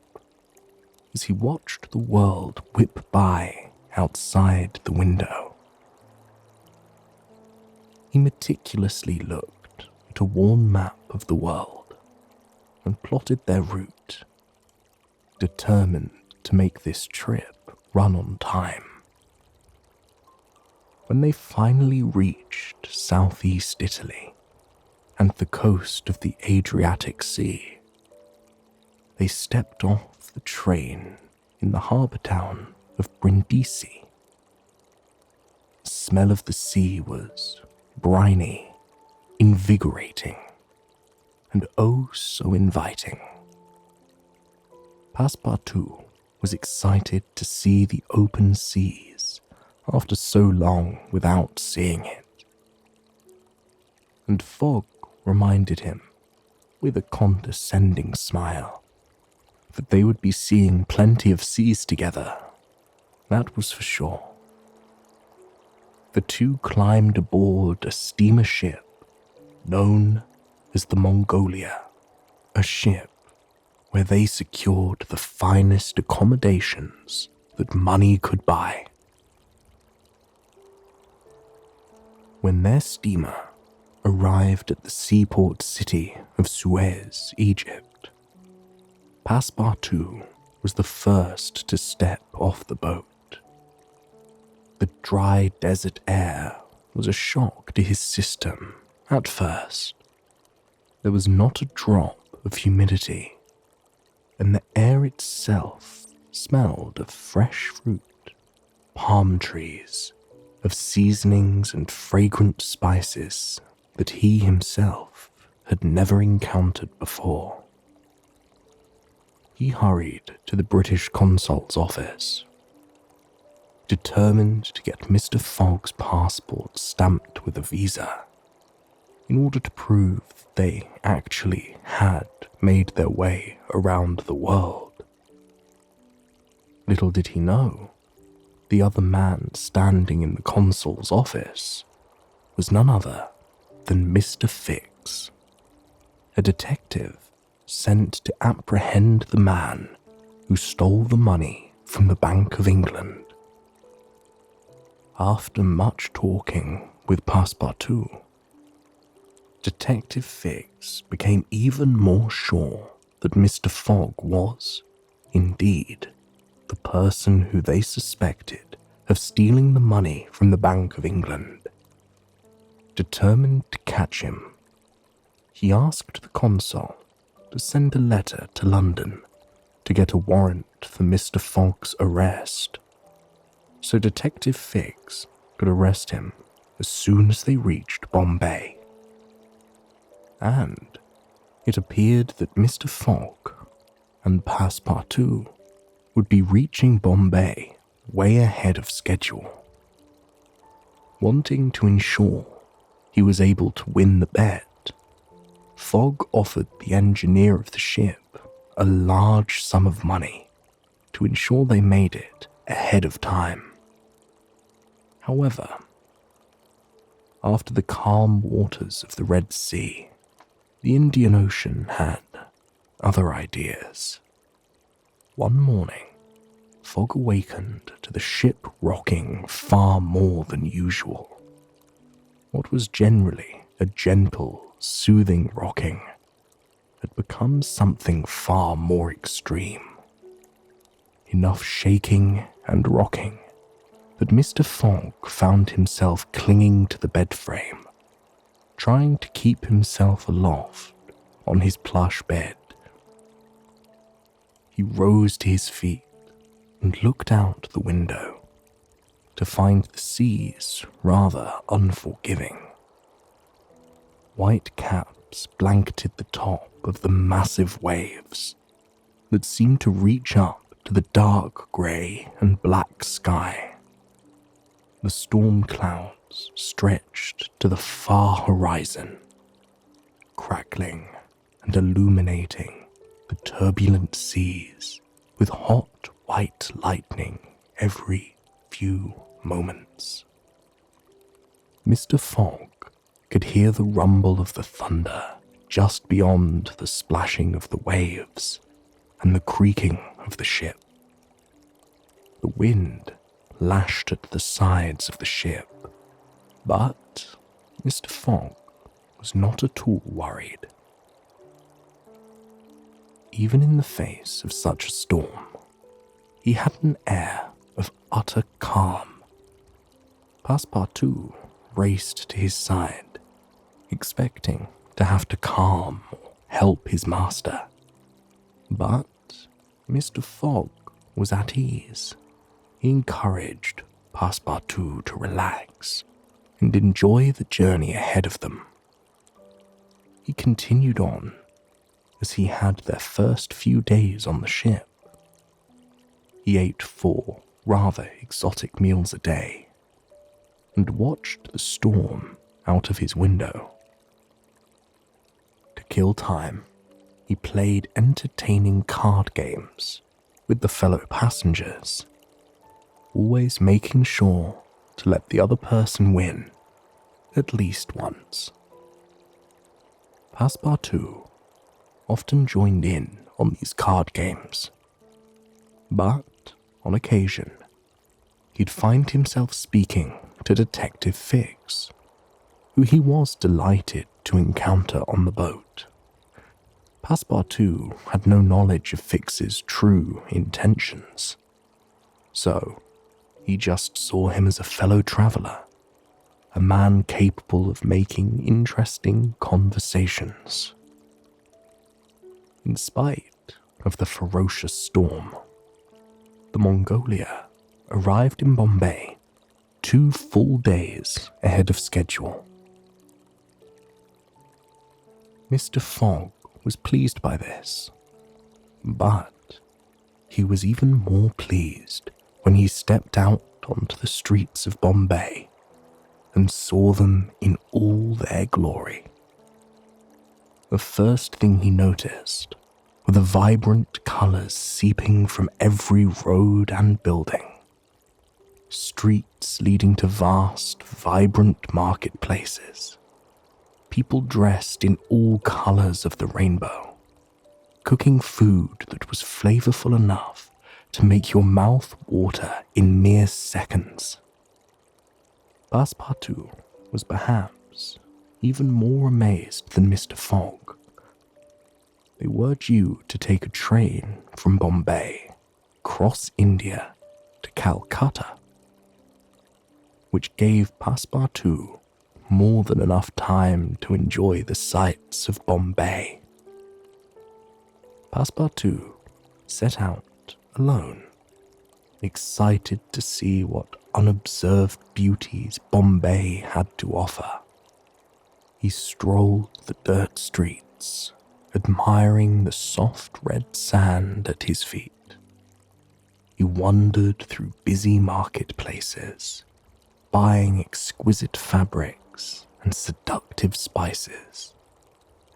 A: as he watched the world whip by outside the window. He meticulously looked at a worn map of the world and plotted their route, determined to make this trip run on time. When they finally reached southeast Italy and the coast of the Adriatic Sea, they stepped off the train in the harbour town of Brindisi. The smell of the sea was briny, invigorating, and oh so inviting. Passepartout was excited to see the open seas after so long without seeing it. And Fogg reminded him, with a condescending smile, that they would be seeing plenty of seas together. That was for sure. The two climbed aboard a steamer ship known as the Mongolia, a ship where they secured the finest accommodations that money could buy. When their steamer arrived at the seaport city of Suez, Egypt, Passepartout was the first to step off the boat. The dry desert air was a shock to his system at first. There was not a drop of humidity, and the air itself smelled of fresh fruit, palm trees, of seasonings and fragrant spices that he himself had never encountered before. He hurried to the British consul's office, determined to get Mr. Fogg's passport stamped with a visa in order to prove that they actually had made their way around the world. Little did he know, the other man standing in the consul's office was none other than Mr. Fix, a detective sent to apprehend the man who stole the money from the Bank of England. After much talking with Passepartout, Detective Fix became even more sure that Mr. Fogg was, indeed, the person who they suspected of stealing the money from the Bank of England. Determined to catch him, he asked the consul to send a letter to London to get a warrant for Mr. Fogg's arrest, so Detective Fix could arrest him as soon as they reached Bombay. And it appeared that Mr. Fogg and Passepartout would be reaching Bombay way ahead of schedule. Wanting to ensure he was able to win the bet, Fogg offered the engineer of the ship a large sum of money to ensure they made it ahead of time. However, after the calm waters of the Red Sea, the Indian Ocean had other ideas. One morning, Fogg awakened to the ship rocking far more than usual. What was generally a gentle, soothing rocking had become something far more extreme. Enough shaking and rocking that Mr. Fogg found himself clinging to the bed frame, trying to keep himself aloft on his plush bed. He rose to his feet and looked out the window to find the seas rather unforgiving. White caps blanketed the top of the massive waves that seemed to reach up to the dark grey and black sky. The storm clouds stretched to the far horizon, crackling and illuminating the turbulent seas with hot white lightning every few moments. Mr. Fogg could hear the rumble of the thunder just beyond the splashing of the waves and the creaking of the ship. The wind lashed at the sides of the ship, but Mr. Fogg was not at all worried. Even in the face of such a storm, he had an air of utter calm. Passepartout raced to his side, expecting to have to calm or help his master. But Mr. Fogg was at ease. He encouraged Passepartout to relax and enjoy the journey ahead of them. He continued on as he had their first few days on the ship. He ate 4 rather exotic meals a day and watched the storm out of his window. To kill time, he played entertaining card games with the fellow passengers, always making sure to let the other person win at least once. Passepartout often joined in on these card games, but on occasion he'd find himself speaking to Detective Fix, who he was delighted to encounter on the boat. Passepartout had no knowledge of Fix's true intentions, so he just saw him as a fellow traveller, a man capable of making interesting conversations. In spite of the ferocious storm, the Mongolia arrived in Bombay 2 full days ahead of schedule. Mr. Fogg was pleased by this, but he was even more pleased when he stepped out onto the streets of Bombay and saw them in all their glory. The first thing he noticed were the vibrant colours seeping from every road and building. Streets leading to vast, vibrant marketplaces. People dressed in all colours of the rainbow, cooking food that was flavourful enough to make your mouth water in mere seconds. Passepartout was perhaps even more amazed than Mr. Fogg. They were due to take a train from Bombay across India to Calcutta, which gave Passepartout more than enough time to enjoy the sights of Bombay. Passepartout set out alone, excited to see what unobserved beauties Bombay had to offer. He strolled the dirt streets, admiring the soft red sand at his feet. He wandered through busy marketplaces, buying exquisite fabrics and seductive spices,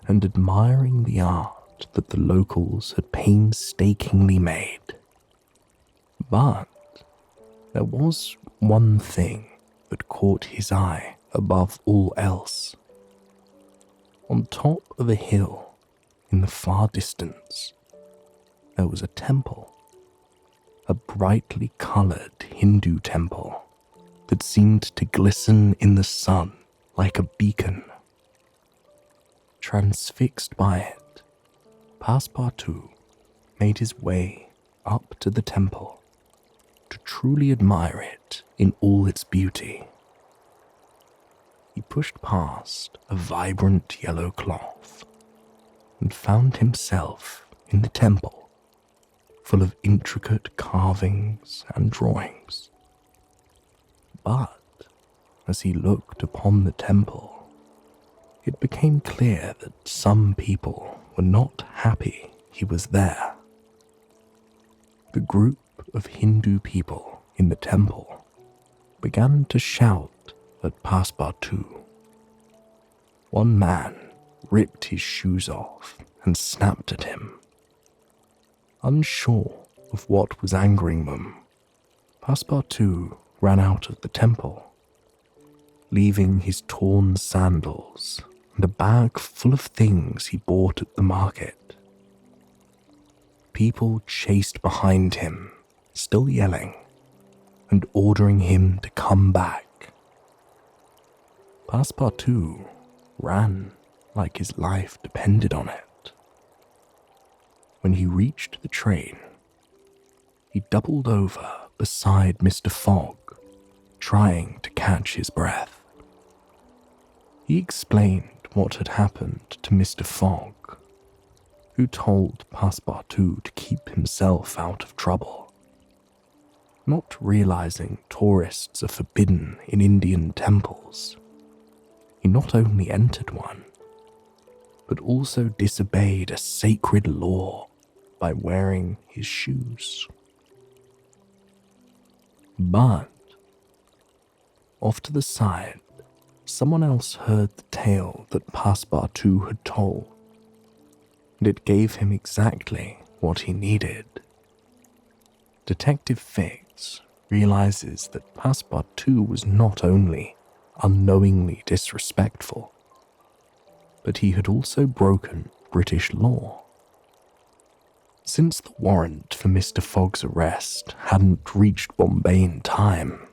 A: and admiring the art that the locals had painstakingly made. But there was one thing that caught his eye above all else. On top of a hill in the far distance, there was a temple, a brightly coloured Hindu temple that seemed to glisten in the sun like a beacon. Transfixed by it, Passepartout made his way up to the temple to truly admire it in all its beauty. He pushed past a vibrant yellow cloth and found himself in the temple, full of intricate carvings and drawings. But as he looked upon the temple, it became clear that some people were not happy he was there. The group of Hindu people in the temple began to shout at Passepartout. One man ripped his shoes off and snapped at him. Unsure of what was angering them, Passepartout ran out of the temple, leaving his torn sandals and a bag full of things he bought at the market. People chased behind him, still yelling and ordering him to come back. Passepartout ran like his life depended on it. When he reached the train, he doubled over beside Mr. Fogg, trying to catch his breath. He explained what had happened to Mr. Fogg, who told Passepartout to keep himself out of trouble. Not realizing tourists are forbidden in Indian temples, he not only entered one, but also disobeyed a sacred law by wearing his shoes. But off to the side, someone else heard the tale that Passepartout had told, and it gave him exactly what he needed. Detective Fix realizes that Passepartout was not only unknowingly disrespectful, but he had also broken British law. Since the warrant for Mr. Fogg's arrest hadn't reached Bombay in time,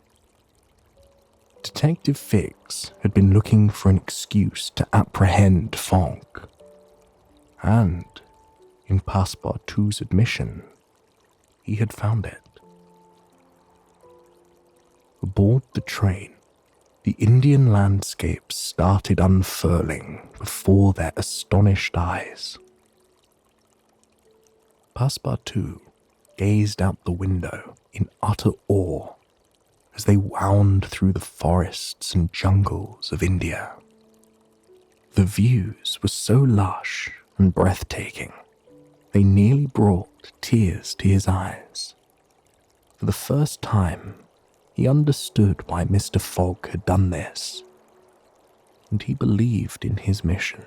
A: Detective Fix had been looking for an excuse to apprehend Fogg, and, in Passepartout's admission, he had found it. Aboard the train, the Indian landscape started unfurling before their astonished eyes. Passepartout gazed out the window in utter awe as they wound through the forests and jungles of India. The views were so lush and breathtaking, they nearly brought tears to his eyes. For the first time, he understood why Mr. Fogg had done this, and he believed in his mission.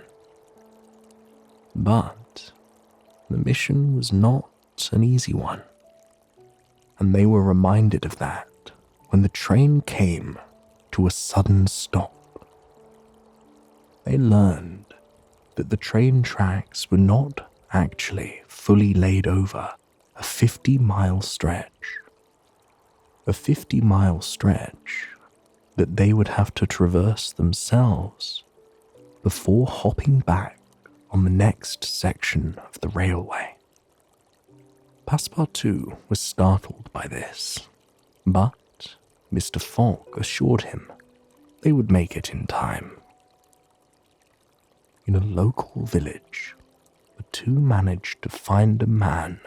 A: But the mission was not an easy one, and they were reminded of that when the train came to a sudden stop. They learned that the train tracks were not actually fully laid over a 50-mile stretch. A 50-mile stretch that they would have to traverse themselves before hopping back on the next section of the railway. Passepartout was startled by this, but Mr. Fogg assured him they would make it in time. In a local village, the two managed to find a man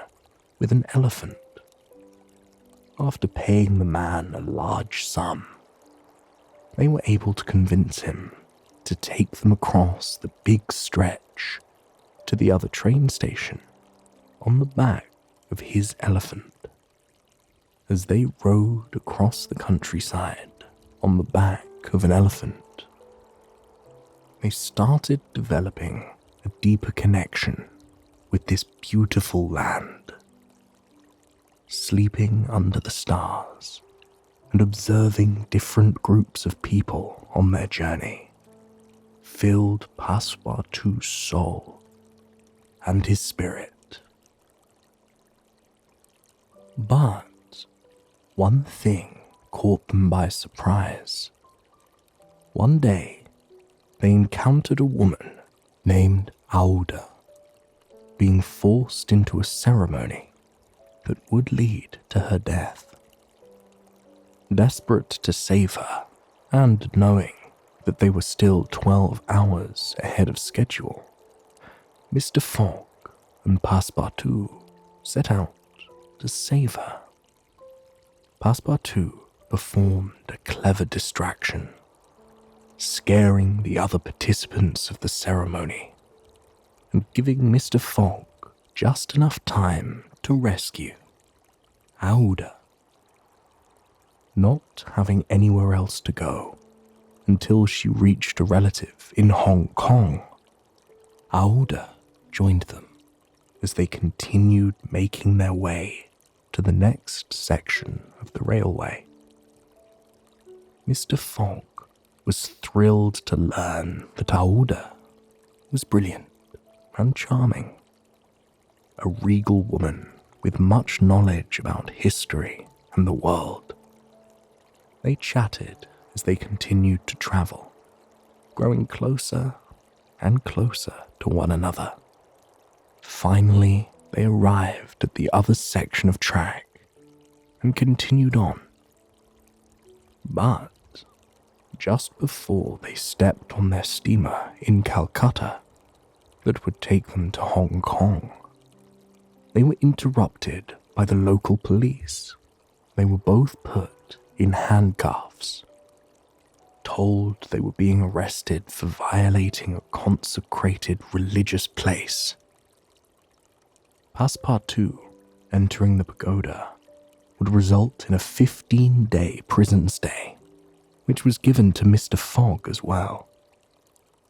A: with an elephant. After paying the man a large sum, they were able to convince him to take them across the big stretch to the other train station on the back of his elephant. As they rode across the countryside on the back of an elephant, they started developing a deeper connection with this beautiful land. Sleeping under the stars and observing different groups of people on their journey filled Passepartout's soul and his spirit. But one thing caught them by surprise. One day, they encountered a woman named Aouda being forced into a ceremony that would lead to her death. Desperate to save her, and knowing that they were still 12 hours ahead of schedule, Mr. Fogg and Passepartout set out to save her. Passepartout performed a clever distraction, scaring the other participants of the ceremony and giving Mr. Fogg just enough time to rescue Aouda. Not having anywhere else to go until she reached a relative in Hong Kong, Aouda joined them as they continued making their way to the next section of the railway. Mr. Fogg was thrilled to learn that Aouda was brilliant and charming, a regal woman with much knowledge about history and the world. They chatted as they continued to travel, growing closer and closer to one another. Finally, they arrived at the other section of track and continued on. But just before they stepped on their steamer in Calcutta that would take them to Hong Kong, they were interrupted by the local police. They were both put in handcuffs, told they were being arrested for violating a consecrated religious place. Passepartout entering the pagoda would result in a 15-day prison stay, which was given to Mr. Fogg as well,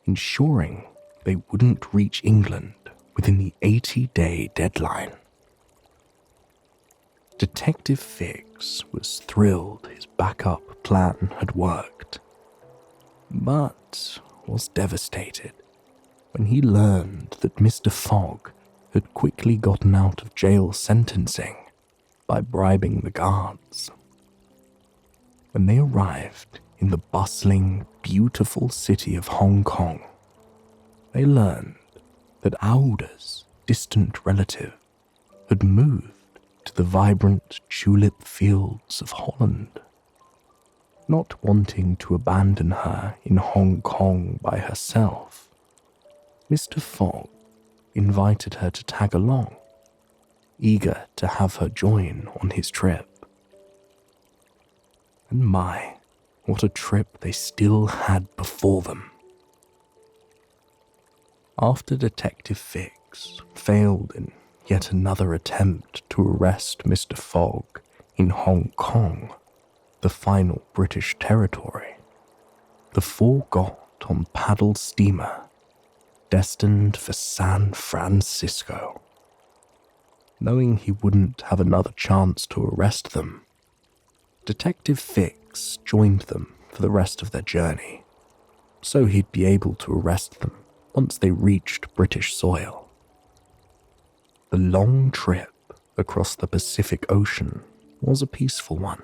A: ensuring they wouldn't reach England within the 80-day deadline. Detective Fix was thrilled his backup plan had worked, but was devastated when he learned that Mr. Fogg had quickly gotten out of jail sentencing by bribing the guards. When they arrived in the bustling, beautiful city of Hong Kong, they learned that Aouda's distant relative had moved to the vibrant tulip fields of Holland. Not wanting to abandon her in Hong Kong by herself, Mr. Fogg invited her to tag along, eager to have her join on his trip. And my, what a trip they still had before them. After Detective Fix failed in yet another attempt to arrest Mr. Fogg in Hong Kong, the final British territory, the four got on paddle steamer destined for San Francisco. Knowing he wouldn't have another chance to arrest them, Detective Fix joined them for the rest of their journey, so he'd be able to arrest them once they reached British soil. The long trip across the Pacific Ocean was a peaceful one.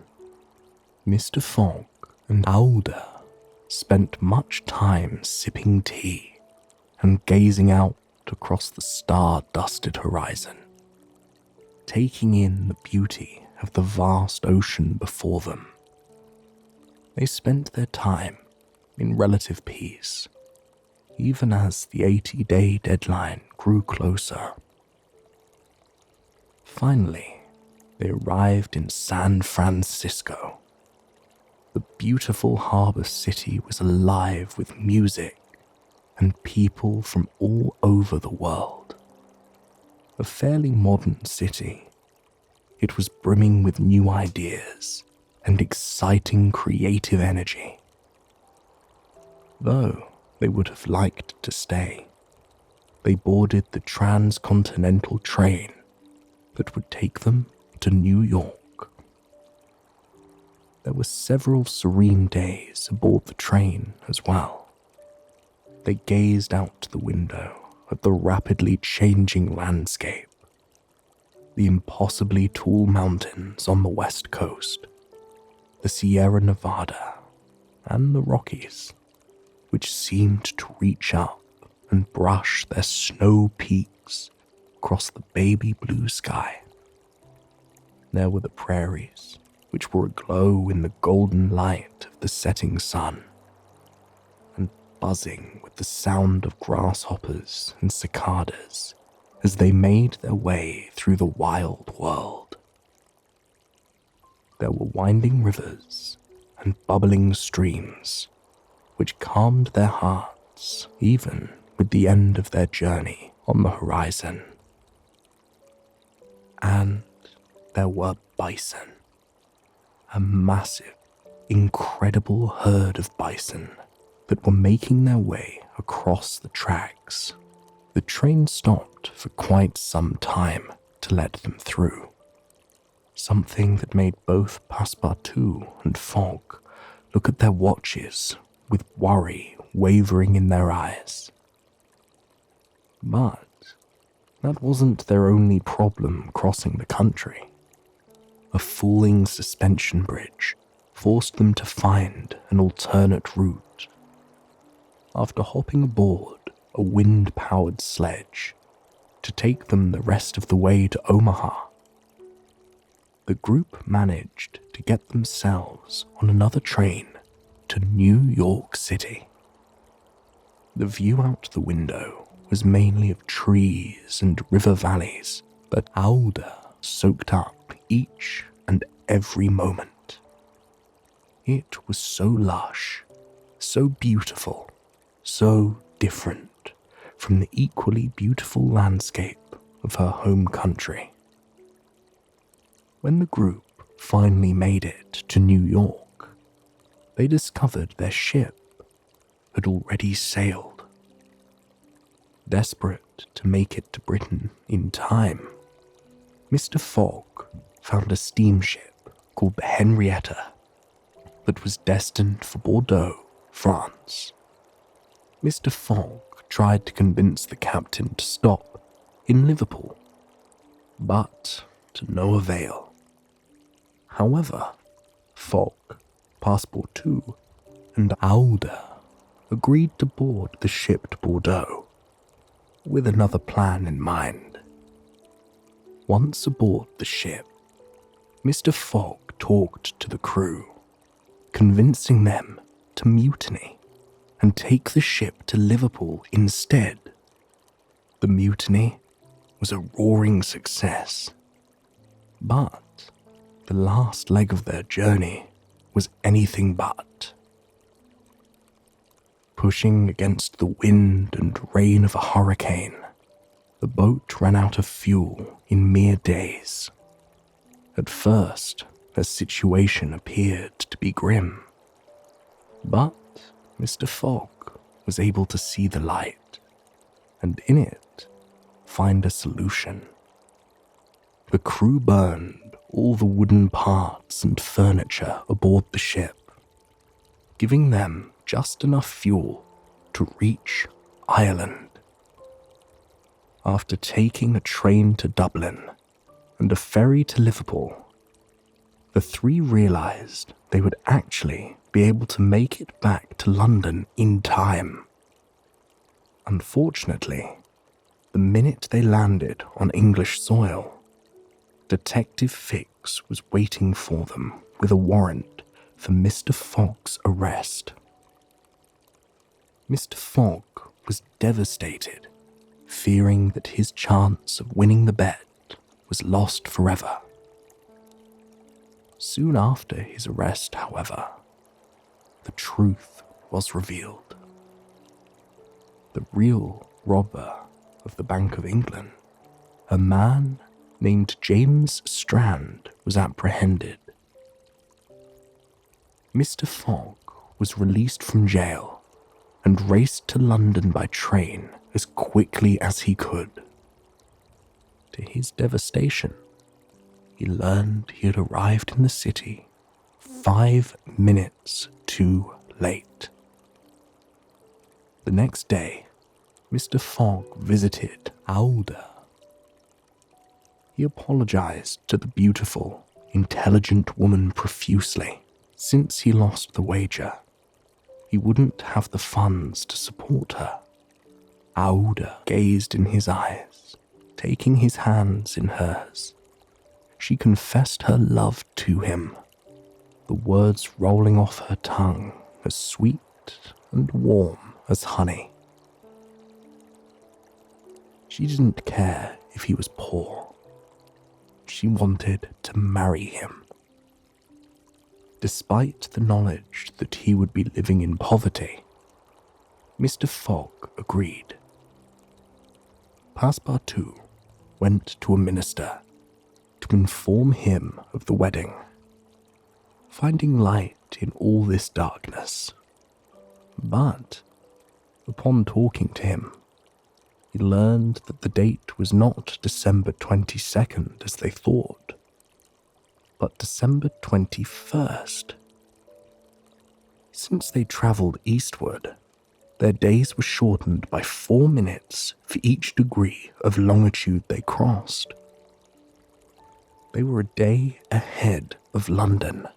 A: Mr. Fogg and Aouda spent much time sipping tea and gazing out across the star-dusted horizon. taking in the beauty of the vast ocean before them. They spent their time in relative peace, even as the 80-day deadline grew closer. Finally, they arrived in San Francisco. The beautiful harbor city was alive with music and people from all over the world. A fairly modern city, it was brimming with new ideas and exciting creative energy. Though they would have liked to stay, they boarded the transcontinental train that would take them to New York. There were several serene days aboard the train as well. They gazed out the window at the rapidly changing landscape, the impossibly tall mountains on the west coast, the Sierra Nevada, and the Rockies, which seemed to reach up and brush their snow peaks across the baby blue sky. There were the prairies, which were aglow in the golden light of the setting sun, and buzzing with the sound of grasshoppers and cicadas as they made their way through the wild world. There were winding rivers and bubbling streams, which calmed their hearts even with the end of their journey on the horizon. And there were bison, a massive, incredible herd of bison that were making their way across the tracks. The train stopped for quite some time to let them through, something that made both Passepartout and Fogg look at their watches with worry wavering in their eyes. But that wasn't their only problem crossing the country. A falling suspension bridge forced them to find an alternate route. After hopping aboard a wind-powered sledge to take them the rest of the way to Omaha, the group managed to get themselves on another train to New York City. The view out the window was mainly of trees and river valleys that Alder soaked up each and every moment. It was so lush, so beautiful, so different from the equally beautiful landscape of her home country. When the group finally made it to New York, they discovered their ship had already sailed. Desperate to make it to Britain in time, Mr. Fogg found a steamship called the Henrietta that was destined for Bordeaux, France. Mr. Fogg tried to convince the captain to stop in Liverpool, but to no avail. However, Fogg, Passepartout, and Alder agreed to board the ship to Bordeaux, with another plan in mind. Once aboard the ship, Mr. Fogg talked to the crew, convincing them to mutiny and take the ship to Liverpool instead. The mutiny was a roaring success, but the last leg of their journey was anything but. Pushing against the wind and rain of a hurricane, the boat ran out of fuel in mere days. At first, their situation appeared to be grim, but Mr. Fogg was able to see the light, and in it, find a solution. The crew burned all the wooden parts and furniture aboard the ship, giving them just enough fuel to reach Ireland. After taking a train to Dublin and a ferry to Liverpool, the three realized they would actually be able to make it back to London in time. Unfortunately, the minute they landed on English soil, Detective Fix was waiting for them with a warrant for Mr. Fogg's arrest. Mr. Fogg was devastated, fearing that his chance of winning the bet was lost forever. Soon after his arrest, however, the truth was revealed. The real robber of the Bank of England, a man named James Strand, was apprehended. Mr. Fogg was released from jail and raced to London by train as quickly as he could. To his devastation, he learned he had arrived in the city 5 minutes too late. The next day, Mr. Fogg visited Aouda. He apologized to the beautiful, intelligent woman profusely. Since he lost the wager, he wouldn't have the funds to support her. Aouda gazed in his eyes, taking his hands in hers. She confessed her love to him, the words rolling off her tongue as sweet and warm as honey. She didn't care if he was poor. She wanted to marry him. Despite the knowledge that he would be living in poverty, Mr. Fogg agreed. Passepartout went to a minister to inform him of the wedding, finding light in all this darkness. But upon talking to him, he learned that the date was not December 22nd as they thought, but December 21st. Since they travelled eastward, their days were shortened by 4 minutes for each degree of longitude they crossed. They were a day ahead of London.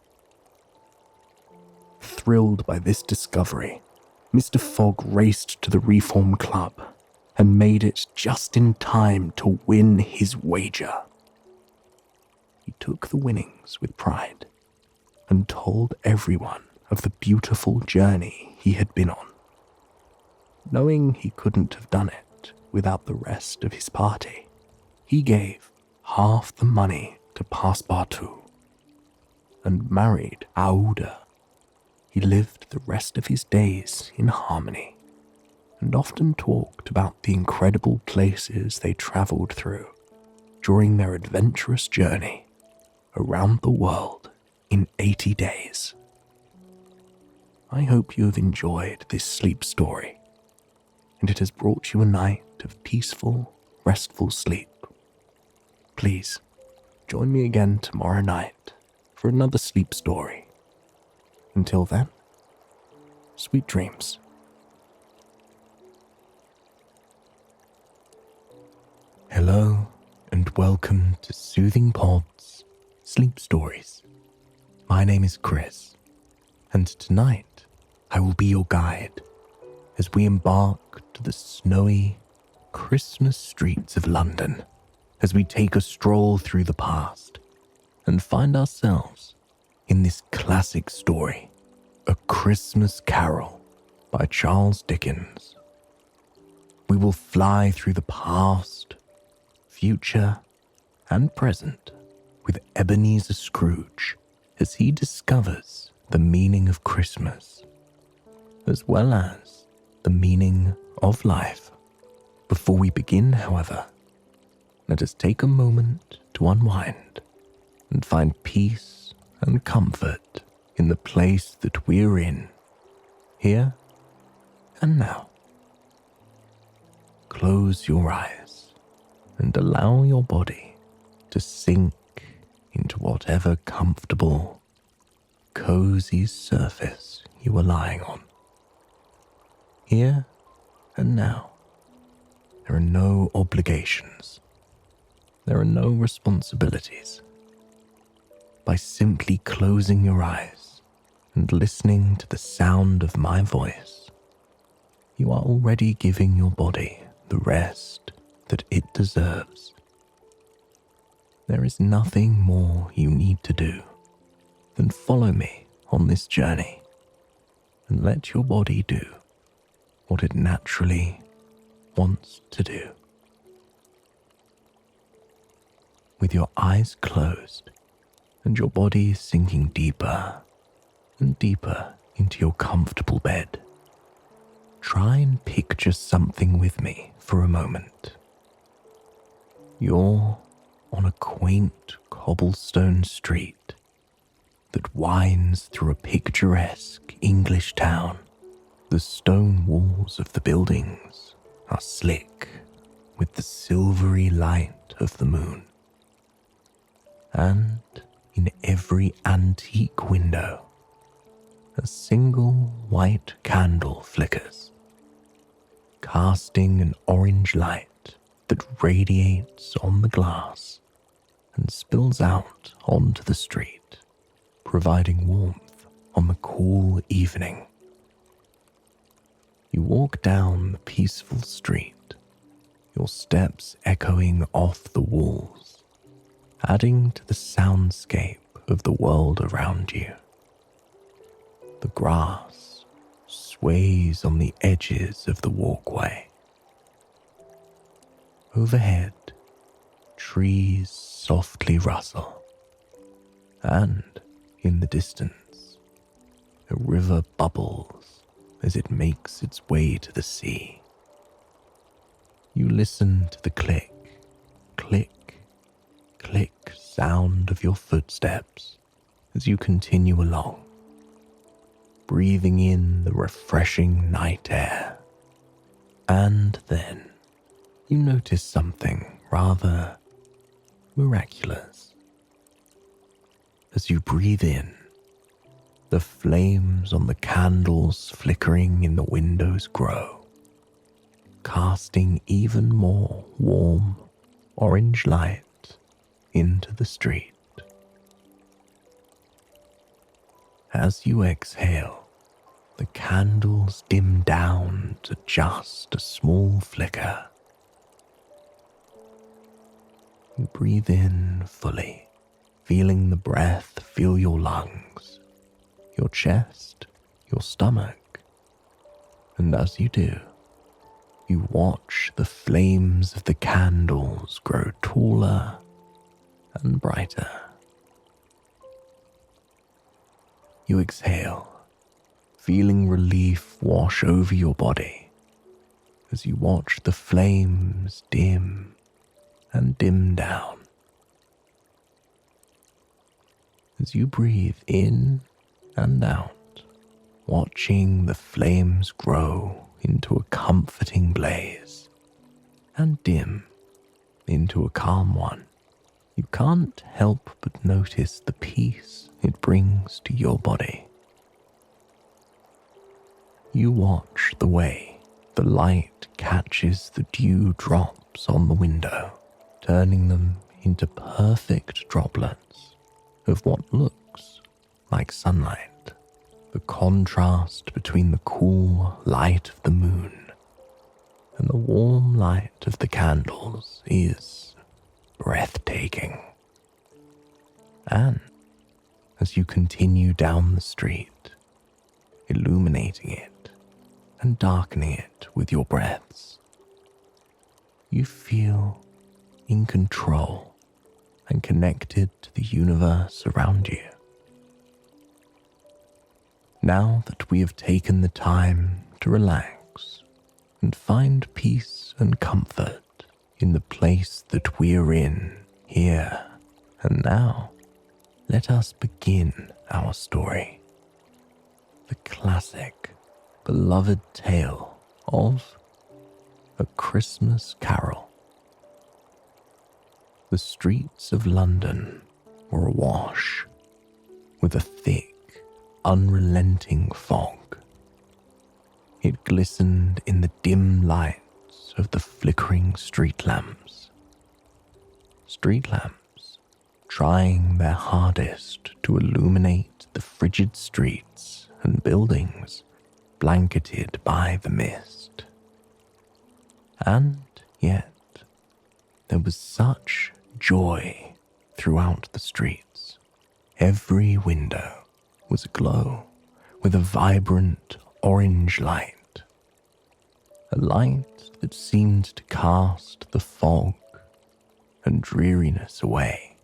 A: Thrilled by this discovery, Mr. Fogg raced to the Reform Club and made it just in time to win his wager. He took the winnings with pride and told everyone of the beautiful journey he had been on. Knowing he couldn't have done it without the rest of his party, he gave half the money to Passepartout and married Aouda. He lived the rest of his days in harmony and often talked about the incredible places they travelled through during their adventurous journey around the world in 80 days. I hope you have enjoyed this sleep story, and it has brought you a night of peaceful, restful sleep. Please, join me again tomorrow night for another sleep story. Until then, sweet dreams. Hello, and welcome to Soothing Pod's Sleep Stories. My name is Chris, and tonight I will be your guide as we embark to the snowy Christmas streets of London, as we take a stroll through the past and find ourselves in this classic story, A Christmas Carol by Charles Dickens. We will fly through the past, future, and present with Ebenezer Scrooge as he discovers the meaning of Christmas, as well as the meaning of life. Before we begin, however, let us take a moment to unwind and find peace and comfort in the place that we're in, here and now. Close your eyes and allow your body to sink into whatever comfortable, cozy surface you are lying on. Here and now, there are no obligations. There are no responsibilities. By simply closing your eyes and listening to the sound of my voice, you are already giving your body the rest that it deserves. there is nothing more you need to do than follow me on this journey and let your body do what it naturally wants to do. With your eyes closed and your body sinking deeper and deeper into your comfortable bed, try and picture something with me for a moment. You're on a quaint cobblestone street that winds through a picturesque English town. The stone walls of the buildings are slick with the silvery light of the moon. And in every antique window, a single white candle flickers, casting an orange light that radiates on the glass and spills out onto the street, providing warmth on the cool evening. You walk down the peaceful street, your steps echoing off the walls, adding to the soundscape of the world around you. The grass sways on the edges of the walkway. Overhead, trees softly rustle, and in the distance, a river bubbles as it makes its way to the sea. You listen to the click, click, click sound of your footsteps as you continue along, breathing in the refreshing night air. And then you notice something rather miraculous. As you breathe in, the flames on the candles flickering in the windows grow, casting even more warm orange light into the street. As you exhale, the candles dim down to just a small flicker. You breathe in fully, feeling the breath fill your lungs, your chest, your stomach, and as you do, you watch the flames of the candles grow taller and brighter. You exhale, feeling relief wash over your body as you watch the flames dim and dim down. As you breathe in and out, watching the flames grow into a comforting blaze and dim into a calm one, you can't help but notice the peace it brings to your body. You watch the way the light catches the dew drops on the window, turning them into perfect droplets of what looks like sunlight. The contrast between the cool light of the moon and the warm light of the candles is breathtaking. And as you continue down the street, illuminating it and darkening it with your breaths, you feel in control and connected to the universe around you. Now that we have taken the time to relax and find peace and comfort in the place that we are in here and now, let us begin our story. The classic, beloved tale of A Christmas Carol. The streets of London were awash with a thick, unrelenting fog. It glistened in the dim lights of the flickering street lamps. Street lamps trying their hardest to illuminate the frigid streets and buildings blanketed by the mist. And yet, there was such joy throughout the streets. Every window was aglow with a vibrant orange light, a light that seemed to cast the fog and dreariness away,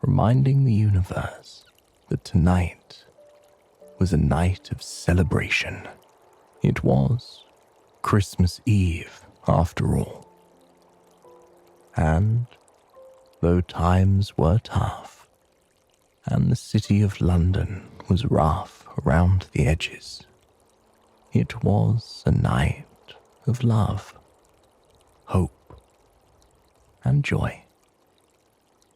A: reminding the universe that tonight was a night of celebration. It was Christmas Eve, after all. And though times were tough, and the city of London was rough around the edges, it was a night of love, hope, and joy.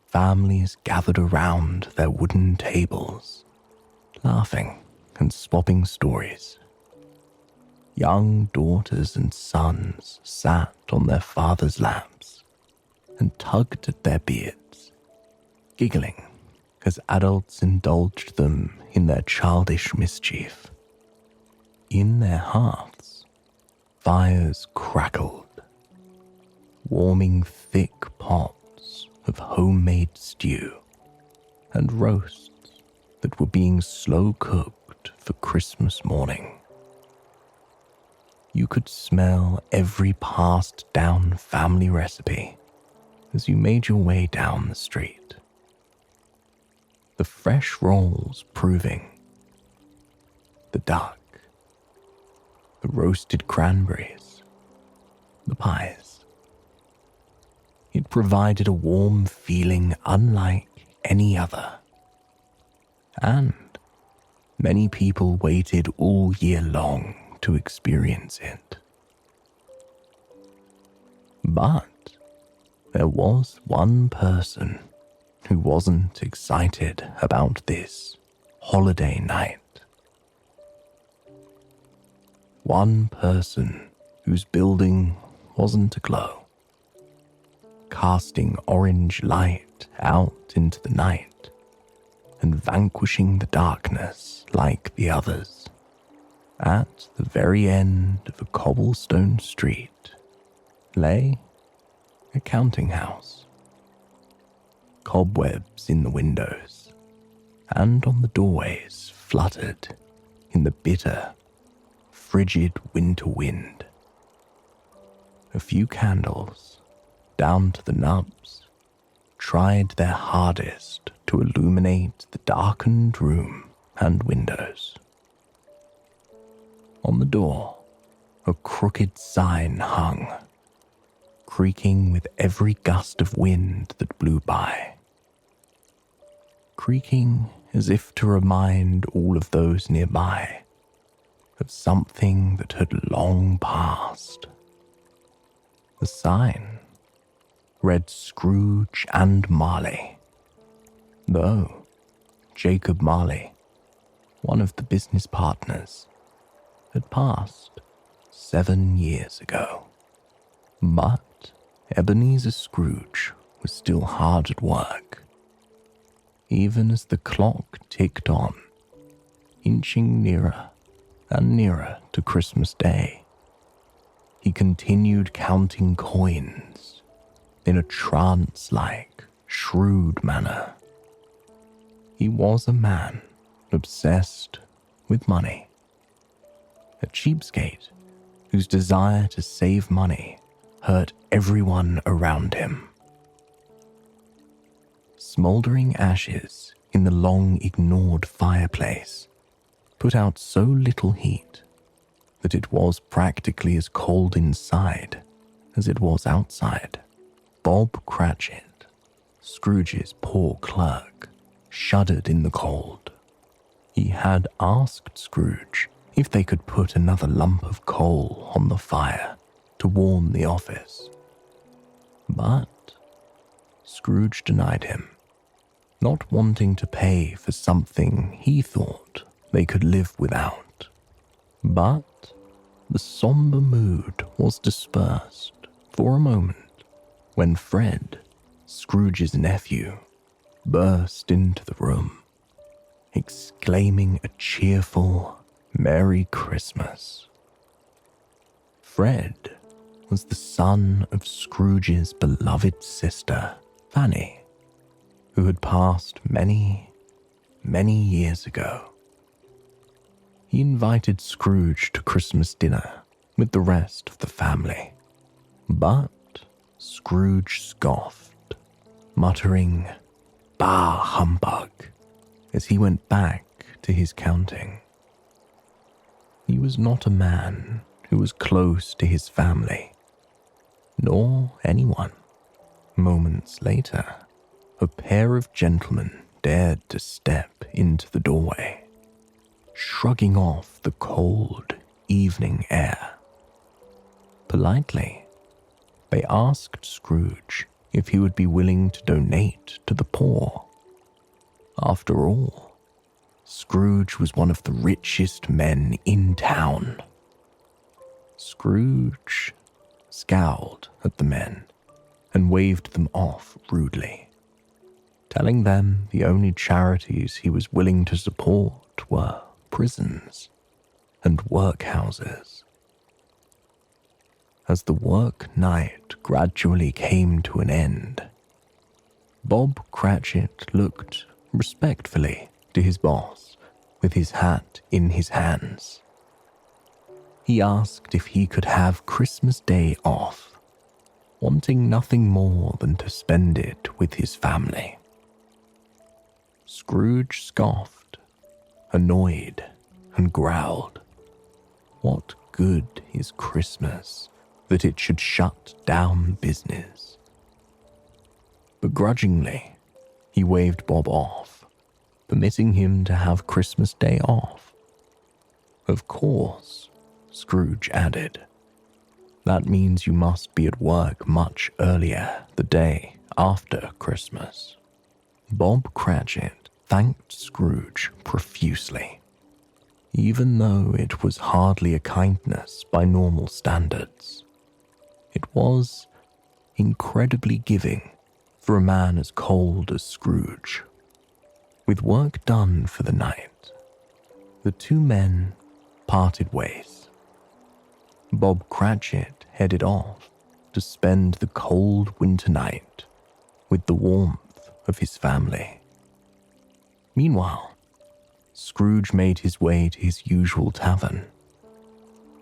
A: Families gathered around their wooden tables, laughing and swapping stories. Young daughters and sons sat on their fathers' laps and tugged at their beards, giggling as adults indulged them in their childish mischief. In their hearths, fires crackled, warming thick pots of homemade stew and roasts that were being slow cooked for Christmas morning. You could smell every passed down family recipe as you made your way down the street. The fresh rolls proving, the duck, the roasted cranberries, the pies. It provided a warm feeling unlike any other. And many people waited all year long to experience it. But there was one person who wasn't excited about this holiday night. One person whose building wasn't aglow, casting orange light out into the night and vanquishing the darkness like the others. At the very end of a cobblestone street lay a counting house. Cobwebs in the windows and on the doorways fluttered in the bitter, frigid winter wind. A few candles, down to the nubs, tried their hardest to illuminate the darkened room and windows. On the door, a crooked sign hung, creaking with every gust of wind that blew by. Creaking as if to remind all of those nearby of something that had long passed. The sign read Scrooge and Marley, though Jacob Marley, one of the business partners, had passed 7 years ago. But Ebenezer Scrooge was still hard at work, even as the clock ticked on, inching nearer and nearer to Christmas Day. He continued counting coins in a trance-like, shrewd manner. He was a man obsessed with money, a cheapskate whose desire to save money hurt everyone around him. Smouldering ashes in the long-ignored fireplace put out so little heat that it was practically as cold inside as it was outside. Bob Cratchit, Scrooge's poor clerk, shuddered in the cold. He had asked Scrooge if they could put another lump of coal on the fire to warm the office. But Scrooge denied him, not wanting to pay for something he thought they could live without. But the somber mood was dispersed for a moment when Fred, Scrooge's nephew, burst into the room, exclaiming a cheerful Merry Christmas. Fred was the son of Scrooge's beloved sister, Fanny, who had passed many, many years ago. He invited Scrooge to Christmas dinner with the rest of the family, but Scrooge scoffed, muttering, "Bah, humbug," as he went back to his counting. He was not a man who was close to his family, nor anyone. Moments later, a pair of gentlemen dared to step into the doorway, shrugging off the cold evening air. Politely, they asked Scrooge if he would be willing to donate to the poor. After all, Scrooge was one of the richest men in town. Scrooge scowled at the men and waved them off rudely, telling them the only charities he was willing to support were prisons and workhouses. As the work night gradually came to an end, Bob Cratchit looked respectfully to his boss with his hat in his hands. He asked if he could have Christmas Day off, wanting nothing more than to spend it with his family. Scrooge scoffed, annoyed, and growled. What good is Christmas that it should shut down business? Begrudgingly, he waved Bob off, permitting him to have Christmas Day off. Of course, Scrooge added, that means you must be at work much earlier the day after Christmas. Bob Cratchit thanked Scrooge profusely, even though it was hardly a kindness by normal standards. It was incredibly giving for a man as cold as Scrooge. With work done for the night, the two men parted ways. Bob Cratchit headed off to spend the cold winter night with the warmth of his family. Meanwhile, Scrooge made his way to his usual tavern.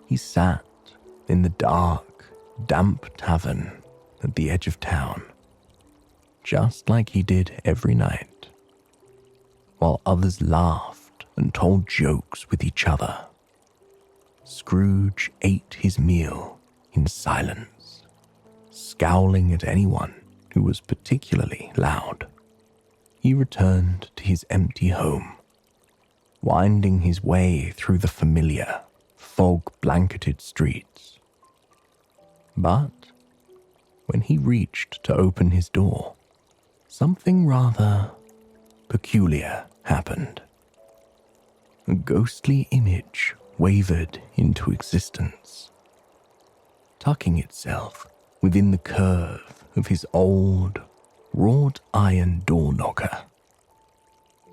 A: He sat in the dark, damp tavern at the edge of town, just like he did every night, while others laughed and told jokes with each other. Scrooge ate his meal in silence, scowling at anyone who was particularly loud. He returned to his empty home, winding his way through the familiar, fog-blanketed streets. But when he reached to open his door, something rather peculiar happened. A ghostly image wavered into existence, tucking itself within the curve of his old, wrought iron door knocker.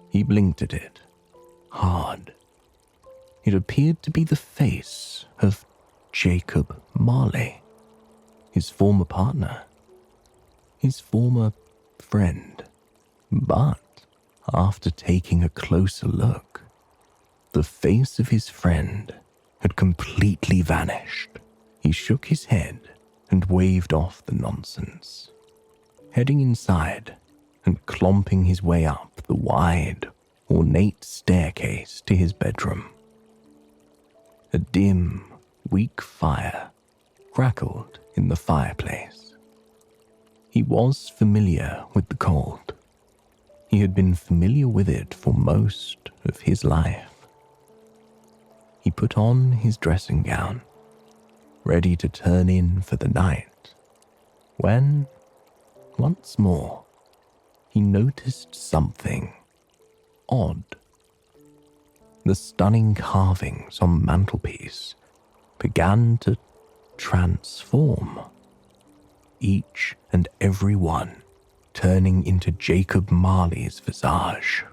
A: He blinked at it, hard. It appeared to be the face of Jacob Marley, his former partner, his former friend. But after taking a closer look, the face of his friend had completely vanished. He shook his head and waved off the nonsense, heading inside and clomping his way up the wide, ornate staircase to his bedroom. A dim, weak fire crackled in the fireplace. He was familiar with the cold. He had been familiar with it for most of his life. He put on his dressing gown, ready to turn in for the night, when, once more, he noticed something odd. The stunning carvings on the mantelpiece began to transform, each and every one turning into Jacob Marley's visage.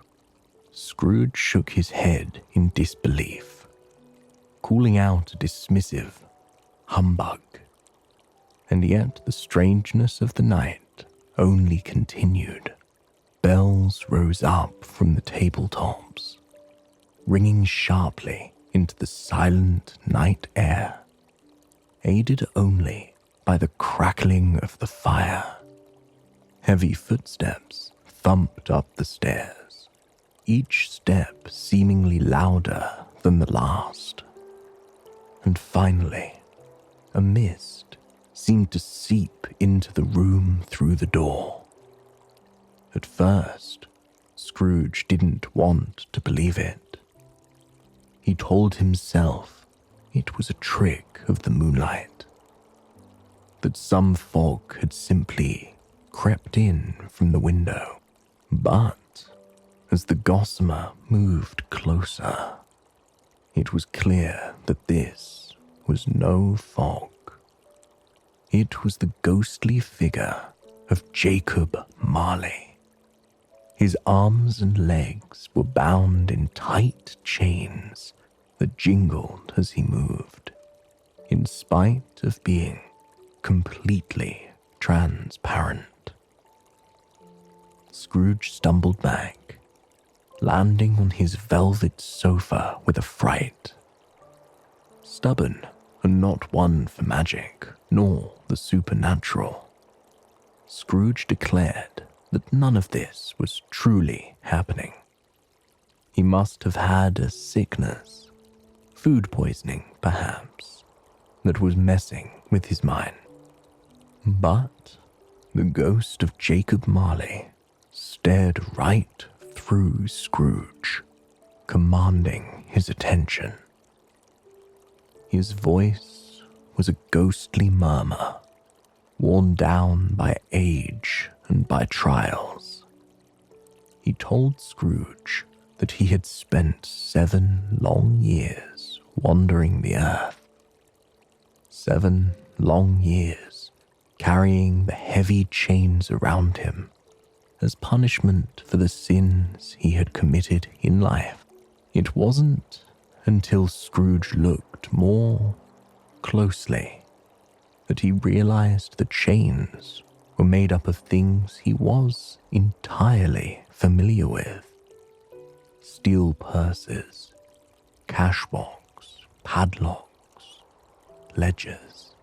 A: Scrooge shook his head in disbelief, calling out a dismissive humbug. And yet the strangeness of the night only continued. bells rose up from the tabletops, ringing sharply into the silent night air, aided only by the crackling of the fire. Heavy footsteps thumped up the stairs, each step seemingly louder than the last. And finally, a mist seemed to seep into the room through the door. At first, Scrooge didn't want to believe it. He told himself it was a trick of the moonlight, that some fog had simply crept in from the window. But as the gossamer moved closer, it was clear that this was no fog. It was the ghostly figure of Jacob Marley. His arms and legs were bound in tight chains that jingled as he moved, in spite of being completely transparent. Scrooge stumbled back, landing on his velvet sofa with a fright. Stubborn and not one for magic, nor the supernatural, Scrooge declared that none of this was truly happening. He must have had a sickness, food poisoning perhaps, that was messing with his mind. But the ghost of Jacob Marley stared right through Scrooge, commanding his attention. His voice was a ghostly murmur, worn down by age and by trials. He told Scrooge that he had spent 7 long years wandering the earth. 7 long years carrying the heavy chains around him as punishment for the sins he had committed in life. It wasn't until Scrooge looked more closely that he realized the chains were made up of things he was entirely familiar with. Steel purses, cash box, padlocks, ledgers,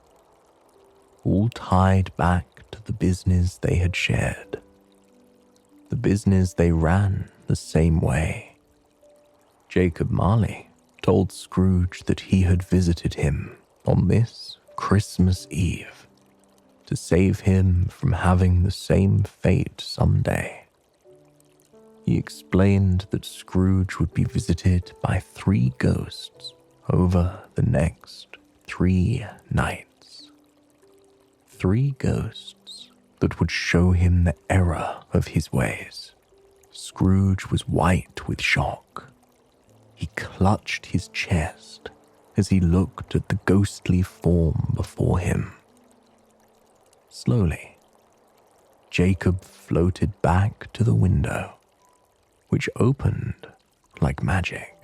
A: all tied back to the business they had shared, the business they ran the same way. Jacob Marley told Scrooge that he had visited him on this Christmas Eve to save him from having the same fate someday. He explained that Scrooge would be visited by 3 ghosts over the next 3 nights. 3 ghosts that would show him the error of his ways. Scrooge was white with shock. He clutched his chest as he looked at the ghostly form before him. Slowly, Jacob floated back to the window, which opened like magic,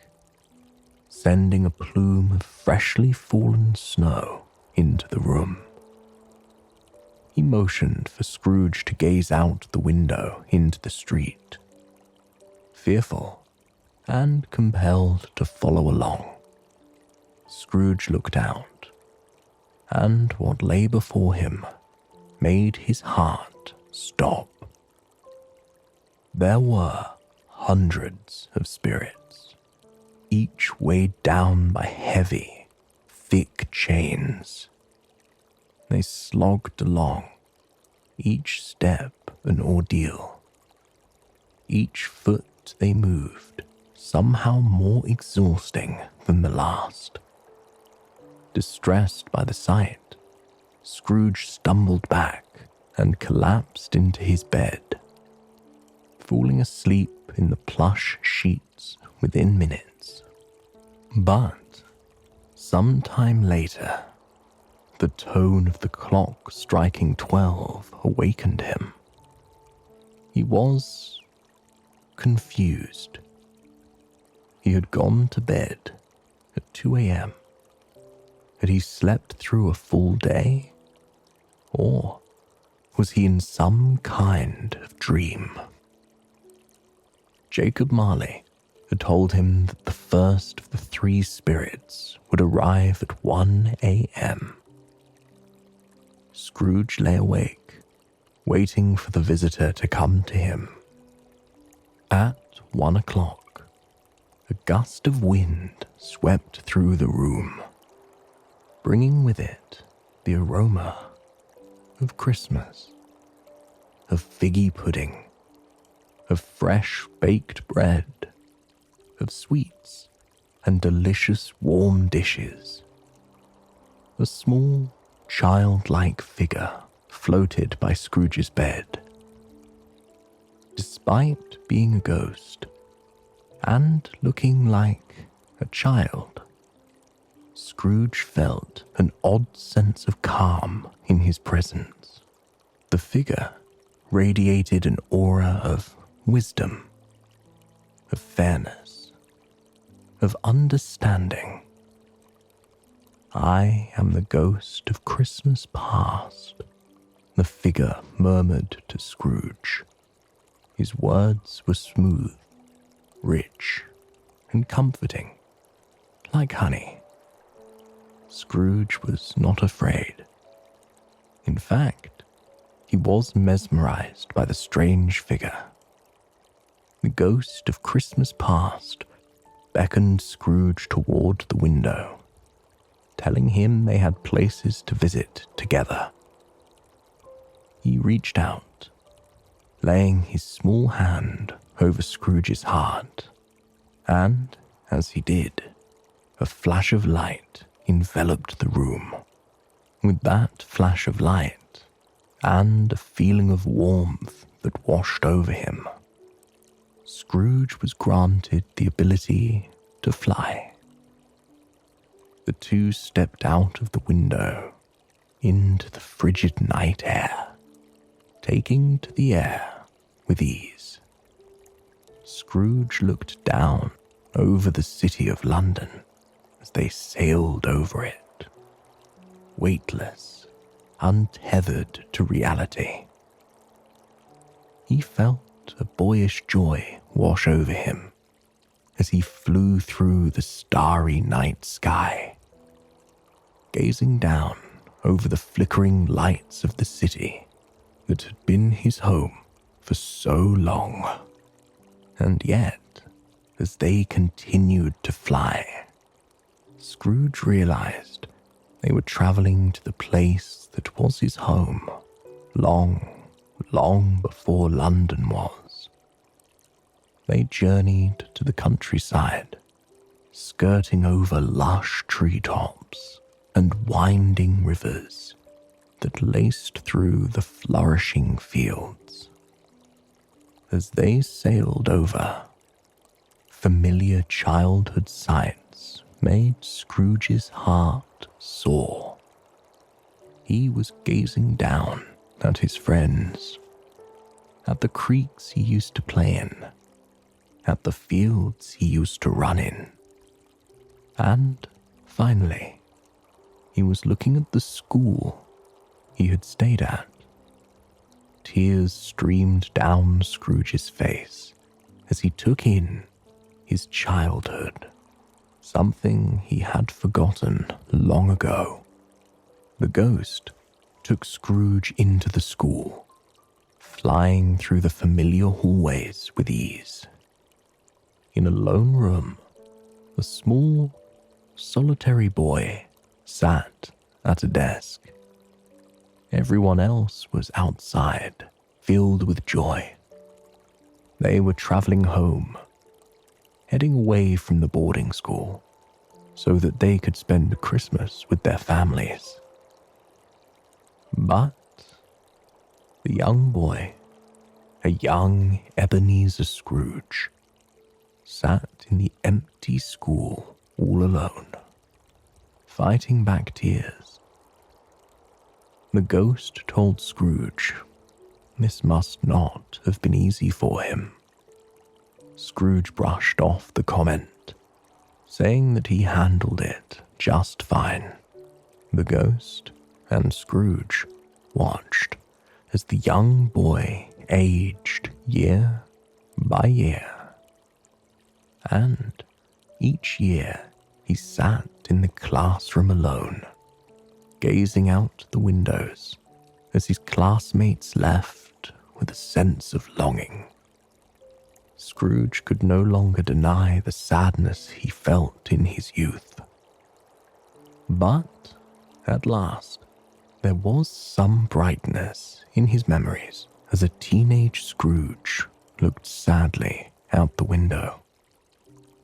A: sending a plume of freshly fallen snow into the room. He motioned for Scrooge to gaze out the window into the street. Fearful and compelled to follow along, Scrooge looked out, and what lay before him made his heart stop. There were hundreds of spirits, each weighed down by heavy, thick chains. They slogged along, each step an ordeal. Each foot they moved, somehow more exhausting than the last. Distressed by the sight, Scrooge stumbled back and collapsed into his bed, falling asleep in the plush sheets within minutes. But some time later, the tone of the clock striking 12 awakened him. He was confused. He had gone to bed at 2 a.m. Had he slept through a full day? Or was he in some kind of dream? Jacob Marley had told him that the first of the three spirits would arrive at 1 a.m. Scrooge lay awake, waiting for the visitor to come to him. At 1 o'clock, a gust of wind swept through the room, bringing with it the aroma of Christmas, of figgy pudding, of fresh baked bread, of sweets and delicious warm dishes. A small, childlike figure floated by Scrooge's bed. Despite being a ghost and looking like a child, Scrooge felt an odd sense of calm in his presence. The figure radiated an aura of wisdom, of fairness, of understanding. "I am the ghost of Christmas past," the figure murmured to Scrooge. His words were smooth, rich, and comforting, like honey. Scrooge was not afraid. In fact, he was mesmerized by the strange figure. The ghost of Christmas past beckoned Scrooge toward the window, telling him they had places to visit together. He reached out, laying his small hand over Scrooge's heart, and, as he did, a flash of light enveloped the room. With that flash of light, and a feeling of warmth that washed over him, Scrooge was granted the ability to fly. The two stepped out of the window into the frigid night air, taking to the air with ease. Scrooge looked down over the city of London as they sailed over it, weightless, untethered to reality. He felt a boyish joy wash over him as he flew through the starry night sky, gazing down over the flickering lights of the city that had been his home for so long. And yet, as they continued to fly, Scrooge realized they were traveling to the place that was his home long, long before London was. They journeyed to the countryside, skirting over lush treetops and winding rivers that laced through the flourishing fields. As they sailed over, familiar childhood sights made Scrooge's heart soar. He was gazing down at his friends, at the creeks he used to play in, at the fields he used to run in, and, finally, he was looking at the school he had stayed at. Tears streamed down Scrooge's face as he took in his childhood, something he had forgotten long ago. The ghost took Scrooge into the school, flying through the familiar hallways with ease. In a lone room, a small, solitary boy sat at a desk. Everyone else was outside, filled with joy. They were traveling home, heading away from the boarding school, so that they could spend Christmas with their families. But the young boy, a young Ebenezer Scrooge, sat in the empty school all alone, fighting back tears. The ghost told Scrooge this must not have been easy for him. Scrooge brushed off the comment, saying that he handled it just fine. The ghost and Scrooge watched as the young boy aged year by year And each year he sat in the classroom alone, gazing out the windows as his classmates left with a sense of longing. Scrooge could no longer deny the sadness he felt in his youth. But, at last, there was some brightness in his memories as a teenage Scrooge looked sadly out the window.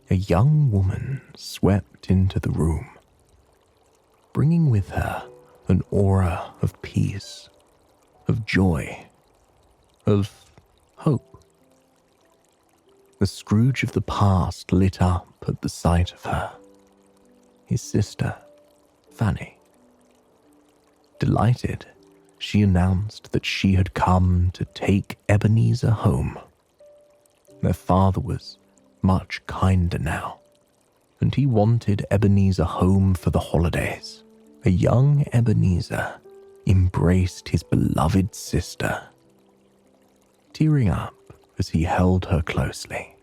A: A young woman swept into the room, bringing with her an aura of peace, of joy, of hope. The Scrooge of the past lit up at the sight of her. His sister, Fanny. Delighted, she announced that she had come to take Ebenezer home. Their father was much kinder now, and he wanted Ebenezer home for the holidays. A young Ebenezer embraced his beloved sister, tearing up as he held her closely.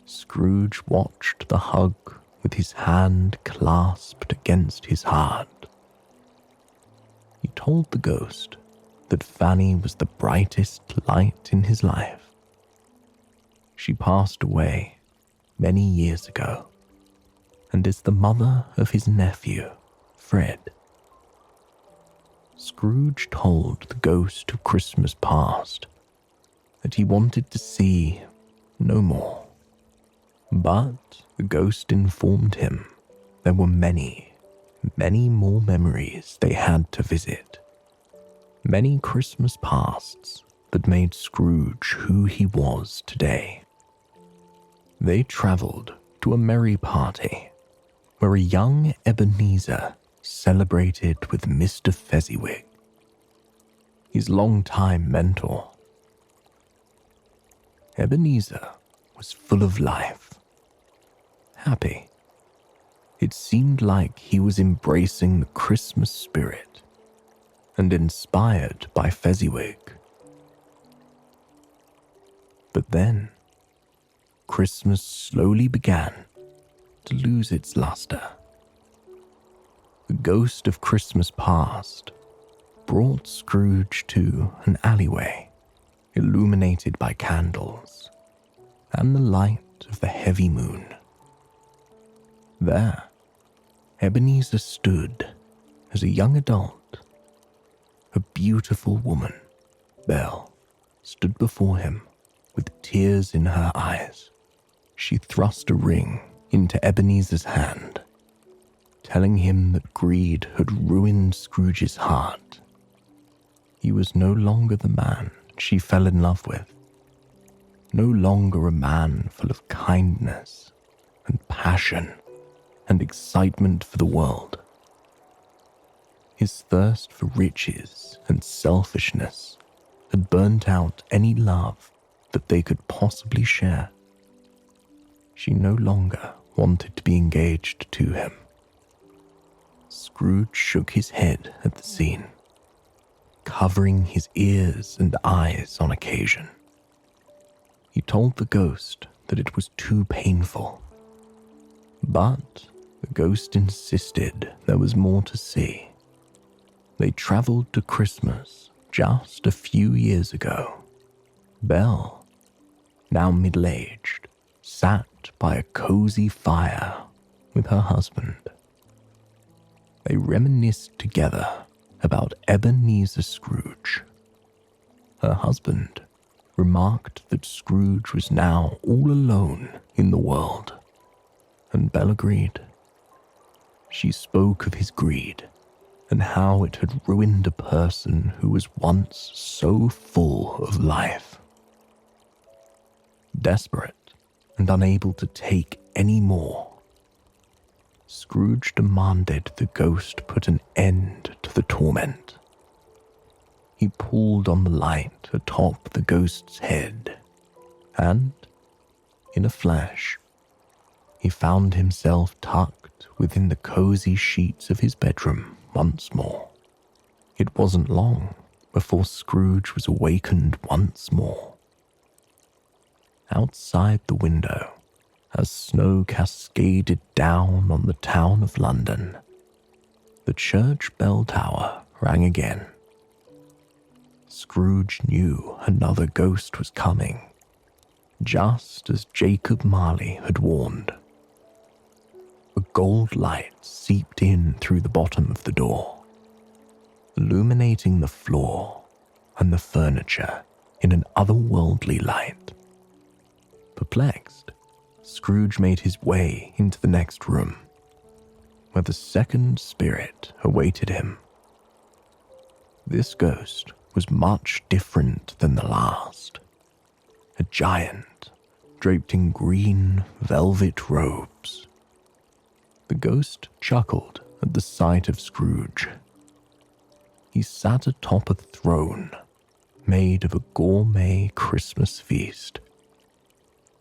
A: Scrooge watched the hug with his hand clasped against his heart. He told the ghost that Fanny was the brightest light in his life. She passed away many years ago, and is the mother of his nephew, Fred. Scrooge told the ghost of Christmas past that he wanted to see no more. But the ghost informed him there were many, many more memories they had to visit. Many Christmas pasts that made Scrooge who he was today. They travelled to a merry party where a young Ebenezer celebrated with Mr. Fezziwig, his longtime mentor. Ebenezer was full of life, happy. It seemed like he was embracing the Christmas spirit and inspired by Fezziwig. But then, Christmas slowly began to lose its luster. The ghost of Christmas past brought Scrooge to an alleyway illuminated by candles and the light of the heavy moon. There, Ebenezer stood as a young adult. A beautiful woman, Belle, stood before him with tears in her eyes. She thrust a ring into Ebenezer's hand, telling him that greed had ruined Scrooge's heart. He was no longer the man she fell in love with, no longer a man full of kindness and passion and excitement for the world. His thirst for riches and selfishness had burnt out any love that they could possibly share. She no longer wanted to be engaged to him. Scrooge shook his head at the scene, covering his ears and eyes on occasion. He told the ghost that it was too painful, but the ghost insisted there was more to see. They travelled to Christmas just a few years ago. Belle, now middle-aged, sat by a cozy fire with her husband. They reminisced together about Ebenezer Scrooge. Her husband remarked that Scrooge was now all alone in the world, and Belle agreed. She spoke of his greed and how it had ruined a person who was once so full of life. Desperate and unable to take any more, Scrooge demanded the ghost put an end to the torment. He pulled on the light atop the ghost's head, and, in a flash, he found himself tucked within the cozy sheets of his bedroom once more. It wasn't long before Scrooge was awakened once more. Outside the window, as snow cascaded down on the town of London, the church bell tower rang again. Scrooge knew another ghost was coming, just as Jacob Marley had warned. A gold light seeped in through the bottom of the door, illuminating the floor and the furniture in an otherworldly light. Perplexed, Scrooge made his way into the next room, where the second spirit awaited him. This ghost was much different than the last. A giant, draped in green velvet robes. The ghost chuckled at the sight of Scrooge. He sat atop a throne made of a gourmet Christmas feast.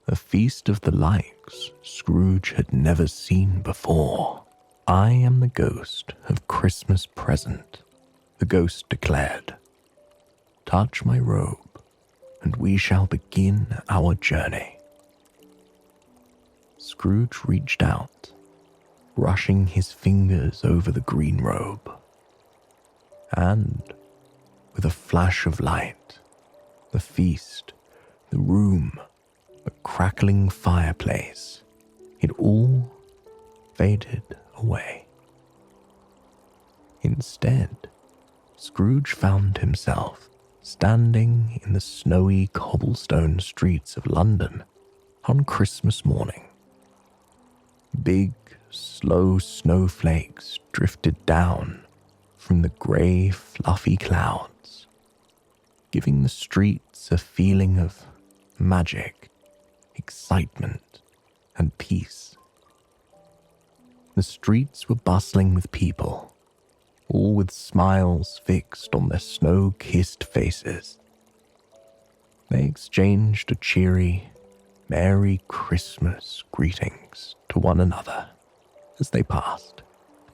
A: A feast of the likes Scrooge had never seen before. "I am the ghost of Christmas present," the ghost declared. "Touch my robe, and we shall begin our journey." Scrooge reached out, brushing his fingers over the green robe. And, with a flash of light, the feast, the room, the crackling fireplace, it all faded away. Instead, Scrooge found himself standing in the snowy cobblestone streets of London on Christmas morning. Big, slow snowflakes drifted down from the grey, fluffy clouds, giving the streets a feeling of magic, excitement, and peace. The streets were bustling with people, all with smiles fixed on their snow-kissed faces. They exchanged a cheery, "Merry Christmas" greetings to one another as they passed,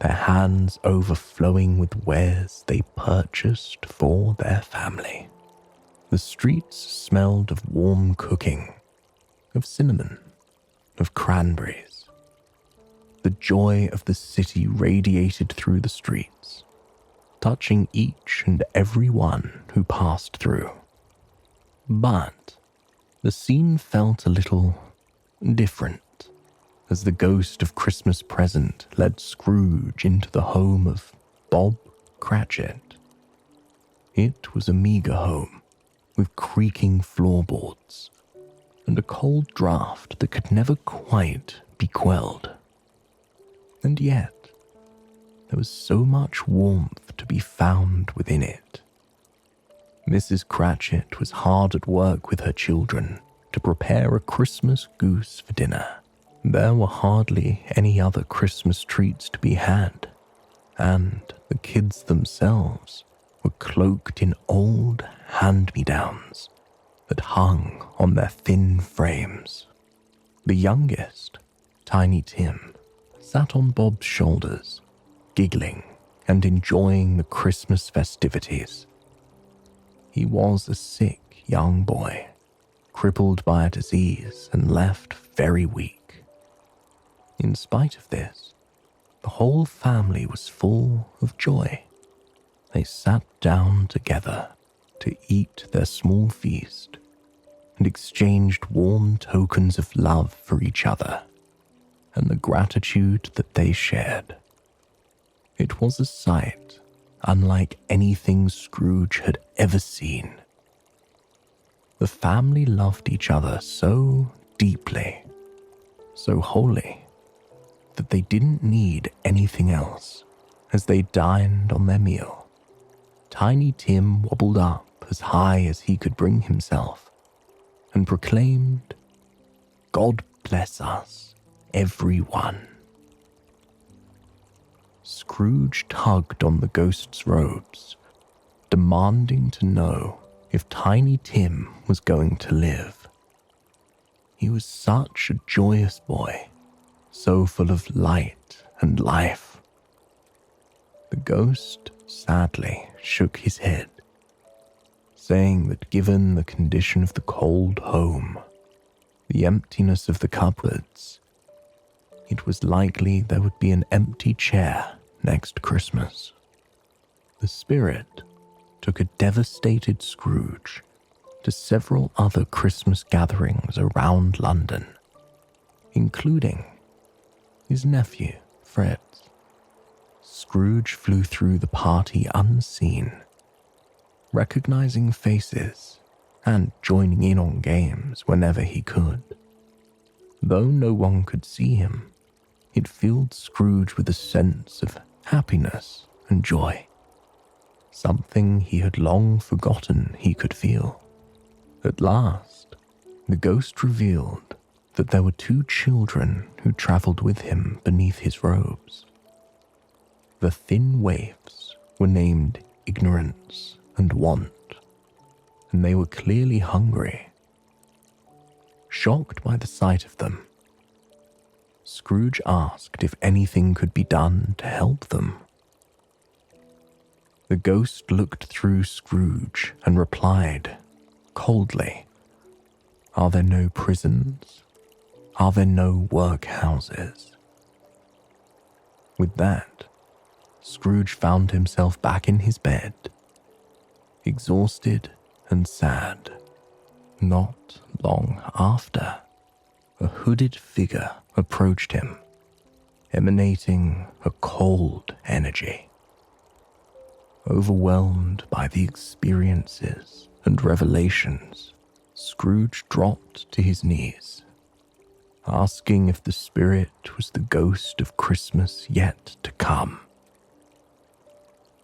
A: their hands overflowing with wares they purchased for their family. The streets smelled of warm cooking, of cinnamon, of cranberries. The joy of the city radiated through the streets, touching each and every one who passed through. But the scene felt a little different as the ghost of Christmas present led Scrooge into the home of Bob Cratchit. It was a meagre home with creaking floorboards and a cold draught that could never quite be quelled. And yet, there was so much warmth to be found within it. Mrs. Cratchit was hard at work with her children to prepare a Christmas goose for dinner. There were hardly any other Christmas treats to be had, and the kids themselves were cloaked in old hand-me-downs that hung on their thin frames. The youngest, Tiny Tim, sat on Bob's shoulders, giggling and enjoying the Christmas festivities. He was a sick young boy, crippled by a disease and left very weak. In spite of this, the whole family was full of joy. They sat down together to eat their small feast and exchanged warm tokens of love for each other and the gratitude that they shared. It was a sight unlike anything Scrooge had ever seen. The family loved each other so deeply, so wholly, that they didn't need anything else as they dined on their meal. Tiny Tim wobbled up as high as he could bring himself and proclaimed, "God bless us, everyone." Scrooge tugged on the ghost's robes, demanding to know if Tiny Tim was going to live. He was such a joyous boy, so full of light and life. The ghost sadly shook his head, saying that given the condition of the cold home, the emptiness of the cupboards, it was likely there would be an empty chair next Christmas. The spirit took a devastated Scrooge to several other Christmas gatherings around London, including his nephew, Fred. Scrooge flew through the party unseen, recognizing faces and joining in on games whenever he could. Though no one could see him, it filled Scrooge with a sense of happiness and joy, something he had long forgotten he could feel. At last, the ghost revealed that there were 2 children who travelled with him beneath his robes. The thin waifs were named Ignorance and Want, and they were clearly hungry. Shocked by the sight of them, Scrooge asked if anything could be done to help them. The ghost looked through Scrooge and replied, coldly, "Are there no prisons? Are there no workhouses?" With that, Scrooge found himself back in his bed, exhausted and sad. Not long after, a hooded figure approached him, emanating a cold energy. Overwhelmed by the experiences and revelations, Scrooge dropped to his knees, asking if the spirit was the ghost of Christmas yet to come.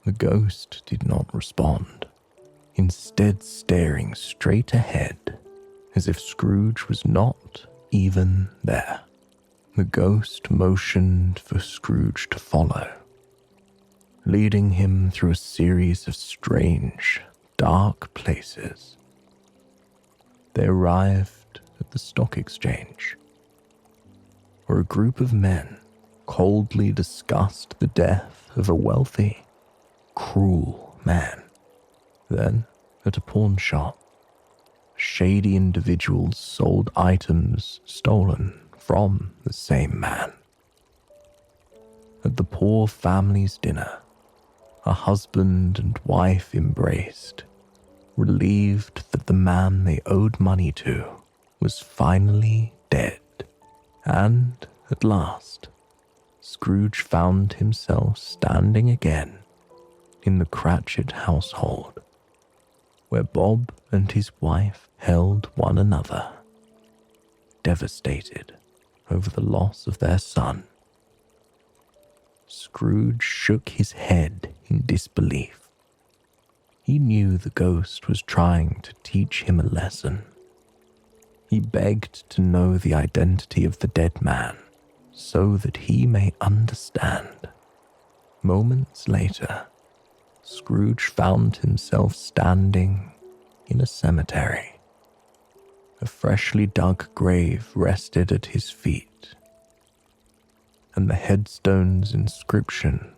A: The ghost did not respond, instead staring straight ahead as if Scrooge was not even there. The ghost motioned for Scrooge to follow, leading him through a series of strange, dark places. They arrived at the stock exchange, where a group of men coldly discussed the death of a wealthy, cruel man. Then, at a pawn shop, shady individuals sold items stolen from the same man. At the poor family's dinner, a husband and wife embraced, relieved that the man they owed money to was finally dead. And, at last, Scrooge found himself standing again in the Cratchit household, where Bob and his wife held one another, devastated over the loss of their son. Scrooge shook his head in disbelief. He knew the ghost was trying to teach him a lesson. He begged to know the identity of the dead man so that he may understand. Moments later, Scrooge found himself standing in a cemetery. A freshly dug grave rested at his feet, and the headstone's inscription,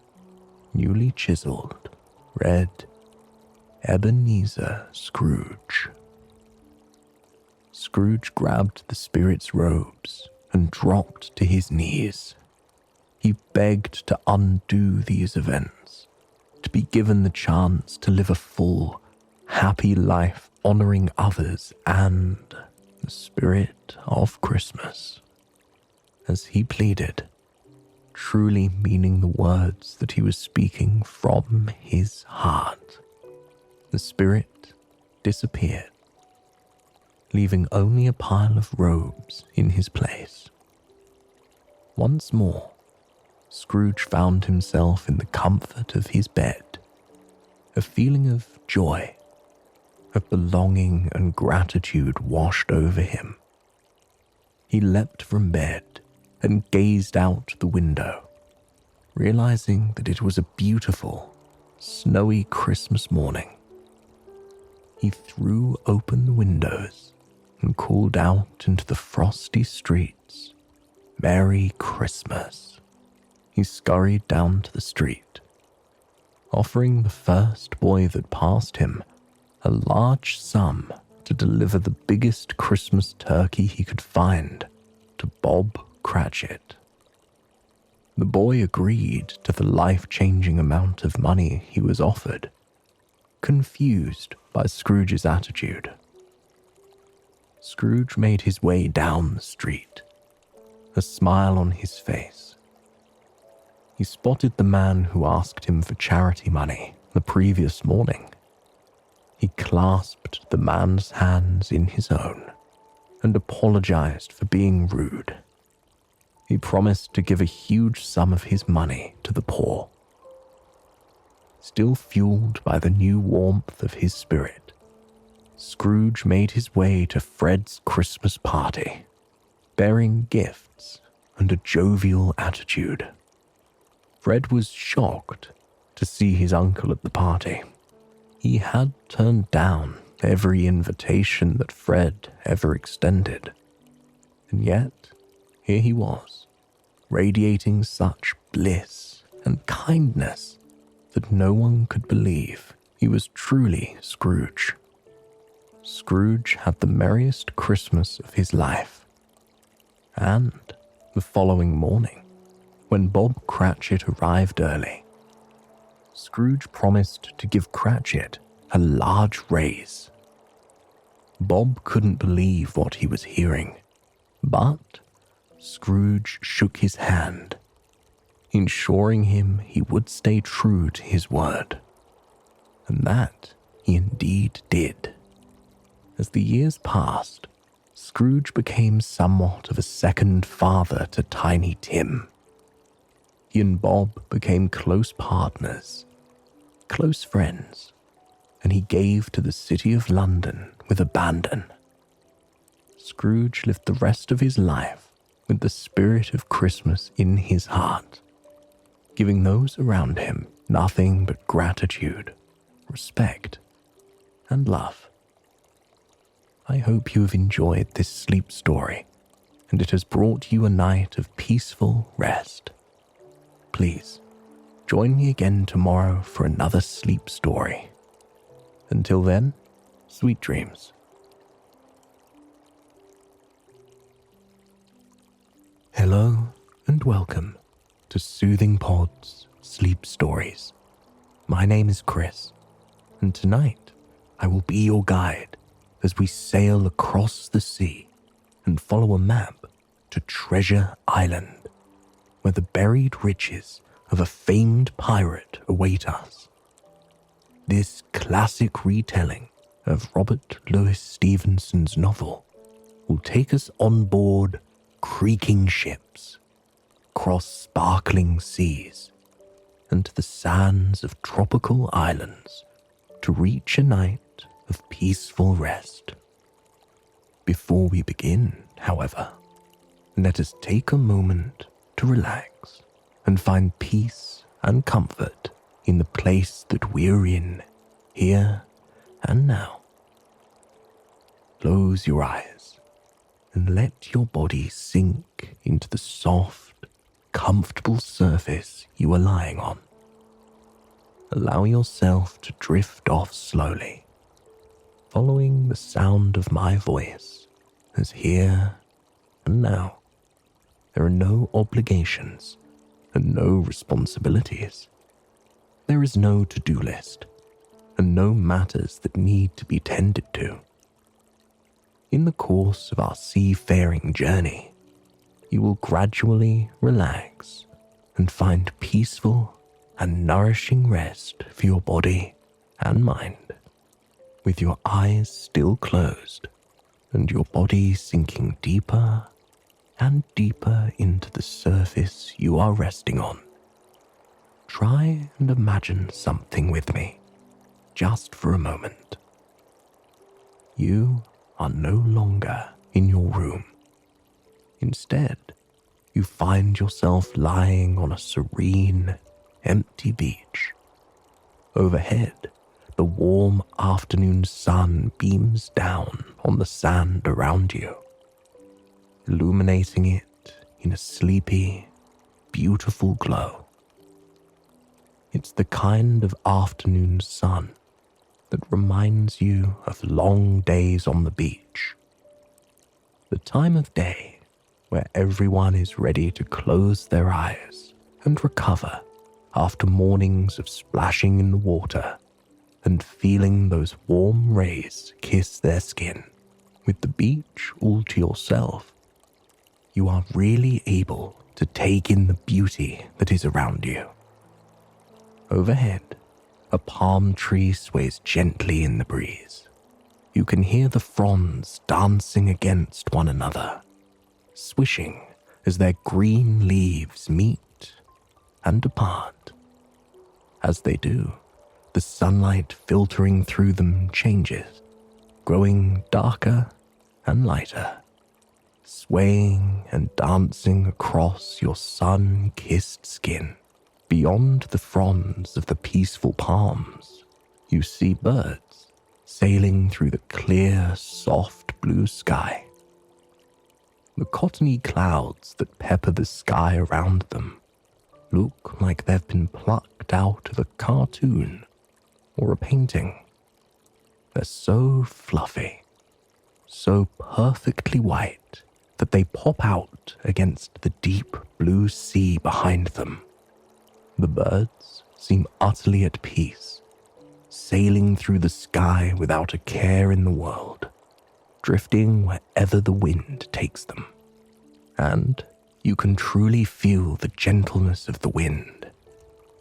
A: newly chiseled, read, "Ebenezer Scrooge." Scrooge grabbed the spirit's robes and dropped to his knees. He begged to undo these events, to be given the chance to live a full, happy life honoring others and the spirit of Christmas. As he pleaded, truly meaning the words that he was speaking from his heart, the spirit disappeared, leaving only a pile of robes in his place. Once more, Scrooge found himself in the comfort of his bed. A feeling of joy, of belonging and gratitude washed over him. He leapt from bed and gazed out the window, realizing that it was a beautiful, snowy Christmas morning. He threw open the windows and called out into the frosty streets, "Merry Christmas." He scurried down to the street, offering the first boy that passed him a large sum to deliver the biggest Christmas turkey he could find to Bob Cratchit. The boy agreed to the life-changing amount of money he was offered, confused by Scrooge's attitude. Scrooge made his way down the street, a smile on his face. He spotted the man who asked him for charity money the previous morning. He clasped the man's hands in his own and apologized for being rude. He promised to give a huge sum of his money to the poor. Still fueled by the new warmth of his spirit, Scrooge made his way to Fred's Christmas party, bearing gifts and a jovial attitude. Fred was shocked to see his uncle at the party. He had turned down every invitation that Fred ever extended, and yet here he was, radiating such bliss and kindness that no one could believe he was truly Scrooge. Scrooge had the merriest Christmas of his life, and the following morning, when Bob Cratchit arrived early, Scrooge promised to give Cratchit a large raise. Bob couldn't believe what he was hearing, but Scrooge shook his hand, ensuring him he would stay true to his word. And that he indeed did. As the years passed, Scrooge became somewhat of a second father to Tiny Tim. He and Bob became close partners, close friends, and he gave to the city of London with abandon. Scrooge lived the rest of his life with the spirit of Christmas in his heart, giving those around him nothing but gratitude, respect, and love. I hope you have enjoyed this sleep story, and it has brought you a night of peaceful rest. Please, join me again tomorrow for another sleep story. Until then, sweet dreams. Hello and welcome to Soothing Pod's Sleep Stories. My name is Chris, and tonight I will be your guide as we sail across the sea and follow a map to Treasure Island, where the buried riches of a famed pirate await us. This classic retelling of Robert Louis Stevenson's novel will take us on board creaking ships, across sparkling seas, and to the sands of tropical islands to reach a night of peaceful rest. Before we begin, however, let us take a moment to relax and find peace and comfort in the place that we're in, here and now. Close your eyes and let your body sink into the soft, comfortable surface you are lying on. Allow yourself to drift off slowly, following the sound of my voice as here and now. There are no obligations and no responsibilities. There is no to-do list and no matters that need to be tended to. In the course of our seafaring journey, you will gradually relax and find peaceful and nourishing rest for your body and mind, with your eyes still closed and your body sinking deeper and deeper into the surface you are resting on. Try and imagine something with me, just for a moment. You are no longer in your room. Instead, you find yourself lying on a serene, empty beach. Overhead, the warm afternoon sun beams down on the sand around you, illuminating it in a sleepy, beautiful glow. It's the kind of afternoon sun that reminds you of long days on the beach. The time of day where everyone is ready to close their eyes and recover after mornings of splashing in the water and feeling those warm rays kiss their skin. With the beach all to yourself, you are really able to take in the beauty that is around you. Overhead, a palm tree sways gently in the breeze. You can hear the fronds dancing against one another, swishing as their green leaves meet and depart. As they do, the sunlight filtering through them changes, growing darker and lighter, swaying and dancing across your sun-kissed skin. Beyond the fronds of the peaceful palms, you see birds sailing through the clear, soft blue sky. The cottony clouds that pepper the sky around them look like they've been plucked out of a cartoon or a painting. They're so fluffy, so perfectly white that they pop out against the deep blue sea behind them. The birds seem utterly at peace, sailing through the sky without a care in the world, drifting wherever the wind takes them. And you can truly feel the gentleness of the wind.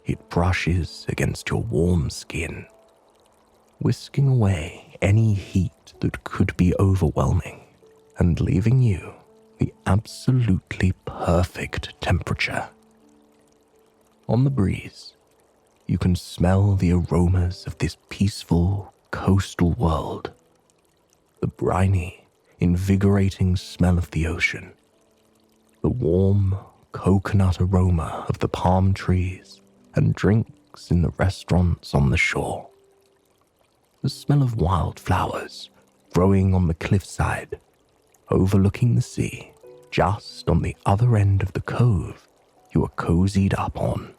A: It brushes against your warm skin, whisking away any heat that could be overwhelming and leaving you the absolutely perfect temperature. On the breeze, you can smell the aromas of this peaceful coastal world. The briny, invigorating smell of the ocean, the warm coconut aroma of the palm trees and drinks in the restaurants on the shore, the smell of wildflowers growing on the cliffside, overlooking the sea, just on the other end of the cove you are cozied up on.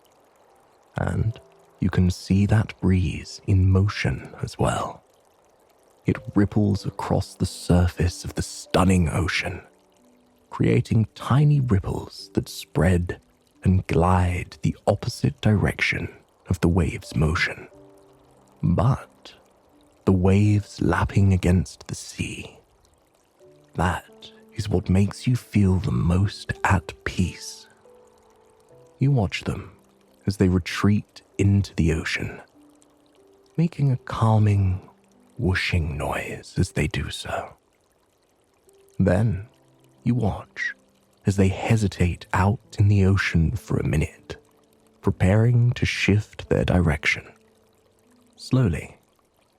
A: And you can see that breeze in motion as well. It ripples across the surface of the stunning ocean, creating tiny ripples that spread and glide the opposite direction of the wave's motion. But the waves lapping against the sea, that is what makes you feel the most at peace. You watch them as they retreat into the ocean, making a calming, whooshing noise as they do so. Then you watch as they hesitate out in the ocean for a minute, preparing to shift their direction. Slowly,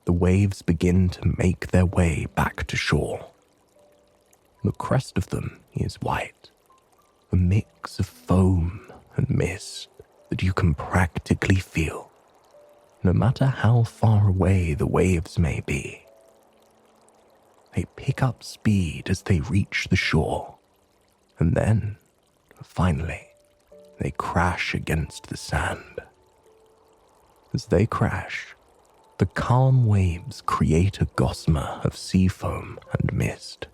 A: the waves begin to make their way back to shore. The crest of them is white, a mix of foam and mist that you can practically feel, no matter how far away the waves may be. They pick up speed as they reach the shore, and then, finally, they crash against the sand. As they crash, the calm waves create a gossamer of sea foam and mist,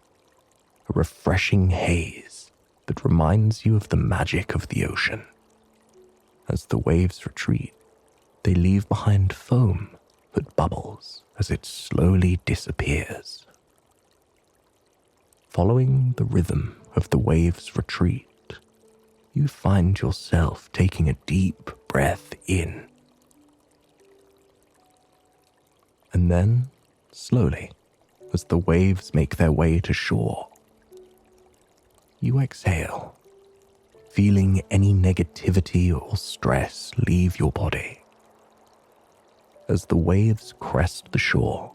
A: a refreshing haze that reminds you of the magic of the ocean. As the waves retreat, they leave behind foam that bubbles as it slowly disappears. Following the rhythm of the waves' retreat, you find yourself taking a deep breath in. And then, slowly, as the waves make their way to shore, you exhale, feeling any negativity or stress leave your body. As the waves crest the shore,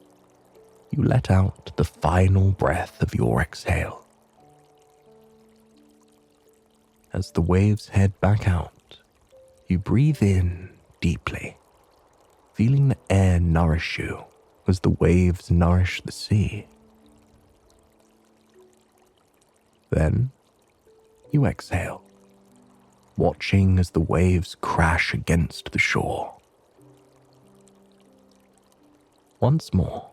A: you let out the final breath of your exhale. As the waves head back out, you breathe in deeply, feeling the air nourish you as the waves nourish the sea. Then you exhale, watching as the waves crash against the shore. Once more,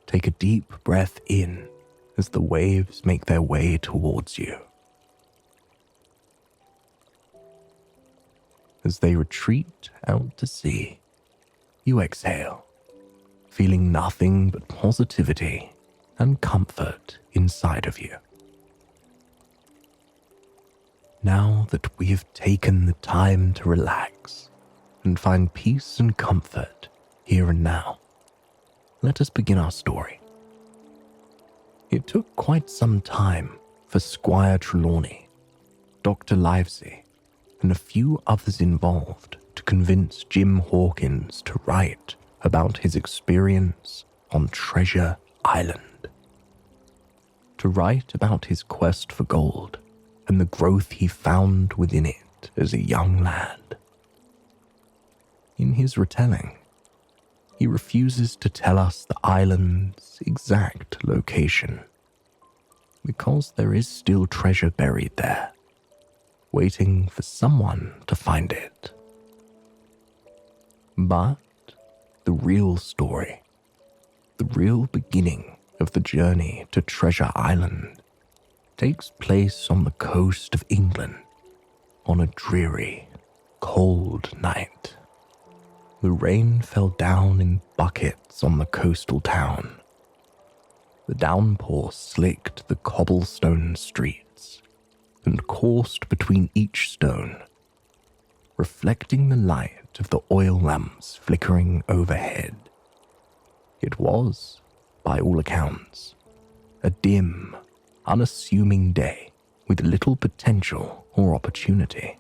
A: take a deep breath in as the waves make their way towards you. As they retreat out to sea, you exhale, feeling nothing but positivity and comfort inside of you. Now that we have taken the time to relax and find peace and comfort here and now, let us begin our story. It took quite some time for Squire Trelawney, Dr. Livesey, and a few others involved to convince Jim Hawkins to write about his experience on Treasure Island. To write about his quest for gold and the growth he found within it as a young lad. In his retelling, he refuses to tell us the island's exact location, because there is still treasure buried there, waiting for someone to find it. But the real story, the real beginning of the journey to Treasure Island, takes place on the coast of England on a dreary, cold night. The rain fell down in buckets on the coastal town. The downpour slicked the cobblestone streets and coursed between each stone, reflecting the light of the oil lamps flickering overhead. It was, by all accounts, a dim, unassuming day with little potential or opportunity.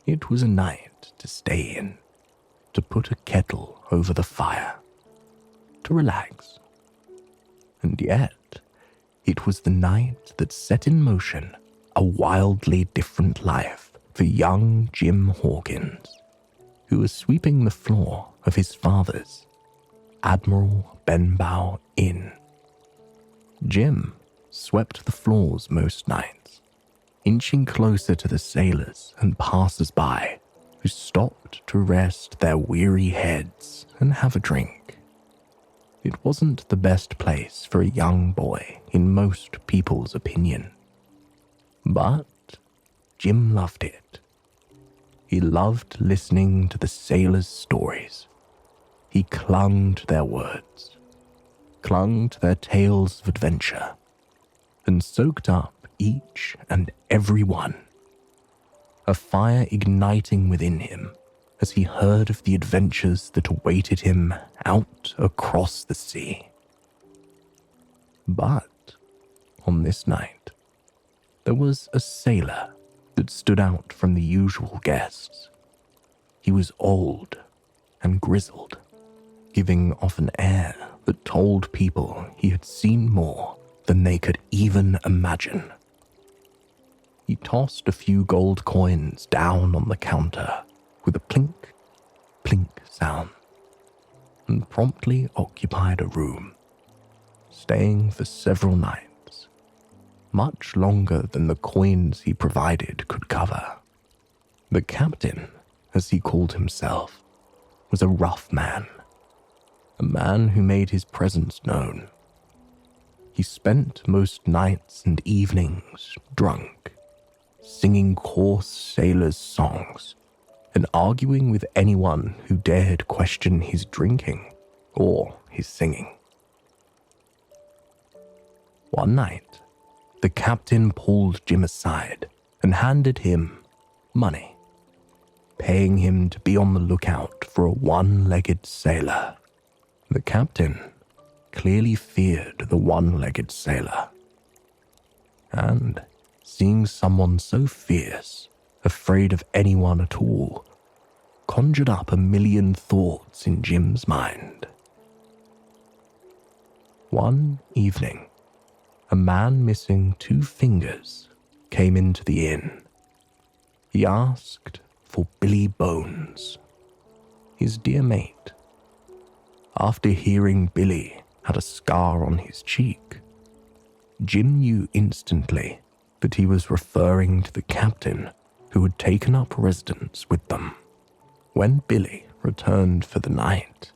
A: It was a night to stay in, to put a kettle over the fire, to relax. And yet, it was the night that set in motion a wildly different life for young Jim Hawkins, who was sweeping the floor of his father's Admiral Benbow Inn. Jim swept the floors most nights, inching closer to the sailors and passers-by who stopped to rest their weary heads and have a drink. It wasn't the best place for a young boy in most people's opinion, but Jim loved it. He loved listening to the sailors' stories. He clung to their words, clung to their tales of adventure, and soaked up each and every one, a fire igniting within him as he heard of the adventures that awaited him out across the sea. But on this night, there was a sailor that stood out from the usual guests. He was old and grizzled, giving off an air that told people he had seen more than they could even imagine. He tossed a few gold coins down on the counter with a plink, plink sound, and promptly occupied a room, staying for several nights, much longer than the coins he provided could cover. The captain, as he called himself, was a rough man, a man who made his presence known. He spent most nights and evenings drunk, singing coarse sailors' songs and arguing with anyone who dared question his drinking or his singing. One night, the captain pulled Jim aside and handed him money, paying him to be on the lookout for a one-legged sailor. The captain clearly feared the one-legged sailor, and seeing someone so fierce, afraid of anyone at all, conjured up a million thoughts in Jim's mind. One evening, a man missing 2 fingers came into the inn. He asked for Billy Bones, his dear mate. After hearing Billy had a scar on his cheek, Jim knew instantly that he was referring to the captain who had taken up residence with them. When Billy returned for the night,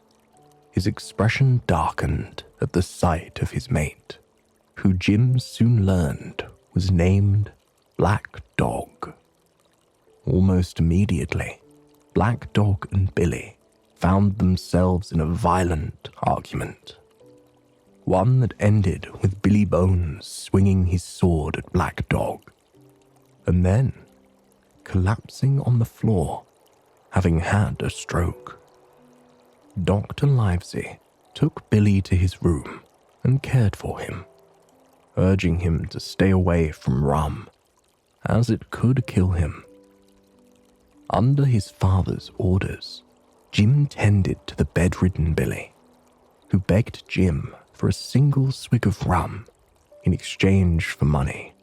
A: His expression darkened at the sight of his mate, who Jim soon learned was named Black Dog. Almost immediately, Black Dog and Billy found themselves in a violent argument. One that ended with Billy Bones swinging his sword at Black Dog, and then collapsing on the floor, having had a stroke. Dr. Livesey took Billy to his room and cared for him, urging him to stay away from rum, as it could kill him. Under his father's orders, Jim tended to the bedridden Billy, who begged Jim for a single swig of rum in exchange for money.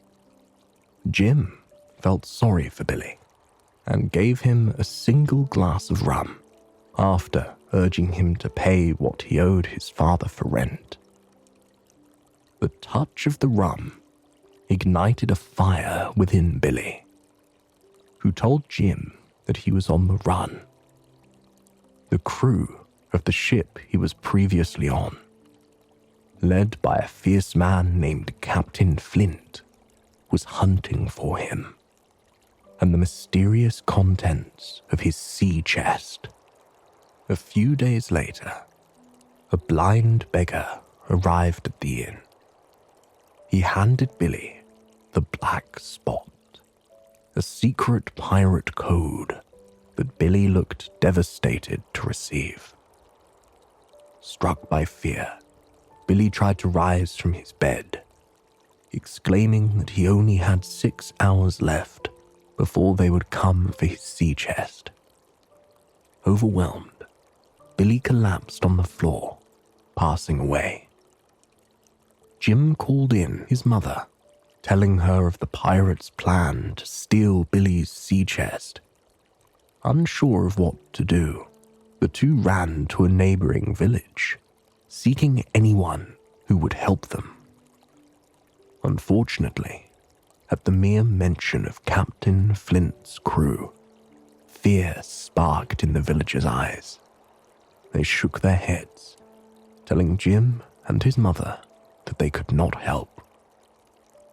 A: Jim felt sorry for Billy and gave him a single glass of rum after urging him to pay what he owed his father for rent. The touch of the rum ignited a fire within Billy, who told Jim that he was on the run. The crew of the ship he was previously on, led by a fierce man named Captain Flint, was hunting for him, and the mysterious contents of his sea chest. A few days later, a blind beggar arrived at the inn. He handed Billy the Black Spot, a secret pirate code that Billy looked devastated to receive. Struck by fear, Billy tried to rise from his bed, exclaiming that he only had 6 hours left before they would come for his sea chest. Overwhelmed, Billy collapsed on the floor, passing away. Jim called in his mother, telling her of the pirates' plan to steal Billy's sea chest. Unsure of what to do, the two ran to a neighboring village, seeking anyone who would help them. Unfortunately, at the mere mention of Captain Flint's crew, fear sparked in the villagers' eyes. They shook their heads, telling Jim and his mother that they could not help.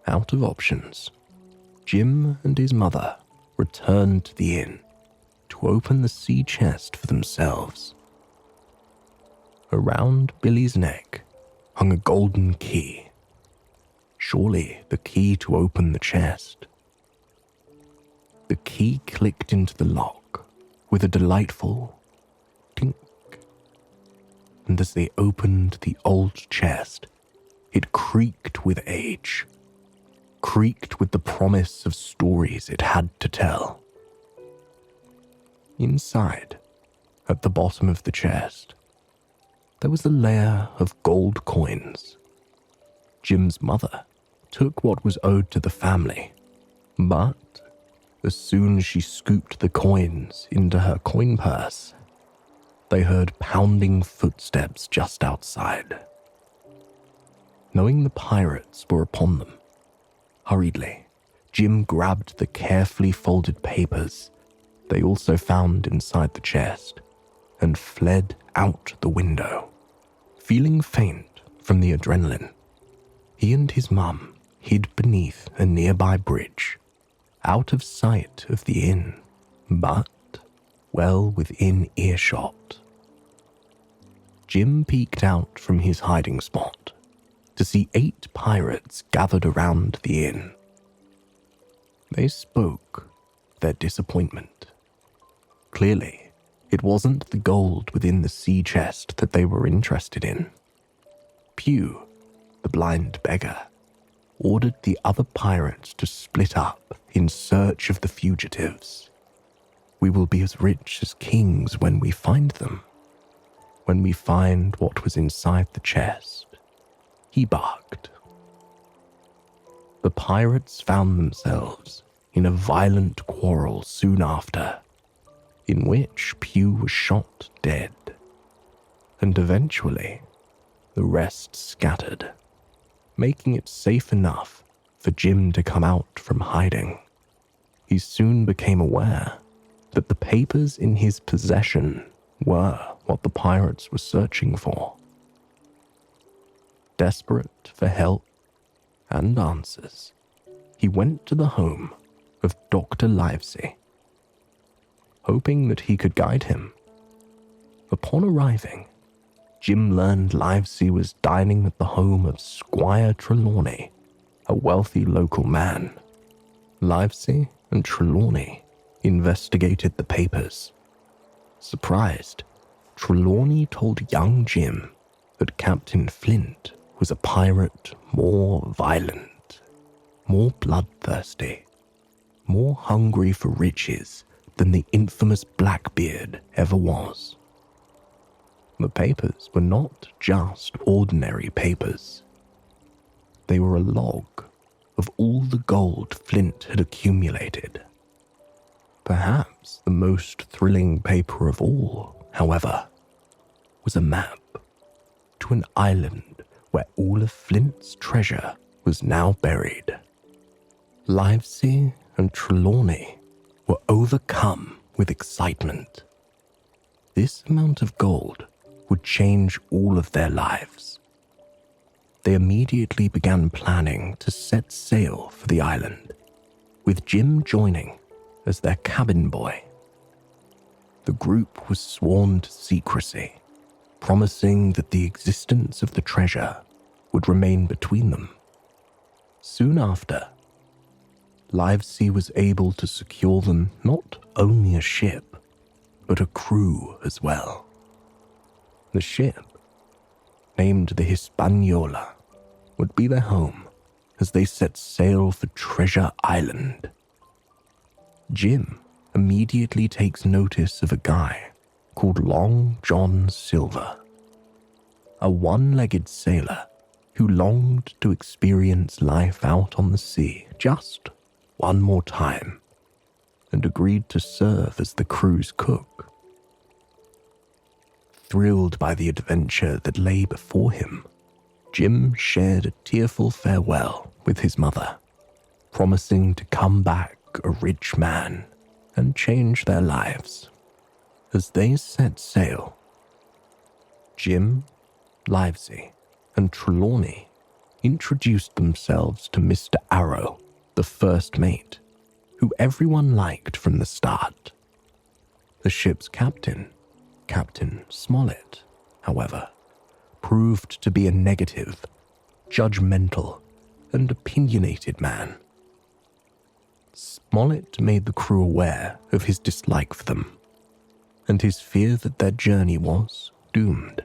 A: Out of options, Jim and his mother returned to the inn to open the sea chest for themselves. Around Billy's neck hung a golden key, surely the key to open the chest. The key clicked into the lock with a delightful tink, and as they opened the old chest, it creaked with age, creaked with the promise of stories it had to tell. Inside, at the bottom of the chest, there was a layer of gold coins. Jim's mother took what was owed to the family, but as soon as she scooped the coins into her coin purse, they heard pounding footsteps just outside. Knowing the pirates were upon them, hurriedly, Jim grabbed the carefully folded papers they also found inside the chest and fled out the window. Feeling faint from the adrenaline, he and his mum hid beneath a nearby bridge, out of sight of the inn, but well within earshot. Jim peeked out from his hiding spot to see 8 pirates gathered around the inn. They spoke their disappointment. Clearly, it wasn't the gold within the sea chest that they were interested in. Pew, the blind beggar, ordered the other pirates to split up in search of the fugitives. "We will be as rich as kings when we find them, when we find what was inside the chest," he barked. The pirates found themselves in a violent quarrel soon after, in which Pew was shot dead, and eventually the rest scattered, making it safe enough for Jim to come out from hiding. He soon became aware that the papers in his possession were what the pirates were searching for. Desperate for help and answers, he went to the home of Dr. Livesey, hoping that he could guide him. Upon arriving, Jim learned Livesey was dining at the home of Squire Trelawney, a wealthy local man. Livesey and Trelawney investigated the papers. Surprised, Trelawney told young Jim that Captain Flint was a pirate more violent, more bloodthirsty, more hungry for riches than the infamous Blackbeard ever was. The papers were not just ordinary papers. They were a log of all the gold Flint had accumulated. Perhaps the most thrilling paper of all, however, was a map to an island where all of Flint's treasure was now buried. Livesey and Trelawney were overcome with excitement. This amount of gold would change all of their lives. They immediately began planning to set sail for the island, with Jim joining as their cabin boy. The group was sworn to secrecy, promising that the existence of the treasure would remain between them. Soon after, Livesey was able to secure them not only a ship, but a crew as well. The ship, named the Hispaniola, would be their home as they set sail for Treasure Island. Jim immediately takes notice of a guy called Long John Silver, a one-legged sailor who longed to experience life out on the sea just one more time and agreed to serve as the crew's cook. Thrilled by the adventure that lay before him, Jim shared a tearful farewell with his mother, promising to come back a rich man and change their lives. As they set sail, Jim, Livesey, and Trelawney introduced themselves to Mr. Arrow, the first mate, who everyone liked from the start. The ship's captain, Captain Smollett, however, proved to be a negative, judgmental, and opinionated man. Smollett made the crew aware of his dislike for them, and his fear that their journey was doomed.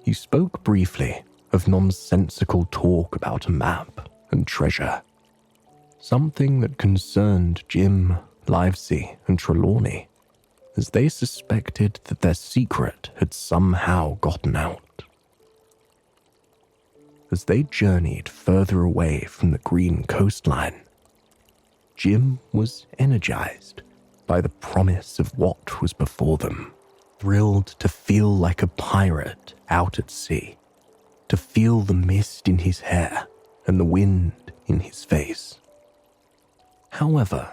A: He spoke briefly of nonsensical talk about a map and treasure, something that concerned Jim, Livesey, and Trelawney, as they suspected that their secret had somehow gotten out. As they journeyed further away from the green coastline, Jim was energized by the promise of what was before them, thrilled to feel like a pirate out at sea, to feel the mist in his hair and the wind in his face. However,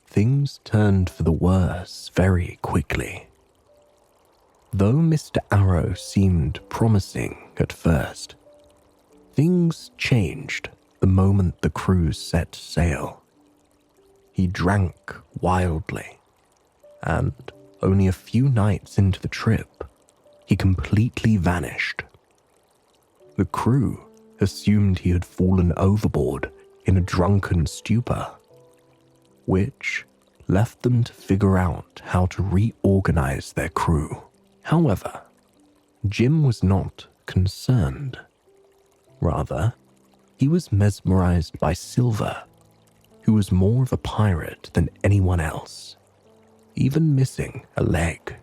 A: things turned for the worse very quickly. Though Mr. Arrow seemed promising at first, things changed the moment the crew set sail. He drank wildly, and only a few nights into the trip, he completely vanished. The crew assumed he had fallen overboard in a drunken stupor, which left them to figure out how to reorganize their crew. However, Jim was not concerned. Rather, he was mesmerized by Silver, who was more of a pirate than anyone else, even missing a leg.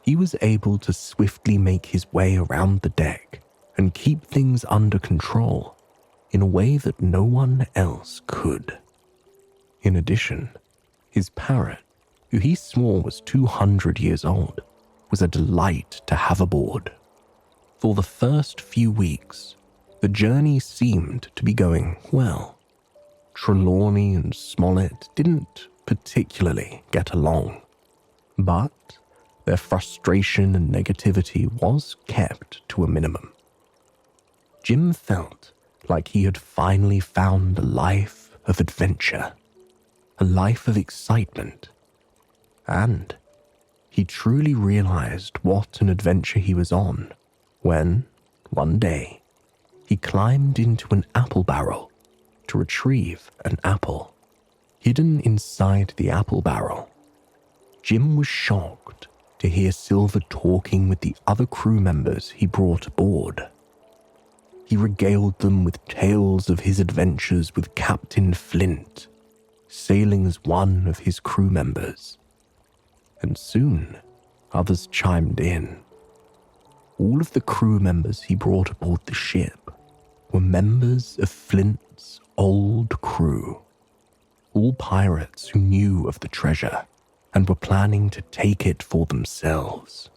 A: He was able to swiftly make his way around the deck and keep things under control in a way that no one else could. In addition, his parrot, who he swore was 200 years old, was a delight to have aboard. For the first few weeks, the journey seemed to be going well. Trelawney and Smollett didn't particularly get along, but their frustration and negativity was kept to a minimum. Jim felt like he had finally found a life of adventure, a life of excitement, and he truly realized what an adventure he was on when, one day, he climbed into an apple barrel to retrieve an apple. Hidden inside the apple barrel, Jim was shocked to hear Silver talking with the other crew members he brought aboard. He regaled them with tales of his adventures with Captain Flint, sailing as one of his crew members. And soon, others chimed in. All of the crew members he brought aboard the ship were members of Flint's old crew. All pirates who knew of the treasure and were planning to take it for themselves.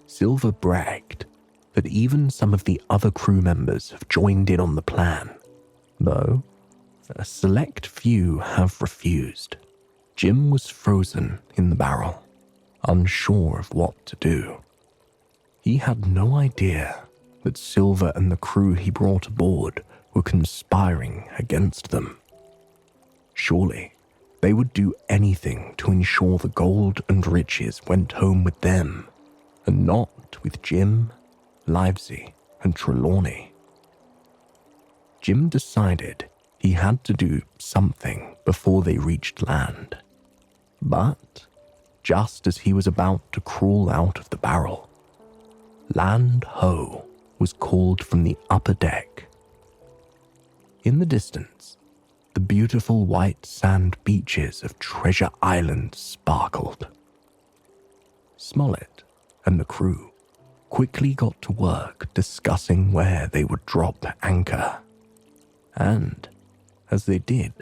A: Silver bragged that even some of the other crew members have joined in on the plan, though a select few have refused. Jim was frozen in the barrel, unsure of what to do. He had no idea that Silver and the crew he brought aboard were conspiring against them. Surely, they would do anything to ensure the gold and riches went home with them, and not with Jim, Livesey, and Trelawney. Jim decided he had to do something before they reached land. But, just as he was about to crawl out of the barrel, Land Ho was called from the upper deck. In the distance, the beautiful white sand beaches of Treasure Island sparkled. Smollett and the crew quickly got to work discussing where they would drop anchor. And, as they did,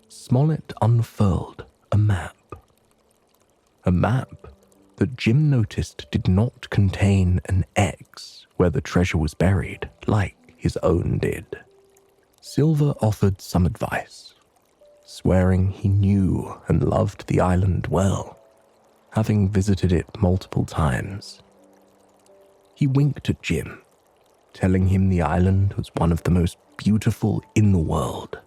A: Smollett unfurled a map. A map that Jim noticed did not contain an X where the treasure was buried, like his own did. Silver offered some advice, swearing he knew and loved the island well, having visited it multiple times. He winked at Jim, telling him the island was one of the most beautiful in the world.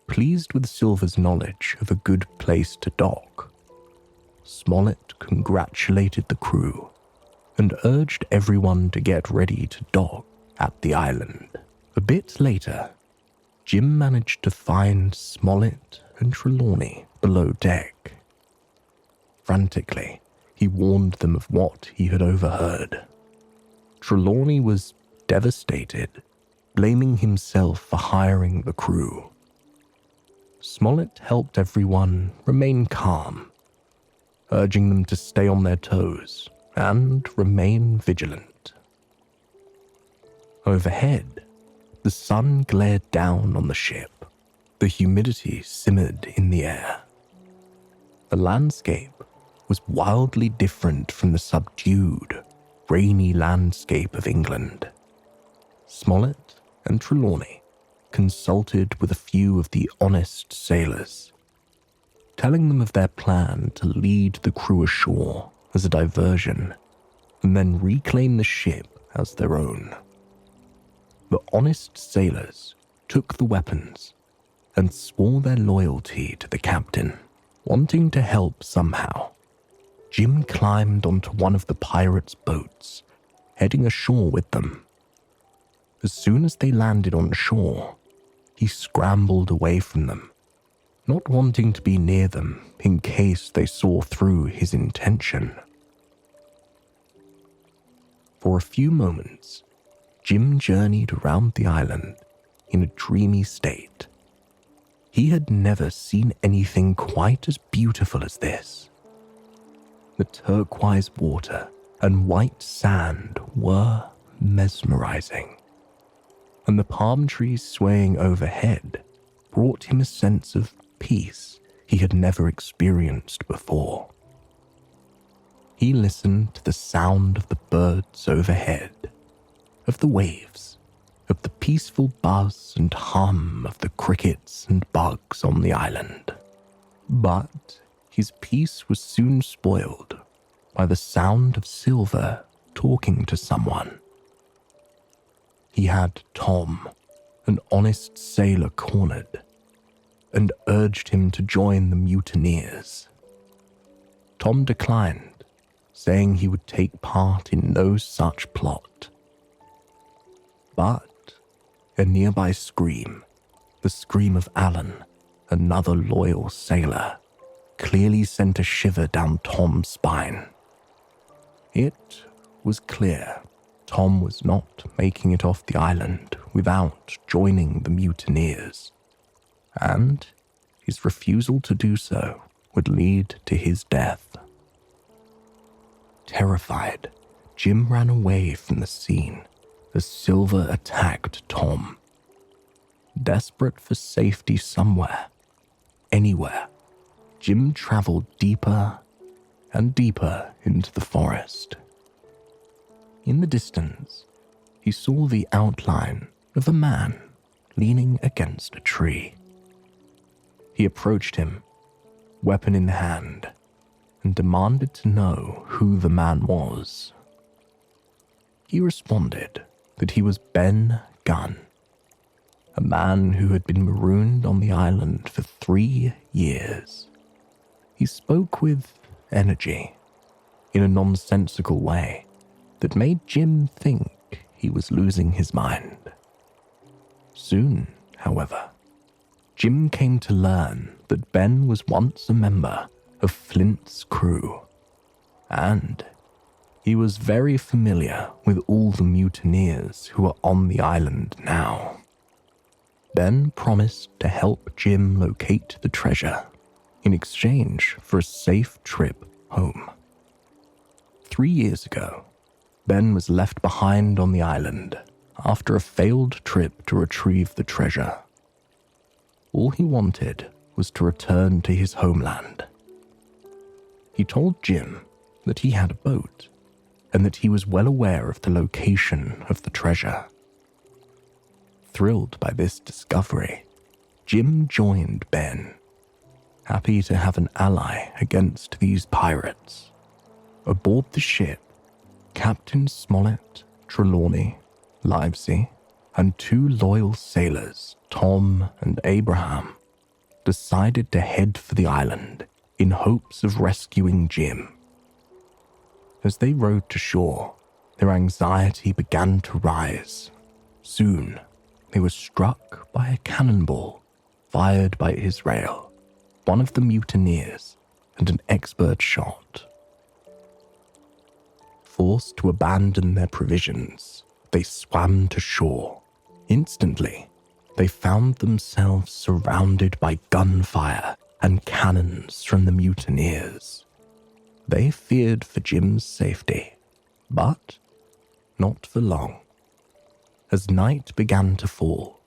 A: Pleased with Silver's knowledge of a good place to dock, Smollett congratulated the crew and urged everyone to get ready to dock at the island. A bit later, Jim managed to find Smollett and Trelawney below deck. Frantically, he warned them of what he had overheard. Trelawney was devastated, blaming himself for hiring the crew. Smollett helped everyone remain calm, urging them to stay on their toes and remain vigilant. Overhead, the sun glared down on the ship. The humidity simmered in the air. The landscape was wildly different from the subdued, rainy landscape of England. Smollett and Trelawney consulted with a few of the honest sailors, telling them of their plan to lead the crew ashore as a diversion and then reclaim the ship as their own. The honest sailors took the weapons and swore their loyalty to the captain. Wanting to help somehow, Jim climbed onto one of the pirates' boats, heading ashore with them. As soon as they landed on shore, he scrambled away from them, not wanting to be near them in case they saw through his intention. For a few moments, Jim journeyed around the island in a dreamy state. He had never seen anything quite as beautiful as this. The turquoise water and white sand were mesmerizing, and the palm trees swaying overhead brought him a sense of peace he had never experienced before. He listened to the sound of the birds overhead, of the waves, of the peaceful buzz and hum of the crickets and bugs on the island. But his peace was soon spoiled by the sound of Silver talking to someone. He had Tom, an honest sailor, cornered and urged him to join the mutineers. Tom declined, saying he would take part in no such plot. But a nearby scream, the scream of Alan, another loyal sailor, clearly sent a shiver down Tom's spine. It was clear Tom was not making it off the island without joining the mutineers, and his refusal to do so would lead to his death. Terrified, Jim ran away from the scene as Silver attacked Tom. Desperate for safety somewhere, anywhere, Jim traveled deeper and deeper into the forest. In the distance, he saw the outline of a man leaning against a tree. He approached him, weapon in hand, and demanded to know who the man was. He responded that he was Ben Gunn, a man who had been marooned on the island for 3 years. He spoke with energy, in a nonsensical way that made Jim think he was losing his mind. Soon, however, Jim came to learn that Ben was once a member of Flint's crew, and he was very familiar with all the mutineers who were on the island now. Ben promised to help Jim locate the treasure in exchange for a safe trip home. 3 years ago, Ben was left behind on the island after a failed trip to retrieve the treasure. All he wanted was to return to his homeland. He told Jim that he had a boat and that he was well aware of the location of the treasure. Thrilled by this discovery, Jim joined Ben, happy to have an ally against these pirates. Aboard the ship, Captain Smollett, Trelawney, Livesey, and 2 loyal sailors, Tom and Abraham, decided to head for the island in hopes of rescuing Jim. As they rowed to shore, their anxiety began to rise. Soon, they were struck by a cannonball fired by Israel, one of the mutineers and an expert shot. Forced to abandon their provisions, they swam to shore. Instantly, they found themselves surrounded by gunfire and cannons from the mutineers. They feared for Jim's safety, but not for long. As night began to fall,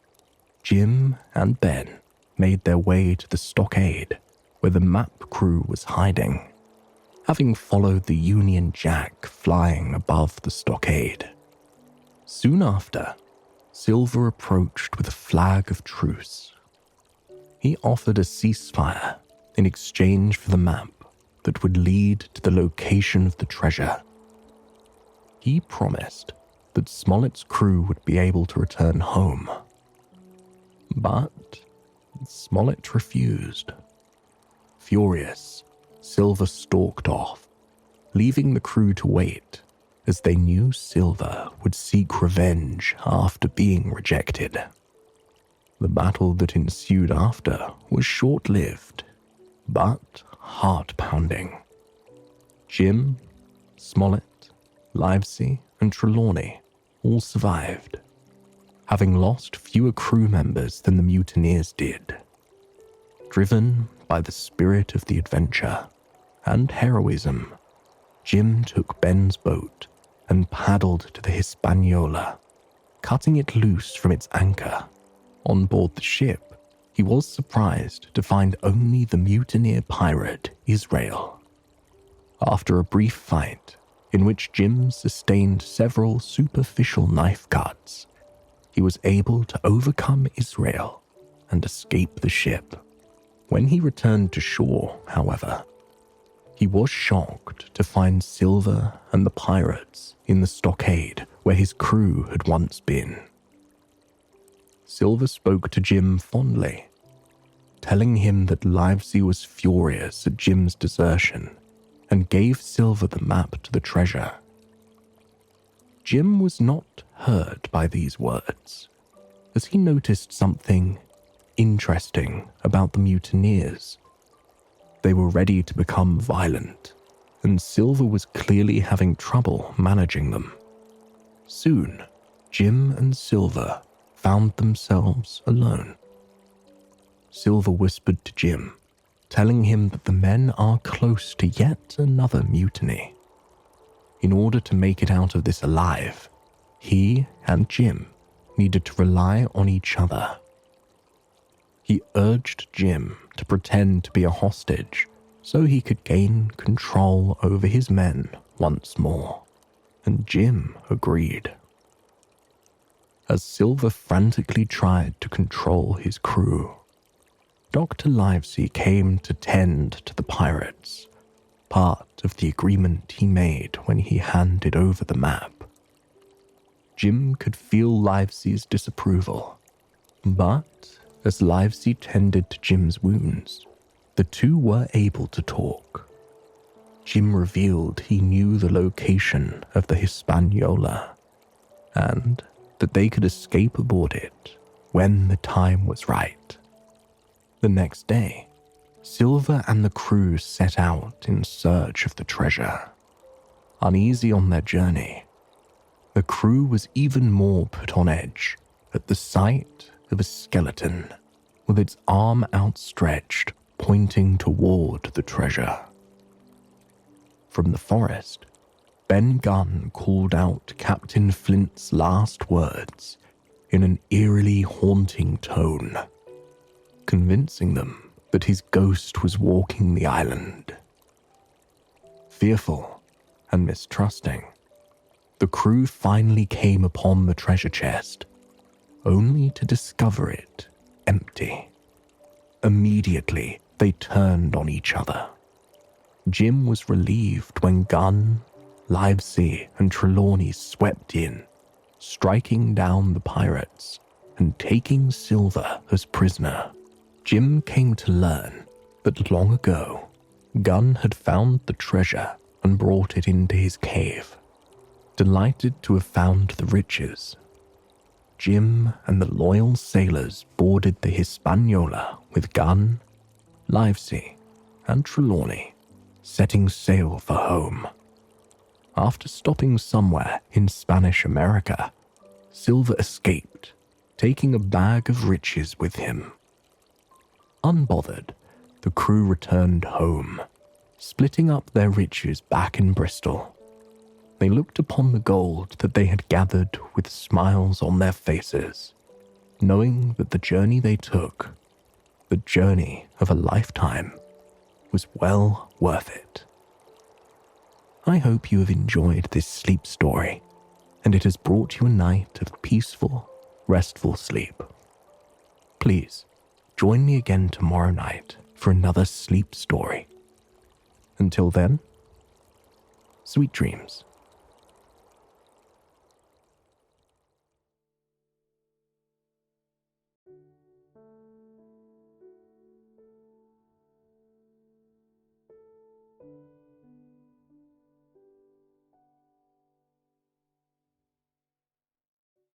A: Jim and Ben made their way to the stockade where the map crew was hiding, having followed the Union Jack flying above the stockade. Soon after, Silver approached with a flag of truce. He offered a ceasefire in exchange for the map that would lead to the location of the treasure. He promised that Smollett's crew would be able to return home. But Smollett refused. Furious, Silver stalked off, leaving the crew to wait, as they knew Silver would seek revenge after being rejected. The battle that ensued after was short-lived, but heart-pounding. Jim, Smollett, Livesey, and Trelawney all survived, having lost fewer crew members than the mutineers did. Driven by the spirit of the adventure and heroism, Jim took Ben's boat and paddled to the Hispaniola, cutting it loose from its anchor. On board the ship, he was surprised to find only the mutineer pirate Israel. After a brief fight, in which Jim sustained several superficial knife cuts, he was able to overcome Israel and escape the ship. When he returned to shore, however, He was shocked to find Silver and the pirates in the stockade where his crew had once been. Silver spoke to Jim fondly, telling him that Livesey was furious at Jim's desertion and gave Silver the map to the treasure. Jim was not hurt by these words, as he noticed something interesting about the mutineers. They were ready to become violent, and Silver was clearly having trouble managing them. Soon, Jim and Silver found themselves alone. Silver whispered to Jim, telling him that the men are close to yet another mutiny. In order to make it out of this alive, he and Jim needed to rely on each other. He urged Jim to pretend to be a hostage so he could gain control over his men once more, and Jim agreed. As Silver frantically tried to control his crew, Dr. Livesey came to tend to the pirates, part of the agreement he made when he handed over the map. Jim could feel Livesey's disapproval, but as Livesey tended to Jim's wounds, the two were able to talk. Jim revealed he knew the location of the Hispaniola, and that they could escape aboard it when the time was right. The next day, Silver and the crew set out in search of the treasure. Uneasy on their journey, the crew was even more put on edge at the sight of a skeleton with its arm outstretched, pointing toward the treasure. From the forest, Ben Gunn called out Captain Flint's last words in an eerily haunting tone, convincing them that his ghost was walking the island. Fearful and mistrusting, the crew finally came upon the treasure chest, only to discover it empty. Immediately, they turned on each other. Jim was relieved when Gunn, Livesey, and Trelawney swept in, striking down the pirates and taking Silver as prisoner. Jim came to learn that long ago, Gunn had found the treasure and brought it into his cave. Delighted to have found the riches, Jim and the loyal sailors boarded the Hispaniola with Gunn, Livesey, and Trelawney, setting sail for home. After stopping somewhere in Spanish America, Silver escaped, taking a bag of riches with him. Unbothered, the crew returned home, splitting up their riches back in Bristol. They looked upon the gold that they had gathered with smiles on their faces, knowing that the journey they took, the journey of a lifetime, was well worth it. I hope you have enjoyed this sleep story, and it has brought you a night of peaceful, restful sleep. Please, join me again tomorrow night for another sleep story. Until then, sweet dreams.